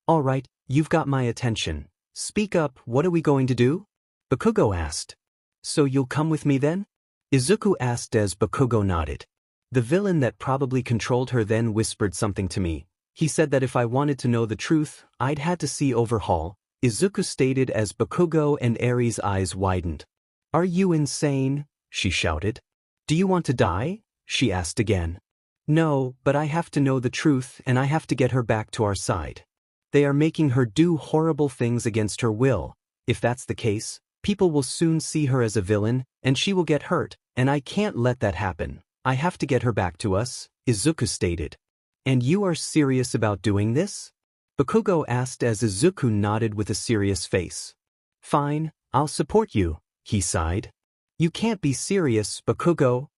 All right, you've got my attention. Speak up, what are we going to do? Bakugo asked. So you'll come with me then? Izuku asked as Bakugo nodded. The villain that probably controlled her then whispered something to me. He said that if I wanted to know the truth, I'd had to see Overhaul, Izuku stated as Bakugo and Eri's eyes widened. Are you insane? She shouted. Do you want to die? She asked again. No, but I have to know the truth and I have to get her back to our side. They are making her do horrible things against her will. If that's the case, people will soon see her as a villain, and she will get hurt, and I can't let that happen. I have to get her back to us, Izuku stated. And you are serious about doing this? Bakugo asked as Izuku nodded with a serious face. Fine, I'll support you, he sighed. You can't be serious, Bakugo.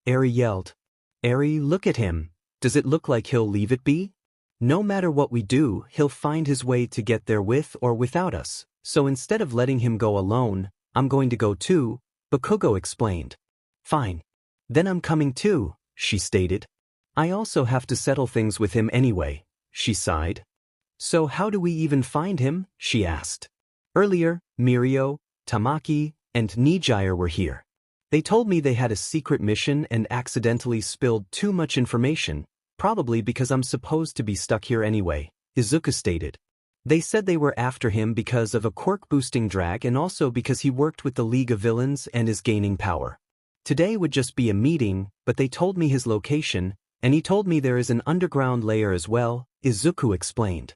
Eri yelled. Eri, look at him. Does it look like he'll leave it be? No matter what we do, he'll find his way to get there with or without us, so instead of letting him go alone, I'm going to go too, Bakugo explained. Fine. Then I'm coming too, she stated. I also have to settle things with him anyway, she sighed. So how do we even find him? She asked. Earlier, Mirio, Tamaki, and Nijire were here. They told me they had a secret mission and accidentally spilled too much information, probably because I'm supposed to be stuck here anyway, Izuku stated. They said they were after him because of a quirk-boosting drag and also because he worked with the League of Villains and is gaining power. Today would just be a meeting, but they told me his location, and he told me there is an underground layer as well, Izuku explained.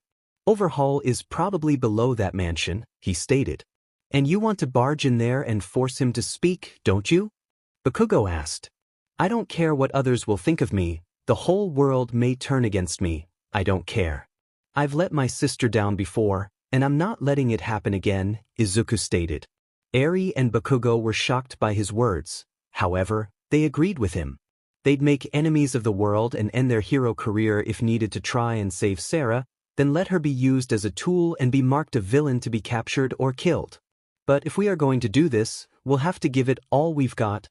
Overhaul is probably below that mansion, he stated. And you want to barge in there and force him to speak, don't you? Bakugo asked. I don't care what others will think of me. The whole world may turn against me. I don't care. I've let my sister down before, and I'm not letting it happen again, Izuku stated. Eri and Bakugo were shocked by his words. However, they agreed with him. They'd make enemies of the world and end their hero career if needed to try and save Sarah, then let her be used as a tool and be marked a villain to be captured or killed. But if we are going to do this, we'll have to give it all we've got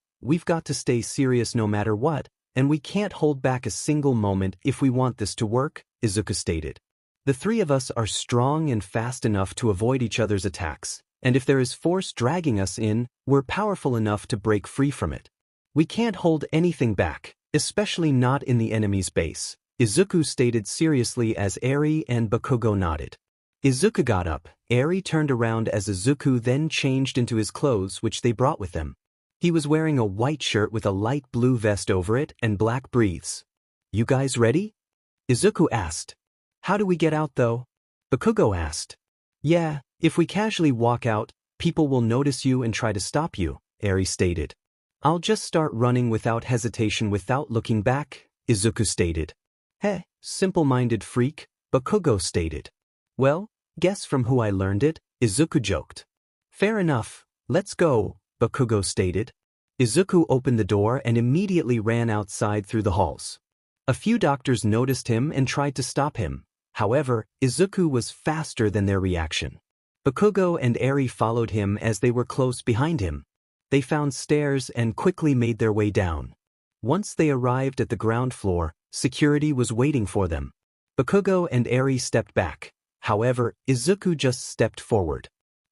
to stay serious no matter what, and we can't hold back a single moment if we want this to work, Izuku stated. The three of us are strong and fast enough to avoid each other's attacks, and if there is force dragging us in, we're powerful enough to break free from it. We can't hold anything back, especially not in the enemy's base, Izuku stated seriously as Eri and Bakugo nodded. Izuku got up, Eri turned around as Izuku then changed into his clothes which they brought with them. He was wearing a white shirt with a light blue vest over it and black briefs. You guys ready? Izuku asked. How do we get out though? Bakugo asked. Yeah, if we casually walk out, people will notice you and try to stop you, Eri stated. I'll just start running without hesitation without looking back, Izuku stated. Heh, simple-minded freak, Bakugo stated. Well, guess from who I learned it, Izuku joked. Fair enough, let's go, Bakugo stated. Izuku opened the door and immediately ran outside through the halls. A few doctors noticed him and tried to stop him. However, Izuku was faster than their reaction. Bakugo and Eri followed him as they were close behind him. They found stairs and quickly made their way down. Once they arrived at the ground floor, security was waiting for them. Bakugo and Eri stepped back. However, Izuku just stepped forward.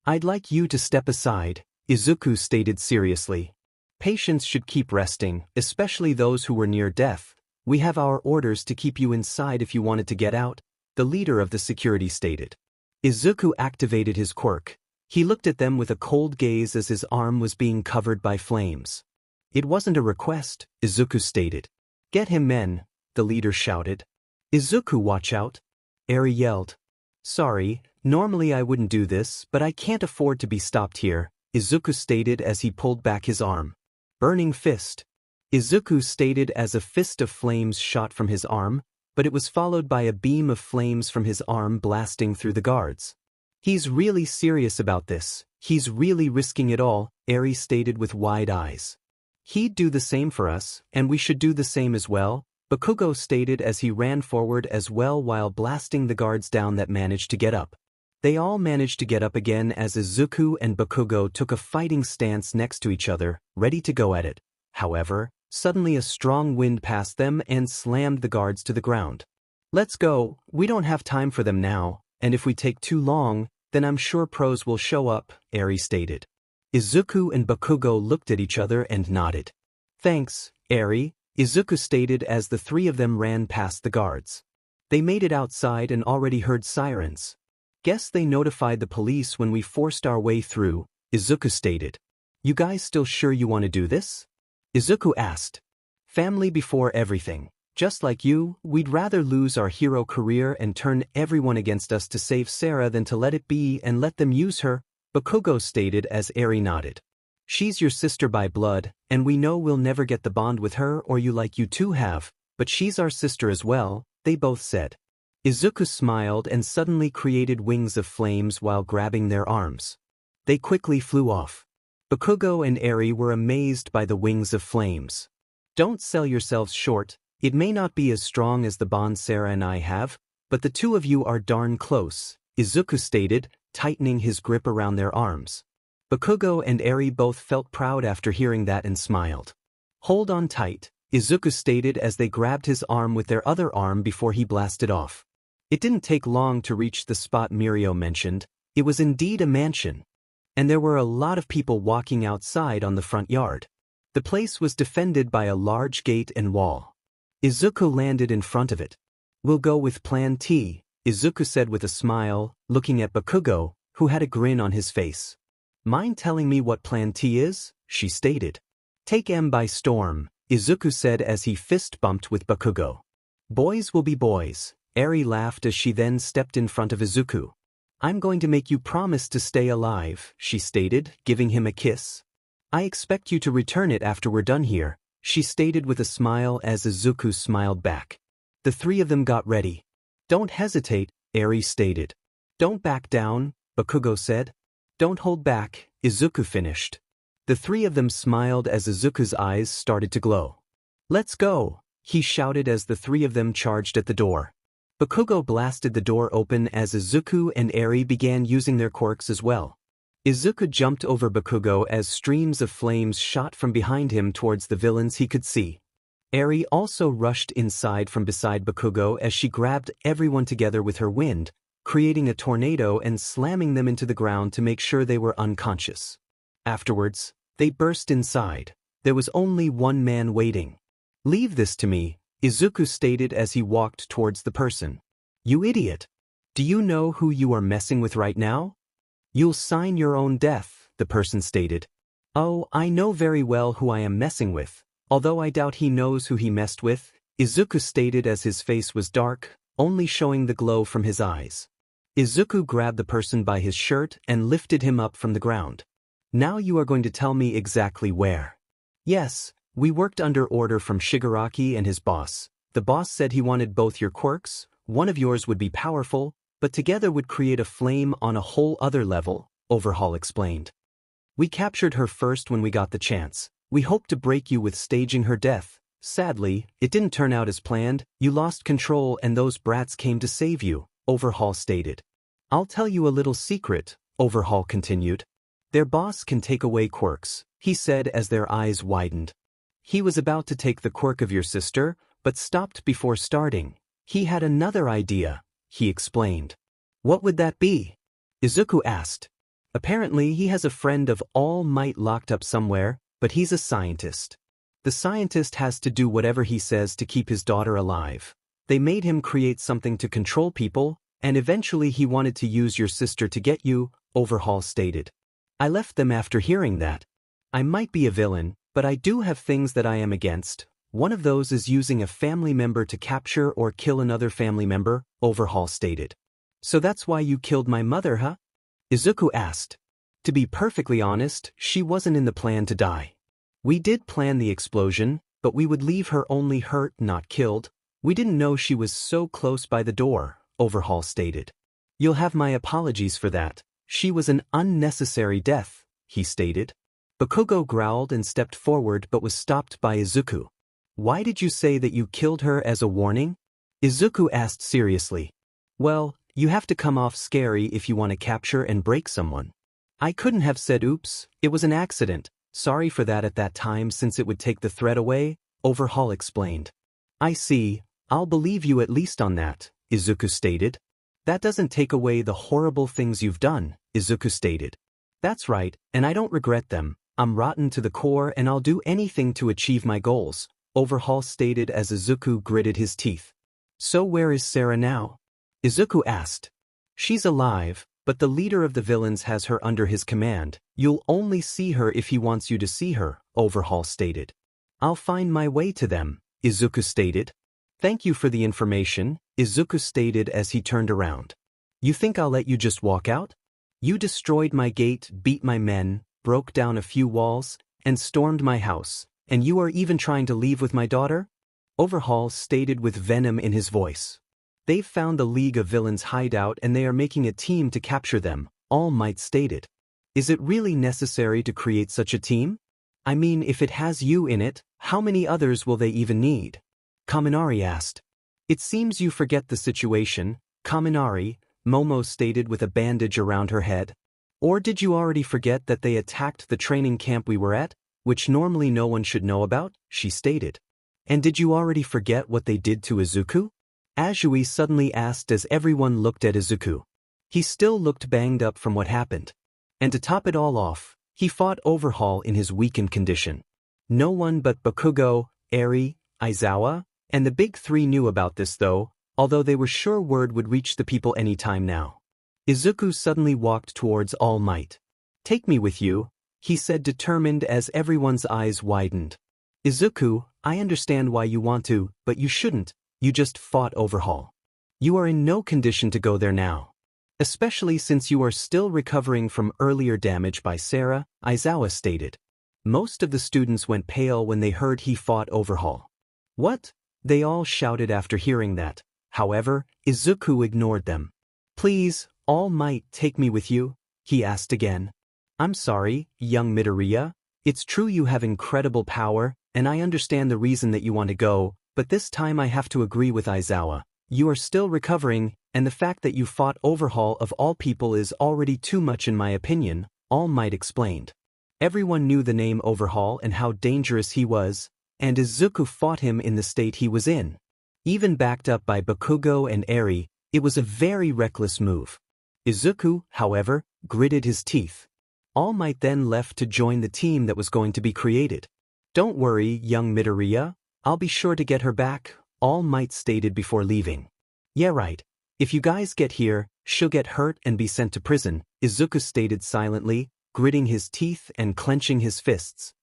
I'd like you to step aside, Izuku stated seriously. Patients should keep resting, especially those who were near death. We have our orders to keep you inside if you wanted to get out, the leader of the security stated. Izuku activated his quirk. He looked at them with a cold gaze as his arm was being covered by flames. It wasn't a request, Izuku stated. Get him, men, the leader shouted. Izuku, watch out, Eri yelled. Sorry, normally I wouldn't do this, but I can't afford to be stopped here, Izuku stated as he pulled back his arm. Burning fist, Izuku stated as a fist of flames shot from his arm, but it was followed by a beam of flames from his arm blasting through the guards. He's really serious about this. He's really risking it all, Eri stated with wide eyes. He'd do the same for us, and we should do the same as well, Bakugo stated as he ran forward as well while blasting the guards down that managed to get up. They all managed to get up again as Izuku and Bakugo took a fighting stance next to each other, ready to go at it. However, suddenly a strong wind passed them and slammed the guards to the ground. Let's go, we don't have time for them now, and if we take too long, then I'm sure pros will show up, Eri stated. Izuku and Bakugo looked at each other and nodded. Thanks, Eri, Izuku stated as the three of them ran past the guards. They made it outside and already heard sirens. Guess they notified the police when we forced our way through, Izuku stated. You guys still sure you want to do this? Izuku asked. Family before everything. Just like you, we'd rather lose our hero career and turn everyone against us to save Sarah than to let it be and let them use her, Bakugo stated as Eri nodded. She's your sister by blood, and we know we'll never get the bond with her or you like you two have, but she's our sister as well, they both said. Izuku smiled and suddenly created wings of flames while grabbing their arms. They quickly flew off. Bakugo and Eri were amazed by the wings of flames. Don't sell yourselves short, it may not be as strong as the bond Sarah and I have, but the two of you are darn close, Izuku stated, tightening his grip around their arms. Bakugo and Eri both felt proud after hearing that and smiled. Hold on tight, Izuku stated as they grabbed his arm with their other arm before he blasted off. It didn't take long to reach the spot Mirio mentioned. It was indeed a mansion. And there were a lot of people walking outside on the front yard. The place was defended by a large gate and wall. Izuku landed in front of it. We'll go with Plan T, Izuku said with a smile, looking at Bakugo, who had a grin on his face. Mind telling me what Plan T is? She stated. Take M by storm, Izuku said as he fist bumped with Bakugo. Boys will be boys, Eri laughed as she then stepped in front of Izuku. I'm going to make you promise to stay alive, she stated, giving him a kiss. I expect you to return it after we're done here, she stated with a smile as Izuku smiled back. The three of them got ready. Don't hesitate, Eri stated. Don't back down, Bakugo said. Don't hold back, Izuku finished. The three of them smiled as Izuku's eyes started to glow. Let's go, he shouted as the three of them charged at the door. Bakugo blasted the door open as Izuku and Eri began using their quirks as well. Izuku jumped over Bakugo as streams of flames shot from behind him towards the villains he could see. Eri also rushed inside from beside Bakugo as she grabbed everyone together with her wind, creating a tornado and slamming them into the ground to make sure they were unconscious. Afterwards, they burst inside. There was only one man waiting. Leave this to me, Izuku stated as he walked towards the person. You idiot! Do you know who you are messing with right now? You'll sign your own death, the person stated. Oh, I know very well who I am messing with, although I doubt he knows who he messed with, Izuku stated as his face was dark, only showing the glow from his eyes. Izuku grabbed the person by his shirt and lifted him up from the ground. Now you are going to tell me exactly where. Yes. We worked under order from Shigaraki and his boss. The boss said he wanted both your quirks, one of yours would be powerful, but together would create a flame on a whole other level, Overhaul explained. We captured her first when we got the chance. We hoped to break you with staging her death. Sadly, it didn't turn out as planned, you lost control and those brats came to save you, Overhaul stated. I'll tell you a little secret, Overhaul continued. Their boss can take away quirks, he said as their eyes widened. He was about to take the quirk of your sister, but stopped before starting. He had another idea, he explained. What would that be? Izuku asked. Apparently he has a friend of All Might locked up somewhere, but he's a scientist. The scientist has to do whatever he says to keep his daughter alive. They made him create something to control people, and eventually he wanted to use your sister to get you, Overhaul stated. I left them after hearing that. I might be a villain, but I do have things that I am against. One of those is using a family member to capture or kill another family member, Overhaul stated. So that's why you killed my mother, huh? Izuku asked. To be perfectly honest, she wasn't in the plan to die. We did plan the explosion, but we would leave her only hurt, not killed. We didn't know she was so close by the door, Overhaul stated. You'll have my apologies for that. She was an unnecessary death, he stated. Bakugo growled and stepped forward but was stopped by Izuku. Why did you say that you killed her as a warning? Izuku asked seriously. Well, you have to come off scary if you want to capture and break someone. I couldn't have said oops, it was an accident. Sorry for that at that time since it would take the threat away, Overhaul explained. I see, I'll believe you at least on that, Izuku stated. That doesn't take away the horrible things you've done, Izuku stated. That's right, and I don't regret them. I'm rotten to the core and I'll do anything to achieve my goals, Overhaul stated as Izuku gritted his teeth. So where is Sarah now? Izuku asked. She's alive, but the leader of the villains has her under his command. You'll only see her if he wants you to see her, Overhaul stated. I'll find my way to them, Izuku stated. Thank you for the information, Izuku stated as he turned around. You think I'll let you just walk out? You destroyed my gate, beat my men, broke down a few walls, and stormed my house, and you are even trying to leave with my daughter? Overhaul stated with venom in his voice. They've found the League of Villains hideout and they are making a team to capture them, All Might stated. Is it really necessary to create such a team? I mean, if it has you in it, how many others will they even need? Kaminari asked. It seems you forget the situation, Kaminari, Momo stated with a bandage around her head. Or did you already forget that they attacked the training camp we were at, which normally no one should know about, she stated. And did you already forget what they did to Izuku? Azui suddenly asked as everyone looked at Izuku. He still looked banged up from what happened. And to top it all off, he fought Overhaul in his weakened condition. No one but Bakugo, Eri, Aizawa, and the big three knew about this though, although they were sure word would reach the people any time now. Izuku suddenly walked towards All Might. Take me with you, he said determined as everyone's eyes widened. Izuku, I understand why you want to, but you shouldn't, you just fought Overhaul. You are in no condition to go there now. Especially since you are still recovering from earlier damage by Sarah, Aizawa stated. Most of the students went pale when they heard he fought Overhaul. What? They all shouted after hearing that. However, Izuku ignored them. Please, All Might, take me with you, he asked again. I'm sorry, young Midoriya. It's true you have incredible power, and I understand the reason that you want to go, but this time I have to agree with Aizawa. You are still recovering, and the fact that you fought Overhaul of all people is already too much in my opinion, All Might explained. Everyone knew the name Overhaul and how dangerous he was, and Izuku fought him in the state he was in. Even backed up by Bakugo and Eri, it was a very reckless move. Izuku, however, gritted his teeth. All Might then left to join the team that was going to be created. Don't worry, young Midoriya, I'll be sure to get her back, All Might stated before leaving. Yeah right, if you guys get here, she'll get hurt and be sent to prison, Izuku stated silently, gritting his teeth and clenching his fists.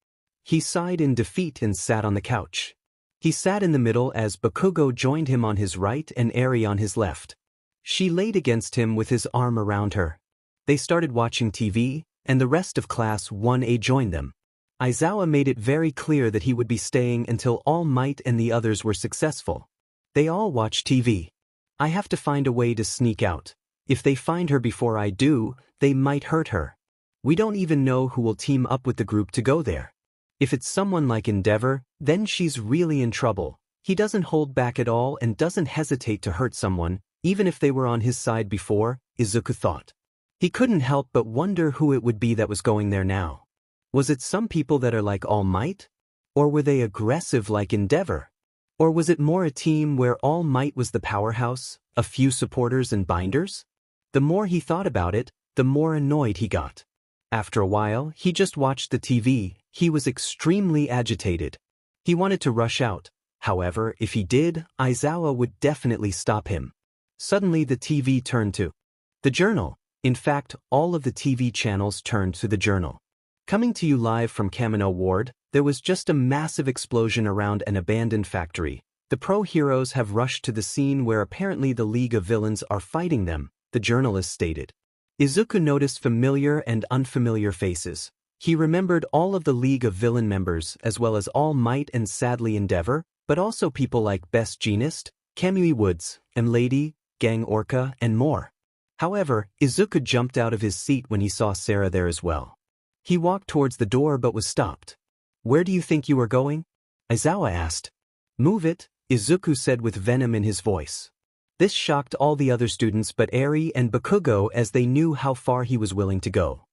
He sighed in defeat and sat on the couch. He sat in the middle as Bakugo joined him on his right and Eri on his left. She laid against him with his arm around her. They started watching TV, and the rest of Class 1A joined them. Aizawa made it very clear that he would be staying until All Might and the others were successful. They all watched TV. I have to find a way to sneak out. If they find her before I do, they might hurt her. We don't even know who will team up with the group to go there. If it's someone like Endeavor, then she's really in trouble. He doesn't hold back at all and doesn't hesitate to hurt someone, even if they were on his side before, Izuku thought. He couldn't help but wonder who it would be that was going there now. Was it some people that are like All Might? Or were they aggressive like Endeavor? Or was it more a team where All Might was the powerhouse, a few supporters and binders? The more he thought about it, the more annoyed he got. After a while, he just watched the TV. He was extremely agitated. He wanted to rush out. However, if he did, Aizawa would definitely stop him. Suddenly the TV turned to the journal. In fact, all of the TV channels turned to the journal. Coming to you live from Kamino Ward, there was just a massive explosion around an abandoned factory. The pro-heroes have rushed to the scene where apparently the League of Villains are fighting them, the journalist stated. Izuku noticed familiar and unfamiliar faces. He remembered all of the League of Villain members as well as All Might and sadly Endeavor, but also people like Best Jeanist, Kamui Woods, M-Lady, Gang Orca, and more. However, Izuku jumped out of his seat when he saw Sarah there as well. He walked towards the door but was stopped. Where do you think you are going? Aizawa asked. Move it, Izuku said with venom in his voice. This shocked all the other students but Eri and Bakugo as they knew how far he was willing to go.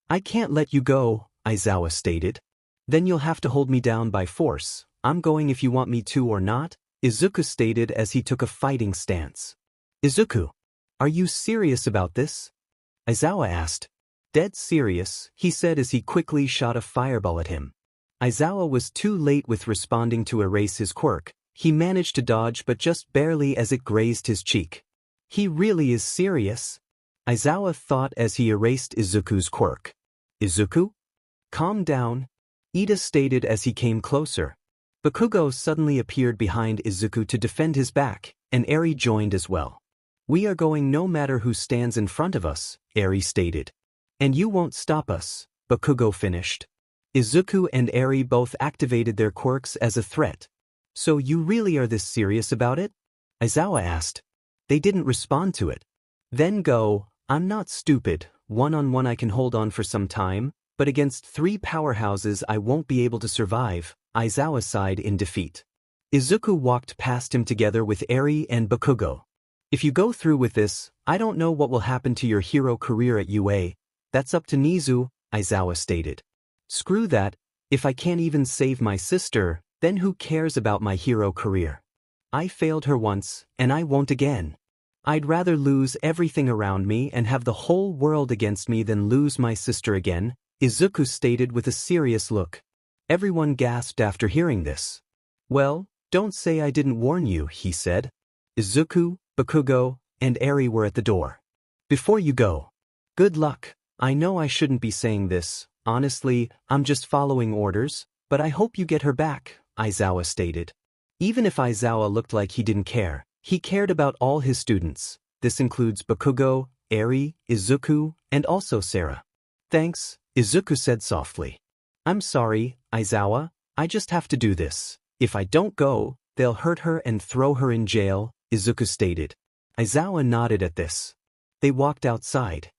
I can't let you go, Aizawa stated. Then you'll have to hold me down by force. I'm going if you want me to or not, Izuku stated as he took a fighting stance. Izuku, are you serious about this? Aizawa asked. Dead serious, he said as he quickly shot a fireball at him. Aizawa was too late with responding to erase his quirk. He managed to dodge but just barely as it grazed his cheek. He really is serious? Aizawa thought as he erased Izuku's quirk. Izuku? Calm down, Ida stated as he came closer. Bakugo suddenly appeared behind Izuku to defend his back, and Eri joined as well. We are going no matter who stands in front of us, Eri stated. And you won't stop us, Bakugo finished. Izuku and Eri both activated their quirks as a threat. So you really are this serious about it? Aizawa asked. They didn't respond to it. Then go, I'm not stupid, one-on-one I can hold on for some time, but against 3 powerhouses I won't be able to survive, Aizawa sighed in defeat. Izuku walked past him together with Eri and Bakugo. If you go through with this, I don't know what will happen to your hero career at UA. That's up to Nizu, Aizawa stated. Screw that, if I can't even save my sister, then who cares about my hero career? I failed her once, and I won't again. I'd rather lose everything around me and have the whole world against me than lose my sister again, Izuku stated with a serious look. Everyone gasped after hearing this. Well, don't say I didn't warn you, he said. Izuku, Bakugo, and Eri were at the door. Before you go. Good luck. I know I shouldn't be saying this, honestly, I'm just following orders, but I hope you get her back, Aizawa stated. Even if Aizawa looked like he didn't care, he cared about all his students. This includes Bakugo, Eri, Izuku, and also Sarah. Thanks, Izuku said softly. I'm sorry, Aizawa, I just have to do this. If I don't go, they'll hurt her and throw her in jail, Izuku stated. Aizawa nodded at this. They walked outside.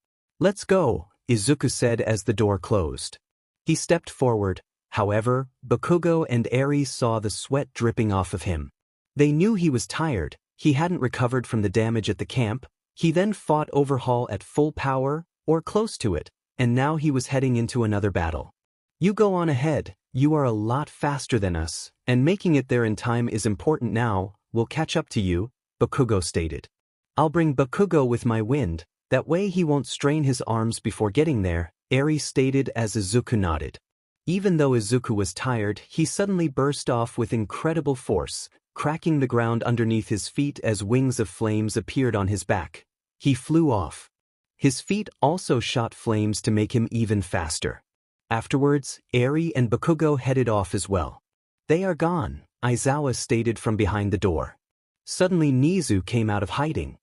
Let's go, Izuku said as the door closed. He stepped forward, however, Bakugo and Eri saw the sweat dripping off of him. They knew he was tired, he hadn't recovered from the damage at the camp, he then fought Overhaul at full power, or close to it, and now he was heading into another battle. You go on ahead, you are a lot faster than us, and making it there in time is important now, we'll catch up to you, Bakugo stated. I'll bring Bakugo with my wind, that way he won't strain his arms before getting there, Eri stated as Izuku nodded. Even though Izuku was tired, he suddenly burst off with incredible force, cracking the ground underneath his feet as wings of flames appeared on his back. He flew off. His feet also shot flames to make him even faster. Afterwards, Eri and Bakugo headed off as well. They are gone, Aizawa stated from behind the door. Suddenly Nizu came out of hiding.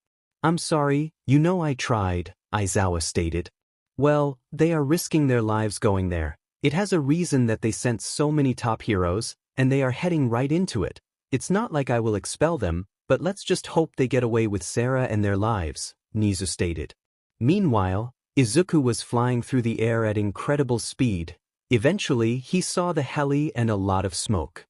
I'm sorry, you know I tried, Aizawa stated. Well, they are risking their lives going there. It has a reason that they sent so many top heroes, and they are heading right into it. It's not like I will expel them, but let's just hope they get away with Sarah and their lives, Nizu stated. Meanwhile, Izuku was flying through the air at incredible speed. Eventually, he saw the heli and a lot of smoke.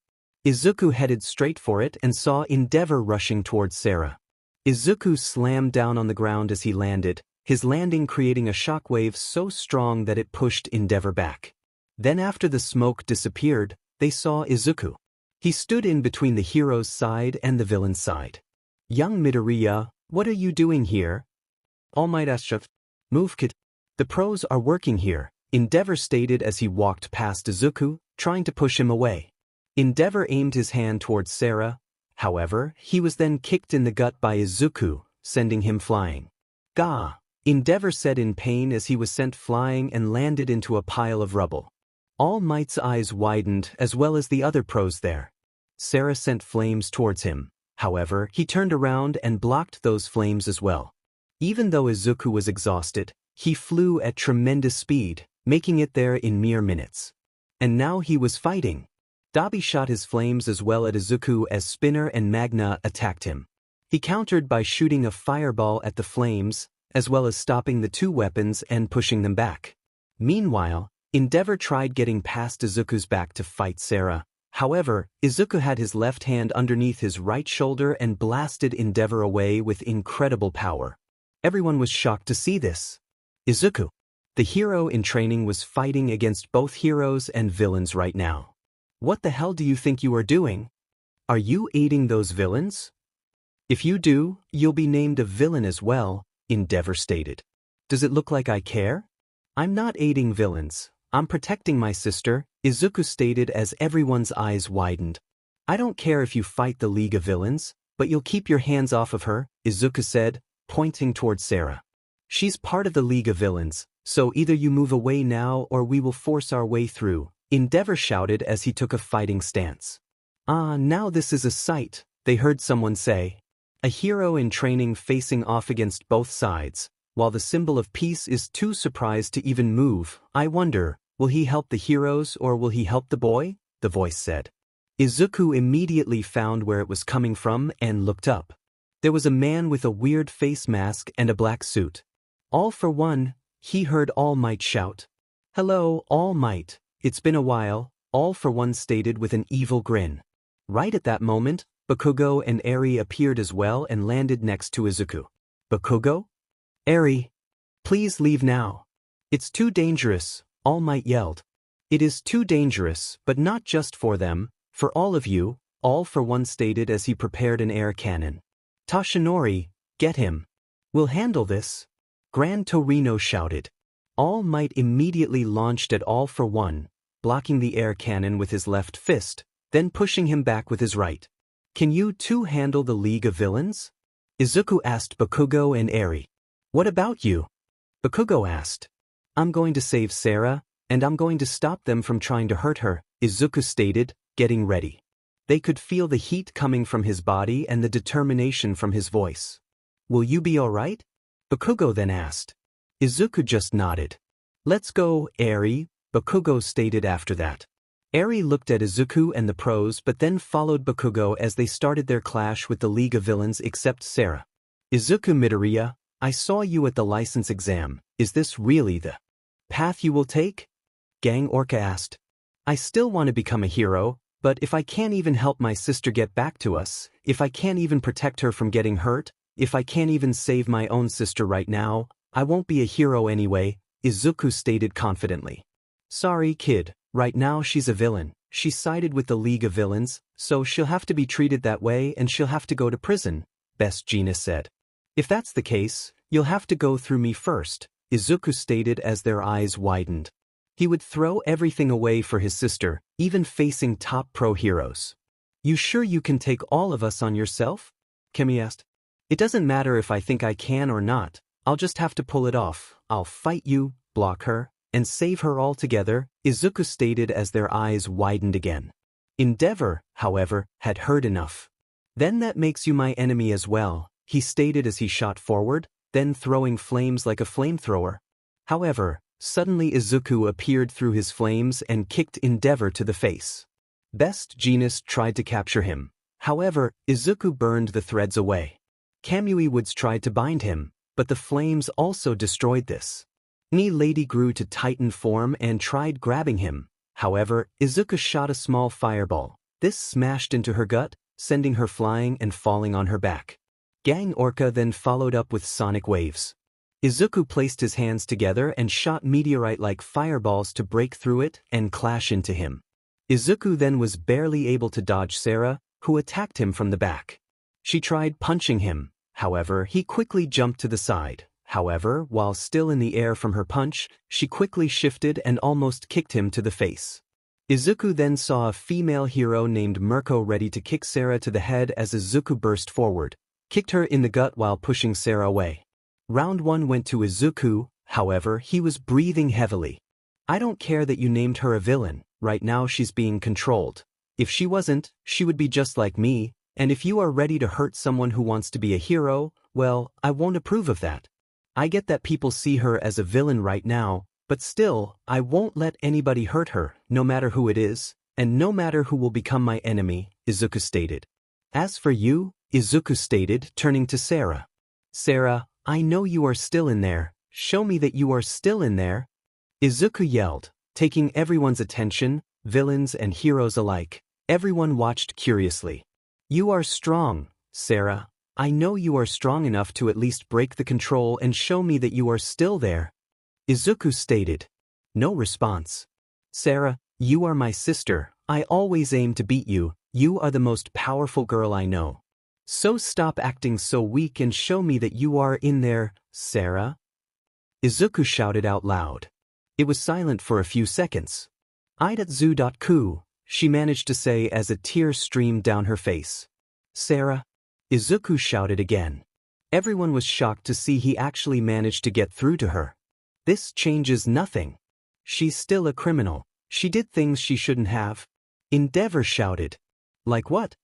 Izuku headed straight for it and saw Endeavor rushing towards Sarah. Izuku slammed down on the ground as he landed, his landing creating a shockwave so strong that it pushed Endeavor back. Then after the smoke disappeared, they saw Izuku. He stood in between the hero's side and the villain's side. Young Midoriya, what are you doing here? All Might Ashaf. Move kid. The pros are working here, Endeavor stated as he walked past Izuku, trying to push him away. Endeavor aimed his hand towards Sarah, however, he was then kicked in the gut by Izuku, sending him flying. Gah! Endeavor said in pain as he was sent flying and landed into a pile of rubble. All Might's eyes widened as well as the other pros there. Sarah sent flames towards him, however, he turned around and blocked those flames as well. Even though Izuku was exhausted, he flew at tremendous speed, making it there in mere minutes. And now he was fighting. Dabi shot his flames as well at Izuku as Spinner and Magna attacked him. He countered by shooting a fireball at the flames, as well as stopping the two weapons and pushing them back. Meanwhile, Endeavor tried getting past Izuku's back to fight Sarah. However, Izuku had his left hand underneath his right shoulder and blasted Endeavor away with incredible power. Everyone was shocked to see this. Izuku, the hero in training, was fighting against both heroes and villains right now. What the hell do you think you are doing? Are you aiding those villains? If you do, you'll be named a villain as well, Endeavor stated. Does it look like I care? I'm not aiding villains, I'm protecting my sister, Izuku stated as everyone's eyes widened. I don't care if you fight the League of Villains, but you'll keep your hands off of her, Izuku said, pointing towards Sarah. She's part of the League of Villains, so either you move away now or we will force our way through, Endeavor shouted as he took a fighting stance. Ah, now this is a sight, they heard someone say. A hero in training facing off against both sides, while the symbol of peace is too surprised to even move. I wonder, will he help the heroes or will he help the boy? The voice said. Izuku immediately found where it was coming from and looked up. There was a man with a weird face mask and a black suit. All for one, he heard All Might shout. Hello, All Might, it's been a while, All for One stated with an evil grin. Right at that moment, Bakugo and Eri appeared as well and landed next to Izuku. Bakugo? Eri, please leave now. It's too dangerous, All Might yelled. It is too dangerous, but not just for them, for all of you, All for One stated as he prepared an air cannon. Toshinori, get him. We'll handle this. Gran Torino shouted. All Might immediately launched at All for One, blocking the air cannon with his left fist, then pushing him back with his right. Can you two handle the League of Villains? Izuku asked Bakugo and Eri. What about you? Bakugo asked. I'm going to save Sarah, and I'm going to stop them from trying to hurt her, Izuku stated, getting ready. They could feel the heat coming from his body and the determination from his voice. Will you be all right? Bakugo then asked. Izuku just nodded. Let's go, Eri, Bakugo stated after that. Eri looked at Izuku and the pros but then followed Bakugo as they started their clash with the League of Villains except Sarah. Izuku Midoriya, I saw you at the license exam, is this really the path you will take? Gang Orca asked. I still want to become a hero, but if I can't even help my sister get back to us, if I can't even protect her from getting hurt, if I can't even save my own sister right now, I won't be a hero anyway, Izuku stated confidently. Sorry kid, right now she's a villain, she sided with the League of Villains, so she'll have to be treated that way and she'll have to go to prison, Best Jeanist said. If that's the case, you'll have to go through me first, Izuku stated as their eyes widened. He would throw everything away for his sister, even facing top pro heroes. You sure you can take all of us on yourself? Kemi asked. It doesn't matter if I think I can or not, I'll just have to pull it off. I'll fight you, block her, and save her altogether, Izuku stated as their eyes widened again. Endeavor, however, had heard enough. Then that makes you my enemy as well, he stated as he shot forward, then throwing flames like a flamethrower. However, suddenly Izuku appeared through his flames and kicked Endeavor to the face. Best Jeanist tried to capture him. However, Izuku burned the threads away. Kamui Woods tried to bind him, but the flames also destroyed this. Ni Lady grew to Titan form and tried grabbing him. However, Izuku shot a small fireball. This smashed into her gut, sending her flying and falling on her back. Gang Orca then followed up with sonic waves. Izuku placed his hands together and shot meteorite-like fireballs to break through it and clash into him. Izuku then was barely able to dodge Sarah, who attacked him from the back. She tried punching him, however, he quickly jumped to the side. However, while still in the air from her punch, she quickly shifted and almost kicked him to the face. Izuku then saw a female hero named Mirko ready to kick Sarah to the head as Izuku burst forward, kicked her in the gut while pushing Sarah away. Round 1 went to Izuku, however, he was breathing heavily. I don't care that you named her a villain, right now she's being controlled. If she wasn't, she would be just like me, and if you are ready to hurt someone who wants to be a hero, well, I won't approve of that. I get that people see her as a villain right now, but still, I won't let anybody hurt her, no matter who it is, and no matter who will become my enemy, Izuku stated. As for you, Izuku stated, turning to Sarah. Sarah, I know you are still in there, show me that you are still in there. Izuku yelled, taking everyone's attention, villains and heroes alike. Everyone watched curiously. You are strong, Sarah. I know you are strong enough to at least break the control and show me that you are still there. Izuku stated. No response. Sarah, you are my sister, I always aim to beat you, you are the most powerful girl I know. So stop acting so weak and show me that you are in there, Sarah. Izuku shouted out loud. It was silent for a few seconds. Idatsu.ku, she managed to say as a tear streamed down her face. Sarah. Izuku shouted again. Everyone was shocked to see he actually managed to get through to her. This changes nothing. She's still a criminal. She did things she shouldn't have. Endeavor shouted. Like what?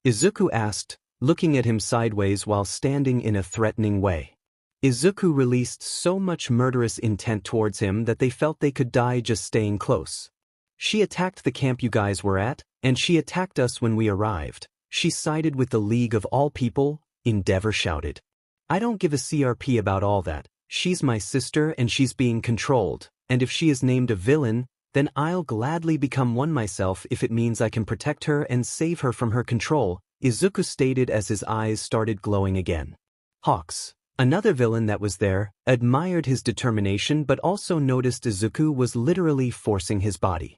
Izuku asked, looking at him sideways while standing in a threatening way. Izuku released so much murderous intent towards him that they felt they could die just staying close. She attacked the camp you guys were at, and she attacked us when we arrived. She sided with the League of All People, Endeavor shouted. I don't give a CRP about all that. She's my sister and she's being controlled, and if she is named a villain, then I'll gladly become one myself if it means I can protect her and save her from her control, Izuku stated as his eyes started glowing again. Hawks, another villain that was there, admired his determination but also noticed Izuku was literally forcing his body.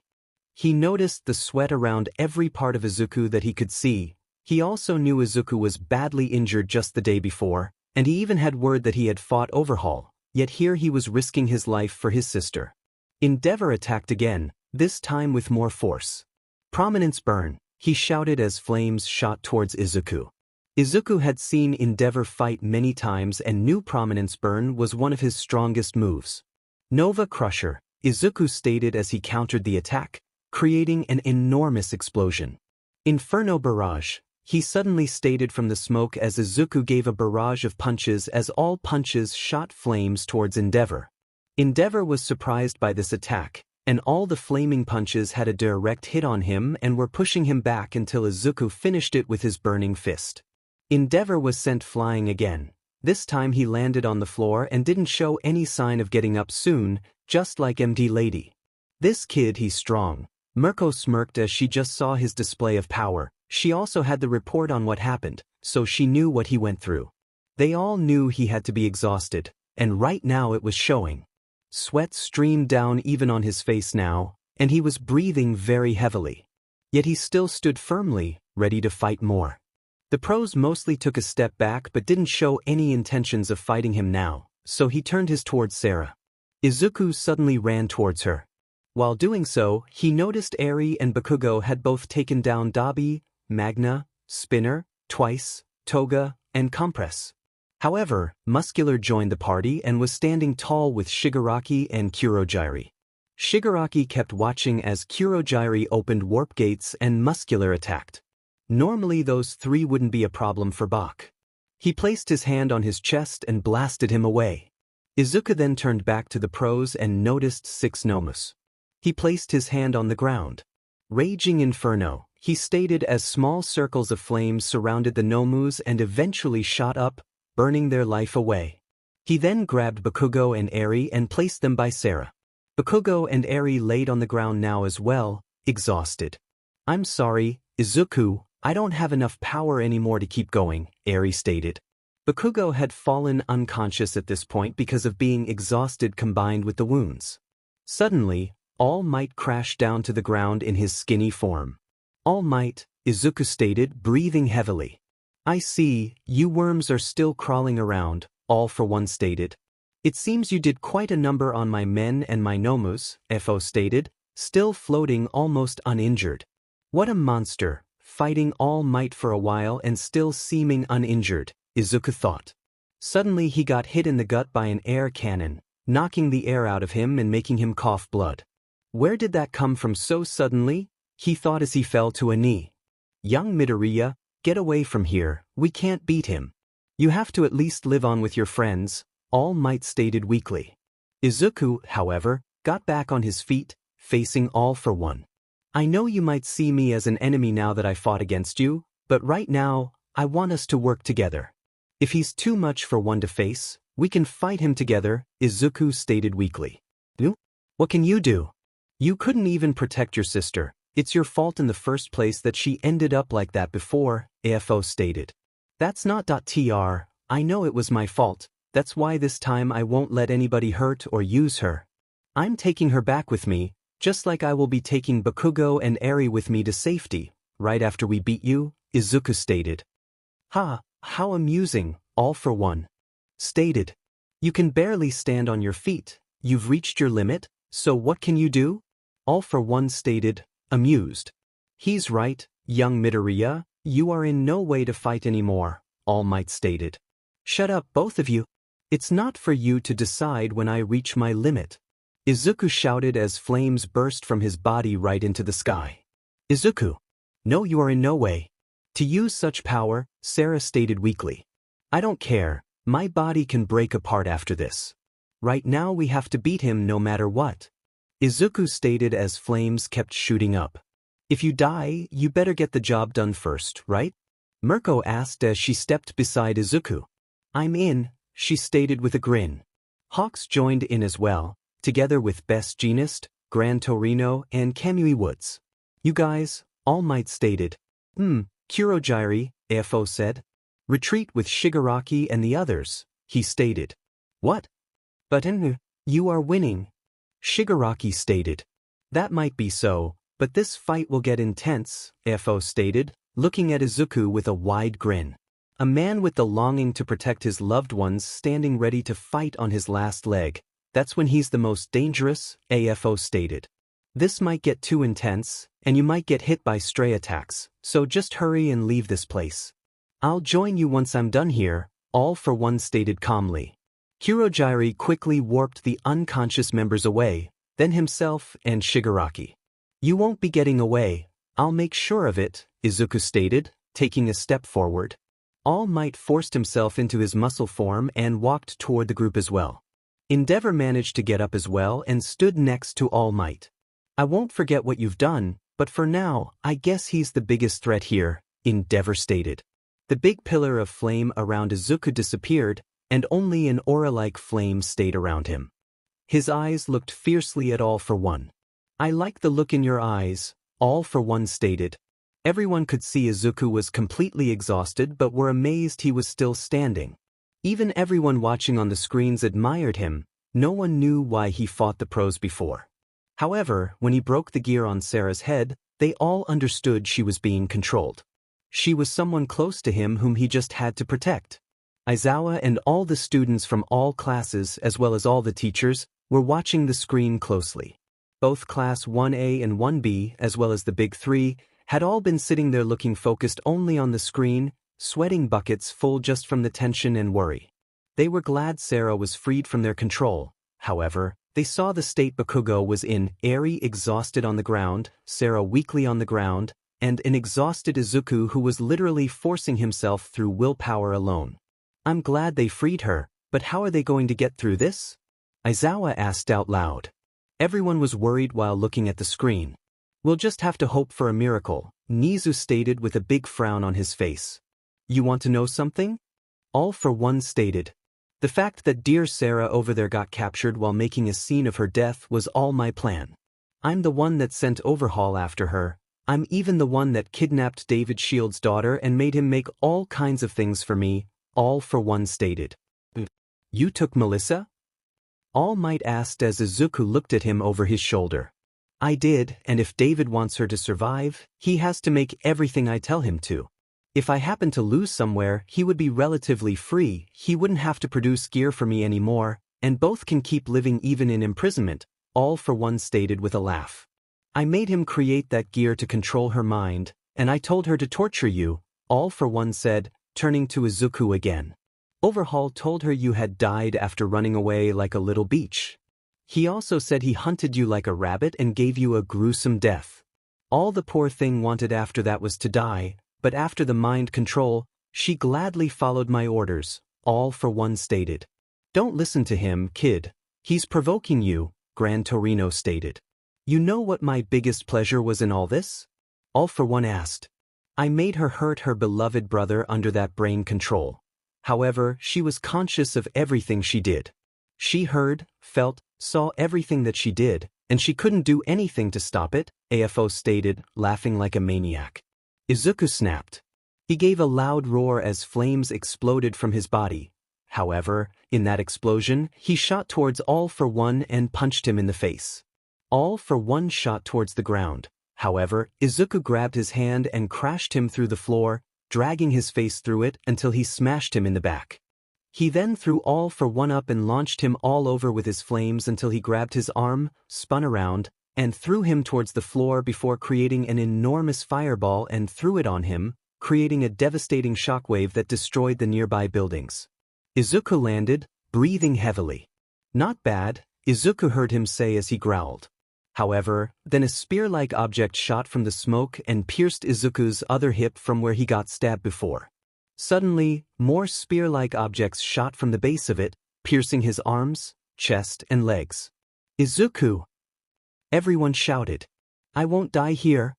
He noticed the sweat around every part of Izuku that he could see. He also knew Izuku was badly injured just the day before, and he even had word that he had fought Overhaul, yet here he was risking his life for his sister. Endeavor attacked again, this time with more force. Prominence burn, he shouted as flames shot towards Izuku. Izuku had seen Endeavor fight many times and knew Prominence burn was one of his strongest moves. Nova Crusher, Izuku stated as he countered the attack, creating an enormous explosion. Inferno Barrage, he suddenly stated from the smoke as Izuku gave a barrage of punches as all punches shot flames towards Endeavor. Endeavor was surprised by this attack, and all the flaming punches had a direct hit on him and were pushing him back until Izuku finished it with his burning fist. Endeavor was sent flying again. This time he landed on the floor and didn't show any sign of getting up soon, just like MD Lady. This kid, he's strong. Mirko smirked as she just saw his display of power. She also had the report on what happened, so she knew what he went through. They all knew he had to be exhausted, and right now it was showing. Sweat streamed down even on his face now, and he was breathing very heavily. Yet he still stood firmly, ready to fight more. The pros mostly took a step back but didn't show any intentions of fighting him now, so he turned his towards Sarah. Izuku suddenly ran towards her. While doing so, he noticed Eri and Bakugo had both taken down Dabi, Magna, Spinner, Twice, Toga, and Compress. However, Muscular joined the party and was standing tall with Shigaraki and Kurogiri. Shigaraki kept watching as Kurogiri opened warp gates and Muscular attacked. Normally those three wouldn't be a problem for Bach. He placed his hand on his chest and blasted him away. Izuku then turned back to the pros and noticed 6 Nomus. He placed his hand on the ground. Raging Inferno, he stated as small circles of flames surrounded the Nomus and eventually shot up, burning their life away. He then grabbed Bakugo and Eri and placed them by Sarah. Bakugo and Eri laid on the ground now as well, exhausted. I'm sorry, Izuku, I don't have enough power anymore to keep going, Eri stated. Bakugo had fallen unconscious at this point because of being exhausted combined with the wounds. Suddenly, All Might crashed down to the ground in his skinny form. All Might, Izuku stated, breathing heavily. I see, you worms are still crawling around, All for One stated. It seems you did quite a number on my men and my Nomus, Fo stated, still floating almost uninjured. What a monster, fighting All Might for a while and still seeming uninjured, Izuku thought. Suddenly he got hit in the gut by an air cannon, knocking the air out of him and making him cough blood. Where did that come from so suddenly? He thought as he fell to a knee. Young Midoriya, get away from here, we can't beat him. You have to at least live on with your friends, All Might stated weakly. Izuku, however, got back on his feet, facing All for One. I know you might see me as an enemy now that I fought against you, but right now, I want us to work together. If he's too much for one to face, we can fight him together, Izuku stated weakly. What can you do? You couldn't even protect your sister. It's your fault in the first place that she ended up like that before, AFO stated. That's not .tr, I know it was my fault, that's why this time I won't let anybody hurt or use her. I'm taking her back with me, just like I will be taking Bakugo and Eri with me to safety, right after we beat you, Izuku stated. Ha, how amusing, All for One stated. You can barely stand on your feet, you've reached your limit, so what can you do? All for One stated, amused. He's right, young Midoriya, you are in no way to fight anymore, All Might stated. Shut up, both of you. It's not for you to decide when I reach my limit. Izuku shouted as flames burst from his body right into the sky. Izuku. No, you are in no way. To use such power, Sarah stated weakly. I don't care, my body can break apart after this. Right now we have to beat him no matter what. Izuku stated as flames kept shooting up. If you die, you better get the job done first, right? Mirko asked as she stepped beside Izuku. I'm in, she stated with a grin. Hawks joined in as well, together with Best Jeanist, Gran Torino, and Kamui Woods. You guys, All Might stated. Kurogyri, AFO said. Retreat with Shigaraki and the others, he stated. What? But you are winning. Shigaraki stated. That might be so, but this fight will get intense, AFO stated, looking at Izuku with a wide grin. A man with the longing to protect his loved ones standing ready to fight on his last leg. That's when he's the most dangerous, AFO stated. This might get too intense, and you might get hit by stray attacks, so just hurry and leave this place. I'll join you once I'm done here, All for One stated calmly. Kurogyri quickly warped the unconscious members away, then himself and Shigaraki. You won't be getting away, I'll make sure of it, Izuku stated, taking a step forward. All Might forced himself into his muscle form and walked toward the group as well. Endeavor managed to get up as well and stood next to All Might. I won't forget what you've done, but for now, I guess he's the biggest threat here, Endeavor stated. The big pillar of flame around Izuku disappeared, and only an aura-like flame stayed around him. His eyes looked fiercely at All for One. I like the look in your eyes, All for One stated. Everyone could see Izuku was completely exhausted but were amazed he was still standing. Even everyone watching on the screens admired him, no one knew why he fought the pros before. However, when he broke the gear on Sarah's head, they all understood she was being controlled. She was someone close to him whom he just had to protect. Aizawa and all the students from all classes as well as all the teachers were watching the screen closely. Both Class 1A and 1B as well as the Big Three had all been sitting there looking focused only on the screen, sweating buckets full just from the tension and worry. They were glad Sarah was freed from their control. However, they saw the state Bakugo was in, Eri exhausted on the ground, Sarah weakly on the ground, and an exhausted Izuku who was literally forcing himself through willpower alone. I'm glad they freed her, but how are they going to get through this? Aizawa asked out loud. Everyone was worried while looking at the screen. We'll just have to hope for a miracle, Nizu stated with a big frown on his face. You want to know something? All for One stated. The fact that dear Sarah over there got captured while making a scene of her death was all my plan. I'm the one that sent Overhaul after her. I'm even the one that kidnapped David Shield's daughter and made him make all kinds of things for me, All for One stated. You took Melissa? All Might asked as Izuku looked at him over his shoulder. I did, and if David wants her to survive, he has to make everything I tell him to. If I happen to lose somewhere, he would be relatively free, he wouldn't have to produce gear for me anymore, and both can keep living even in imprisonment, All for One stated with a laugh. I made him create that gear to control her mind, and I told her to torture you, All for One said, turning to Izuku again. Overhaul told her you had died after running away like a little beach. He also said he hunted you like a rabbit and gave you a gruesome death. All the poor thing wanted after that was to die, but after the mind control, she gladly followed my orders, All for One stated. Don't listen to him, kid. He's provoking you, Gran Torino stated. You know what my biggest pleasure was in all this? All for One asked. I made her hurt her beloved brother under that brain control. However, she was conscious of everything she did. She heard, felt, saw everything that she did, and she couldn't do anything to stop it, AFO stated, laughing like a maniac. Izuku snapped. He gave a loud roar as flames exploded from his body. However, in that explosion, he shot towards All for One and punched him in the face. All for One shot towards the ground. However, Izuku grabbed his hand and crashed him through the floor, dragging his face through it until he smashed him in the back. He then threw All for One up and launched him all over with his flames until he grabbed his arm, spun around, and threw him towards the floor before creating an enormous fireball and threw it on him, creating a devastating shockwave that destroyed the nearby buildings. Izuku landed, breathing heavily. Not bad, Izuku heard him say as he growled. However, then a spear-like object shot from the smoke and pierced Izuku's other hip from where he got stabbed before. Suddenly, more spear-like objects shot from the base of it, piercing his arms, chest, and legs. Izuku! Everyone shouted. I won't die here.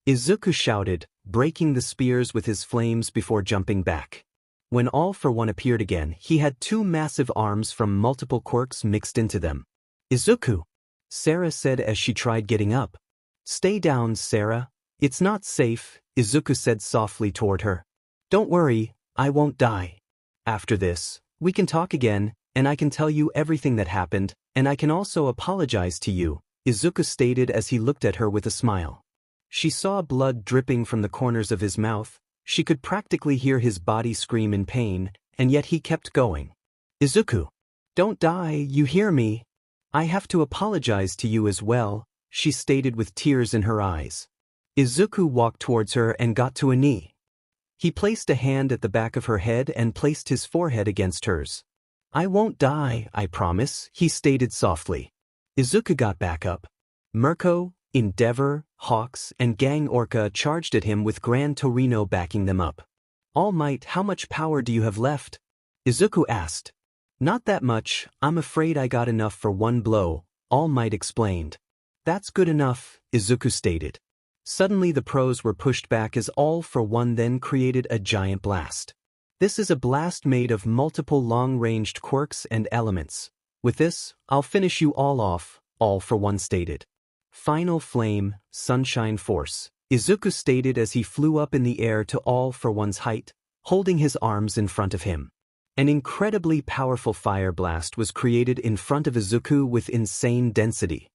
Izuku shouted, breaking the spears with his flames before jumping back. When All for One appeared again, he had two massive arms from multiple quirks mixed into them. Izuku! Sarah said as she tried getting up. Stay down, Sarah. It's not safe, Izuku said softly toward her. Don't worry, I won't die. After this, we can talk again, and I can tell you everything that happened, and I can also apologize to you, Izuku stated as he looked at her with a smile. She saw blood dripping from the corners of his mouth, she could practically hear his body scream in pain, and yet he kept going. Izuku! Don't die, you hear me? I have to apologize to you as well, she stated with tears in her eyes. Izuku walked towards her and got to a knee. He placed a hand at the back of her head and placed his forehead against hers. I won't die, I promise, he stated softly. Izuku got back up. Mirko, Endeavor, Hawks, and Gang Orca charged at him with Gran Torino backing them up. All Might, how much power do you have left? Izuku asked. Not that much, I'm afraid I got enough for one blow, All Might explained. That's good enough, Izuku stated. Suddenly the pros were pushed back as All for One then created a giant blast. This is a blast made of multiple long-ranged quirks and elements. With this, I'll finish you all off, All for One stated. Final Flame, Sunshine Force, Izuku stated as he flew up in the air to All for One's height, holding his arms in front of him. An incredibly powerful fire blast was created in front of Izuku with insane density.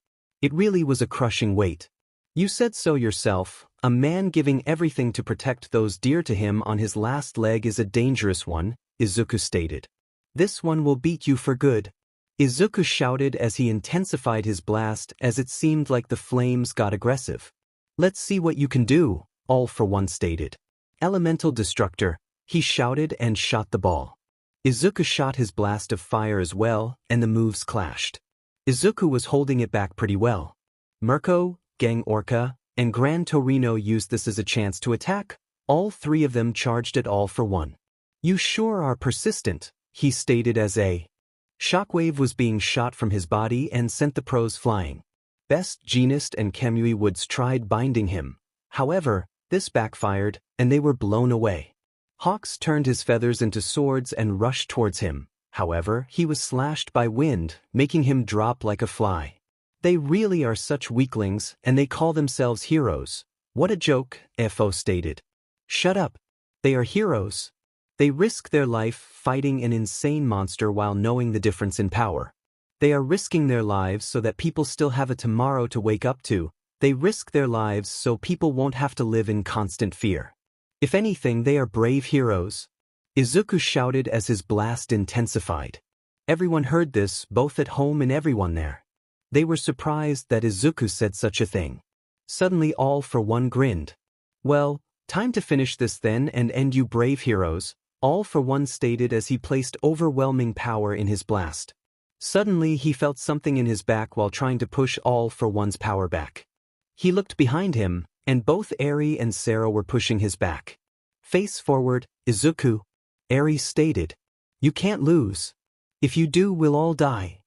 It really was a crushing weight. You said so yourself, a man giving everything to protect those dear to him on his last leg is a dangerous one, Izuku stated. This one will beat you for good. Izuku shouted as he intensified his blast as it seemed like the flames got aggressive. Let's see what you can do, All for One stated. Elemental Destructor, he shouted and shot the ball. Izuku shot his blast of fire as well, and the moves clashed. Izuku was holding it back pretty well. Mirko, Gang Orca, and Gran Torino used this as a chance to attack. All three of them charged at All for One. You sure are persistent, he stated as a shockwave was being shot from his body and sent the pros flying. Best Jeanist and Kemui Woods tried binding him. However, this backfired, and they were blown away. Hawks turned his feathers into swords and rushed towards him. However, he was slashed by wind, making him drop like a fly. They really are such weaklings, and they call themselves heroes. What a joke, FO stated. Shut up. They are heroes. They risk their life fighting an insane monster while knowing the difference in power. They are risking their lives so that people still have a tomorrow to wake up to. They risk their lives so people won't have to live in constant fear. If anything, they are brave heroes. Izuku shouted as his blast intensified. Everyone heard this, both at home and everyone there. They were surprised that Izuku said such a thing. Suddenly All for One grinned. Well, time to finish this then and end you brave heroes, All for One stated as he placed overwhelming power in his blast. Suddenly he felt something in his back while trying to push All for One's power back. He looked behind him, and both Eri and Sarah were pushing his back. Face forward, Izuku, Eri stated. You can't lose. If you do, we'll all die.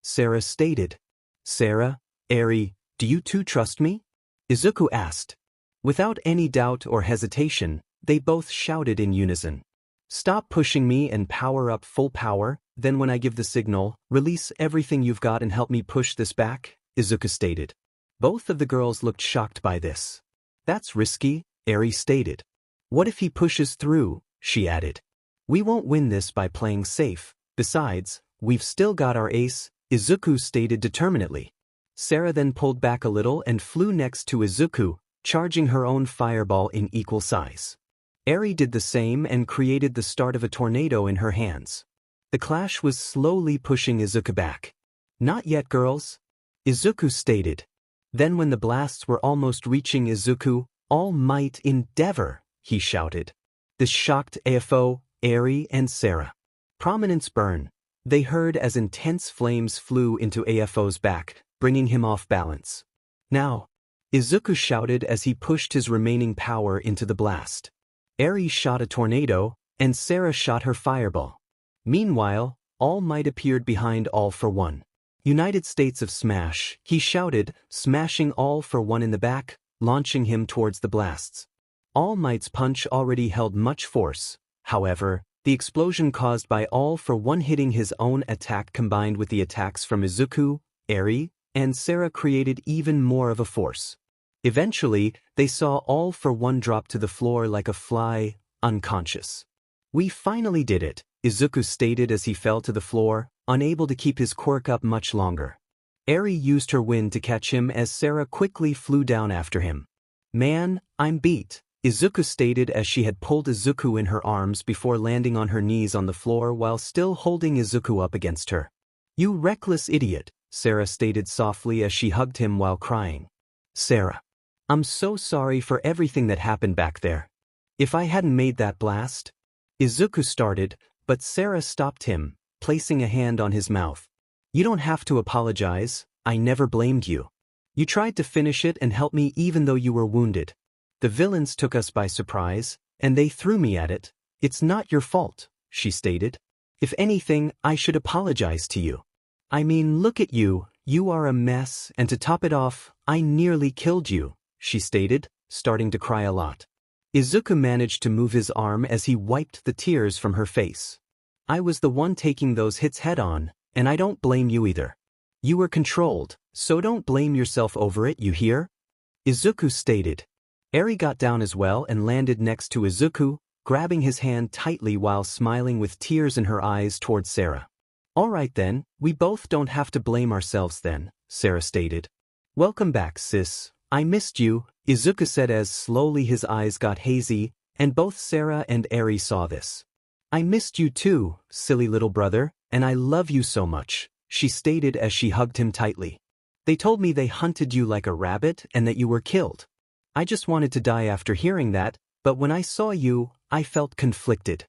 Sarah stated. Sarah, Eri, do you two trust me? Izuku asked. Without any doubt or hesitation, they both shouted in unison. Stop pushing me and power up full power, then when I give the signal, release everything you've got and help me push this back, Izuku stated. Both of the girls looked shocked by this. That's risky, Eri stated. What if he pushes through, she added. We won't win this by playing safe, besides, we've still got our ace, Izuku stated determinedly. Sarah then pulled back a little and flew next to Izuku, charging her own fireball in equal size. Eri did the same and created the start of a tornado in her hands. The clash was slowly pushing Izuku back. Not yet, girls, Izuku stated. Then when the blasts were almost reaching Izuku, All Might Endeavor, he shouted. This shocked AFO, Eri and Sarah. Prominence burn. They heard as intense flames flew into AFO's back, bringing him off balance. Now, Izuku shouted as he pushed his remaining power into the blast. Eri shot a tornado, and Sarah shot her fireball. Meanwhile, All Might appeared behind All for One. United States of Smash, he shouted, smashing All for One in the back, launching him towards the blasts. All Might's punch already held much force. However, the explosion caused by All for One hitting his own attack combined with the attacks from Izuku, Eri, and Sarah created even more of a force. Eventually, they saw All for One drop to the floor like a fly, unconscious. "We finally did it," Izuku stated as he fell to the floor, unable to keep his quirk up much longer. Eri used her wind to catch him as Sarah quickly flew down after him. "Man, I'm beat," Izuku stated as she had pulled Izuku in her arms before landing on her knees on the floor while still holding Izuku up against her. "You reckless idiot," Sarah stated softly as she hugged him while crying. "Sarah, I'm so sorry for everything that happened back there. If I hadn't made that blast..." Izuku started, but Sarah stopped him, placing a hand on his mouth. "You don't have to apologize, I never blamed you. You tried to finish it and help me even though you were wounded. The villains took us by surprise, and they threw me at it. It's not your fault," she stated. "If anything, I should apologize to you. I mean, look at you, you are a mess, and to top it off, I nearly killed you," she stated, starting to cry a lot. Izuku managed to move his arm as he wiped the tears from her face. "I was the one taking those hits head-on, and I don't blame you either. You were controlled, so don't blame yourself over it, you hear?" Izuku stated. Eri got down as well and landed next to Izuku, grabbing his hand tightly while smiling with tears in her eyes towards Sarah. "All right then, we both don't have to blame ourselves then," Sarah stated. "Welcome back, sis. I missed you," Izuku said as slowly his eyes got hazy, and both Sarah and Eri saw this. "I missed you too, silly little brother, and I love you so much," she stated as she hugged him tightly. "They told me they hunted you like a rabbit and that you were killed. I just wanted to die after hearing that, but when I saw you, I felt conflicted.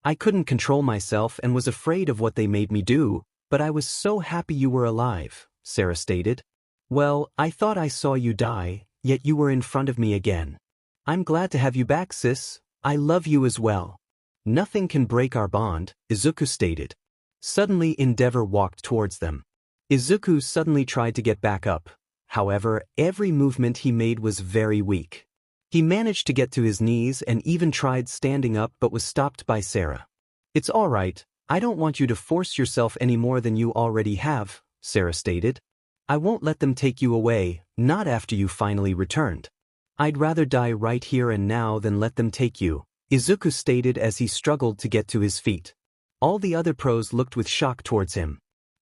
I couldn't control myself and was afraid of what they made me do, but I was so happy you were alive," Sarah stated. "Well, I thought I saw you die, yet you were in front of me again. I'm glad to have you back, sis. I love you as well." "Nothing can break our bond," Izuku stated. Suddenly Endeavor walked towards them. Izuku suddenly tried to get back up. However, every movement he made was very weak. He managed to get to his knees and even tried standing up but was stopped by Sarah. "It's all right, I don't want you to force yourself any more than you already have," Sarah stated. "I won't let them take you away, not after you finally returned. I'd rather die right here and now than let them take you," Izuku stated as he struggled to get to his feet. All the other pros looked with shock towards him.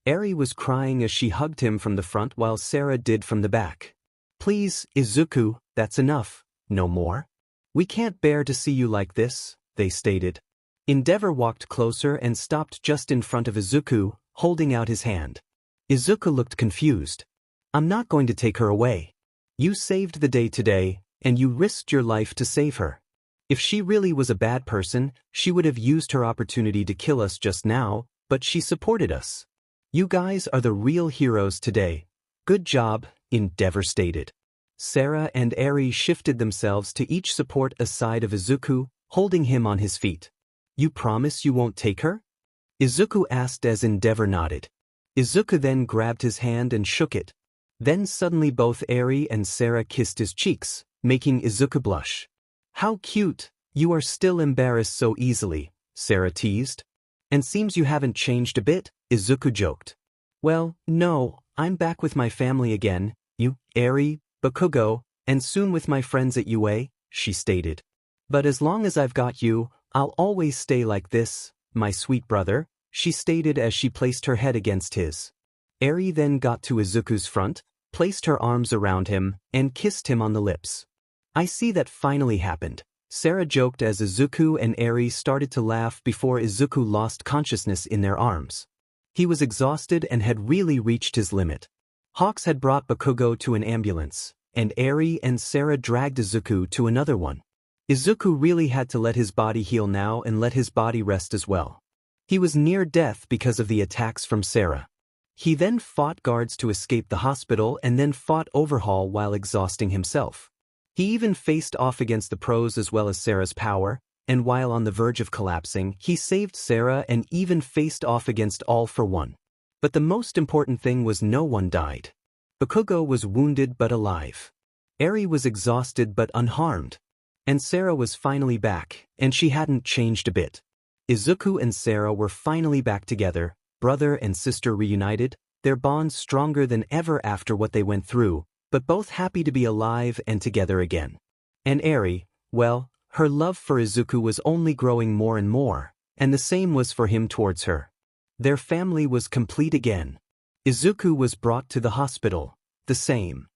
Eri was crying as she hugged him from the front while Sarah did from the back. "Please, Izuku, that's enough. No more. We can't bear to see you like this," they stated. Endeavor walked closer and stopped just in front of Izuku, holding out his hand. Izuku looked confused. "I'm not going to take her away. You saved the day today, and you risked your life to save her. If she really was a bad person, she would have used her opportunity to kill us just now, but she supported us. You guys are the real heroes today. Good job," Endeavor stated. Sarah and Eri shifted themselves to each support a side of Izuku, holding him on his feet. "You promise you won't take her?" Izuku asked as Endeavor nodded. Izuku then grabbed his hand and shook it. Then suddenly both Eri and Sarah kissed his cheeks, making Izuku blush. "How cute, you are still embarrassed so easily," Sarah teased. "And seems you haven't changed a bit," Izuku joked. "Well, no, I'm back with my family again, you, Eri, Bakugo, and soon with my friends at UA, she stated. "But as long as I've got you, I'll always stay like this, my sweet brother," she stated as she placed her head against his. Eri then got to Izuku's front, placed her arms around him, and kissed him on the lips. "I see that finally happened," Sarah joked as Izuku and Eri started to laugh before Izuku lost consciousness in their arms. He was exhausted and had really reached his limit. Hawks had brought Bakugo to an ambulance, and Eri and Sarah dragged Izuku to another one. Izuku really had to let his body heal now and let his body rest as well. He was near death because of the attacks from Sarah. He then fought guards to escape the hospital and then fought Overhaul while exhausting himself. He even faced off against the pros as well as Sarah's power, and while on the verge of collapsing, he saved Sarah and even faced off against All for One. But the most important thing was no one died. Bakugo was wounded but alive. Eri was exhausted but unharmed. And Sarah was finally back, and she hadn't changed a bit. Izuku and Sarah were finally back together, brother and sister reunited, their bond stronger than ever after what they went through, but both happy to be alive and together again. And Eri, well, her love for Izuku was only growing more and more, and the same was for him towards her. Their family was complete again. Izuku was brought to the hospital. The same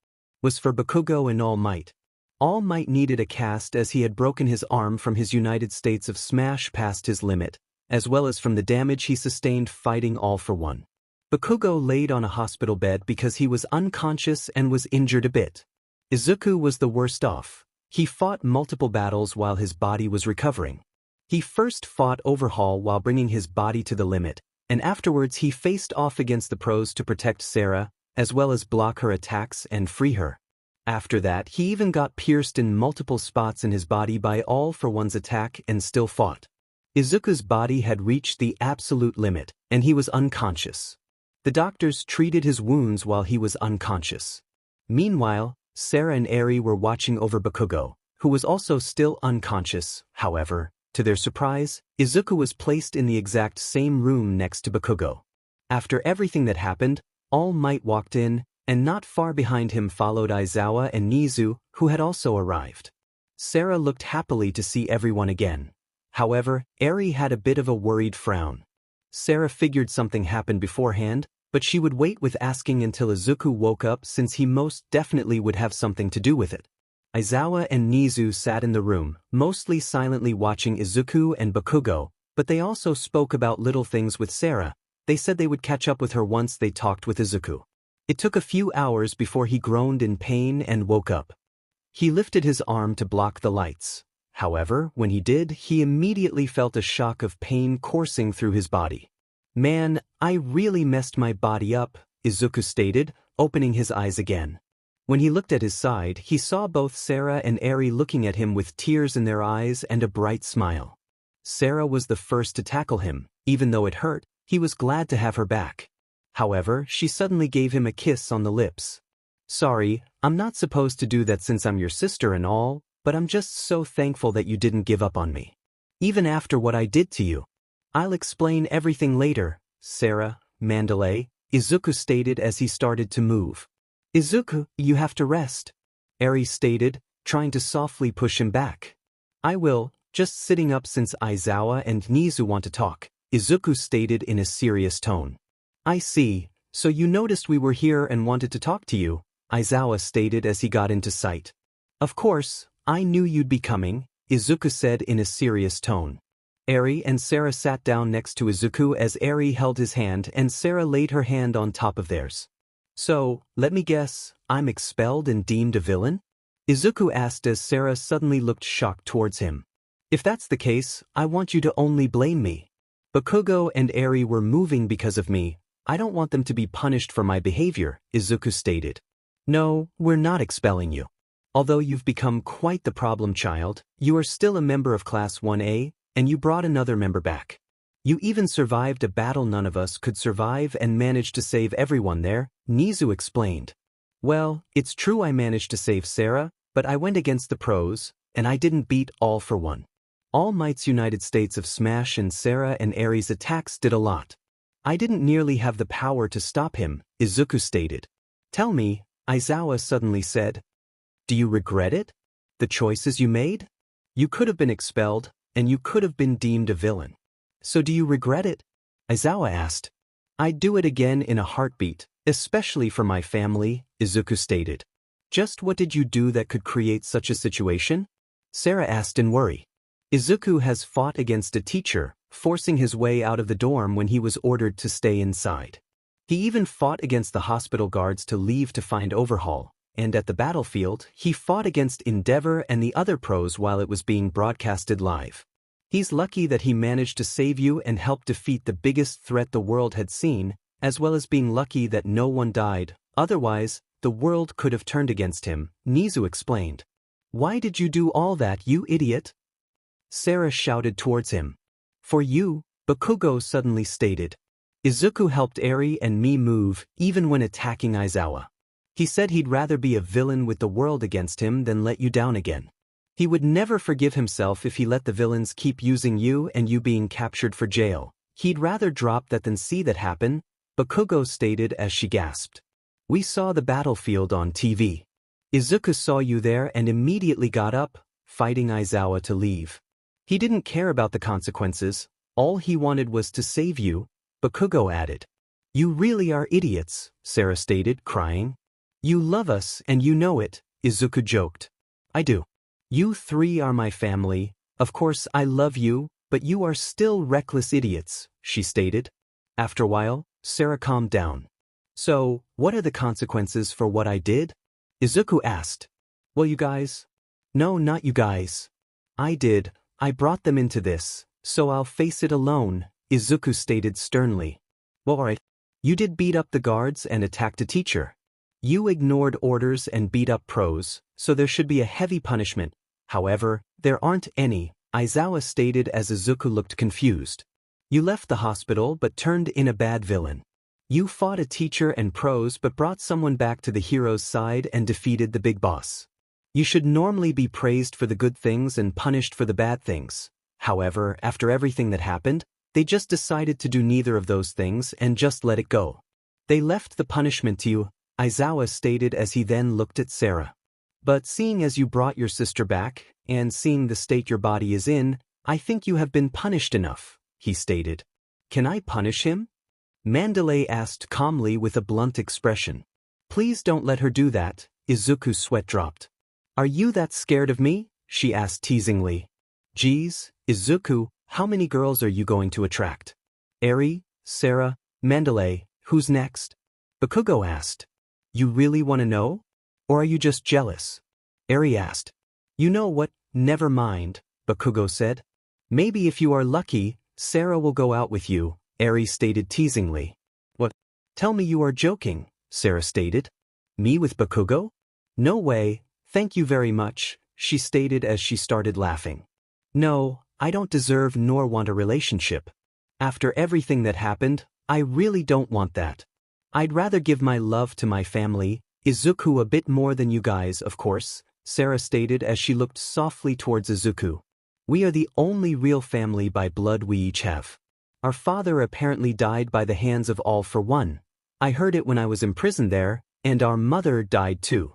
was for Bakugo and All Might. All Might needed a cast as he had broken his arm from his United States of Smash past his limit, as well as from the damage he sustained fighting All for One. Bakugo laid on a hospital bed because he was unconscious and was injured a bit. Izuku was the worst off. He fought multiple battles while his body was recovering. He first fought Overhaul while bringing his body to the limit, and afterwards he faced off against the pros to protect Sarah, as well as block her attacks and free her. After that, he even got pierced in multiple spots in his body by All for One's attack and still fought. Izuku's body had reached the absolute limit, and he was unconscious. The doctors treated his wounds while he was unconscious. Meanwhile, Sarah and Eri were watching over Bakugo, who was also still unconscious. However, to their surprise, Izuku was placed in the exact same room next to Bakugo. After everything that happened, All Might walked in, and not far behind him followed Aizawa and Nizu, who had also arrived. Sarah looked happily to see everyone again. However, Eri had a bit of a worried frown. Sarah figured something happened beforehand, but she would wait with asking until Izuku woke up since he most definitely would have something to do with it. Aizawa and Nizu sat in the room, mostly silently watching Izuku and Bakugo, but they also spoke about little things with Sarah. They said they would catch up with her once they talked with Izuku. It took a few hours before he groaned in pain and woke up. He lifted his arm to block the lights. However, when he did, he immediately felt a shock of pain coursing through his body. "Man, I really messed my body up," Izuku stated, opening his eyes again. When he looked at his side, he saw both Sarah and Eri looking at him with tears in their eyes and a bright smile. Sarah was the first to tackle him. Even though it hurt, he was glad to have her back. However, she suddenly gave him a kiss on the lips. "Sorry, I'm not supposed to do that since I'm your sister and all, but I'm just so thankful that you didn't give up on me. Even after what I did to you. I'll explain everything later, Sarah, Mandalay," Izuku stated as he started to move. "Izuku, you have to rest," Eri stated, trying to softly push him back. "I will, just sitting up since Aizawa and Nizu want to talk," Izuku stated in a serious tone. "I see, so you noticed we were here and wanted to talk to you," Aizawa stated as he got into sight. "Of course, I knew you'd be coming," Izuku said in a serious tone. Eri and Sarah sat down next to Izuku as Eri held his hand and Sarah laid her hand on top of theirs. "So, let me guess, I'm expelled and deemed a villain?" Izuku asked as Sarah suddenly looked shocked towards him. "If that's the case, I want you to only blame me. Bakugo and Eri were moving because of me. I don't want them to be punished for my behavior," Izuku stated. "No, we're not expelling you. Although you've become quite the problem child, you are still a member of Class 1A, and you brought another member back. You even survived a battle none of us could survive and managed to save everyone there," Nizu explained. "Well, it's true I managed to save Sarah, but I went against the pros, and I didn't beat All for One. All Might's United States of Smash and Sarah and Eri's attacks did a lot. I didn't nearly have the power to stop him," Izuku stated. "Tell me," Aizawa suddenly said. "Do you regret it? The choices you made? You could have been expelled, and you could have been deemed a villain. So do you regret it?" Aizawa asked. "I'd do it again in a heartbeat, especially for my family," Izuku stated. "Just what did you do that could create such a situation?" Sarah asked in worry. Izuku has fought against a teacher, forcing his way out of the dorm when he was ordered to stay inside. He even fought against the hospital guards to leave to find Overhaul, and at the battlefield, he fought against Endeavor and the other pros while it was being broadcasted live. He's lucky that he managed to save you and help defeat the biggest threat the world had seen, as well as being lucky that no one died, otherwise, the world could have turned against him, Nizu explained. Why did you do all that, you idiot? Sarah shouted towards him. For you, Bakugo suddenly stated. Izuku helped Eri and me move, even when attacking Aizawa. He said he'd rather be a villain with the world against him than let you down again. He would never forgive himself if he let the villains keep using you and you being captured for jail. He'd rather drop that than see that happen, Bakugo stated as she gasped. We saw the battlefield on TV. Izuku saw you there and immediately got up, fighting Aizawa to leave. He didn't care about the consequences, all he wanted was to save you, Bakugo added. You really are idiots, Sarah stated, crying. You love us and you know it, Izuku joked. I do. You three are my family, of course I love you, but you are still reckless idiots, she stated. After a while, Sarah calmed down. So, what are the consequences for what I did? Izuku asked. Well, you guys? No, not you guys. I did, I brought them into this, so I'll face it alone, Izuku stated sternly. Well, alright. You did beat up the guards and attacked a teacher. You ignored orders and beat up pros, so there should be a heavy punishment. However, there aren't any, Aizawa stated as Izuku looked confused. You left the hospital but turned in a bad villain. You fought a teacher and pros but brought someone back to the hero's side and defeated the big boss. You should normally be praised for the good things and punished for the bad things. However, after everything that happened, they just decided to do neither of those things and just let it go. They left the punishment to you, Aizawa stated as he then looked at Sarah. But seeing as you brought your sister back, and seeing the state your body is in, I think you have been punished enough, he stated. Can I punish him? Mandalay asked calmly with a blunt expression. Please don't let her do that, Izuku's sweat dropped. Are you that scared of me? She asked teasingly. Geez, Izuku, how many girls are you going to attract? Eri, Sarah, Mandalay, who's next? Bakugo asked. You really want to know? Or are you just jealous? Eri asked. You know what, never mind, Bakugo said. Maybe if you are lucky, Sarah will go out with you, Eri stated teasingly. What? Tell me you are joking, Sarah stated. Me with Bakugo? No way, thank you very much, she stated as she started laughing. No, I don't deserve nor want a relationship. After everything that happened, I really don't want that. I'd rather give my love to my family, Izuku a bit more than you guys, of course, Sarah stated as she looked softly towards Izuku. We are the only real family by blood we each have. Our father apparently died by the hands of All for One. I heard it when I was imprisoned there, and our mother died too.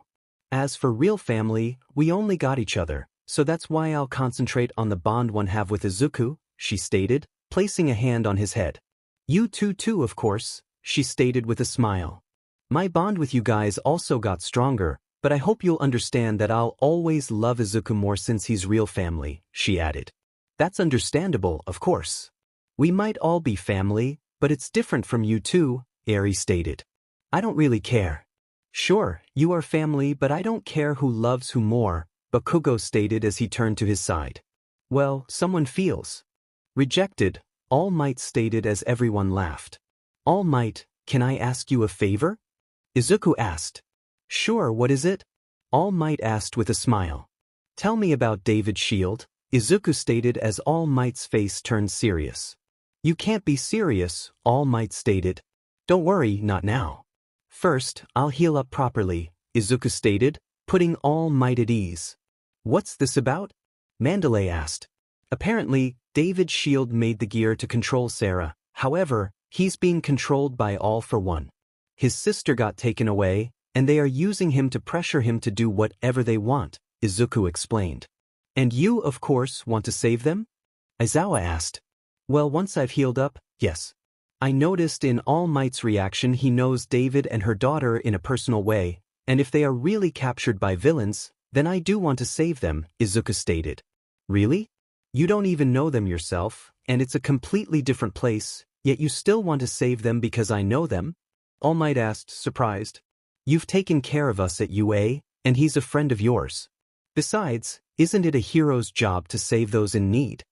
As for real family, we only got each other, so that's why I'll concentrate on the bond one have with Izuku, she stated, placing a hand on his head. You two too, of course, she stated with a smile. My bond with you guys also got stronger, but I hope you'll understand that I'll always love Izuku more since he's real family, she added. That's understandable, of course. We might all be family, but it's different from you two, Eri stated. I don't really care. Sure, you are family, but I don't care who loves who more, Bakugo stated as he turned to his side. Well, someone feels rejected, All Might stated as everyone laughed. All Might, can I ask you a favor? Izuku asked. Sure, what is it? All Might asked with a smile. Tell me about David's shield, Izuku stated as All Might's face turned serious. You can't be serious, All Might stated. Don't worry, not now. First, I'll heal up properly, Izuku stated, putting All Might at ease. What's this about? Mandalay asked. Apparently, David's shield made the gear to control Sarah, however, he's being controlled by All for One. His sister got taken away, and they are using him to pressure him to do whatever they want, Izuku explained. And you, of course, want to save them? Aizawa asked. Well, once I've healed up, yes. I noticed in All Might's reaction he knows David and her daughter in a personal way, and if they are really captured by villains, then I do want to save them, Izuku stated. Really? You don't even know them yourself, and it's a completely different place, yet you still want to save them because I know them? All Might asked, surprised. You've taken care of us at UA, and he's a friend of yours. Besides, isn't it a hero's job to save those in need?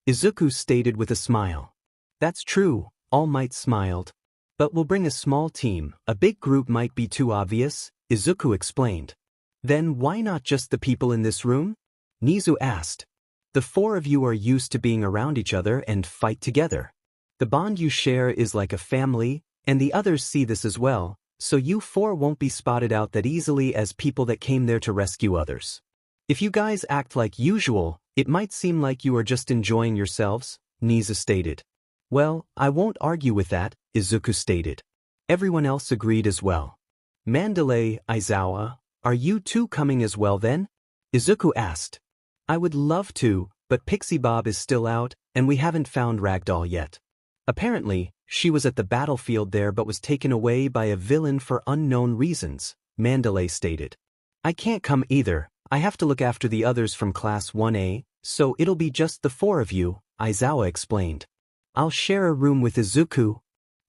Izuku stated with a smile. That's true, All Might smiled. But we'll bring a small team, a big group might be too obvious, Izuku explained. Then why not just the people in this room? Nizu asked. The four of you are used to being around each other and fight together. The bond you share is like a family, and the others see this as well, so you four won't be spotted out that easily as people that came there to rescue others. If you guys act like usual, it might seem like you are just enjoying yourselves, Nizu stated. Well, I won't argue with that, Izuku stated. Everyone else agreed as well. Mandalay, Aizawa, are you two coming as well then? Izuku asked. I would love to, but Pixie Bob is still out, and we haven't found Ragdoll yet. Apparently, she was at the battlefield there but was taken away by a villain for unknown reasons, Mandalay stated. I can't come either, I have to look after the others from Class 1A, so it'll be just the four of you, Aizawa explained. I'll share a room with Izuku,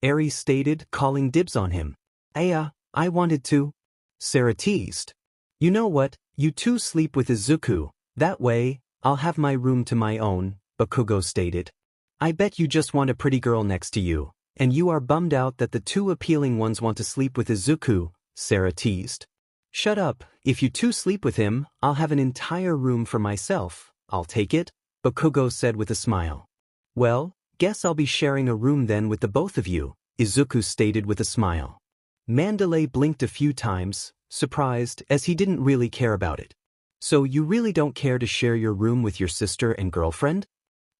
Eri stated, calling dibs on him. I wanted to. Sarah teased. You know what, you two sleep with Izuku, that way, I'll have my room to my own, Bakugo stated. I bet you just want a pretty girl next to you, and you are bummed out that the two appealing ones want to sleep with Izuku, Sarah teased. Shut up, if you two sleep with him, I'll have an entire room for myself, I'll take it, Bakugo said with a smile. Well, guess I'll be sharing a room then with the both of you, Izuku stated with a smile. Mandalay blinked a few times, surprised as he didn't really care about it. So you really don't care to share your room with your sister and girlfriend?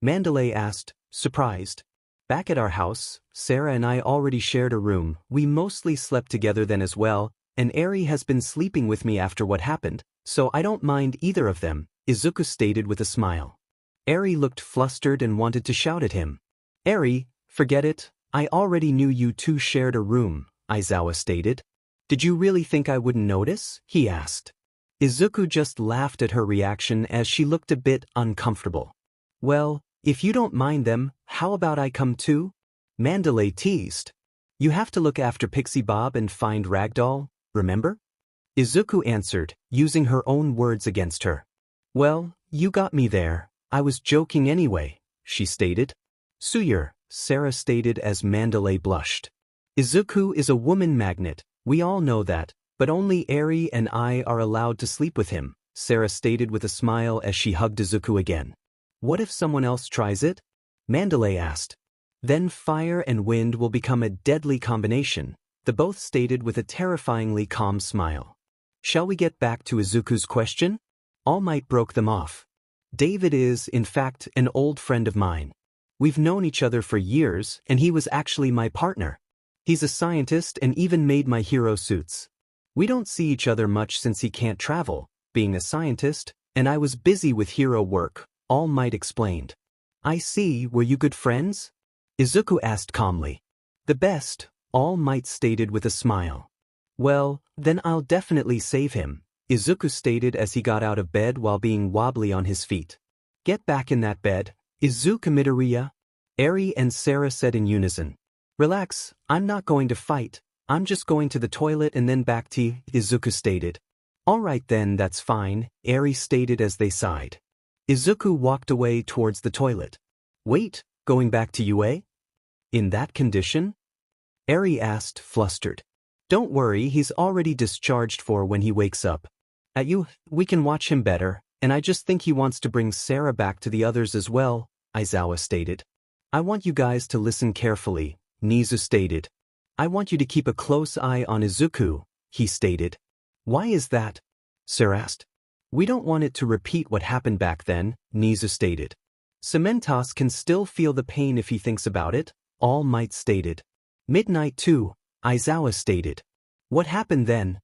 Mandalay asked, surprised. Back at our house, Sarah and I already shared a room, we mostly slept together then as well, and Eri has been sleeping with me after what happened, so I don't mind either of them, Izuku stated with a smile. Eri looked flustered and wanted to shout at him. Eri, forget it, I already knew you two shared a room, Aizawa stated. Did you really think I wouldn't notice? He asked. Izuku just laughed at her reaction as she looked a bit uncomfortable. Well, if you don't mind them, how about I come too? Mandalay teased. You have to look after Pixie Bob and find Ragdoll, remember? Izuku answered, using her own words against her. Well, you got me there, I was joking anyway, she stated. Suyer, Sarah stated as Mandalay blushed. Izuku is a woman magnet, we all know that, but only Eri and I are allowed to sleep with him, Sarah stated with a smile as she hugged Izuku again. What if someone else tries it? Mandalay asked. Then fire and wind will become a deadly combination, the both stated with a terrifyingly calm smile. Shall we get back to Izuku's question? All Might broke them off. David is, in fact, an old friend of mine. We've known each other for years, and he was actually my partner. He's a scientist and even made my hero suits. We don't see each other much since he can't travel, being a scientist, and I was busy with hero work, All Might explained. I see, were you good friends? Izuku asked calmly. The best, All Might stated with a smile. Well, then I'll definitely save him, Izuku stated as he got out of bed while being wobbly on his feet. Get back in that bed, Izuku Midoriya, Eri and Sarah said in unison. Relax, I'm not going to fight, I'm just going to the toilet and then back to you, Izuku stated. Alright then, that's fine, Eri stated as they sighed. Izuku walked away towards the toilet. Wait, going back to UA? In that condition? Eri asked, flustered. Don't worry, he's already discharged for when he wakes up. At you, we can watch him better, and I just think he wants to bring Sarah back to the others as well, Aizawa stated. I want you guys to listen carefully, Nizu stated. I want you to keep a close eye on Izuku, he stated. Why is that? Sarah asked. We don't want it to repeat what happened back then, Nizu stated. Cementos can still feel the pain if he thinks about it, All Might stated. Midnight too, Aizawa stated. What happened then?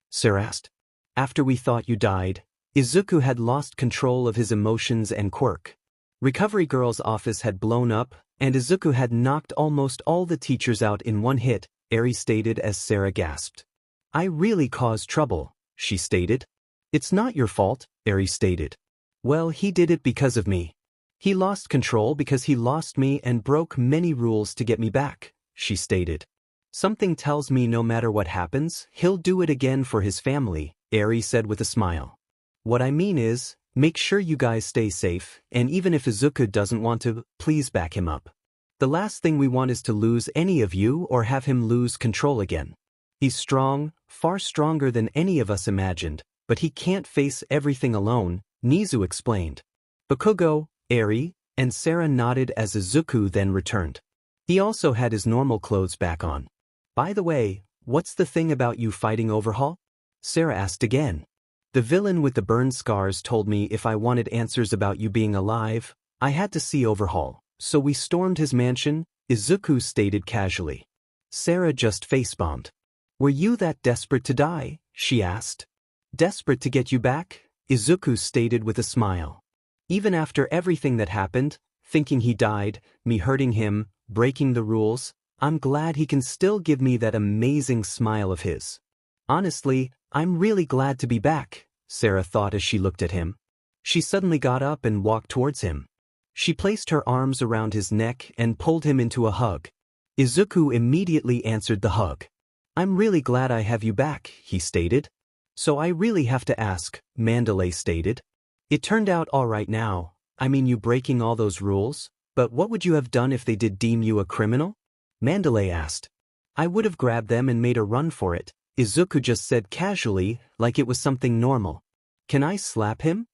Sarah asked. After we thought you died, Izuku had lost control of his emotions and Quirk. Recovery Girl's office had blown up, and Izuku had knocked almost all the teachers out in one hit, Eri stated as Sarah gasped. I really caused trouble, she stated. It's not your fault, Eri stated. Well, he did it because of me. He lost control because he lost me and broke many rules to get me back, she stated. Something tells me no matter what happens, he'll do it again for his family, Eri said with a smile. What I mean is, Make sure you guys stay safe, and even if Izuku doesn't want to, please back him up. The last thing we want is to lose any of you or have him lose control again. He's strong, far stronger than any of us imagined, but he can't face everything alone, Nizu explained. Bakugo, Eri, and Sarah nodded as Izuku then returned. He also had his normal clothes back on. By the way, what's the thing about you fighting Overhaul? Sarah asked again. The villain with the burn scars told me if I wanted answers about you being alive, I had to see Overhaul, so we stormed his mansion, Izuku stated casually. Sarah just facebombed. Were you that desperate to die? She asked. Desperate to get you back? Izuku stated with a smile. Even after everything that happened, thinking he died, me hurting him, breaking the rules, I'm glad he can still give me that amazing smile of his. Honestly, I'm really glad to be back, Sarah thought as she looked at him. She suddenly got up and walked towards him. She placed her arms around his neck and pulled him into a hug. Izuku immediately answered the hug. I'm really glad I have you back, he stated. So I really have to ask, Mandalay stated. It turned out all right now, I mean you breaking all those rules, but what would you have done if they did deem you a criminal? Mandalay asked. I would have grabbed them and made a run for it, Izuku just said casually, like it was something normal. Can I slap him?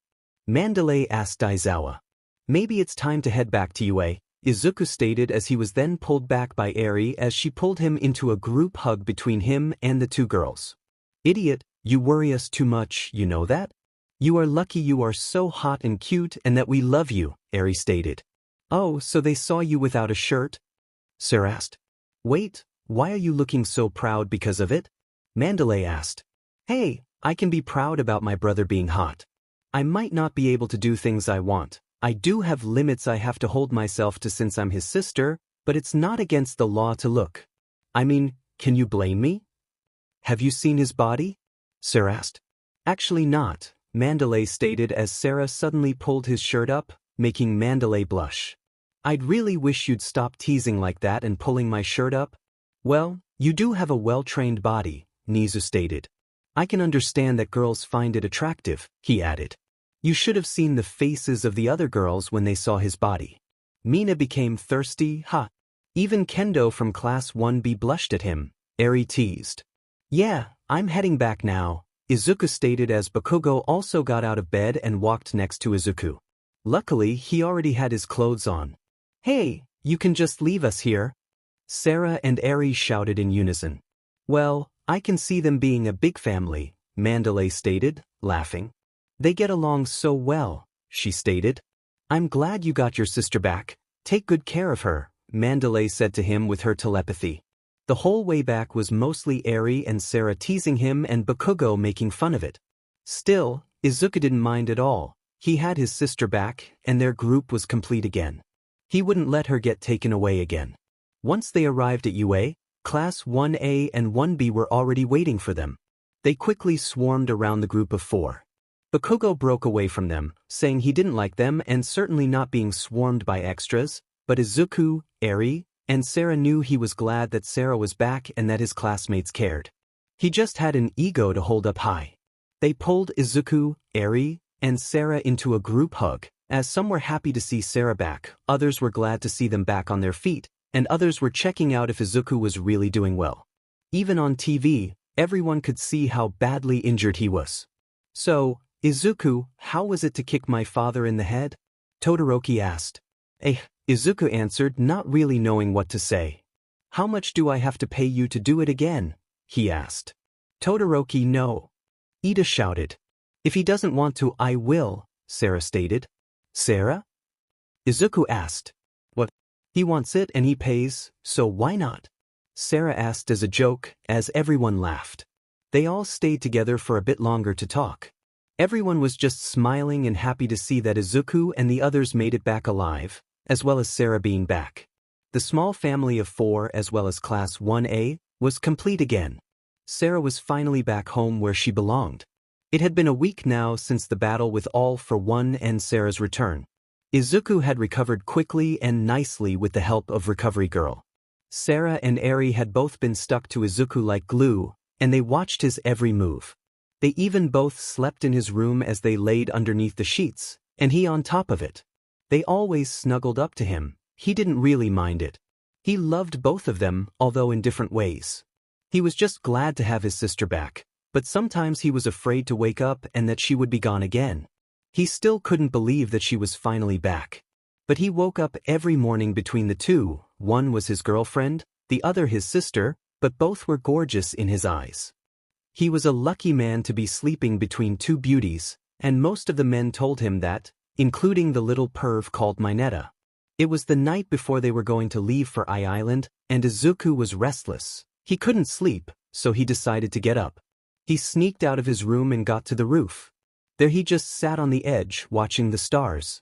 Mandalay asked Aizawa. Maybe it's time to head back to UA, Izuku stated as he was then pulled back by Eri as she pulled him into a group hug between him and the two girls. Idiot, you worry us too much, you know that? You are lucky you are so hot and cute and that we love you, Eri stated. Oh, so they saw you without a shirt? Sarah asked. Wait, why are you looking so proud because of it? Mandalay asked. Hey, I can be proud about my brother being hot. I might not be able to do things I want. I do have limits I have to hold myself to since I'm his sister, but it's not against the law to look. I mean, can you blame me? Have you seen his body? Sarah asked. Actually not, Mandalay stated as Sarah suddenly pulled his shirt up, making Mandalay blush. I'd really wish you'd stop teasing like that and pulling my shirt up. Well, you do have a well-trained body, Nizu stated. I can understand that girls find it attractive, he added. You should have seen the faces of the other girls when they saw his body. Mina became thirsty, huh? Even Kendo from Class 1B blushed at him, Eri teased. Yeah, I'm heading back now, Izuku stated as Bakugo also got out of bed and walked next to Izuku. Luckily, he already had his clothes on. Hey, you can just leave us here. Sarah and Eri shouted in unison. Well, I can see them being a big family, Mandalay stated, laughing. They get along so well, she stated. I'm glad you got your sister back. Take good care of her, Mandalay said to him with her telepathy. The whole way back was mostly Eri and Sarah teasing him and Bakugo making fun of it. Still, Izuku didn't mind at all. He had his sister back, and their group was complete again. He wouldn't let her get taken away again. Once they arrived at UA, Class 1A and 1B were already waiting for them. They quickly swarmed around the group of four. Bakugo broke away from them, saying he didn't like them and certainly not being swarmed by extras, but Izuku, Eri, and Sarah knew he was glad that Sarah was back and that his classmates cared. He just had an ego to hold up high. They pulled Izuku, Eri, and Sarah into a group hug, as some were happy to see Sarah back, others were glad to see them back on their feet, and others were checking out if Izuku was really doing well. Even on TV, everyone could see how badly injured he was. So, Izuku, how was it to kick my father in the head? Todoroki asked. Izuku answered, not really knowing what to say. How much do I have to pay you to do it again? He asked. Todoroki, no. Ida shouted. If he doesn't want to, I will, Sarah stated. Sarah? Izuku asked. What? He wants it and he pays, so why not? Sarah asked as a joke, as everyone laughed. They all stayed together for a bit longer to talk. Everyone was just smiling and happy to see that Izuku and the others made it back alive, as well as Sarah being back. The small family of four as well as Class 1A was complete again. Sarah was finally back home where she belonged. It had been a week now since the battle with All for One and Sarah's return. Izuku had recovered quickly and nicely with the help of Recovery Girl. Sarah and Eri had both been stuck to Izuku like glue, and they watched his every move. They even both slept in his room as they laid underneath the sheets, and he on top of it. They always snuggled up to him. He didn't really mind it. He loved both of them, although in different ways. He was just glad to have his sister back, but sometimes he was afraid to wake up and that she would be gone again. He still couldn't believe that she was finally back. But he woke up every morning between the two. One was his girlfriend, the other his sister, but both were gorgeous in his eyes. He was a lucky man to be sleeping between two beauties, and most of the men told him that, including the little perv called Mineta. It was the night before they were going to leave for Island, and Izuku was restless. He couldn't sleep, so he decided to get up. He sneaked out of his room and got to the roof. There he just sat on the edge, watching the stars.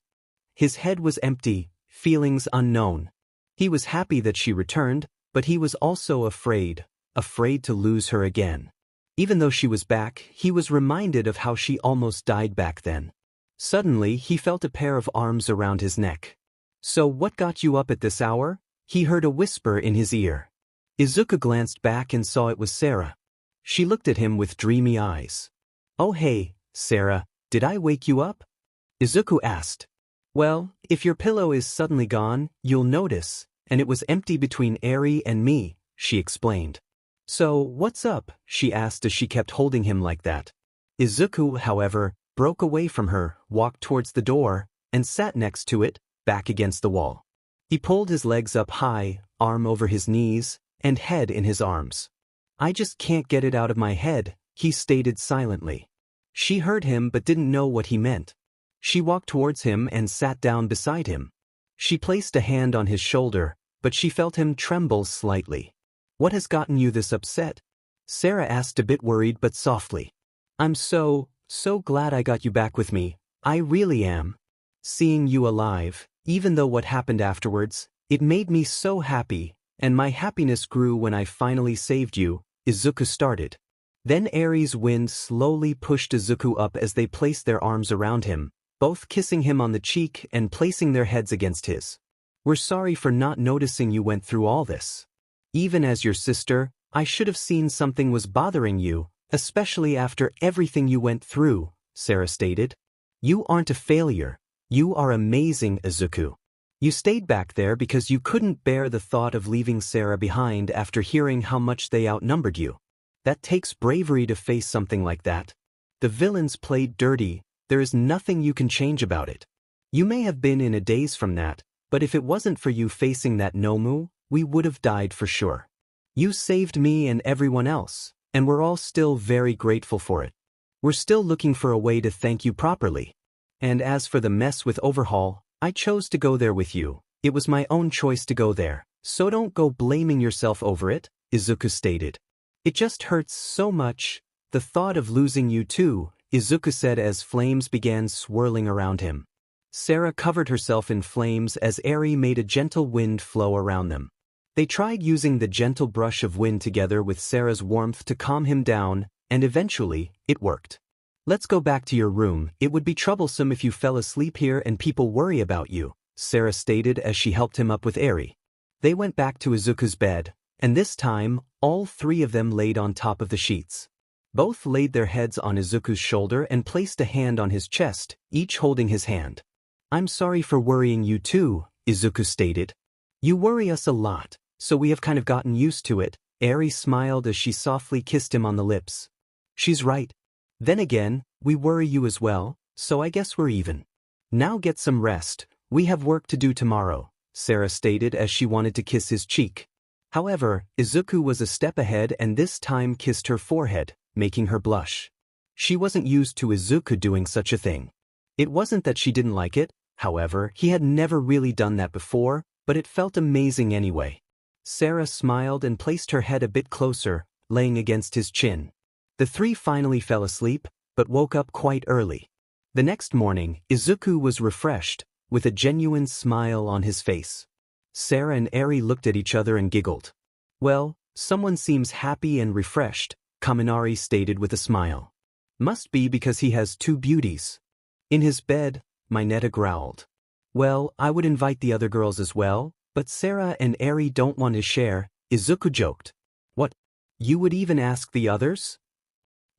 His head was empty, feelings unknown. He was happy that she returned, but he was also afraid to lose her again. Even though she was back, he was reminded of how she almost died back then. Suddenly, he felt a pair of arms around his neck. "So what got you up at this hour?" He heard a whisper in his ear. Izuku glanced back and saw it was Sarah. She looked at him with dreamy eyes. "Oh hey, Sarah, did I wake you up?" Izuku asked. "Well, if your pillow is suddenly gone, you'll notice, and it was empty between Eri and me," she explained. "So, what's up?" she asked as she kept holding him like that. Izuku, however, broke away from her, walked towards the door, and sat next to it, back against the wall. He pulled his legs up high, arm over his knees, and head in his arms. "I just can't get it out of my head," he stated silently. She heard him but didn't know what he meant. She walked towards him and sat down beside him. She placed a hand on his shoulder, but she felt him tremble slightly. "What has gotten you this upset?" Sarah asked a bit worried but softly. "I'm so glad I got you back with me. I really am. Seeing you alive, even though what happened afterwards, it made me so happy, and my happiness grew when I finally saved you," Izuku started. Then Eri's wind slowly pushed Izuku up as they placed their arms around him, both kissing him on the cheek and placing their heads against his. "We're sorry for not noticing you went through all this. Even as your sister, I should have seen something was bothering you, especially after everything you went through," Sarah stated. "You aren't a failure. You are amazing, Izuku. You stayed back there because you couldn't bear the thought of leaving Sarah behind after hearing how much they outnumbered you. That takes bravery to face something like that. The villains played dirty. There is nothing you can change about it. You may have been in a daze from that, but if it wasn't for you facing that Nomu, we would have died for sure. You saved me and everyone else, and we're all still very grateful for it. We're still looking for a way to thank you properly. And as for the mess with Overhaul, I chose to go there with you. It was my own choice to go there, so don't go blaming yourself over it," Izuku stated. "It just hurts so much, the thought of losing you too," Izuku said as flames began swirling around him. Sarah covered herself in flames as Eri made a gentle wind flow around them. They tried using the gentle brush of wind together with Sarah's warmth to calm him down, and eventually, it worked. "Let's go back to your room. It would be troublesome if you fell asleep here and people worry about you," Sarah stated as she helped him up with Eri. They went back to Izuku's bed, and this time, all three of them laid on top of the sheets. Both laid their heads on Izuku's shoulder and placed a hand on his chest, each holding his hand. "I'm sorry for worrying you too," Izuku stated. "You worry us a lot, so we have kind of gotten used to it," Eri smiled as she softly kissed him on the lips. "She's right. Then again, we worry you as well, so I guess we're even. Now get some rest, we have work to do tomorrow," Sarah stated as she wanted to kiss his cheek. However, Izuku was a step ahead and this time kissed her forehead, making her blush. She wasn't used to Izuku doing such a thing. It wasn't that she didn't like it, however, he had never really done that before, but it felt amazing anyway. Sarah smiled and placed her head a bit closer, laying against his chin. The three finally fell asleep, but woke up quite early. The next morning, Izuku was refreshed, with a genuine smile on his face. Sarah and Eri looked at each other and giggled. "Well, someone seems happy and refreshed," Kaminari stated with a smile. "Must be because he has two beauties." In his bed, Mineta growled. "Well, I would invite the other girls as well, but Sarah and Eri don't want to share," Izuku joked. "What? You would even ask the others?"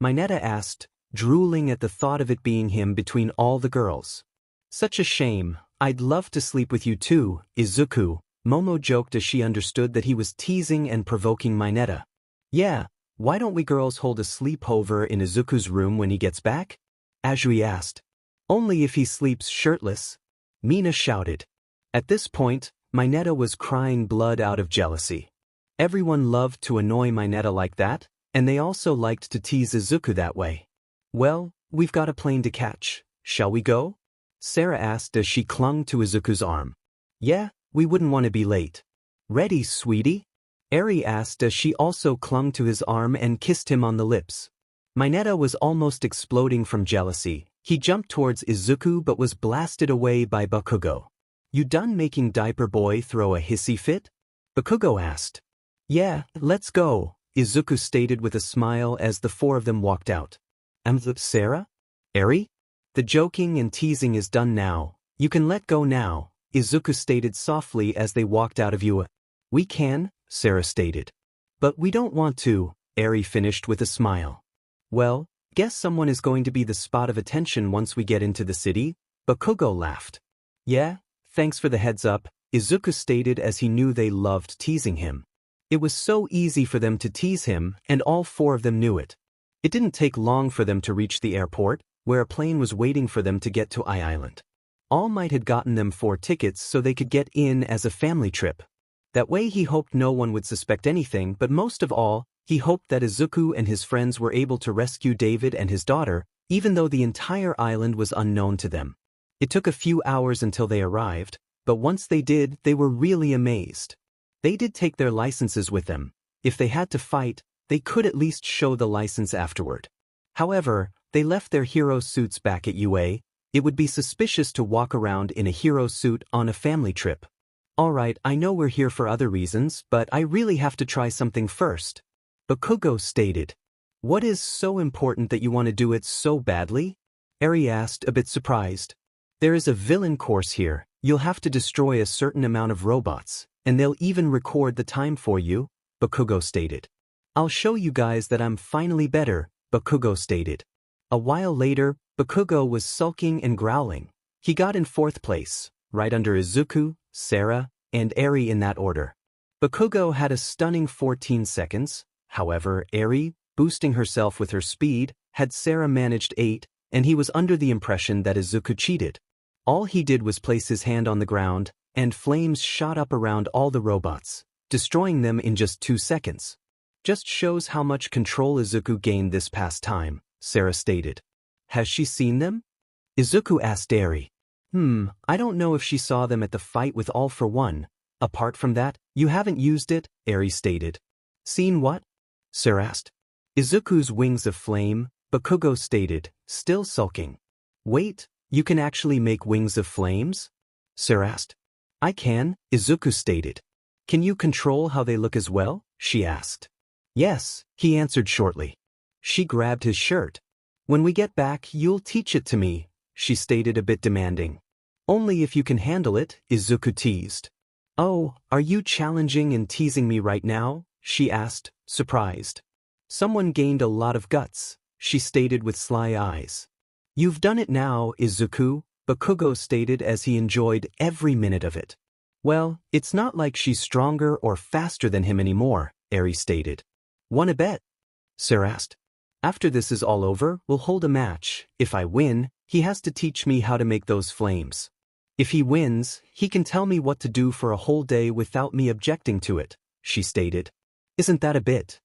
Mineta asked, drooling at the thought of it being him between all the girls. Such a shame, I'd love to sleep with you too, Izuku, Momo joked as she understood that he was teasing and provoking Mineta. Yeah, why don't we girls hold a sleepover in Izuku's room when he gets back? Azui asked. Only if he sleeps shirtless, Mina shouted. At this point, Mineta was crying blood out of jealousy. Everyone loved to annoy Mineta like that, and they also liked to tease Izuku that way. Well, we've got a plane to catch, shall we go? Sarah asked as she clung to Izuku's arm. Yeah, we wouldn't want to be late. Ready, sweetie? Eri asked as she also clung to his arm and kissed him on the lips. Mineta was almost exploding from jealousy. He jumped towards Izuku but was blasted away by Bakugo. You done making Diaper Boy throw a hissy fit? Bakugo asked. Yeah, let's go, Izuku stated with a smile as the four of them walked out. Sarah? Eri? The joking and teasing is done now. You can let go now, Izuku stated softly as they walked out of Yua. We can, Sarah stated. But we don't want to, Eri finished with a smile. Well, guess someone is going to be the spot of attention once we get into the city, Bakugo laughed. Yeah, thanks for the heads up, Izuku stated as he knew they loved teasing him. It was so easy for them to tease him, and all four of them knew it. It didn't take long for them to reach the airport, where a plane was waiting for them to get to Island. All Might had gotten them 4 tickets so they could get in as a family trip. That way he hoped no one would suspect anything, but most of all, he hoped that Izuku and his friends were able to rescue David and his daughter, even though the entire island was unknown to them. It took a few hours until they arrived, but once they did, they were really amazed. They did take their licenses with them. If they had to fight, they could at least show the license afterward. However, they left their hero suits back at UA. It would be suspicious to walk around in a hero suit on a family trip. Alright, I know we're here for other reasons, but I really have to try something first, Bakugo stated. What is so important that you want to do it so badly? Eri asked, a bit surprised. There is a villain course here. You'll have to destroy a certain amount of robots, and they'll even record the time for you, Bakugo stated. I'll show you guys that I'm finally better, Bakugo stated. A while later, Bakugo was sulking and growling. He got in 4th place, right under Izuku, Sarah, and Eri in that order. Bakugo had a stunning 14 seconds, however, Eri, boosting herself with her speed, had Sarah managed 8, and he was under the impression that Izuku cheated. All he did was place his hand on the ground, and flames shot up around all the robots, destroying them in just 2 seconds. Just shows how much control Izuku gained this past time, Sarah stated. Has she seen them? Izuku asked Eri. I don't know if she saw them at the fight with All for One. Apart from that, you haven't used it, Eri stated. Seen what? Sarah asked. Izuku's wings of flame, Bakugo stated, still sulking. Wait, you can actually make wings of flames? Sarah asked. I can, Izuku stated. Can you control how they look as well? She asked. Yes, he answered shortly. She grabbed his shirt. When we get back, you'll teach it to me, she stated, a bit demanding. Only if you can handle it, Izuku teased. Oh, are you challenging and teasing me right now? She asked, surprised. Someone gained a lot of guts, she stated with sly eyes. You've done it now, Izuku, Bakugo stated as he enjoyed every minute of it. Well, it's not like she's stronger or faster than him anymore, Eri stated. Wanna bet? Sarah asked. After this is all over, we'll hold a match. If I win, he has to teach me how to make those flames. If he wins, he can tell me what to do for a whole day without me objecting to it, she stated. Isn't that a bit?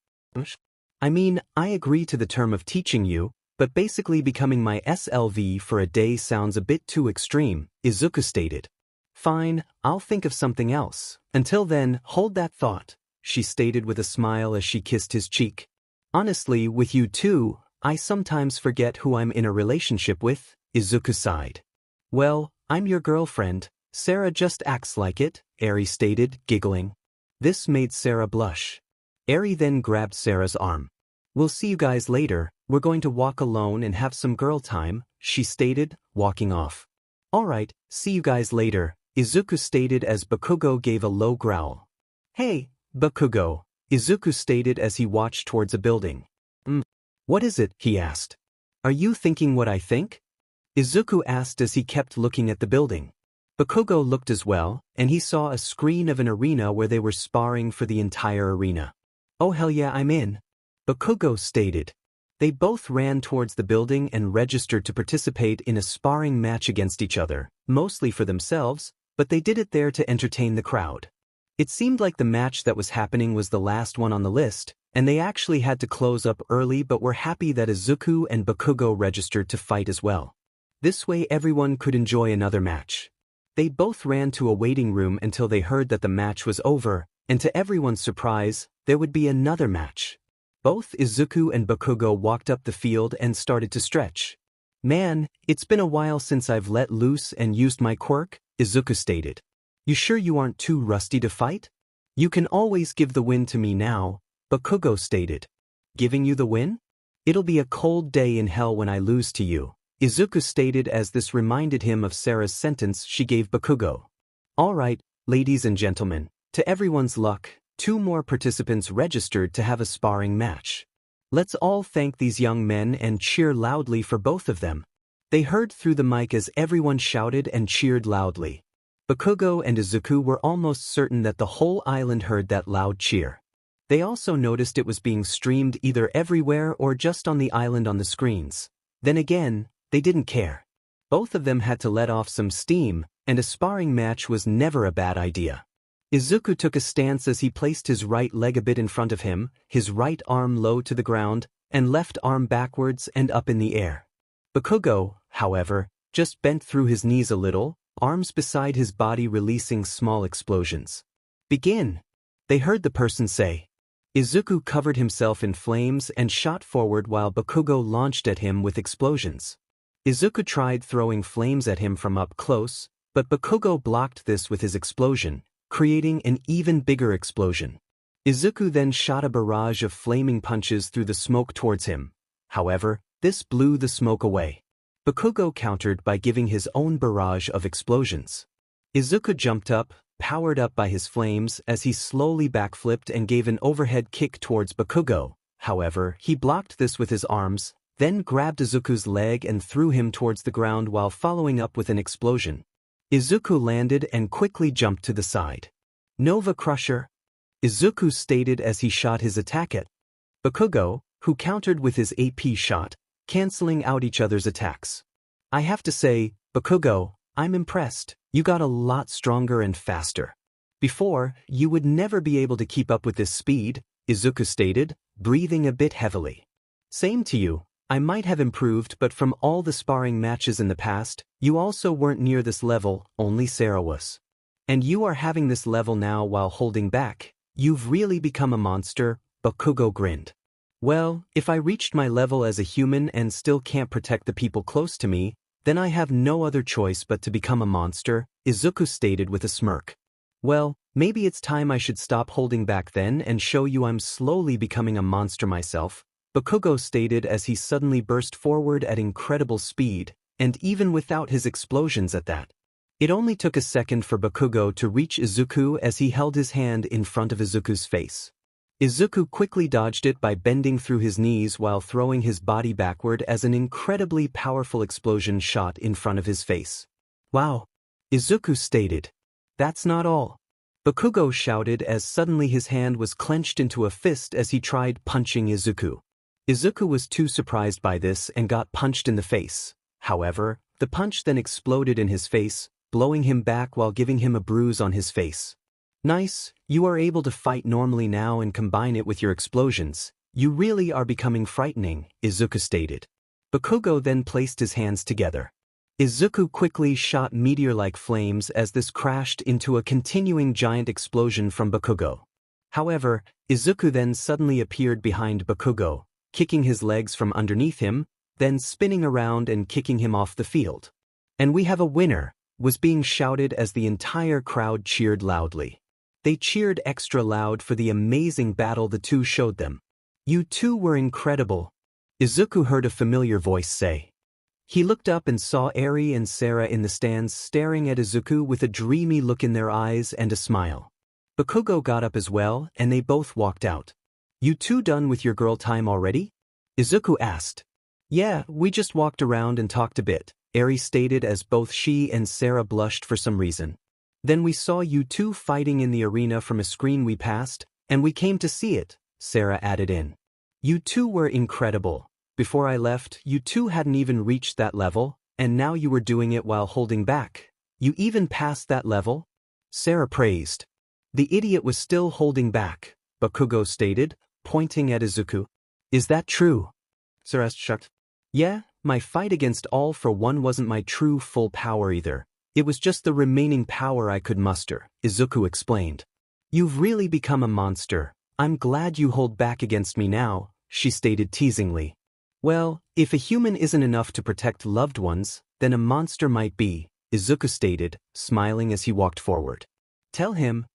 I mean, I agree to the term of teaching you, but basically becoming my SLV for a day sounds a bit too extreme, Izuku stated. Fine, I'll think of something else. Until then, hold that thought, she stated with a smile as she kissed his cheek. Honestly, with you too, I sometimes forget who I'm in a relationship with, Izuku sighed. Well, I'm your girlfriend. Sarah just acts like it, Eri stated, giggling. This made Sarah blush. Eri then grabbed Sarah's arm. We'll see you guys later, we're going to walk alone and have some girl time, she stated, walking off. Alright, see you guys later, Izuku stated as Bakugo gave a low growl. Hey, Bakugo, Izuku stated as he watched towards a building. What is it? He asked. Are you thinking what I think? Izuku asked as he kept looking at the building. Bakugo looked as well, and he saw a screen of an arena where they were sparring for the entire arena. Oh hell yeah, I'm in, Bakugo stated. They both ran towards the building and registered to participate in a sparring match against each other, mostly for themselves, but they did it there to entertain the crowd. It seemed like the match that was happening was the last one on the list, and they actually had to close up early but were happy that Izuku and Bakugo registered to fight as well. This way everyone could enjoy another match. They both ran to a waiting room until they heard that the match was over, and to everyone's surprise, there would be another match. Both Izuku and Bakugo walked up the field and started to stretch. Man, it's been a while since I've let loose and used my quirk, Izuku stated. You sure you aren't too rusty to fight? You can always give the win to me now, Bakugo stated. Giving you the win? It'll be a cold day in hell when I lose to you, Izuku stated as this reminded him of Sarah's sentence she gave Bakugo. Alright, ladies and gentlemen, to everyone's luck, 2 more participants registered to have a sparring match. Let's all thank these young men and cheer loudly for both of them. They heard through the mic as everyone shouted and cheered loudly. Bakugo and Izuku were almost certain that the whole island heard that loud cheer. They also noticed it was being streamed either everywhere or just on the island on the screens. Then again, they didn't care. Both of them had to let off some steam, and a sparring match was never a bad idea. Izuku took a stance as he placed his right leg a bit in front of him, his right arm low to the ground, and left arm backwards and up in the air. Bakugo, however, just bent through his knees a little, arms beside his body releasing small explosions. Begin! They heard the person say. Izuku covered himself in flames and shot forward while Bakugo launched at him with explosions. Izuku tried throwing flames at him from up close, but Bakugo blocked this with his explosion, creating an even bigger explosion. Izuku then shot a barrage of flaming punches through the smoke towards him. However, this blew the smoke away. Bakugo countered by giving his own barrage of explosions. Izuku jumped up, powered up by his flames as he slowly backflipped and gave an overhead kick towards Bakugo. However, he blocked this with his arms, then grabbed Izuku's leg and threw him towards the ground while following up with an explosion. Izuku landed and quickly jumped to the side. Nova Crusher, Izuku stated as he shot his attack at Bakugo, who countered with his AP shot, canceling out each other's attacks. I have to say, Bakugo, I'm impressed. You got a lot stronger and faster. Before, you would never be able to keep up with this speed, Izuku stated, breathing a bit heavily. Same to you. I might have improved, but from all the sparring matches in the past, you also weren't near this level, only Sarah was. And you are having this level now while holding back. You've really become a monster, Bakugo grinned. Well, if I reached my level as a human and still can't protect the people close to me, then I have no other choice but to become a monster, Izuku stated with a smirk. Well, maybe it's time I should stop holding back then and show you I'm slowly becoming a monster myself, Bakugo stated as he suddenly burst forward at incredible speed, and even without his explosions at that. It only took a second for Bakugo to reach Izuku as he held his hand in front of Izuku's face. Izuku quickly dodged it by bending through his knees while throwing his body backward as an incredibly powerful explosion shot in front of his face. Wow! Izuku stated. That's not all. Bakugo shouted as suddenly his hand was clenched into a fist as he tried punching Izuku. Izuku was too surprised by this and got punched in the face. However, the punch then exploded in his face, blowing him back while giving him a bruise on his face. Nice, you are able to fight normally now and combine it with your explosions. You really are becoming frightening, Izuku stated. Bakugo then placed his hands together. Izuku quickly shot meteor-like flames as this crashed into a continuing giant explosion from Bakugo. However, Izuku then suddenly appeared behind Bakugo, kicking his legs from underneath him, then spinning around and kicking him off the field. And we have a winner, was being shouted as the entire crowd cheered loudly. They cheered extra loud for the amazing battle the two showed them. You two were incredible, Izuku heard a familiar voice say. He looked up and saw Eri and Sarah in the stands staring at Izuku with a dreamy look in their eyes and a smile. Bakugo got up as well and they both walked out. You two done with your girl time already? Izuku asked. Yeah, we just walked around and talked a bit, Eri stated as both she and Sarah blushed for some reason. Then we saw you two fighting in the arena from a screen we passed, and we came to see it, Sarah added in. You two were incredible. Before I left, you two hadn't even reached that level, and now you were doing it while holding back. You even passed that level? Sarah praised. The idiot was still holding back, Bakugo stated, pointing at Izuku. Is that true? Sarah asked shocked. Yeah, my fight against All for One wasn't my true full power either. It was just the remaining power I could muster, Izuku explained. You've really become a monster. I'm glad you hold back against me now, she stated teasingly. Well, if a human isn't enough to protect loved ones, then a monster might be, Izuku stated, smiling as he walked forward. Tell him,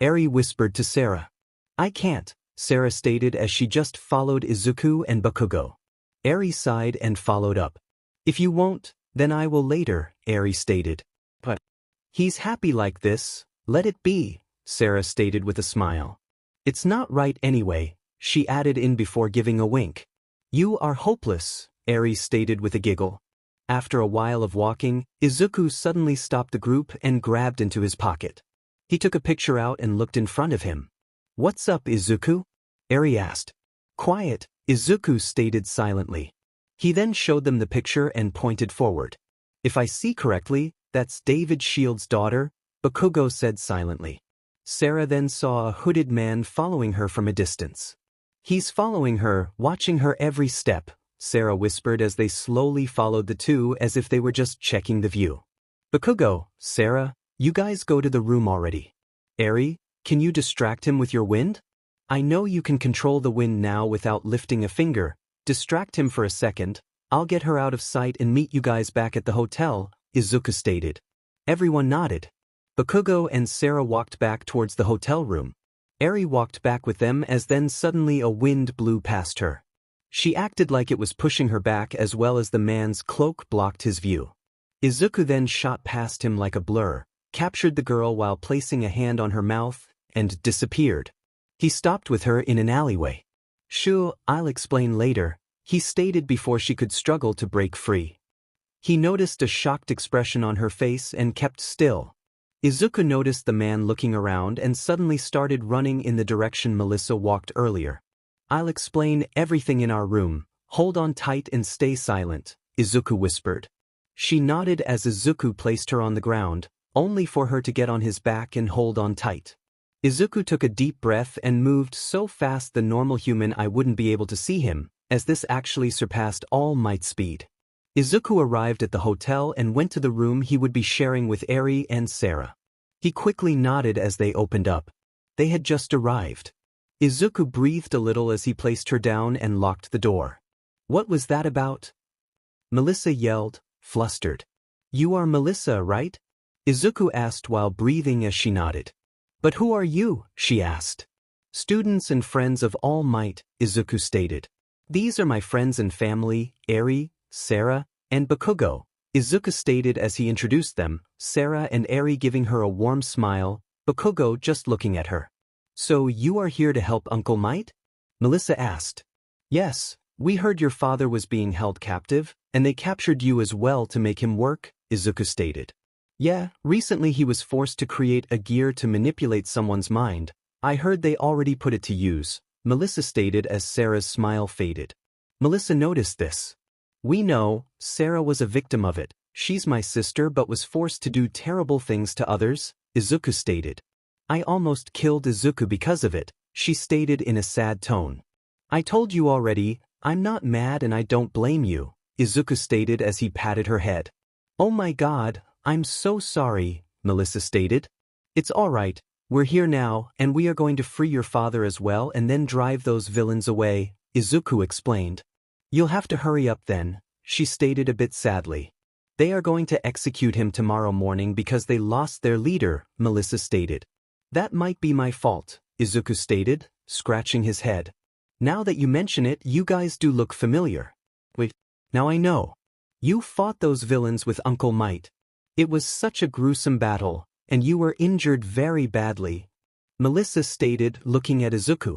Eri whispered to Sarah. I can't, Sarah stated as she just followed Izuku and Bakugo. Eri sighed and followed up. If you won't, then I will later, Eri stated. But he's happy like this, let it be, Sarah stated with a smile. It's not right anyway, she added in before giving a wink. You are hopeless, Eri stated with a giggle. After a while of walking, Izuku suddenly stopped the group and grabbed into his pocket. He took a picture out and looked in front of him. What's up, Izuku? Eri asked. Quiet, Izuku stated silently. He then showed them the picture and pointed forward. If I see correctly, that's David Shield's daughter, Bakugo said silently. Sarah then saw a hooded man following her from a distance. He's following her, watching her every step, Sarah whispered as they slowly followed the two as if they were just checking the view. Bakugo, Sarah, you guys go to the room already. Eri, can you distract him with your wind? I know you can control the wind now without lifting a finger. Distract him for a second. I'll get her out of sight and meet you guys back at the hotel, Izuku stated. Everyone nodded. Bakugo and Sarah walked back towards the hotel room. Eri walked back with them as then suddenly a wind blew past her. She acted like it was pushing her back as well as the man's cloak blocked his view. Izuku then shot past him like a blur, captured the girl while placing a hand on her mouth, and disappeared. He stopped with her in an alleyway. Shoo, I'll explain later, he stated before she could struggle to break free. He noticed a shocked expression on her face and kept still. Izuku noticed the man looking around and suddenly started running in the direction Melissa walked earlier. I'll explain everything in our room, hold on tight and stay silent, Izuku whispered. She nodded as Izuku placed her on the ground, only for her to get on his back and hold on tight. Izuku took a deep breath and moved so fast the normal human eye wouldn't be able to see him, as this actually surpassed All Might's speed. Izuku arrived at the hotel and went to the room he would be sharing with Eri and Sarah. He quickly nodded as they opened up. They had just arrived. Izuku breathed a little as he placed her down and locked the door. What was that about? Melissa yelled, flustered. You are Melissa, right? Izuku asked while breathing as she nodded. But who are you? She asked. Students and friends of All Might, Izuku stated. These are my friends and family, Eri, Sarah, and Bakugo, Izuku stated as he introduced them, Sarah and Eri giving her a warm smile, Bakugo just looking at her. So you are here to help Uncle Might? Melissa asked. Yes, we heard your father was being held captive, and they captured you as well to make him work, Izuku stated. Yeah, recently he was forced to create a gear to manipulate someone's mind. I heard they already put it to use, Melissa stated as Sarah's smile faded. Melissa noticed this. We know, Sarah was a victim of it. She's my sister but was forced to do terrible things to others, Izuku stated. I almost killed Izuku because of it, she stated in a sad tone. I told you already, I'm not mad and I don't blame you, Izuku stated as he patted her head. Oh my god, I'm so sorry, Melissa stated. It's alright, we're here now and we are going to free your father as well and then drive those villains away, Izuku explained. You'll have to hurry up then, she stated a bit sadly. They are going to execute him tomorrow morning because they lost their leader, Melissa stated. That might be my fault, Izuku stated, scratching his head. Now that you mention it, you guys do look familiar. Wait, now I know. You fought those villains with Uncle Might. It was such a gruesome battle, and you were injured very badly, Melissa stated, looking at Izuku.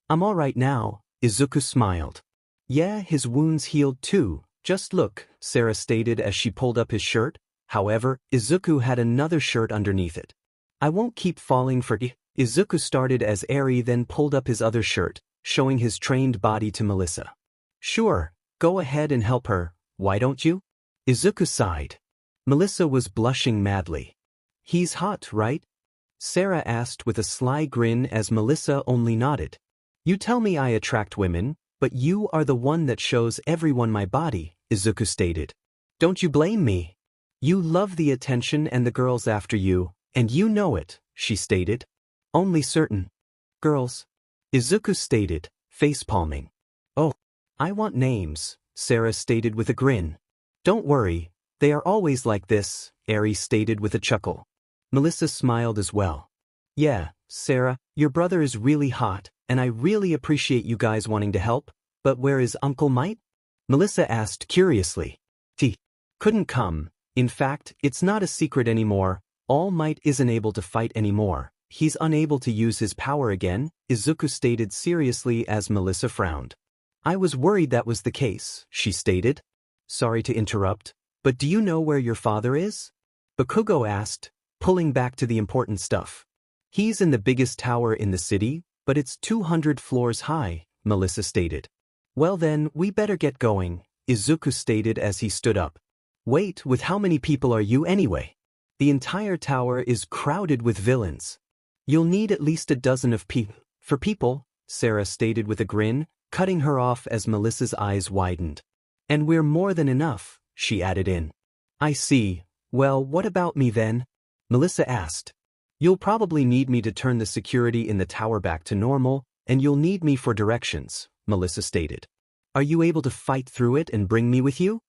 I'm alright now, Izuku smiled. Yeah, his wounds healed too. Just look, Sarah stated as she pulled up his shirt. However, Izuku had another shirt underneath it. I won't keep falling for it. Izuku started as Eri then pulled up his other shirt, showing his trained body to Melissa. Sure, go ahead and help her, why don't you? Izuku sighed. Melissa was blushing madly. He's hot, right? Sarah asked with a sly grin as Melissa only nodded. You tell me I attract women, but you are the one that shows everyone my body, Izuku stated. Don't you blame me. You love the attention and the girls after you, and you know it, she stated. Only certain girls, Izuku stated, face-palming. Oh, I want names, Sarah stated with a grin. Don't worry, they are always like this, Eri stated with a chuckle. Melissa smiled as well. Yeah, Sarah, your brother is really hot, and I really appreciate you guys wanting to help, but where is Uncle Might? Melissa asked curiously. He couldn't come. In fact, it's not a secret anymore. All Might isn't able to fight anymore. He's unable to use his power again, Izuku stated seriously as Melissa frowned. I was worried that was the case, she stated. Sorry to interrupt, but do you know where your father is? Bakugo asked, pulling back to the important stuff. He's in the biggest tower in the city, but it's 200 floors high, Melissa stated. Well then, we better get going, Izuku stated as he stood up. Wait, with how many people are you anyway? The entire tower is crowded with villains. You'll need at least a dozen of people, Sarah stated with a grin, cutting her off as Melissa's eyes widened. And we're more than enough, she added in. I see. Well, what about me then? Melissa asked. You'll probably need me to turn the security in the tower back to normal, and you'll need me for directions, Melissa stated. Are you able to fight through it and bring me with you?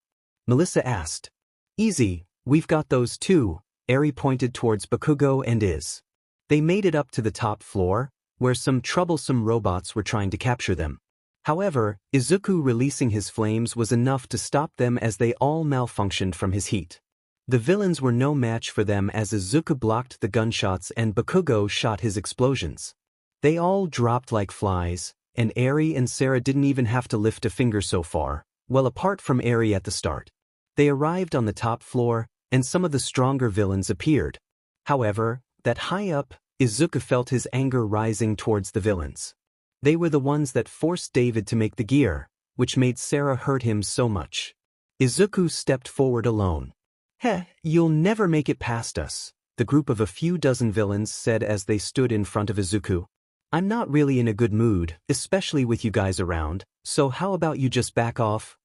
Melissa asked. Easy, we've got those too, Eri pointed towards Bakugo and Iz. They made it up to the top floor, where some troublesome robots were trying to capture them. However, Izuku releasing his flames was enough to stop them as they all malfunctioned from his heat. The villains were no match for them as Izuku blocked the gunshots and Bakugo shot his explosions. They all dropped like flies, and Eri and Sarah didn't even have to lift a finger so far, well apart from Eri at the start. They arrived on the top floor, and some of the stronger villains appeared. However, that high up, Izuku felt his anger rising towards the villains. They were the ones that forced David to make the gear, which made Sarah hurt him so much. Izuku stepped forward alone. Heh, you'll never make it past us, the group of a few dozen villains said as they stood in front of Izuku. I'm not really in a good mood, especially with you guys around, so how about you just back off?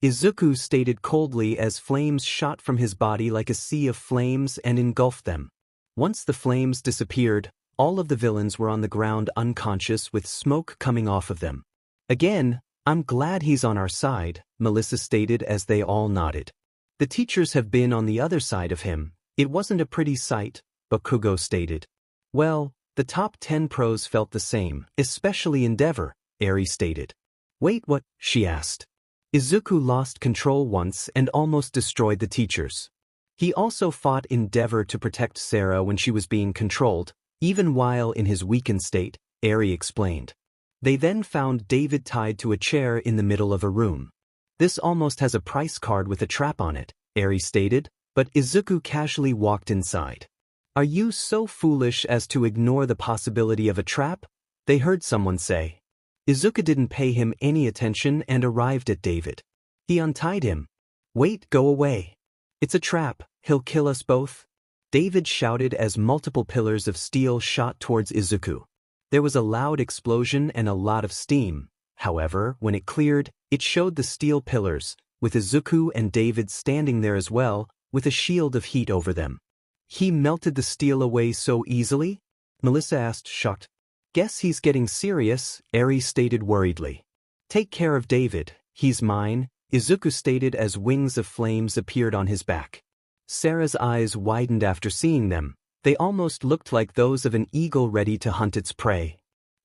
Izuku stated coldly as flames shot from his body like a sea of flames and engulfed them. Once the flames disappeared, all of the villains were on the ground unconscious with smoke coming off of them. Again, I'm glad he's on our side, Melissa stated as they all nodded. The teachers have been on the other side of him. It wasn't a pretty sight, Bakugo stated. Well, the top 10 pros felt the same, especially Endeavor, Eri stated. Wait, what? She asked. Izuku lost control once and almost destroyed the teachers. He also fought Endeavor to protect Sarah when she was being controlled, even while in his weakened state, Eri explained. They then found David tied to a chair in the middle of a room. This almost has a price card with a trap on it, Eri stated, but Izuku casually walked inside. Are you so foolish as to ignore the possibility of a trap? They heard someone say. Izuku didn't pay him any attention and arrived at David. He untied him. Wait, go away. It's a trap, he'll kill us both. David shouted as multiple pillars of steel shot towards Izuku. There was a loud explosion and a lot of steam. However, when it cleared, it showed the steel pillars, with Izuku and David standing there as well, with a shield of heat over them. He melted the steel away so easily? Melissa asked, shocked. Guess he's getting serious, Eri stated worriedly. Take care of David, he's mine, Izuku stated as wings of flames appeared on his back. Sarah's eyes widened after seeing them. They almost looked like those of an eagle ready to hunt its prey.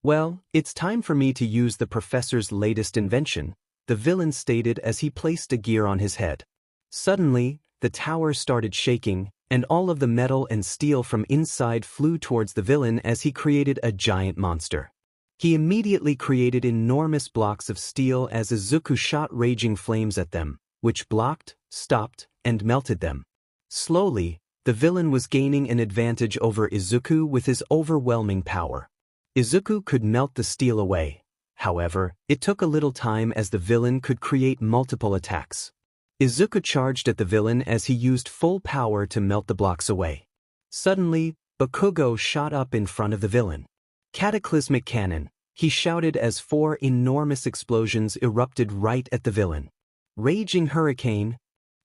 Well, it's time for me to use the professor's latest invention, the villain stated as he placed a gear on his head. Suddenly, the tower started shaking, and all of the metal and steel from inside flew towards the villain as he created a giant monster. He immediately created enormous blocks of steel as Izuku shot raging flames at them, which blocked, stopped, and melted them. Slowly, the villain was gaining an advantage over Izuku with his overwhelming power. Izuku could melt the steel away. However, it took a little time as the villain could create multiple attacks. Izuku charged at the villain as he used full power to melt the blocks away. Suddenly, Bakugo shot up in front of the villain. Cataclysmic cannon, he shouted as 4 enormous explosions erupted right at the villain. Raging hurricane,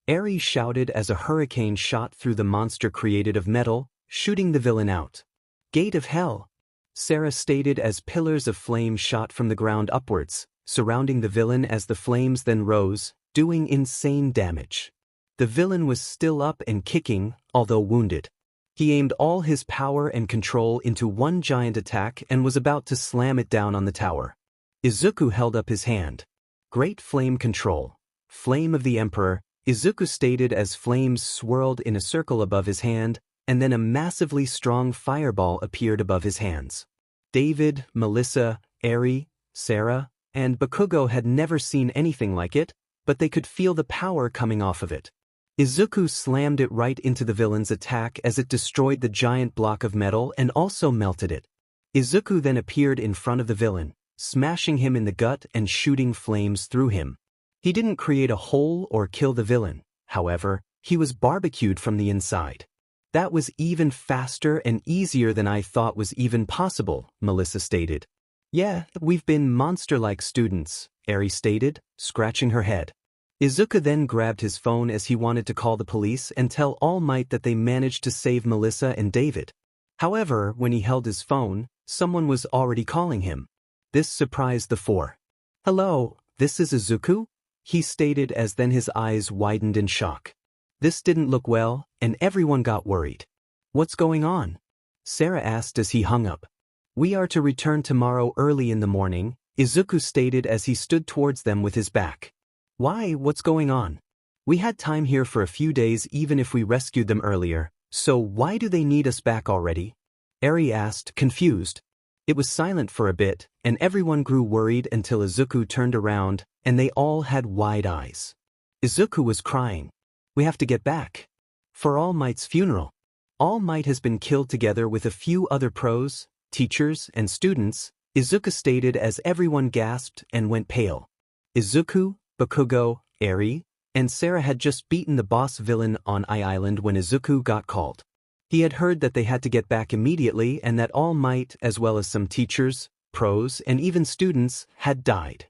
Eri shouted as a hurricane shot through the monster created of metal, shooting the villain out. Gate of hell, Sarah stated as pillars of flame shot from the ground upwards, surrounding the villain as the flames then rose, doing insane damage. The villain was still up and kicking, although wounded. He aimed all his power and control into one giant attack and was about to slam it down on the tower. Izuku held up his hand. Great flame control. Flame of the Emperor, Izuku stated as flames swirled in a circle above his hand, and then a massively strong fireball appeared above his hands. David, Melissa, Eri, Sarah, and Bakugo had never seen anything like it, but they could feel the power coming off of it. Izuku slammed it right into the villain's attack as it destroyed the giant block of metal and also melted it. Izuku then appeared in front of the villain, smashing him in the gut and shooting flames through him. He didn't create a hole or kill the villain, however, he was barbecued from the inside. That was even faster and easier than I thought was even possible, Melissa stated. Yeah, we've been monster-like students, Eri stated, scratching her head. Izuku then grabbed his phone as he wanted to call the police and tell All Might that they managed to save Melissa and David. However, when he held his phone, someone was already calling him. This surprised the 4. Hello, this is Izuku? He stated as then his eyes widened in shock. This didn't look well, and everyone got worried. What's going on? Sarah asked as he hung up. We are to return tomorrow early in the morning, Izuku stated as he stood towards them with his back. Why, what's going on? We had time here for a few days even if we rescued them earlier, so why do they need us back already? Eri asked, confused. It was silent for a bit, and everyone grew worried until Izuku turned around, and they all had wide eyes. Izuku was crying. We have to get back. For All Might's funeral. All Might has been killed together with a few other pros, teachers, and students, Izuku stated as everyone gasped and went pale. Izuku, Bakugo, Eri, and Sarah had just beaten the boss villain on Island when Izuku got called. He had heard that they had to get back immediately and that All Might, as well as some teachers, pros, and even students, had died.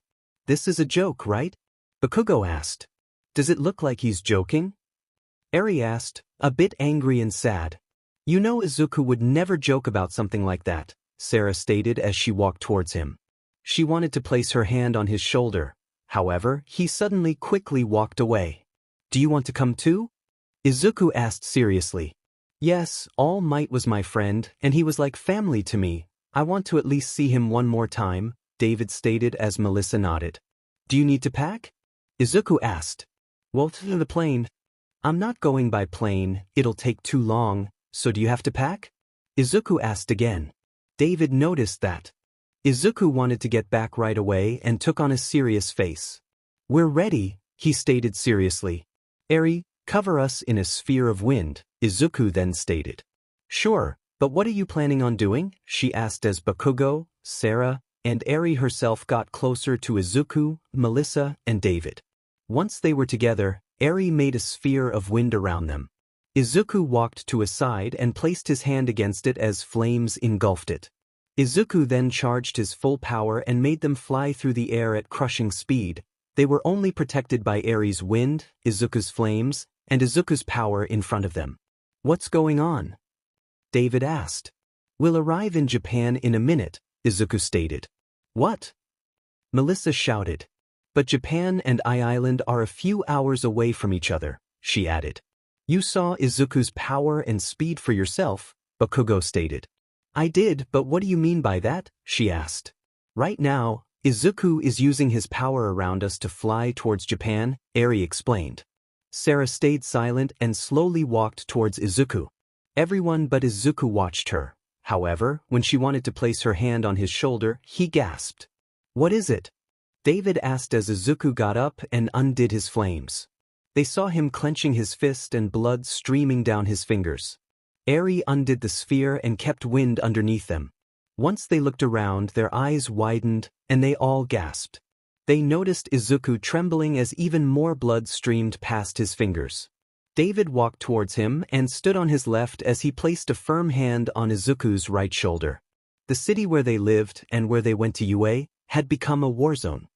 This is a joke, right? Bakugo asked. Does it look like he's joking? Eri asked, a bit angry and sad. You know Izuku would never joke about something like that, Sarah stated as she walked towards him. She wanted to place her hand on his shoulder. However, he suddenly quickly walked away. Do you want to come too? Izuku asked seriously. Yes, All Might was my friend, and he was like family to me. I want to at least see him one more time, David stated as Melissa nodded. Do you need to pack? Izuku asked. Well, to the plane. I'm not going by plane, it'll take too long, so do you have to pack? Izuku asked again. David noticed that. Izuku wanted to get back right away and took on a serious face. We're ready, he stated seriously. Eri, cover us in a sphere of wind, Izuku then stated. Sure, but what are you planning on doing? She asked as Bakugo, Sarah, and Eri herself got closer to Izuku, Melissa, and David. Once they were together, Eri made a sphere of wind around them. Izuku walked to a side and placed his hand against it as flames engulfed it. Izuku then charged his full power and made them fly through the air at crushing speed. They were only protected by Eri's wind, Izuku's flames, and Izuku's power in front of them. What's going on? David asked. We'll arrive in Japan in a minute, Izuku stated. What? Melissa shouted. But Japan and Island are a few hours away from each other, she added. You saw Izuku's power and speed for yourself, Bakugo stated. I did, but what do you mean by that? She asked. Right now, Izuku is using his power around us to fly towards Japan, Eri explained. Sarah stayed silent and slowly walked towards Izuku. Everyone but Izuku watched her. However, when she wanted to place her hand on his shoulder, he gasped. "What is it?" David asked as Izuku got up and undid his flames. They saw him clenching his fist and blood streaming down his fingers. Eri undid the sphere and kept wind underneath them. Once they looked around, their eyes widened, and they all gasped. They noticed Izuku trembling as even more blood streamed past his fingers. David walked towards him and stood on his left as he placed a firm hand on Izuku's right shoulder. The city where they lived and where they went to UA had become a war zone.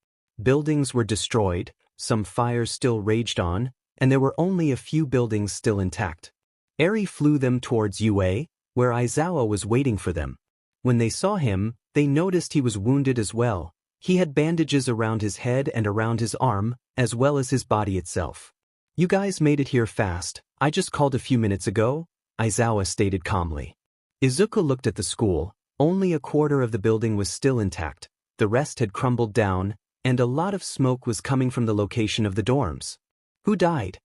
Buildings were destroyed, some fires still raged on, and there were only a few buildings still intact. Eri flew them towards UA, where Aizawa was waiting for them. When they saw him, they noticed he was wounded as well. He had bandages around his head and around his arm, as well as his body itself. "You guys made it here fast. I just called a few minutes ago," Aizawa stated calmly. Izuku looked at the school. Only a quarter of the building was still intact. The rest had crumbled down, and a lot of smoke was coming from the location of the dorms. "Who died?"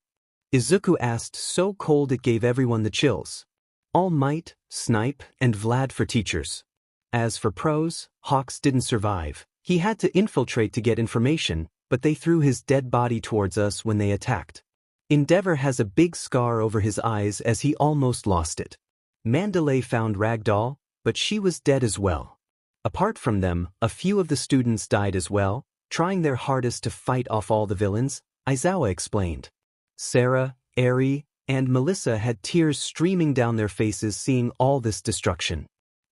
Izuku asked, so cold it gave everyone the chills. All Might, Snipe, and Vlad for teachers. As for pros, Hawks didn't survive. He had to infiltrate to get information, but they threw his dead body towards us when they attacked. Endeavor has a big scar over his eyes as he almost lost it. Mandalay found Ragdoll, but she was dead as well. Apart from them, a few of the students died as well, trying their hardest to fight off all the villains, Aizawa explained. Sarah, Eri, and Melissa had tears streaming down their faces seeing all this destruction.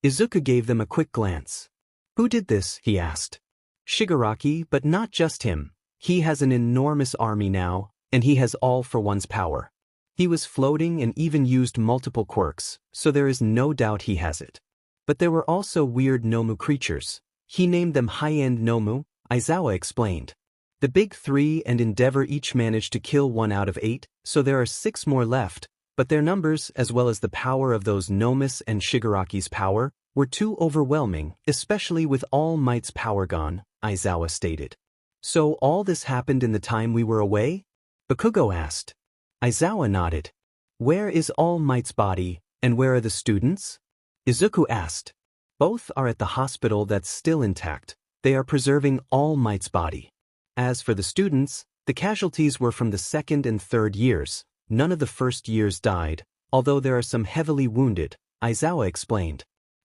Izuku gave them a quick glance. "Who did this?" he asked. "Shigaraki, but not just him. He has an enormous army now, and he has all for one's power. He was floating and even used multiple quirks, so there is no doubt he has it. But there were also weird Nomu creatures. He named them high-end Nomu," Aizawa explained. "The big three and Endeavor each managed to kill 1 out of 8, so there are 6 more left, but their numbers as well as the power of those Nomus and Shigaraki's power were too overwhelming, especially with All Might's power gone," Aizawa stated. "So all this happened in the time we were away?" Bakugo asked. Aizawa nodded. "Where is All Might's body, and where are the students?" Izuku asked. "Both are at the hospital that's still intact. They are preserving All Might's body. As for the students, the casualties were from the 2nd and 3rd years. None of the 1st years died, although there are some heavily wounded," Aizawa explained.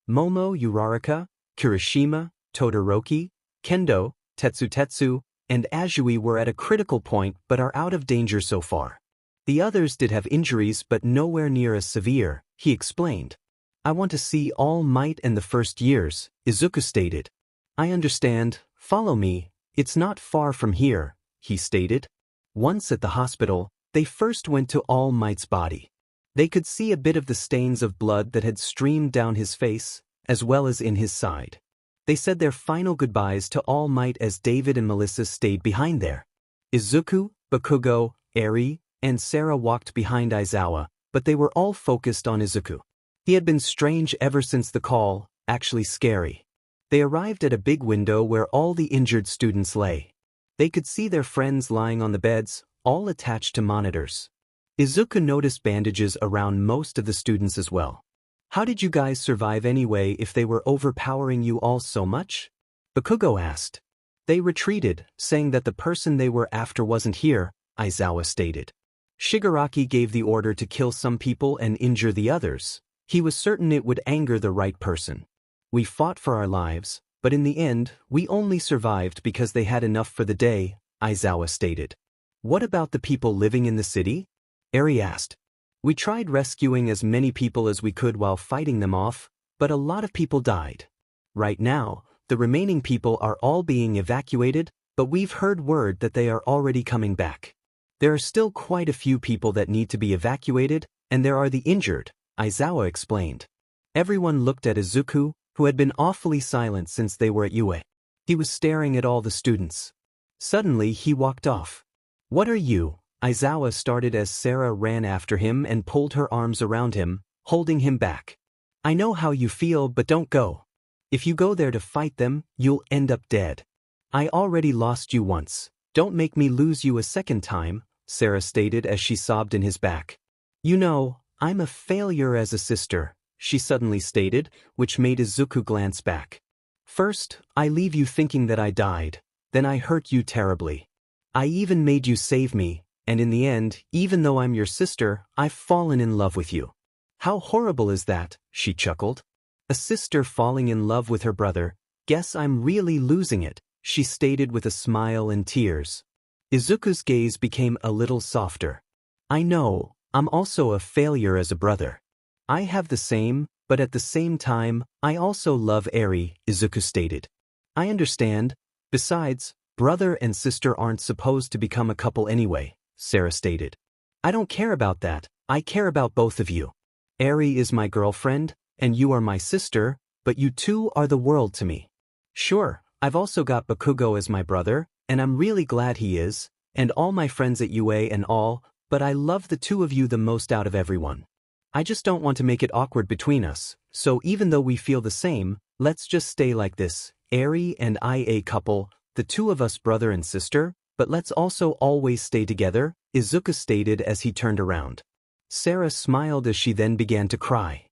"Momo, Uraraka, Kirishima, Todoroki, Kendo, Tetsu, and Azui were at a critical point but are out of danger so far. The others did have injuries but nowhere near as severe," he explained. "I want to see All Might and the 1st years," Izuku stated. "I understand, follow me, it's not far from here," he stated. Once at the hospital, they first went to All Might's body. They could see a bit of the stains of blood that had streamed down his face, as well as in his side. They said their final goodbyes to All Might as David and Melissa stayed behind there. Izuku, Bakugo, Eri, and Sarah walked behind Aizawa, but they were all focused on Izuku. He had been strange ever since the call, actually scary. They arrived at a big window where all the injured students lay. They could see their friends lying on the beds, all attached to monitors. Izuku noticed bandages around most of the students as well. "How did you guys survive anyway if they were overpowering you all so much?" Bakugo asked. "They retreated, saying that the person they were after wasn't here," Aizawa stated. "Shigaraki gave the order to kill some people and injure the others. He was certain it would anger the right person. We fought for our lives, but in the end, we only survived because they had enough for the day," Aizawa stated. "What about the people living in the city?" Eri asked. "We tried rescuing as many people as we could while fighting them off, but a lot of people died. Right now, the remaining people are all being evacuated, but we've heard word that they are already coming back. There are still quite a few people that need to be evacuated, and there are the injured," Aizawa explained. Everyone looked at Izuku, who had been awfully silent since they were at UA. He was staring at all the students. Suddenly he walked off. "What are you?" Aizawa started as Sarah ran after him and pulled her arms around him, holding him back. "I know how you feel, but don't go. If you go there to fight them, you'll end up dead. I already lost you once. Don't make me lose you a second time," Sarah stated as she sobbed in his back. "You know, I'm a failure as a sister," she suddenly stated, which made Izuku glance back. First, I leave you thinking that I died, then I hurt you terribly. I even made you save me, and in the end, even though I'm your sister, I've fallen in love with you. How horrible is that, she chuckled. A sister falling in love with her brother, guess I'm really losing it, she stated with a smile and tears. Izuku's gaze became a little softer. I know, I'm also a failure as a brother. I have the same, but at the same time, I also love Eri, Izuku stated. I understand. Besides, brother and sister aren't supposed to become a couple anyway, Sarah stated. I don't care about that, I care about both of you. Eri is my girlfriend, and you are my sister, but you two are the world to me. Sure, I've also got Bakugo as my brother, and I'm really glad he is, and all my friends at UA and all, but I love the two of you the most out of everyone. I just don't want to make it awkward between us, so even though we feel the same, let's just stay like this, Eri and I a couple, the two of us brother and sister, but let's also always stay together, Izuku stated as he turned around. Sarah smiled as she then began to cry.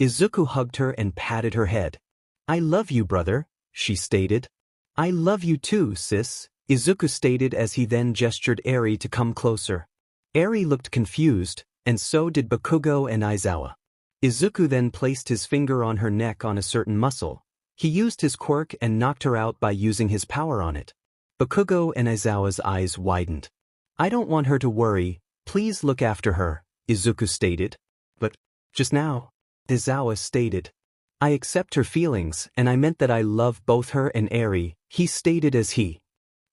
Izuku hugged her and patted her head. I love you, brother, she stated. I love you too, sis, Izuku stated as he then gestured Eri to come closer. Eri looked confused, and so did Bakugo and Aizawa. Izuku then placed his finger on her neck on a certain muscle. He used his quirk and knocked her out by using his power on it. Bakugo and Aizawa's eyes widened. I don't want her to worry, please look after her, Izuku stated. But, just now, Aizawa stated. I accept her feelings and I meant that I love both her and Eri, he stated as he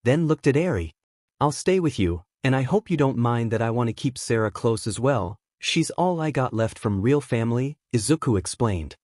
then looked at Eri. I'll stay with you, and I hope you don't mind that I want to keep Sarah close as well, she's all I got left from real family, Izuku explained.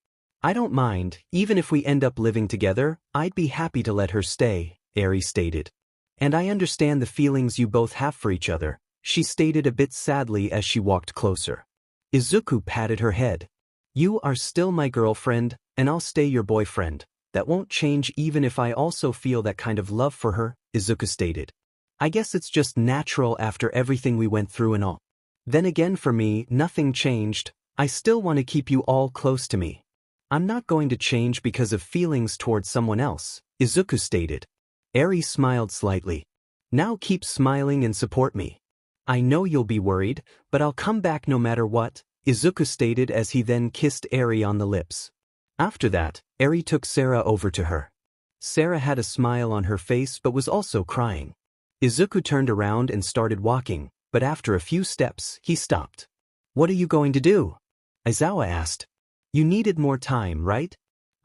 I don't mind, even if we end up living together, I'd be happy to let her stay, Eri stated. And I understand the feelings you both have for each other, she stated a bit sadly as she walked closer. Izuku patted her head. You are still my girlfriend, and I'll stay your boyfriend. That won't change even if I also feel that kind of love for her, Izuku stated. I guess it's just natural after everything we went through and all. Then again for me, nothing changed, I still want to keep you all close to me. I'm not going to change because of feelings towards someone else, Izuku stated. Eri smiled slightly. Now keep smiling and support me. I know you'll be worried, but I'll come back no matter what, Izuku stated as he then kissed Eri on the lips. After that, Eri took Sarah over to her. Sarah had a smile on her face but was also crying. Izuku turned around and started walking, but after a few steps, he stopped. What are you going to do? Aizawa asked. You needed more time, right?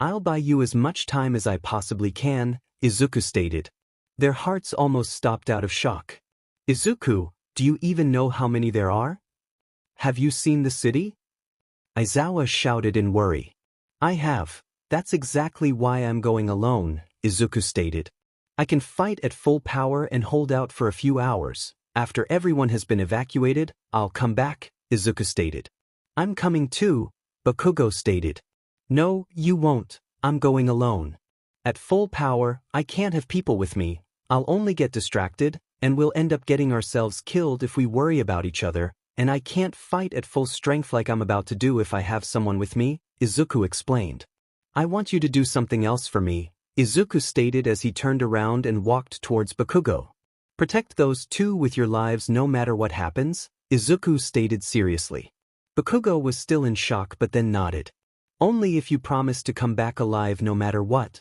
I'll buy you as much time as I possibly can, Izuku stated. Their hearts almost stopped out of shock. Izuku, do you even know how many there are? Have you seen the city? Aizawa shouted in worry. I have. That's exactly why I'm going alone, Izuku stated. I can fight at full power and hold out for a few hours. After everyone has been evacuated, I'll come back, Izuku stated. I'm coming too, Bakugo stated. No, you won't. I'm going alone. At full power, I can't have people with me. I'll only get distracted, and we'll end up getting ourselves killed if we worry about each other, and I can't fight at full strength like I'm about to do if I have someone with me, Izuku explained. I want you to do something else for me, Izuku stated as he turned around and walked towards Bakugo. Protect those two with your lives no matter what happens, Izuku stated seriously. Bakugo was still in shock but then nodded. Only if you promise to come back alive no matter what.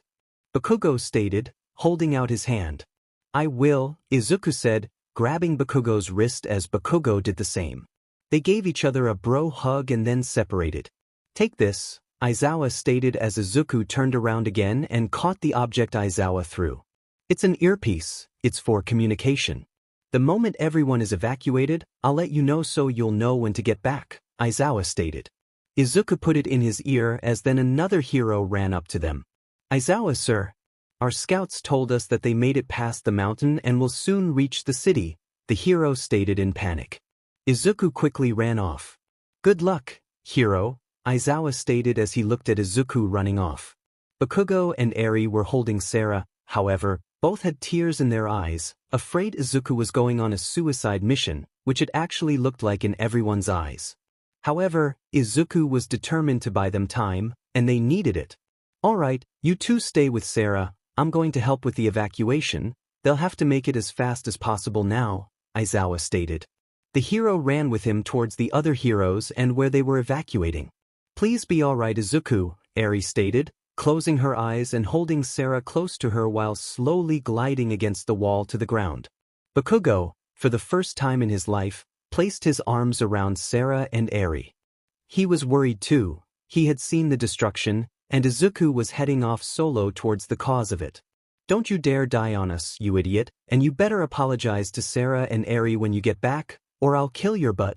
Bakugo stated, holding out his hand. I will, Izuku said, grabbing Bakugo's wrist as Bakugo did the same. They gave each other a bro hug and then separated. Take this, Aizawa stated as Izuku turned around again and caught the object Aizawa threw. It's an earpiece, it's for communication. The moment everyone is evacuated, I'll let you know so you'll know when to get back, Aizawa stated. Izuku put it in his ear as then another hero ran up to them. Aizawa, sir. Our scouts told us that they made it past the mountain and will soon reach the city, the hero stated in panic. Izuku quickly ran off. Good luck, hero, Aizawa stated as he looked at Izuku running off. Bakugo and Eri were holding Sarah, however, both had tears in their eyes, afraid Izuku was going on a suicide mission, which it actually looked like in everyone's eyes. However, Izuku was determined to buy them time, and they needed it. Alright, you two stay with Sarah, I'm going to help with the evacuation, they'll have to make it as fast as possible now, Aizawa stated. The hero ran with him towards the other heroes and where they were evacuating. Please be alright Izuku, Eri stated, closing her eyes and holding Sarah close to her while slowly gliding against the wall to the ground. Bakugo, for the first time in his life, placed his arms around Sarah and Eri. He was worried too. He had seen the destruction, and Izuku was heading off solo towards the cause of it. Don't you dare die on us, you idiot, and you better apologize to Sarah and Eri when you get back, or I'll kill your butt,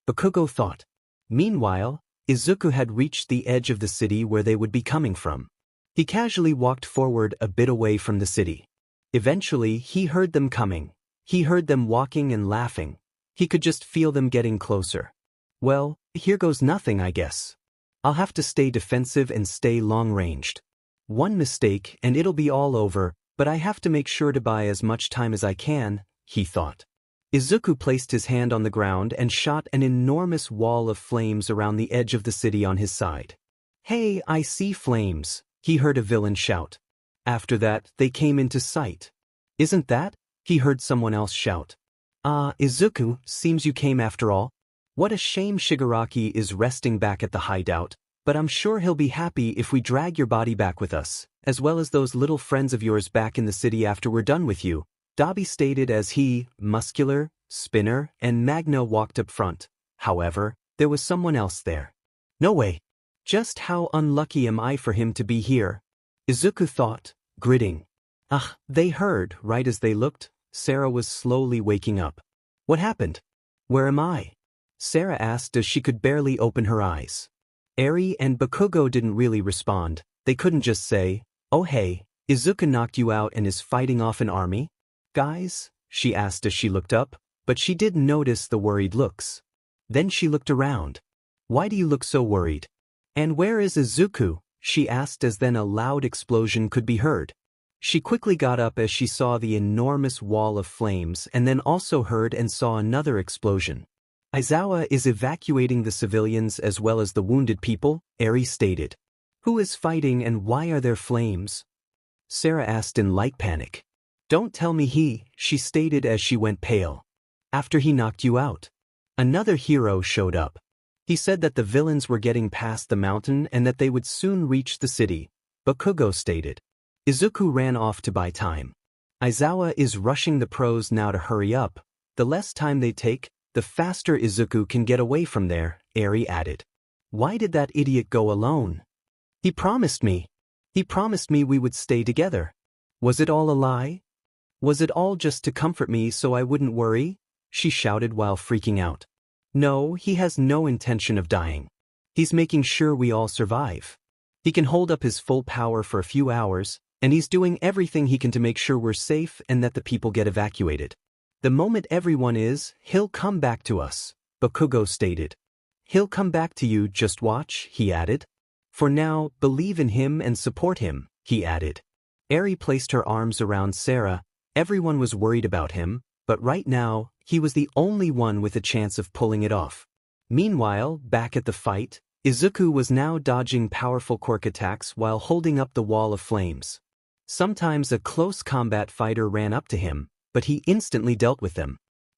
Bakugo thought. Meanwhile, Izuku had reached the edge of the city where they would be coming from. He casually walked forward a bit away from the city. Eventually, he heard them coming. He heard them walking and laughing. He could just feel them getting closer. Well, here goes nothing, I guess. I'll have to stay defensive and stay long-ranged. One mistake and it'll be all over, but I have to make sure to buy as much time as I can, he thought. Izuku placed his hand on the ground and shot an enormous wall of flames around the edge of the city on his side. Hey, I see flames, he heard a villain shout. After that, they came into sight. Isn't that? He heard someone else shout. Izuku, seems you came after all. What a shame Shigaraki is resting back at the hideout, but I'm sure he'll be happy if we drag your body back with us, as well as those little friends of yours back in the city after we're done with you, Dabi stated as he, Muscular, Spinner, and Magna walked up front. However, there was someone else there. No way. Just how unlucky am I for him to be here? Izuku thought, gritting. They heard, right as they looked, Sarah was slowly waking up. What happened? Where am I? Sarah asked as she could barely open her eyes. Eri and Bakugo didn't really respond. They couldn't just say, oh hey, Izuku knocked you out and is fighting off an army? Guys? She asked as she looked up, but she did notice the worried looks. Then she looked around. Why do you look so worried? And where is Izuku? She asked as then a loud explosion could be heard. She quickly got up as she saw the enormous wall of flames and then also heard and saw another explosion. Aizawa is evacuating the civilians as well as the wounded people, Eri stated. Who is fighting and why are there flames? Sarah asked in light panic. Don't tell me he, she stated as she went pale. After he knocked you out. Another hero showed up. He said that the villains were getting past the mountain and that they would soon reach the city, Bakugo stated. Izuku ran off to buy time. Aizawa is rushing the pros now to hurry up. The less time they take, the faster Izuku can get away from there, Eri added. Why did that idiot go alone? He promised me. He promised me we would stay together. Was it all a lie? Was it all just to comfort me so I wouldn't worry? She shouted while freaking out. No, he has no intention of dying. He's making sure we all survive. He can hold up his full power for a few hours, and he's doing everything he can to make sure we're safe and that the people get evacuated. The moment everyone is, he'll come back to us, Bakugo stated. He'll come back to you, just watch, he added. For now, believe in him and support him, he added. Eri placed her arms around Sarah. Everyone was worried about him, but right now, he was the only one with a chance of pulling it off. Meanwhile, back at the fight, Izuku was now dodging powerful quirk attacks while holding up the wall of flames. Sometimes a close combat fighter ran up to him, but he instantly dealt with them.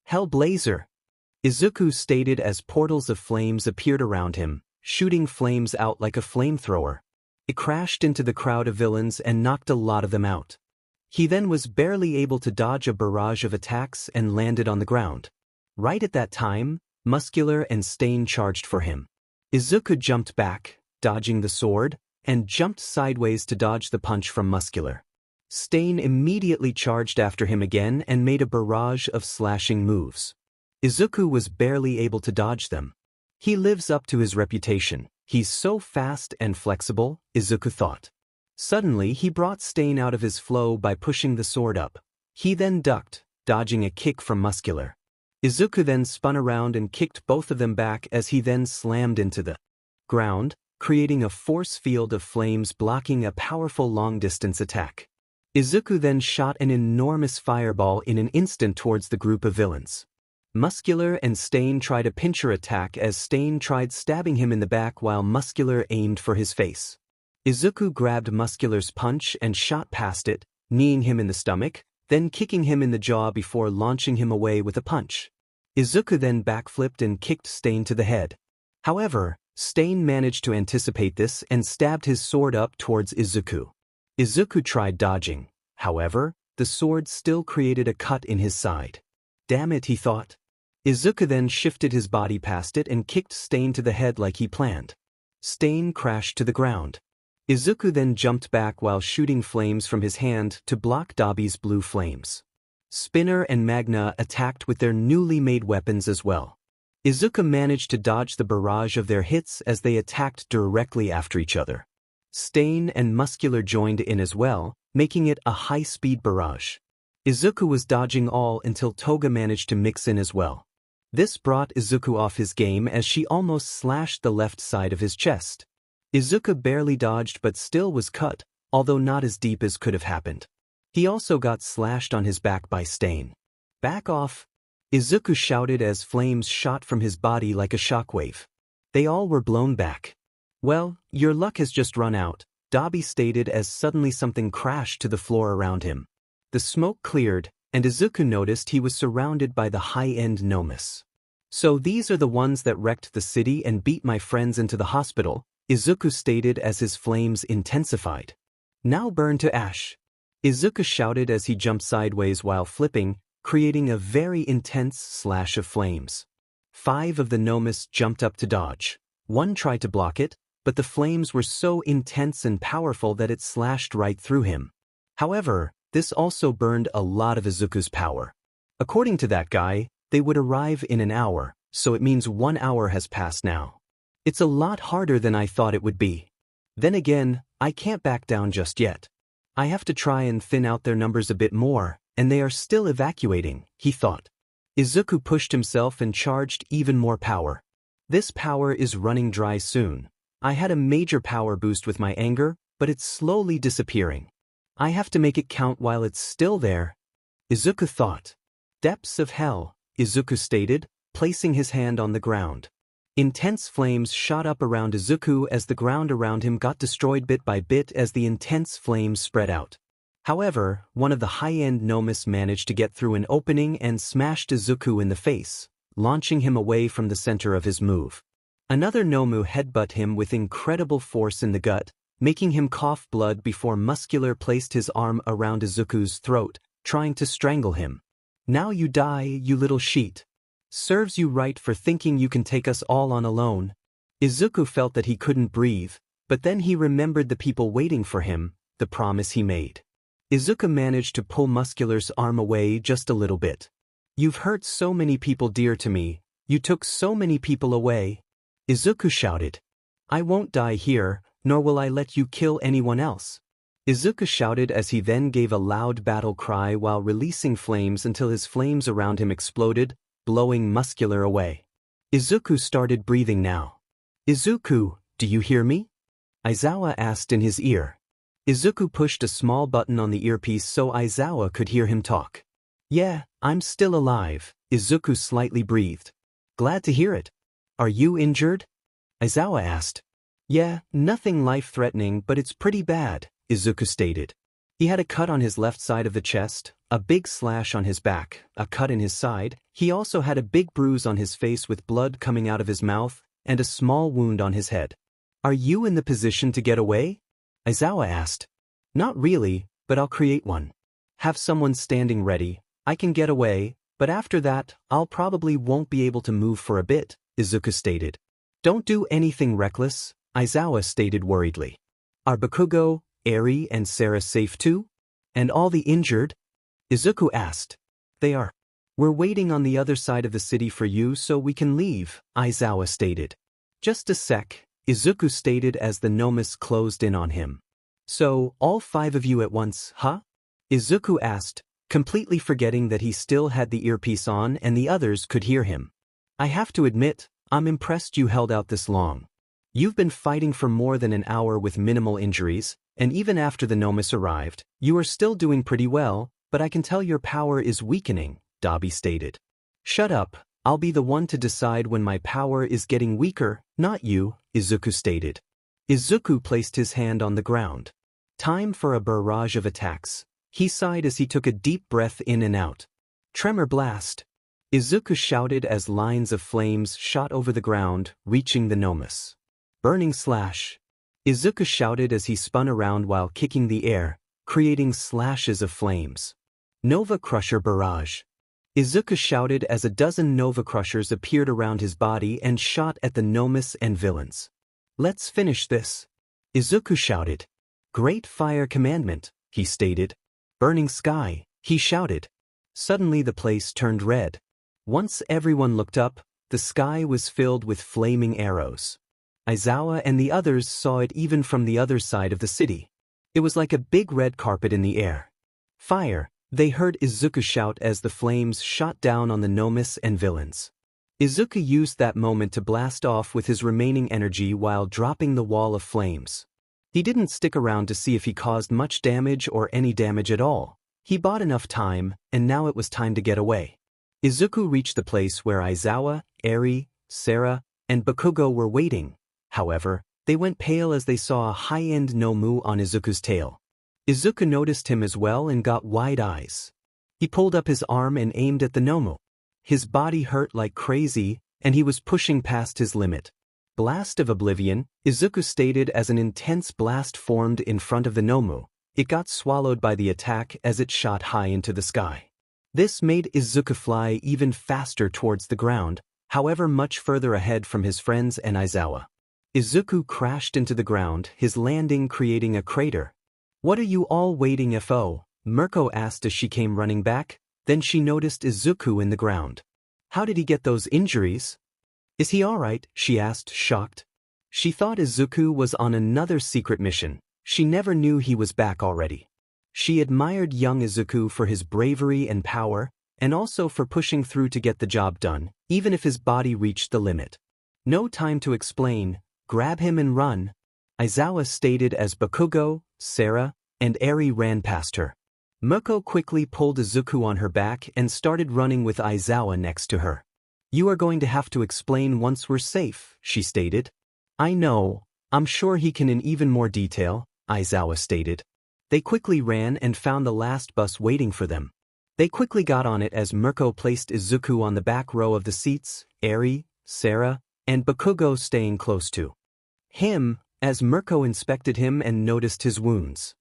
Hellblazer! Izuku stated as portals of flames appeared around him, shooting flames out like a flamethrower. It crashed into the crowd of villains and knocked a lot of them out. He then was barely able to dodge a barrage of attacks and landed on the ground. Right at that time, Muscular and Stain charged for him. Izuku jumped back, dodging the sword, and jumped sideways to dodge the punch from Muscular. Stain immediately charged after him again and made a barrage of slashing moves. Izuku was barely able to dodge them. He lives up to his reputation. He's so fast and flexible, Izuku thought. Suddenly he brought Stain out of his flow by pushing the sword up. He then ducked, dodging a kick from Muscular. Izuku then spun around and kicked both of them back as he then slammed into the ground, creating a force field of flames blocking a powerful long-distance attack. Izuku then shot an enormous fireball in an instant towards the group of villains. Muscular and Stain tried a pincher attack as Stain tried stabbing him in the back while Muscular aimed for his face. Izuku grabbed Muscular's punch and shot past it, kneeing him in the stomach, then kicking him in the jaw before launching him away with a punch. Izuku then backflipped and kicked Stain to the head. However, Stain managed to anticipate this and stabbed his sword up towards Izuku. Izuku tried dodging. However, the sword still created a cut in his side. Damn it, he thought. Izuku then shifted his body past it and kicked Stain to the head like he planned. Stain crashed to the ground. Izuku then jumped back while shooting flames from his hand to block Dabi's blue flames. Spinner and Magna attacked with their newly made weapons as well. Izuku managed to dodge the barrage of their hits as they attacked directly after each other. Stain and Muscular joined in as well, making it a high-speed barrage. Izuku was dodging all until Toga managed to mix in as well. This brought Izuku off his game as she almost slashed the left side of his chest. Izuku barely dodged but still was cut, although not as deep as could have happened. He also got slashed on his back by Stain. "Back off!" Izuku shouted as flames shot from his body like a shockwave. They all were blown back. "Well, your luck has just run out," Dabi stated as suddenly something crashed to the floor around him. The smoke cleared, and Izuku noticed he was surrounded by the high-end Nomus. "So these are the ones that wrecked the city and beat my friends into the hospital," Izuku stated as his flames intensified. "Now burn to ash," Izuku shouted as he jumped sideways while flipping, creating a very intense slash of flames. 5 of the Nomus jumped up to dodge. 1 tried to block it, but the flames were so intense and powerful that it slashed right through him. However, this also burned a lot of Izuku's power. According to that guy, they would arrive in an hour, so it means 1 hour has passed now. It's a lot harder than I thought it would be. Then again, I can't back down just yet. I have to try and thin out their numbers a bit more, and they are still evacuating, he thought. Izuku pushed himself and charged even more power. This power is running dry soon. I had a major power boost with my anger, but it's slowly disappearing. I have to make it count while it's still there, Izuku thought. "Depths of hell," Izuku stated, placing his hand on the ground. Intense flames shot up around Izuku as the ground around him got destroyed bit by bit as the intense flames spread out. However, one of the high-end Nomus managed to get through an opening and smashed Izuku in the face, launching him away from the center of his move. Another Nomu headbutt him with incredible force in the gut, making him cough blood before Muscular placed his arm around Izuku's throat, trying to strangle him. "Now you die, you little sheet. Serves you right for thinking you can take us all on alone." Izuku felt that he couldn't breathe, but then he remembered the people waiting for him, the promise he made. Izuku managed to pull Muscular's arm away just a little bit. "You've hurt so many people dear to me, you took so many people away," Izuku shouted. "I won't die here, nor will I let you kill anyone else," Izuku shouted as he then gave a loud battle cry while releasing flames until his flames around him exploded, blowing Muscular away. Izuku started breathing now. "Izuku, do you hear me?" Aizawa asked in his ear. Izuku pushed a small button on the earpiece so Aizawa could hear him talk. "Yeah, I'm still alive," Izuku slightly breathed. "Glad to hear it. Are you injured?" Aizawa asked. "Yeah, nothing life-threatening, but it's pretty bad," Izuku stated. He had a cut on his left side of the chest, a big slash on his back, a cut in his side. He also had a big bruise on his face with blood coming out of his mouth, and a small wound on his head. "Are you in the position to get away?" Aizawa asked. "Not really, but I'll create one. Have someone standing ready. I can get away, but after that, I'll probably won't be able to move for a bit," Izuku stated. "Don't do anything reckless," Aizawa stated worriedly. "Are Bakugo, Eri, and Sarah safe too? And all the injured?" Izuku asked. "They are. We're waiting on the other side of the city for you so we can leave," Aizawa stated. "Just a sec," Izuku stated as the Nomus closed in on him. "So, all 5 of you at once, huh?" Izuku asked, completely forgetting that he still had the earpiece on and the others could hear him. "I have to admit, I'm impressed you held out this long. You've been fighting for more than an hour with minimal injuries, and even after the Nomus arrived, you are still doing pretty well, but I can tell your power is weakening," Dabi stated. Shut up, I'll be the one to decide when my power is getting weaker, not you, Izuku stated. Izuku placed his hand on the ground. Time for a barrage of attacks. He sighed as he took a deep breath in and out. Tremor blast. Izuku shouted as lines of flames shot over the ground, reaching the Nomus. Burning slash. Izuku shouted as he spun around while kicking the air, creating slashes of flames. Nova Crusher barrage. Izuku shouted as a dozen Nova Crushers appeared around his body and shot at the Nomus and villains. Let's finish this. Izuku shouted. Great Fire Commandment, he stated. Burning Sky, he shouted. Suddenly the place turned red. Once everyone looked up, the sky was filled with flaming arrows. Aizawa and the others saw it even from the other side of the city. It was like a big red carpet in the air. Fire, they heard Izuku shout as the flames shot down on the Nomus and villains. Izuku used that moment to blast off with his remaining energy while dropping the wall of flames. He didn't stick around to see if he caused much damage or any damage at all. He bought enough time, and now it was time to get away. Izuku reached the place where Aizawa, Eri, Sarah, and Bakugo were waiting. However, they went pale as they saw a high-end Nomu on Izuku's tail. Izuku noticed him as well and got wide eyes. He pulled up his arm and aimed at the Nomu. His body hurt like crazy, and he was pushing past his limit. Blast of Oblivion, Izuku stated as an intense blast formed in front of the Nomu. It got swallowed by the attack as it shot high into the sky. This made Izuku fly even faster towards the ground, however much further ahead from his friends and Aizawa. Izuku crashed into the ground, his landing creating a crater. What are you all waiting for? Mirko asked as she came running back, then she noticed Izuku in the ground. How did he get those injuries? Is he alright? She asked, shocked. She thought Izuku was on another secret mission. She never knew he was back already. She admired young Izuku for his bravery and power, and also for pushing through to get the job done, even if his body reached the limit. No time to explain, grab him and run, Aizawa stated as Bakugo, Sarah, and Eri ran past her. Mirko quickly pulled Izuku on her back and started running with Aizawa next to her. You are going to have to explain once we're safe, she stated. I know, I'm sure he can in even more detail, Aizawa stated. They quickly ran and found the last bus waiting for them. They quickly got on it as Mirko placed Izuku on the back row of the seats, Eri, Sarah, and Bakugo staying close to him, as Mirko inspected him and noticed his wounds.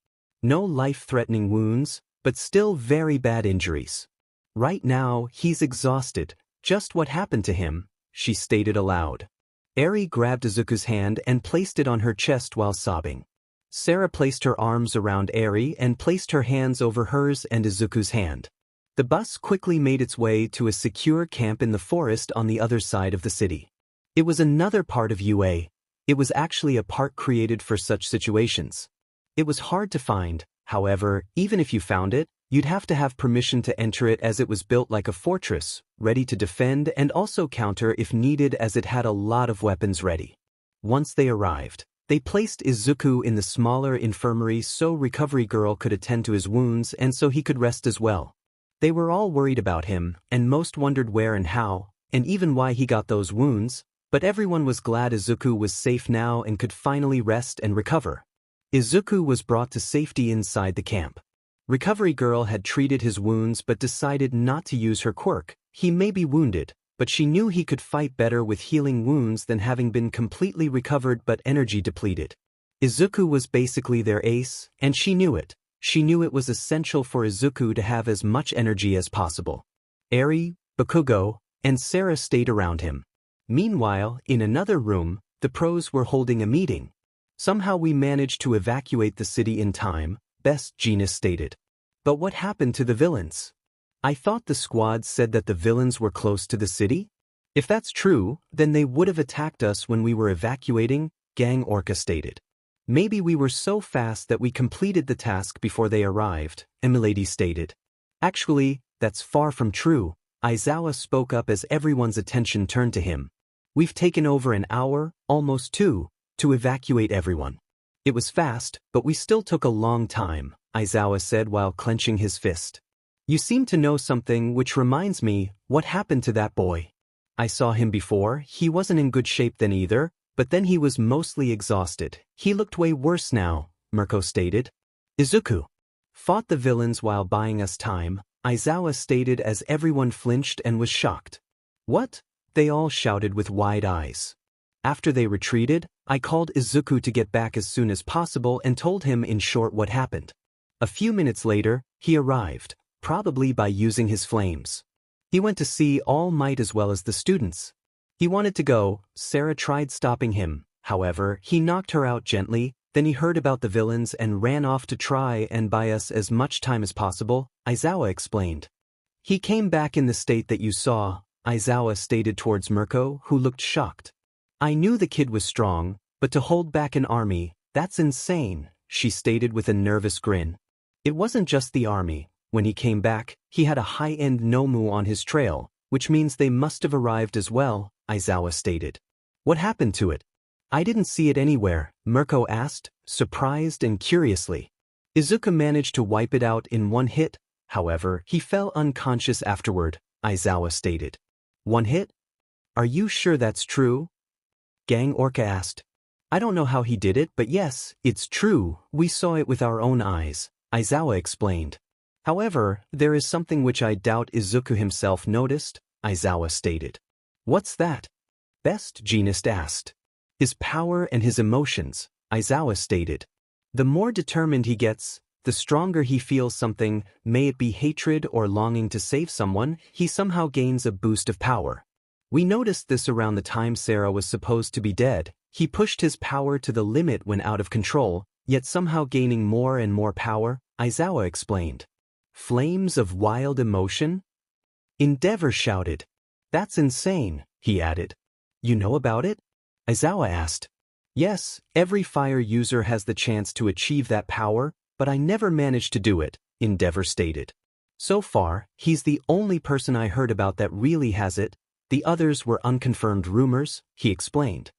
No life-threatening wounds, but still very bad injuries. Right now, he's exhausted. Just what happened to him, she stated aloud. Eri grabbed Izuku's hand and placed it on her chest while sobbing. Sarah placed her arms around Eri and placed her hands over hers and Izuku's hand. The bus quickly made its way to a secure camp in the forest on the other side of the city. It was another part of UA. It was actually a park created for such situations. It was hard to find, however, even if you found it, you'd have to have permission to enter it as it was built like a fortress, ready to defend and also counter if needed as it had a lot of weapons ready. Once they arrived, they placed Izuku in the smaller infirmary so Recovery Girl could attend to his wounds and so he could rest as well. They were all worried about him, and most wondered where and how, and even why he got those wounds, but everyone was glad Izuku was safe now and could finally rest and recover. Izuku was brought to safety inside the camp. Recovery Girl had treated his wounds but decided not to use her quirk. He may be wounded, but she knew he could fight better with healing wounds than having been completely recovered but energy depleted. Izuku was basically their ace, and she knew it. She knew it was essential for Izuku to have as much energy as possible. Eri, Bakugo, and Sarah stayed around him. Meanwhile, in another room, the pros were holding a meeting. Somehow we managed to evacuate the city in time, Best Jeanist stated. But what happened to the villains? I thought the squad said that the villains were close to the city? If that's true, then they would have attacked us when we were evacuating, Gang Orca stated. Maybe we were so fast that we completed the task before they arrived, Emilady stated. Actually, that's far from true, Aizawa spoke up as everyone's attention turned to him. We've taken over an hour, almost two, to evacuate everyone. It was fast, but we still took a long time, Aizawa said while clenching his fist. You seem to know something, which reminds me, what happened to that boy? I saw him before, he wasn't in good shape then either, but then he was mostly exhausted. He looked way worse now, Mirko stated. Izuku fought the villains while buying us time, Aizawa stated as everyone flinched and was shocked. What? They all shouted with wide eyes. After they retreated, I called Izuku to get back as soon as possible and told him in short what happened. A few minutes later, he arrived, probably by using his flames. He went to see All Might as well as the students. He wanted to go, Sarah tried stopping him, however, he knocked her out gently, then he heard about the villains and ran off to try and buy us as much time as possible, Aizawa explained. He came back in the state that you saw, Aizawa stated towards Mirko, who looked shocked. I knew the kid was strong, but to hold back an army, that's insane, she stated with a nervous grin. It wasn't just the army. When he came back, he had a high-end Nomu on his trail, which means they must have arrived as well, Aizawa stated. What happened to it? I didn't see it anywhere, Mirko asked, surprised and curiously. Izuku managed to wipe it out in one hit, however, he fell unconscious afterward, Aizawa stated. One hit? Are you sure that's true? Gang Orca asked. I don't know how he did it, but yes, it's true, we saw it with our own eyes, Aizawa explained. However, there is something which I doubt Izuku himself noticed, Aizawa stated. What's that? Best Jeanist asked. His power and his emotions, Aizawa stated. The more determined he gets, the stronger he feels something, may it be hatred or longing to save someone, he somehow gains a boost of power. We noticed this around the time Sarah was supposed to be dead. He pushed his power to the limit when out of control, yet somehow gaining more and more power, Aizawa explained. Flames of wild emotion? Endeavor shouted. That's insane, he added. You know about it? Aizawa asked. Yes, every fire user has the chance to achieve that power, but I never managed to do it, Endeavor stated. So far, he's the only person I heard about that really has it. The others were unconfirmed rumors, he explained.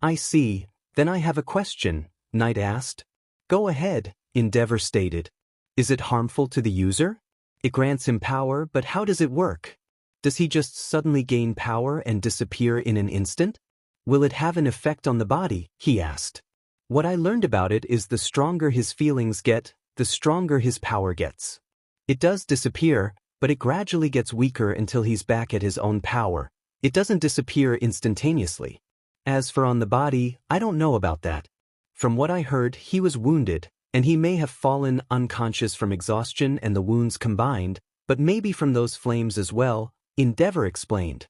I see, then I have a question, Knight asked. Go ahead, Endeavor stated. Is it harmful to the user? It grants him power, but how does it work? Does he just suddenly gain power and disappear in an instant? Will it have an effect on the body? He asked. What I learned about it is the stronger his feelings get, the stronger his power gets. It does disappear, but it gradually gets weaker until he's back at his own power. It doesn't disappear instantaneously. As for on the body, I don't know about that. From what I heard, he was wounded, and he may have fallen unconscious from exhaustion and the wounds combined, but maybe from those flames as well, Endeavor explained.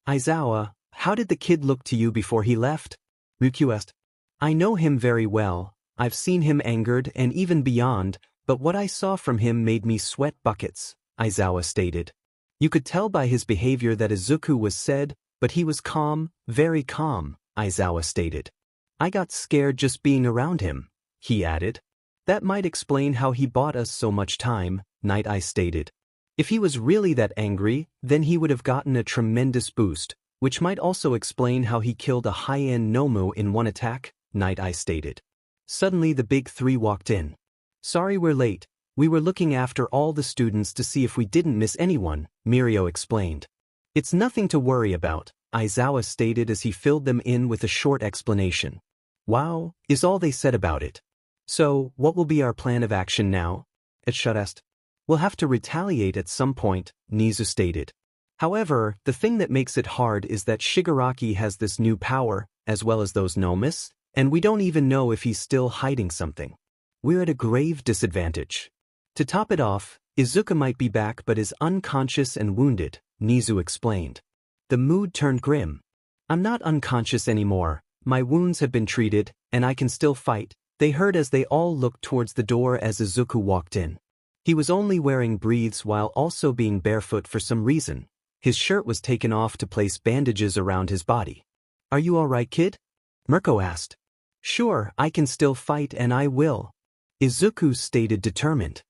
Aizawa, how did the kid look to you before he left? Ryukyu asked. I know him very well, I've seen him angered and even beyond, but what I saw from him made me sweat buckets, Aizawa stated. You could tell by his behavior that Izuku was sad, but he was calm, very calm, Aizawa stated. I got scared just being around him, he added. That might explain how he bought us so much time, Night Eye stated. If he was really that angry, then he would have gotten a tremendous boost, which might also explain how he killed a high-end Nomu in one attack, Night Eye stated. Suddenly the big three walked in. Sorry we're late, we were looking after all the students to see if we didn't miss anyone, Mirio explained. It's nothing to worry about, Aizawa stated as he filled them in with a short explanation. Wow, is all they said about it. So, what will be our plan of action now? Itshut asked. We'll have to retaliate at some point, Nizu stated. However, the thing that makes it hard is that Shigaraki has this new power, as well as those Nomus, and we don't even know if he's still hiding something. We're at a grave disadvantage. To top it off, Izuku might be back but is unconscious and wounded, Nizu explained. The mood turned grim. I'm not unconscious anymore, my wounds have been treated, and I can still fight, they heard as they all looked towards the door as Izuku walked in. He was only wearing breaths while also being barefoot for some reason. His shirt was taken off to place bandages around his body. Are you alright, kid? Mirko asked. Sure, I can still fight and I will. Izuku stated determined.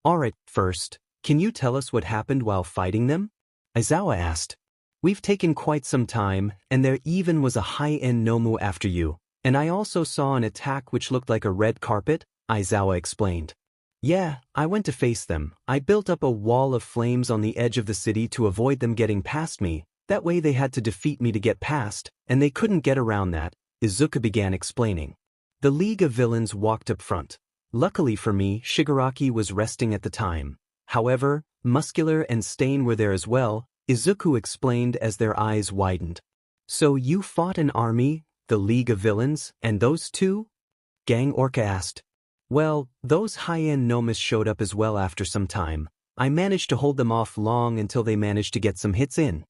Alright, first, can you tell us what happened while fighting them? Aizawa asked. We've taken quite some time, and there even was a high-end Nomu after you, and I also saw an attack which looked like a red carpet, Aizawa explained. Yeah, I went to face them. I built up a wall of flames on the edge of the city to avoid them getting past me. That way they had to defeat me to get past, and they couldn't get around that, Izuku began explaining. The League of Villains walked up front. Luckily for me, Shigaraki was resting at the time. However, Muscular and Stain were there as well, Izuku explained as their eyes widened. So you fought an army, the League of Villains, and those two? Gang Orca asked. Well, those high-end gnomes showed up as well after some time. I managed to hold them off long until they managed to get some hits in.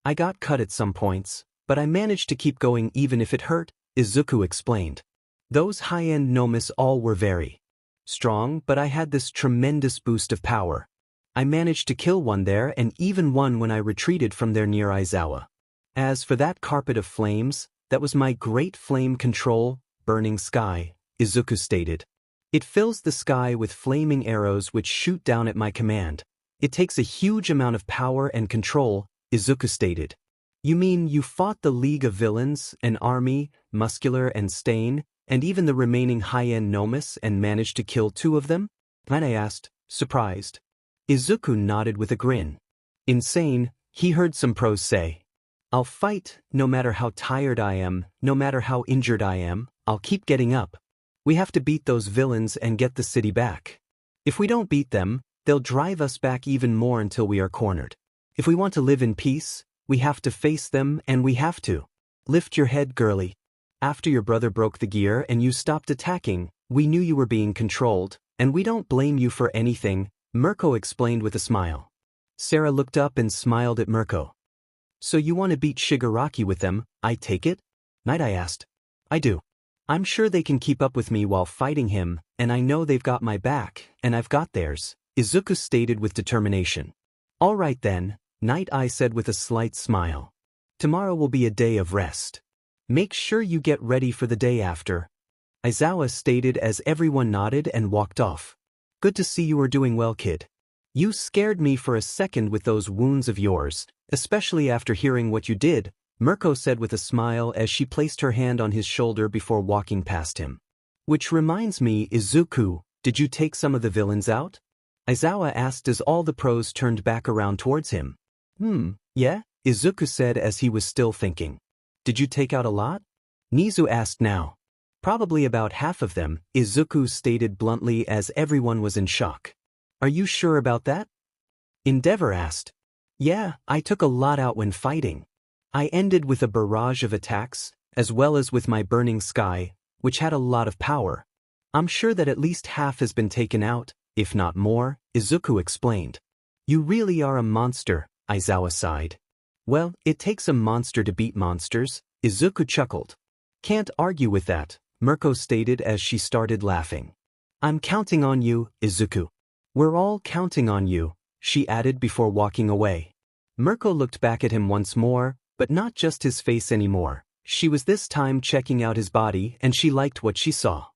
I got cut at some points, but I managed to keep going even if it hurt, Izuku explained. Those high-end gnomes all were very strong, but I had this tremendous boost of power. I managed to kill one there and even one when I retreated from there near Aizawa. As for that carpet of flames, that was my great flame control, burning sky, Izuku stated. It fills the sky with flaming arrows which shoot down at my command. It takes a huge amount of power and control, Izuku stated. You mean you fought the League of Villains, an army, Muscular and Stain, and even the remaining high-end gnomes and managed to kill two of them? I asked, surprised. Izuku nodded with a grin. Insane, he heard some pros say. I'll fight, no matter how tired I am, no matter how injured I am, I'll keep getting up. We have to beat those villains and get the city back. If we don't beat them, they'll drive us back even more until we are cornered. If we want to live in peace, we have to face them and we have to. Lift your head, girlie. After your brother broke the gear and you stopped attacking, we knew you were being controlled, and we don't blame you for anything, Mirko explained with a smile. Sarah looked up and smiled at Mirko. So you want to beat Shigaraki with them, I take it? I asked. I do. I'm sure they can keep up with me while fighting him, and I know they've got my back, and I've got theirs, Izuku stated with determination. All right then, Night Eye said with a slight smile. Tomorrow will be a day of rest. Make sure you get ready for the day after. Aizawa stated as everyone nodded and walked off. Good to see you are doing well, kid. You scared me for a second with those wounds of yours, especially after hearing what you did, Mirko said with a smile as she placed her hand on his shoulder before walking past him. Which reminds me, Izuku, did you take some of the villains out? Aizawa asked as all the pros turned back around towards him. Yeah, Izuku said as he was still thinking. Did you take out a lot? Nizu asked now. Probably about half of them, Izuku stated bluntly as everyone was in shock. Are you sure about that? Endeavor asked. Yeah, I took a lot out when fighting. I ended with a barrage of attacks, as well as with my burning sky, which had a lot of power. I'm sure that at least half has been taken out, if not more, Izuku explained. You really are a monster, Aizawa sighed. Well, it takes a monster to beat monsters, Izuku chuckled. Can't argue with that, Mirko stated as she started laughing. I'm counting on you, Izuku. We're all counting on you, she added before walking away. Mirko looked back at him once more, but not just his face anymore. She was this time checking out his body and she liked what she saw.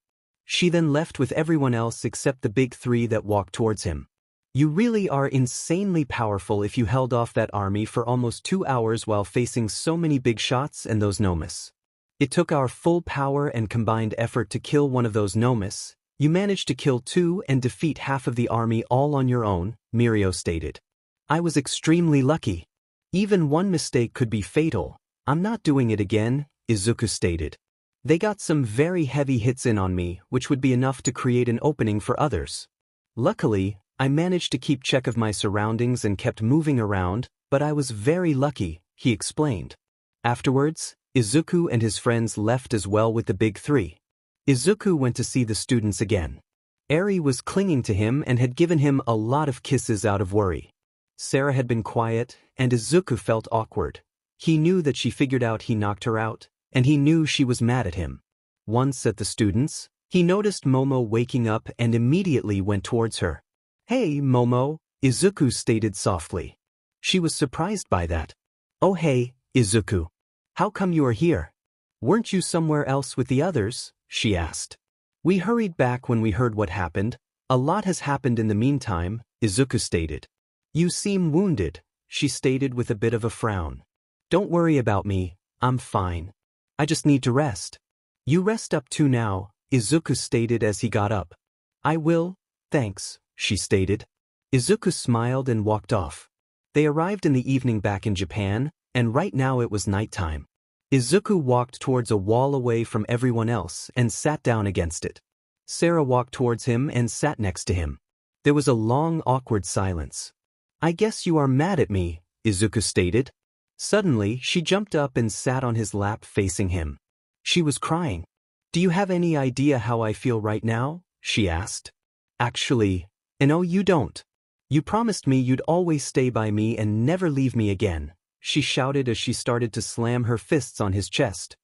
She then left with everyone else except the big three that walked towards him. You really are insanely powerful if you held off that army for almost 2 hours while facing so many big shots and those gnomes. It took our full power and combined effort to kill one of those gnomes. You managed to kill 2 and defeat half of the army all on your own, Mirio stated. I was extremely lucky. Even one mistake could be fatal. I'm not doing it again, Izuku stated. They got some very heavy hits in on me, which would be enough to create an opening for others. Luckily, I managed to keep check of my surroundings and kept moving around, but I was very lucky, he explained. Afterwards, Izuku and his friends left as well with the big three. Izuku went to see the students again. Eri was clinging to him and had given him a lot of kisses out of worry. Sarah had been quiet, and Izuku felt awkward. He knew that she figured out he knocked her out, and he knew she was mad at him. Once at the students, he noticed Momo waking up and immediately went towards her. Hey, Momo, Izuku stated softly. She was surprised by that. Oh hey, Izuku. How come you are here? Weren't you somewhere else with the others? She asked. We hurried back when we heard what happened. A lot has happened in the meantime, Izuku stated. You seem wounded, she stated with a bit of a frown. Don't worry about me, I'm fine. I just need to rest. You rest up too now, Izuku stated as he got up. I will, Thanks, she stated. Izuku smiled and walked off. They arrived in the evening back in Japan, and right now it was nighttime. Izuku walked towards a wall away from everyone else and sat down against it. Sarah walked towards him and sat next to him. There was a long, awkward silence. I guess you are mad at me, Izuku stated. Suddenly, she jumped up and sat on his lap facing him. She was crying. Do you have any idea how I feel right now? She asked. Actually, no, you don't. You promised me you'd always stay by me and never leave me again, she shouted as she started to slam her fists on his chest.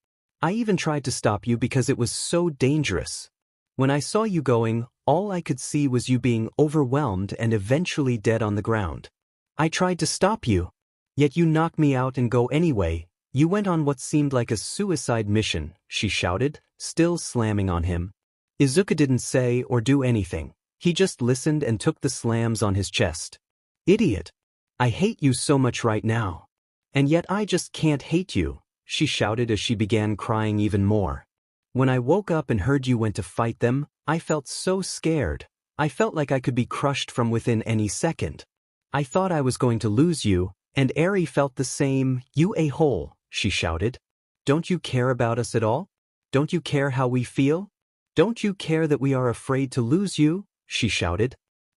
I even tried to stop you because it was so dangerous. When I saw you going, all I could see was you being overwhelmed and eventually dead on the ground. I tried to stop you. Yet you knocked me out and go anyway. You went on what seemed like a suicide mission, she shouted, still slamming on him. Izuku didn't say or do anything. He just listened and took the slams on his chest. Idiot. I hate you so much right now. And yet I just can't hate you, she shouted as she began crying even more. When I woke up and heard you went to fight them, I felt so scared. I felt like I could be crushed from within any second. I thought I was going to lose you, and Eri felt the same. You a-hole, she shouted. Don't you care about us at all? Don't you care how we feel? Don't you care that we are afraid to lose you? She shouted.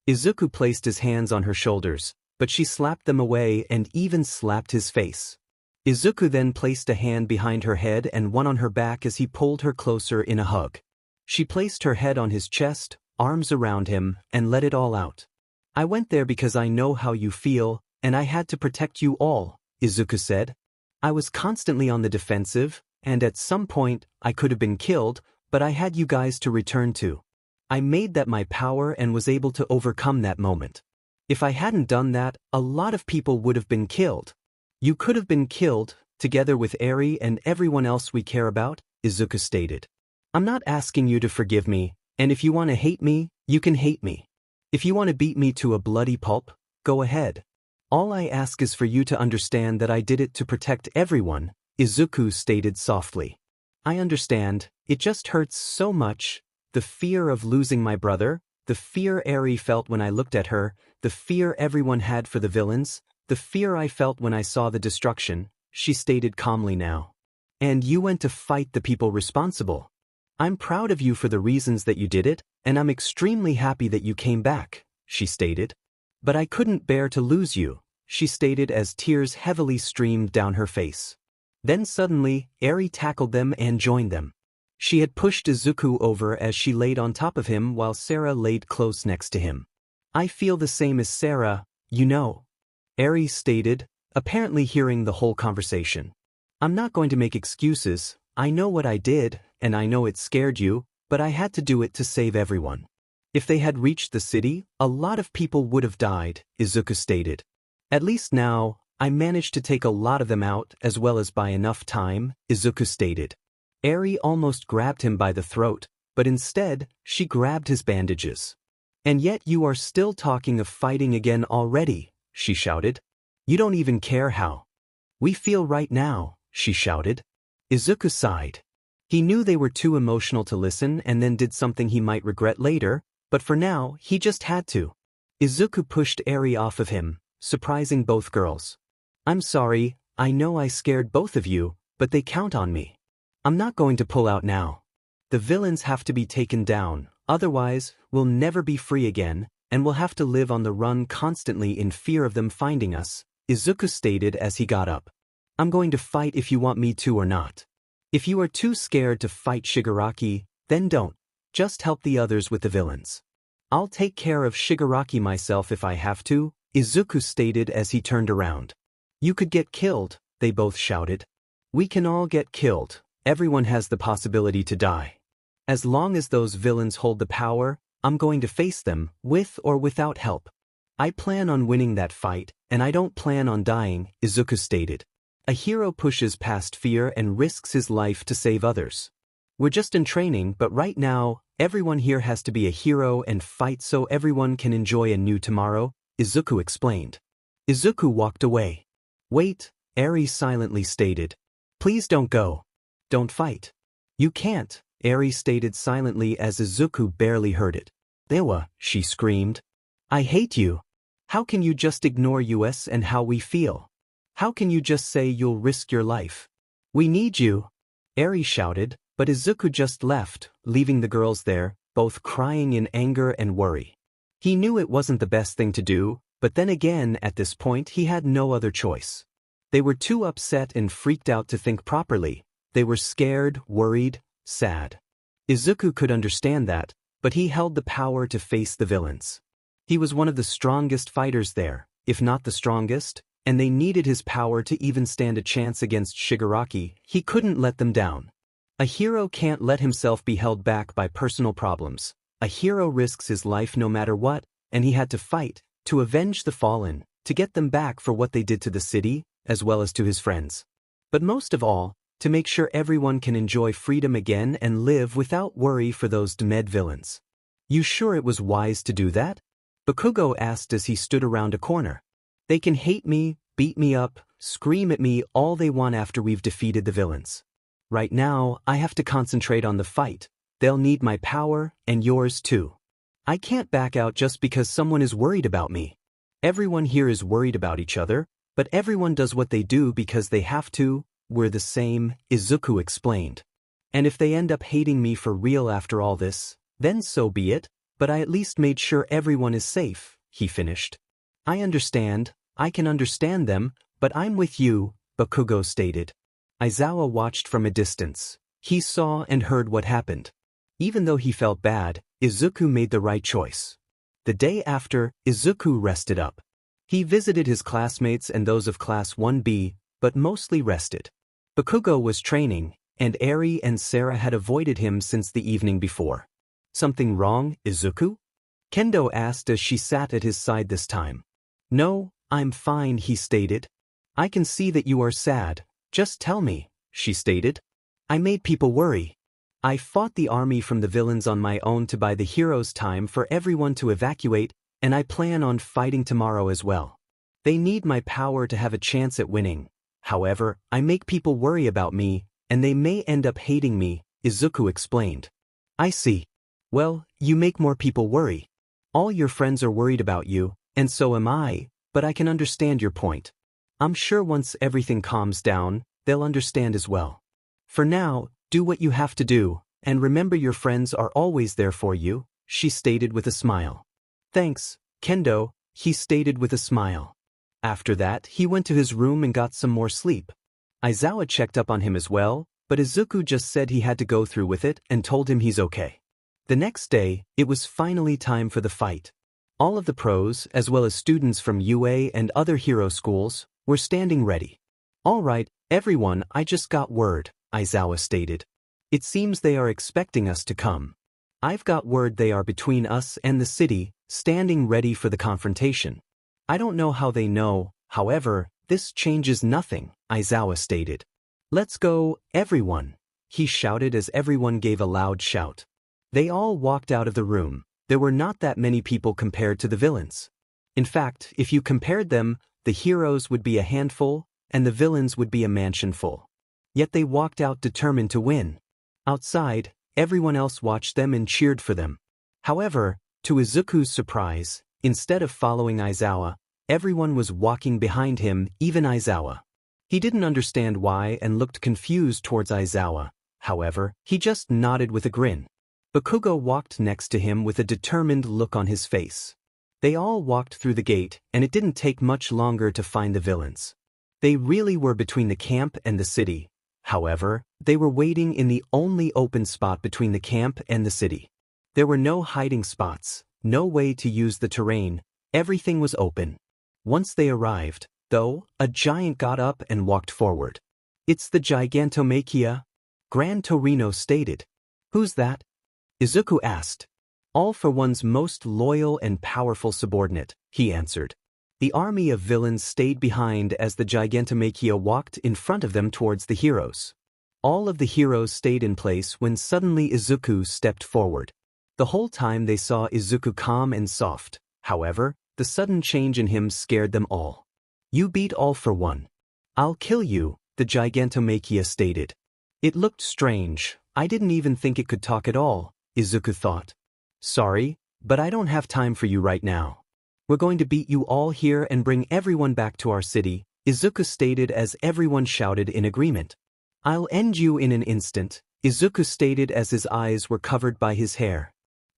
Izuku placed his hands on her shoulders, but she slapped them away and even slapped his face. Izuku then placed a hand behind her head and one on her back as he pulled her closer in a hug. She placed her head on his chest, arms around him, and let it all out. I went there because I know how you feel, and I had to protect you all, Izuku said. I was constantly on the defensive, and at some point, I could have been killed, but I had you guys to return to. I made that my power and was able to overcome that moment. If I hadn't done that, a lot of people would have been killed. You could have been killed, together with Eri and everyone else we care about, Izuku stated. I'm not asking you to forgive me, and if you want to hate me, you can hate me. If you want to beat me to a bloody pulp, go ahead. All I ask is for you to understand that I did it to protect everyone, Izuku stated softly. I understand, it just hurts so much. The fear of losing my brother, the fear Eri felt when I looked at her, the fear everyone had for the villains, the fear I felt when I saw the destruction, she stated calmly now. And you went to fight the people responsible. I'm proud of you for the reasons that you did it, and I'm extremely happy that you came back, she stated. But I couldn't bear to lose you, she stated as tears heavily streamed down her face. Then suddenly, Eri tackled them and joined them. She had pushed Izuku over as she laid on top of him while Sarah laid close next to him. I feel the same as Sarah, you know. Eri stated, apparently hearing the whole conversation. I'm not going to make excuses, I know what I did, and I know it scared you, but I had to do it to save everyone. If they had reached the city, a lot of people would have died, Izuku stated. At least now, I managed to take a lot of them out as well as buy enough time, Izuku stated. Eri almost grabbed him by the throat, but instead, she grabbed his bandages. And yet you are still talking of fighting again already, she shouted. You don't even care how we feel right now, she shouted. Izuku sighed. He knew they were too emotional to listen and then did something he might regret later, but for now, he just had to. Izuku pushed Eri off of him, surprising both girls. I'm sorry, I know I scared both of you, but they count on me. I'm not going to pull out now. The villains have to be taken down, otherwise, we'll never be free again, and we'll have to live on the run constantly in fear of them finding us, Izuku stated as he got up. I'm going to fight if you want me to or not. If you are too scared to fight Shigaraki, then don't. Just help the others with the villains. I'll take care of Shigaraki myself if I have to, Izuku stated as he turned around. You could get killed, they both shouted. We can all get killed. Everyone has the possibility to die. As long as those villains hold the power, I'm going to face them, with or without help. I plan on winning that fight, and I don't plan on dying, Izuku stated. A hero pushes past fear and risks his life to save others. We're just in training, but right now, everyone here has to be a hero and fight so everyone can enjoy a new tomorrow, Izuku explained. Izuku walked away. Wait, Eri silently stated. Please don't go. Don't fight. You can't, Eri stated silently as Izuku barely heard it. Dewa, she screamed. I hate you. How can you just ignore us and how we feel? How can you just say you'll risk your life? We need you. Eri shouted, but Izuku just left, leaving the girls there, both crying in anger and worry. He knew it wasn't the best thing to do, but then again at this point he had no other choice. They were too upset and freaked out to think properly. They were scared, worried, sad. Izuku could understand that, but he held the power to face the villains. He was one of the strongest fighters there, if not the strongest, and they needed his power to even stand a chance against Shigaraki. He couldn't let them down. A hero can't let himself be held back by personal problems. A hero risks his life no matter what, and he had to fight, to avenge the fallen, to get them back for what they did to the city, as well as to his friends. But most of all, to make sure everyone can enjoy freedom again and live without worry for those demed villains. You sure it was wise to do that? Bakugo asked as he stood around a corner. They can hate me, beat me up, scream at me all they want after we've defeated the villains. Right now, I have to concentrate on the fight. They'll need my power, and yours too. I can't back out just because someone is worried about me. Everyone here is worried about each other, but everyone does what they do because they have to. We're the same, Izuku explained. And if they end up hating me for real after all this, then so be it, but I at least made sure everyone is safe, he finished. I understand, I can understand them, but I'm with you, Bakugo stated. Aizawa watched from a distance. He saw and heard what happened. Even though he felt bad, Izuku made the right choice. The day after, Izuku rested up. He visited his classmates and those of Class 1B, but mostly rested. Bakugo was training, and Eri and Sarah had avoided him since the evening before. Something wrong, Izuku? Kendo asked as she sat at his side this time. No, I'm fine, he stated. I can see that you are sad. Just tell me, she stated. I made people worry. I fought the army from the villains on my own to buy the heroes time for everyone to evacuate, and I plan on fighting tomorrow as well. They need my power to have a chance at winning. However, I make people worry about me, and they may end up hating me, Izuku explained. I see. Well, you make more people worry. All your friends are worried about you, and so am I, but I can understand your point. I'm sure once everything calms down, they'll understand as well. For now, do what you have to do, and remember your friends are always there for you, she stated with a smile. Thanks, Kendo, he stated with a smile. After that, he went to his room and got some more sleep. Aizawa checked up on him as well, but Izuku just said he had to go through with it and told him he's okay. The next day, it was finally time for the fight. All of the pros, as well as students from UA and other hero schools, were standing ready. All right, everyone, I just got word, Aizawa stated. It seems they are expecting us to come. I've got word they are between us and the city, standing ready for the confrontation. I don't know how they know, however, this changes nothing, Aizawa stated. Let's go, everyone, he shouted as everyone gave a loud shout. They all walked out of the room. There were not that many people compared to the villains. In fact, if you compared them, the heroes would be a handful, and the villains would be a mansion full. Yet they walked out determined to win. Outside, everyone else watched them and cheered for them. However, to Izuku's surprise, instead of following Aizawa, everyone was walking behind him, even Aizawa. He didn't understand why and looked confused towards Aizawa. However, he just nodded with a grin. Bakugo walked next to him with a determined look on his face. They all walked through the gate, and it didn't take much longer to find the villains. They really were between the camp and the city. However, they were waiting in the only open spot between the camp and the city. There were no hiding spots, no way to use the terrain, everything was open. Once they arrived, though, a giant got up and walked forward. It's the Gigantomachia, Gran Torino stated. Who's that? Izuku asked. All for one's most loyal and powerful subordinate, he answered. The army of villains stayed behind as the Gigantomachia walked in front of them towards the heroes. All of the heroes stayed in place when suddenly Izuku stepped forward. The whole time they saw Izuku calm and soft. However, the sudden change in him scared them all. You beat All for One. I'll kill you, the Gigantomachia stated. It looked strange. I didn't even think it could talk at all, Izuku thought. Sorry, But I don't have time for you right now. We're going to beat you all here and bring everyone back to our city, Izuku stated as everyone shouted in agreement. I'll end you in an instant, Izuku stated as his eyes were covered by his hair.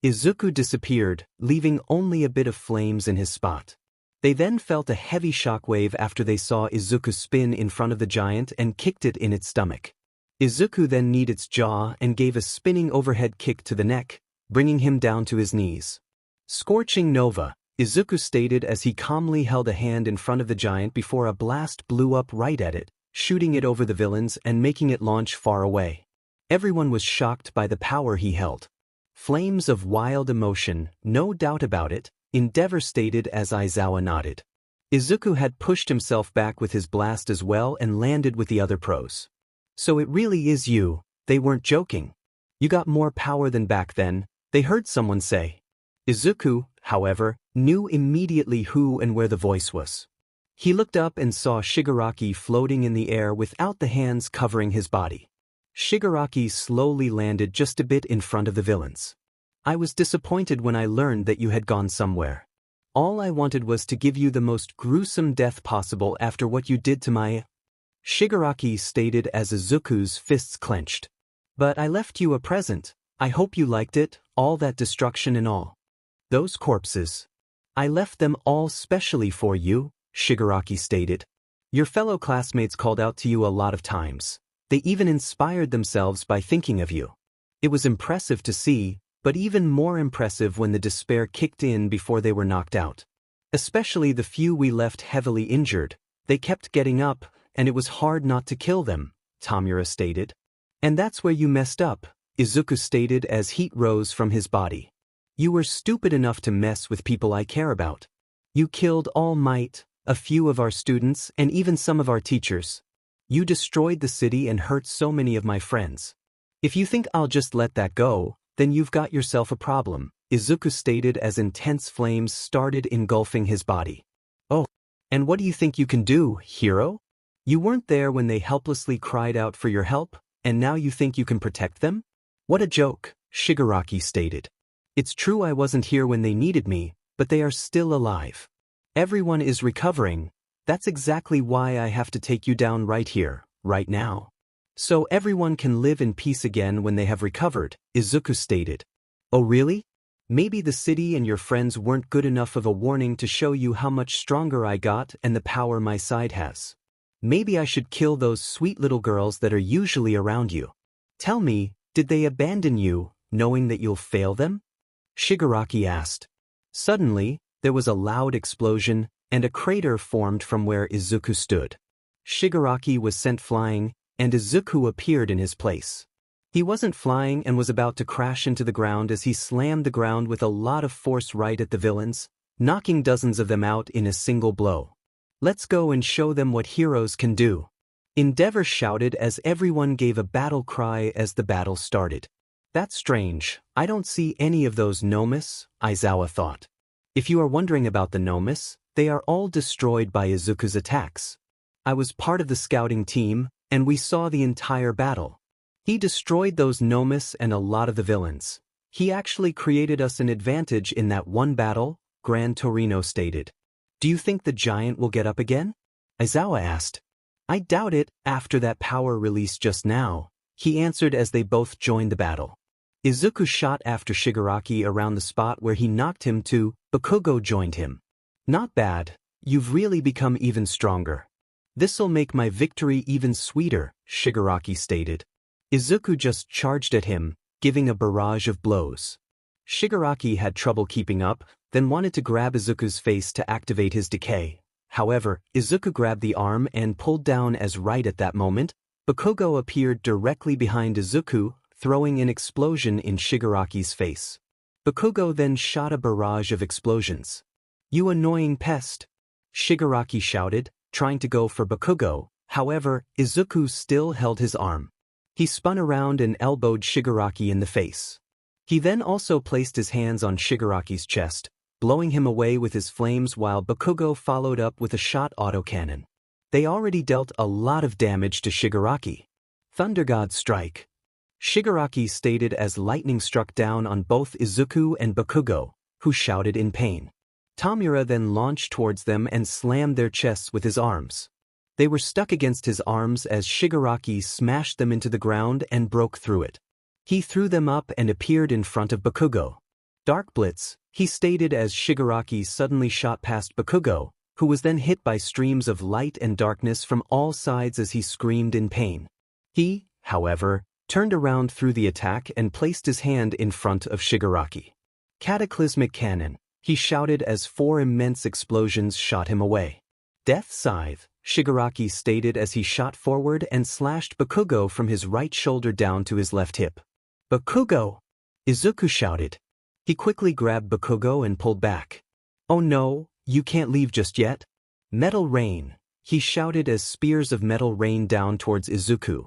Izuku disappeared, leaving only a bit of flames in his spot. They then felt a heavy shockwave after they saw Izuku spin in front of the giant and kicked it in its stomach. Izuku then kneed its jaw and gave a spinning overhead kick to the neck, bringing him down to his knees. Scorching Nova, Izuku stated as he calmly held a hand in front of the giant before a blast blew up right at it, shooting it over the villains and making it launch far away. Everyone was shocked by the power he held. Flames of wild emotion, no doubt about it, Endeavor stated as Aizawa nodded. Izuku had pushed himself back with his blast as well and landed with the other pros. So it really is you, they weren't joking. You got more power than back then, they heard someone say. Izuku, however, knew immediately who and where the voice was. He looked up and saw Shigaraki floating in the air without the hands covering his body. Shigaraki slowly landed just a bit in front of the villains. I was disappointed when I learned that you had gone somewhere. All I wanted was to give you the most gruesome death possible after what you did to my... Shigaraki stated as Izuku's fists clenched. But I left you a present. I hope you liked it, all that destruction and all. Those corpses. I left them all specially for you, Shigaraki stated. Your fellow classmates called out to you a lot of times. They even inspired themselves by thinking of you. It was impressive to see, but even more impressive when the despair kicked in before they were knocked out. Especially the few we left heavily injured, they kept getting up, and it was hard not to kill them, Tamura stated. And that's where you messed up, Izuku stated as heat rose from his body. You were stupid enough to mess with people I care about. You killed All Might, a few of our students, and even some of our teachers. You destroyed the city and hurt so many of my friends. If you think I'll just let that go, then you've got yourself a problem, Izuku stated as intense flames started engulfing his body. Oh, and what do you think you can do, hero? You weren't there when they helplessly cried out for your help, and now you think you can protect them? What a joke, Shigaraki stated. It's true I wasn't here when they needed me, but they are still alive. Everyone is recovering. That's exactly why I have to take you down right here, right now. So everyone can live in peace again when they have recovered, Izuku stated. Oh really? Maybe the city and your friends weren't good enough of a warning to show you how much stronger I got and the power my side has. Maybe I should kill those sweet little girls that are usually around you. Tell me, did they abandon you, knowing that you'll fail them? Shigaraki asked. Suddenly, there was a loud explosion, and a crater formed from where Izuku stood. Shigaraki was sent flying, and Izuku appeared in his place. He wasn't flying and was about to crash into the ground as he slammed the ground with a lot of force right at the villains, knocking dozens of them out in a single blow. Let's go and show them what heroes can do. Endeavor shouted as everyone gave a battle cry as the battle started. That's strange, I don't see any of those Nomus, Aizawa thought. If you are wondering about the Nomus, they are all destroyed by Izuku's attacks. I was part of the scouting team, and we saw the entire battle. He destroyed those Nomus and a lot of the villains. He actually created us an advantage in that one battle, Gran Torino stated. Do you think the giant will get up again? Aizawa asked. I doubt it, after that power release just now, he answered as they both joined the battle. Izuku shot after Shigaraki around the spot where he knocked him to, Bakugo joined him. Not bad, you've really become even stronger. This'll make my victory even sweeter, Shigaraki stated. Izuku just charged at him, giving a barrage of blows. Shigaraki had trouble keeping up, then wanted to grab Izuku's face to activate his decay. However, Izuku grabbed the arm and pulled down as right at that moment, Bakugo appeared directly behind Izuku, throwing an explosion in Shigaraki's face. Bakugo then shot a barrage of explosions. You annoying pest! Shigaraki shouted, trying to go for Bakugo, however, Izuku still held his arm. He spun around and elbowed Shigaraki in the face. He then also placed his hands on Shigaraki's chest, blowing him away with his flames while Bakugo followed up with a shot autocannon. They already dealt a lot of damage to Shigaraki. Thunder God strike! Shigaraki stated as lightning struck down on both Izuku and Bakugo, who shouted in pain. Tamura then launched towards them and slammed their chests with his arms. They were stuck against his arms as Shigaraki smashed them into the ground and broke through it. He threw them up and appeared in front of Bakugo. Dark Blitz, he stated as Shigaraki suddenly shot past Bakugo, who was then hit by streams of light and darkness from all sides as he screamed in pain. He, however, turned around through the attack and placed his hand in front of Shigaraki. Cataclysmic Cannon, he shouted as 4 immense explosions shot him away. Death Scythe, Shigaraki stated as he shot forward and slashed Bakugo from his right shoulder down to his left hip. Bakugo! Izuku shouted. He quickly grabbed Bakugo and pulled back. Oh no, you can't leave just yet. Metal Rain, he shouted as spears of metal rained down towards Izuku.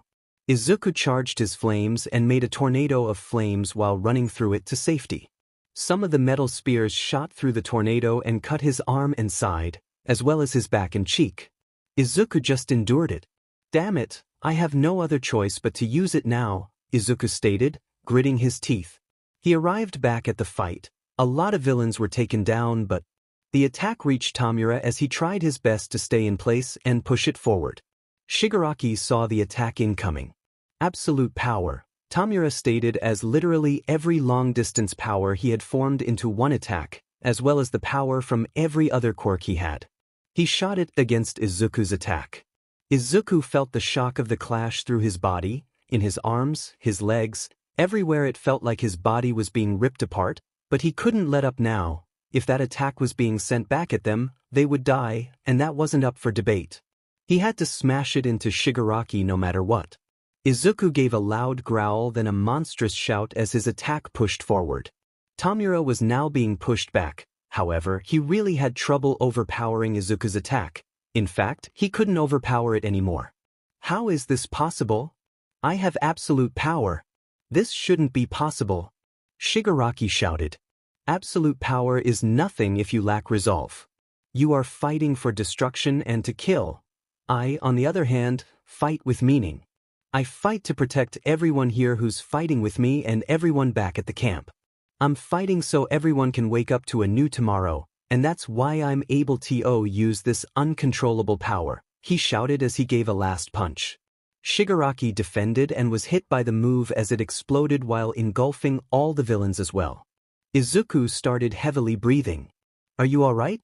Izuku charged his flames and made a tornado of flames while running through it to safety. Some of the metal spears shot through the tornado and cut his arm and side, as well as his back and cheek. Izuku just endured it. Damn it, I have no other choice but to use it now, Izuku stated, gritting his teeth. He arrived back at the fight. A lot of villains were taken down, but the attack reached Tamura as he tried his best to stay in place and push it forward. Shigaraki saw the attack incoming. Absolute power, Tamura stated as literally every long-distance power he had formed into one attack, as well as the power from every other quirk he had. He shot it against Izuku's attack. Izuku felt the shock of the clash through his body, in his arms, his legs, everywhere it felt like his body was being ripped apart, but he couldn't let up now. If that attack was being sent back at them, they would die, and that wasn't up for debate. He had to smash it into Shigaraki no matter what. Izuku gave a loud growl then a monstrous shout as his attack pushed forward. Tamura was now being pushed back, however, he really had trouble overpowering Izuku's attack. In fact, he couldn't overpower it anymore. How is this possible? I have absolute power. This shouldn't be possible. Shigaraki shouted. Absolute power is nothing if you lack resolve. You are fighting for destruction and to kill. I, on the other hand, fight with meaning. I fight to protect everyone here who's fighting with me and everyone back at the camp. I'm fighting so everyone can wake up to a new tomorrow, and that's why I'm able to use this uncontrollable power, he shouted as he gave a last punch. Shigaraki defended and was hit by the move as it exploded while engulfing all the villains as well. Izuku started heavily breathing. Are you alright?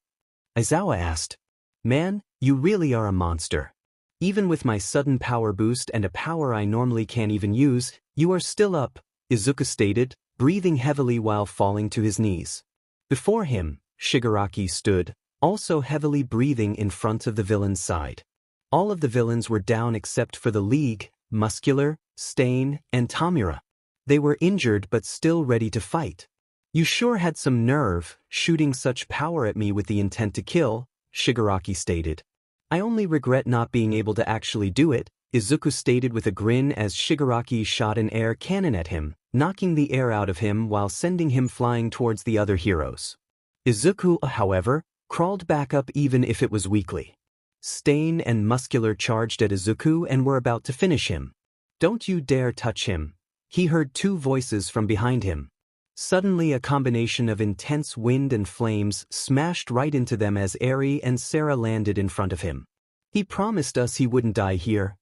Aizawa asked. Man, you really are a monster. Even with my sudden power boost and a power I normally can't even use, you are still up, Izuku stated, breathing heavily while falling to his knees. Before him, Shigaraki stood, also heavily breathing in front of the villain's side. All of the villains were down except for the League, Muscular, Stain, and Tamura. They were injured but still ready to fight. You sure had some nerve, shooting such power at me with the intent to kill, Shigaraki stated. I only regret not being able to actually do it, Izuku stated with a grin as Shigaraki shot an air cannon at him, knocking the air out of him while sending him flying towards the other heroes. Izuku, however, crawled back up even if it was weakly. Stain and Muscular charged at Izuku and were about to finish him. Don't you dare touch him. He heard 2 voices from behind him. Suddenly a combination of intense wind and flames smashed right into them as Eri and Sarah landed in front of him. He promised us he wouldn't die here.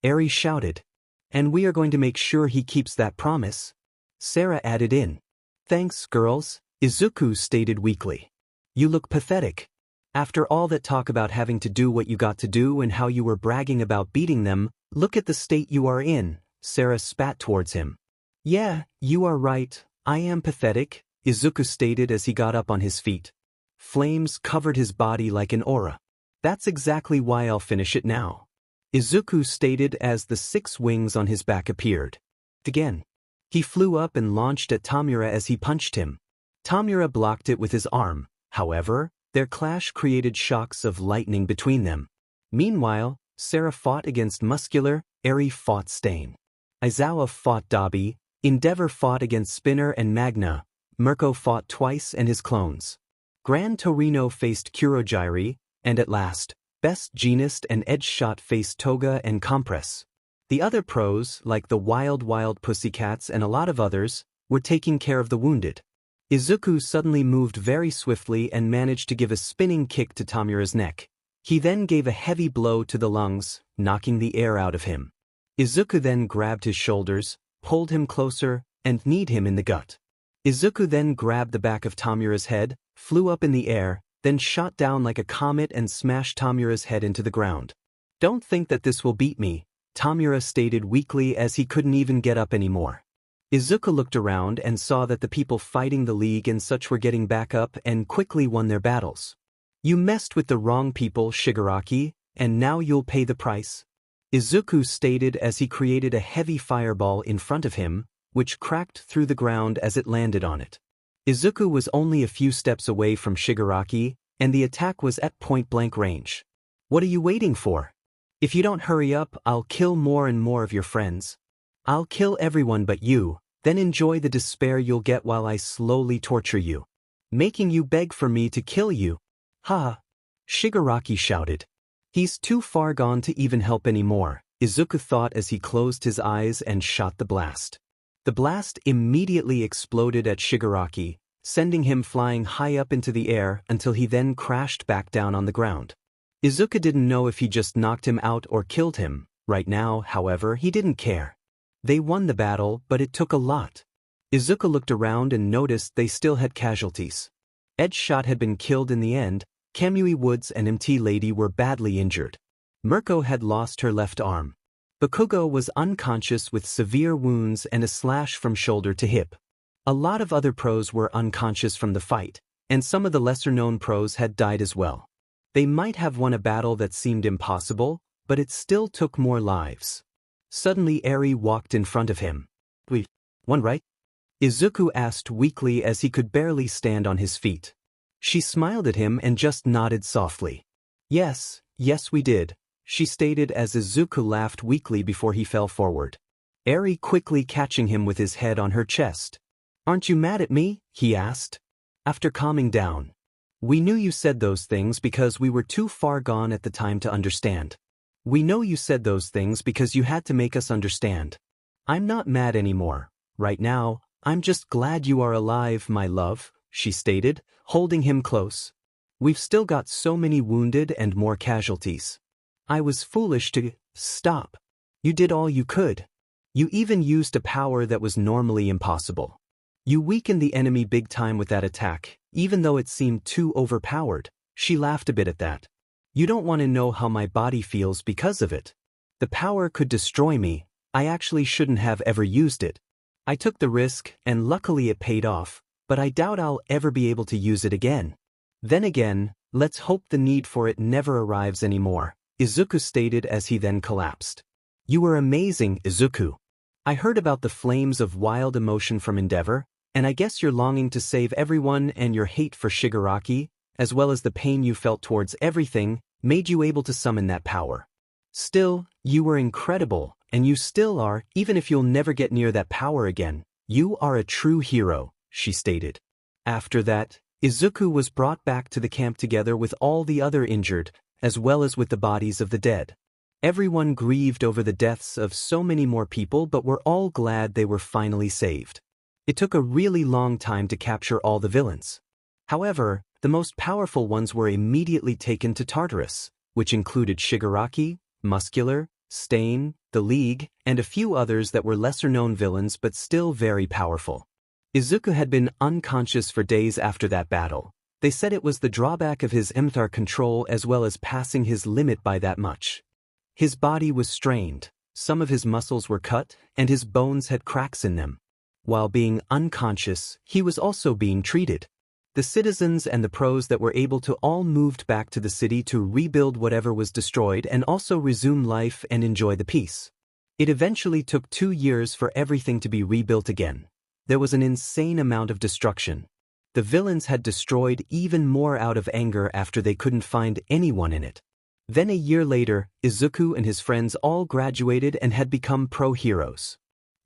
Eri shouted. And we are going to make sure he keeps that promise. Sarah added in. Thanks, girls, Izuku stated weakly. You look pathetic. After all that talk about having to do what you got to do and how you were bragging about beating them, look at the state you are in, Sarah spat towards him. Yeah, you are right. I am pathetic, Izuku stated as he got up on his feet. Flames covered his body like an aura. That's exactly why I'll finish it now, Izuku stated as the 6 wings on his back appeared. Again. He flew up and launched at Tamura as he punched him. Tamura blocked it with his arm, however, their clash created shocks of lightning between them. Meanwhile, Sarah fought against Muscular, Eri fought Stain. Aizawa fought Dabi, Endeavor fought against Spinner and Magna, Mirko fought twice and his clones. Gran Torino faced Kurogiri, and at last, Best Jeanist and Edge Shot faced Toga and Compress. The other pros, like the Wild Pussycats and a lot of others, were taking care of the wounded. Izuku suddenly moved very swiftly and managed to give a spinning kick to Tamura's neck. He then gave a heavy blow to the lungs, knocking the air out of him. Izuku then grabbed his shoulders, pulled him closer, and kneed him in the gut. Izuku then grabbed the back of Tamura's head, flew up in the air, then shot down like a comet and smashed Tamura's head into the ground. "Don't think that this will beat me," Tamura stated weakly as he couldn't even get up anymore. Izuku looked around and saw that the people fighting the League and such were getting back up and quickly won their battles. "You messed with the wrong people, Shigaraki, and now you'll pay the price," Izuku stated as he created a heavy fireball in front of him, which cracked through the ground as it landed on it. Izuku was only a few steps away from Shigaraki, and the attack was at point-blank range. "What are you waiting for? If you don't hurry up, I'll kill more and more of your friends. I'll kill everyone but you, then enjoy the despair you'll get while I slowly torture you, making you beg for me to kill you." "Ha!" Shigaraki shouted. "He's too far gone to even help anymore," Izuku thought as he closed his eyes and shot the blast. The blast immediately exploded at Shigaraki, sending him flying high up into the air until he then crashed back down on the ground. Izuku didn't know if he just knocked him out or killed him. Right now, however, he didn't care. They won the battle, but it took a lot. Izuku looked around and noticed they still had casualties. Edgeshot had been killed in the end, Kamui Woods and MT Lady were badly injured. Mirko had lost her left arm. Bakugo was unconscious with severe wounds and a slash from shoulder to hip. A lot of other pros were unconscious from the fight, and some of the lesser-known pros had died as well. They might have won a battle that seemed impossible, but it still took more lives. Suddenly Eri walked in front of him. "We won, right?" Izuku asked weakly as he could barely stand on his feet. She smiled at him and just nodded softly. Yes, we did," she stated as Izuku laughed weakly before he fell forward. Eri quickly catching him with his head on her chest. "Aren't you mad at me?" he asked. After calming down. "We knew you said those things because we were too far gone at the time to understand. We know you said those things because you had to make us understand. I'm not mad anymore. Right now, I'm just glad you are alive, my love," she stated, holding him close. "We've still got so many wounded and more casualties. I was foolish to stop. You did all you could. You even used a power that was normally impossible. You weakened the enemy big time with that attack, even though it seemed too overpowered." She laughed a bit at that. "You don't want to know how my body feels because of it. The power could destroy me. I actually shouldn't have ever used it. I took the risk, and luckily it paid off, but I doubt I'll ever be able to use it again. Then again, let's hope the need for it never arrives anymore," Izuku stated as he then collapsed. "You were amazing, Izuku. I heard about the flames of wild emotion from Endeavor, and I guess your longing to save everyone and your hate for Shigaraki, as well as the pain you felt towards everything, made you able to summon that power. Still, you were incredible, and you still are, even if you'll never get near that power again. You are a true hero," she stated. After that, Izuku was brought back to the camp together with all the other injured, as well as with the bodies of the dead. Everyone grieved over the deaths of so many more people, but were all glad they were finally saved. It took a really long time to capture all the villains. However, the most powerful ones were immediately taken to Tartarus, which included Shigaraki, Muscular, Stain, the League, and a few others that were lesser-known villains but still very powerful. Izuku had been unconscious for days after that battle. They said it was the drawback of his Mthar control as well as passing his limit by that much. His body was strained, some of his muscles were cut, and his bones had cracks in them. While being unconscious, he was also being treated. The citizens and the pros that were able to all moved back to the city to rebuild whatever was destroyed and also resume life and enjoy the peace. It eventually took 2 years for everything to be rebuilt again. There was an insane amount of destruction. The villains had destroyed even more out of anger after they couldn't find anyone in it. Then a year later, Izuku and his friends all graduated and had become pro-heroes.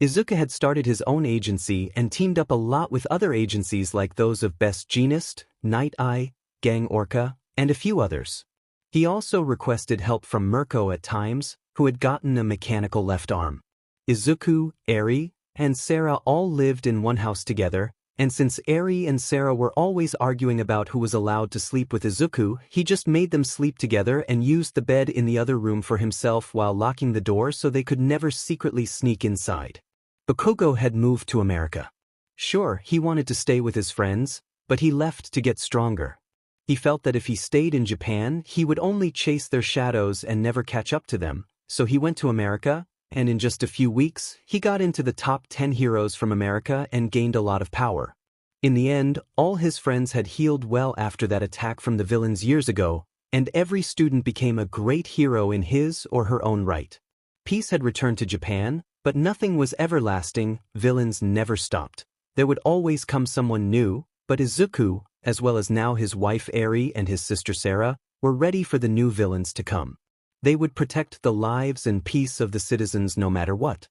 Izuku had started his own agency and teamed up a lot with other agencies like those of Best Jeanist, Night Eye, Gang Orca, and a few others. He also requested help from Mirko at times, who had gotten a mechanical left arm. Izuku, Eri, and Sarah all lived in one house together, And since Eri and Sarah were always arguing about who was allowed to sleep with Izuku, he just made them sleep together and used the bed in the other room for himself while locking the door so they could never secretly sneak inside. Bakugo had moved to America. Sure, he wanted to stay with his friends, but he left to get stronger. He felt that if he stayed in Japan, he would only chase their shadows and never catch up to them, so he went to America, and in just a few weeks, he got into the top 10 heroes from America and gained a lot of power. In the end, all his friends had healed well after that attack from the villains years ago, and every student became a great hero in his or her own right. Peace had returned to Japan, but nothing was everlasting. Villains never stopped. There would always come someone new, but Izuku, as well as now his wife Eri and his sister Sarah, were ready for the new villains to come. They would protect the lives and peace of the citizens no matter what.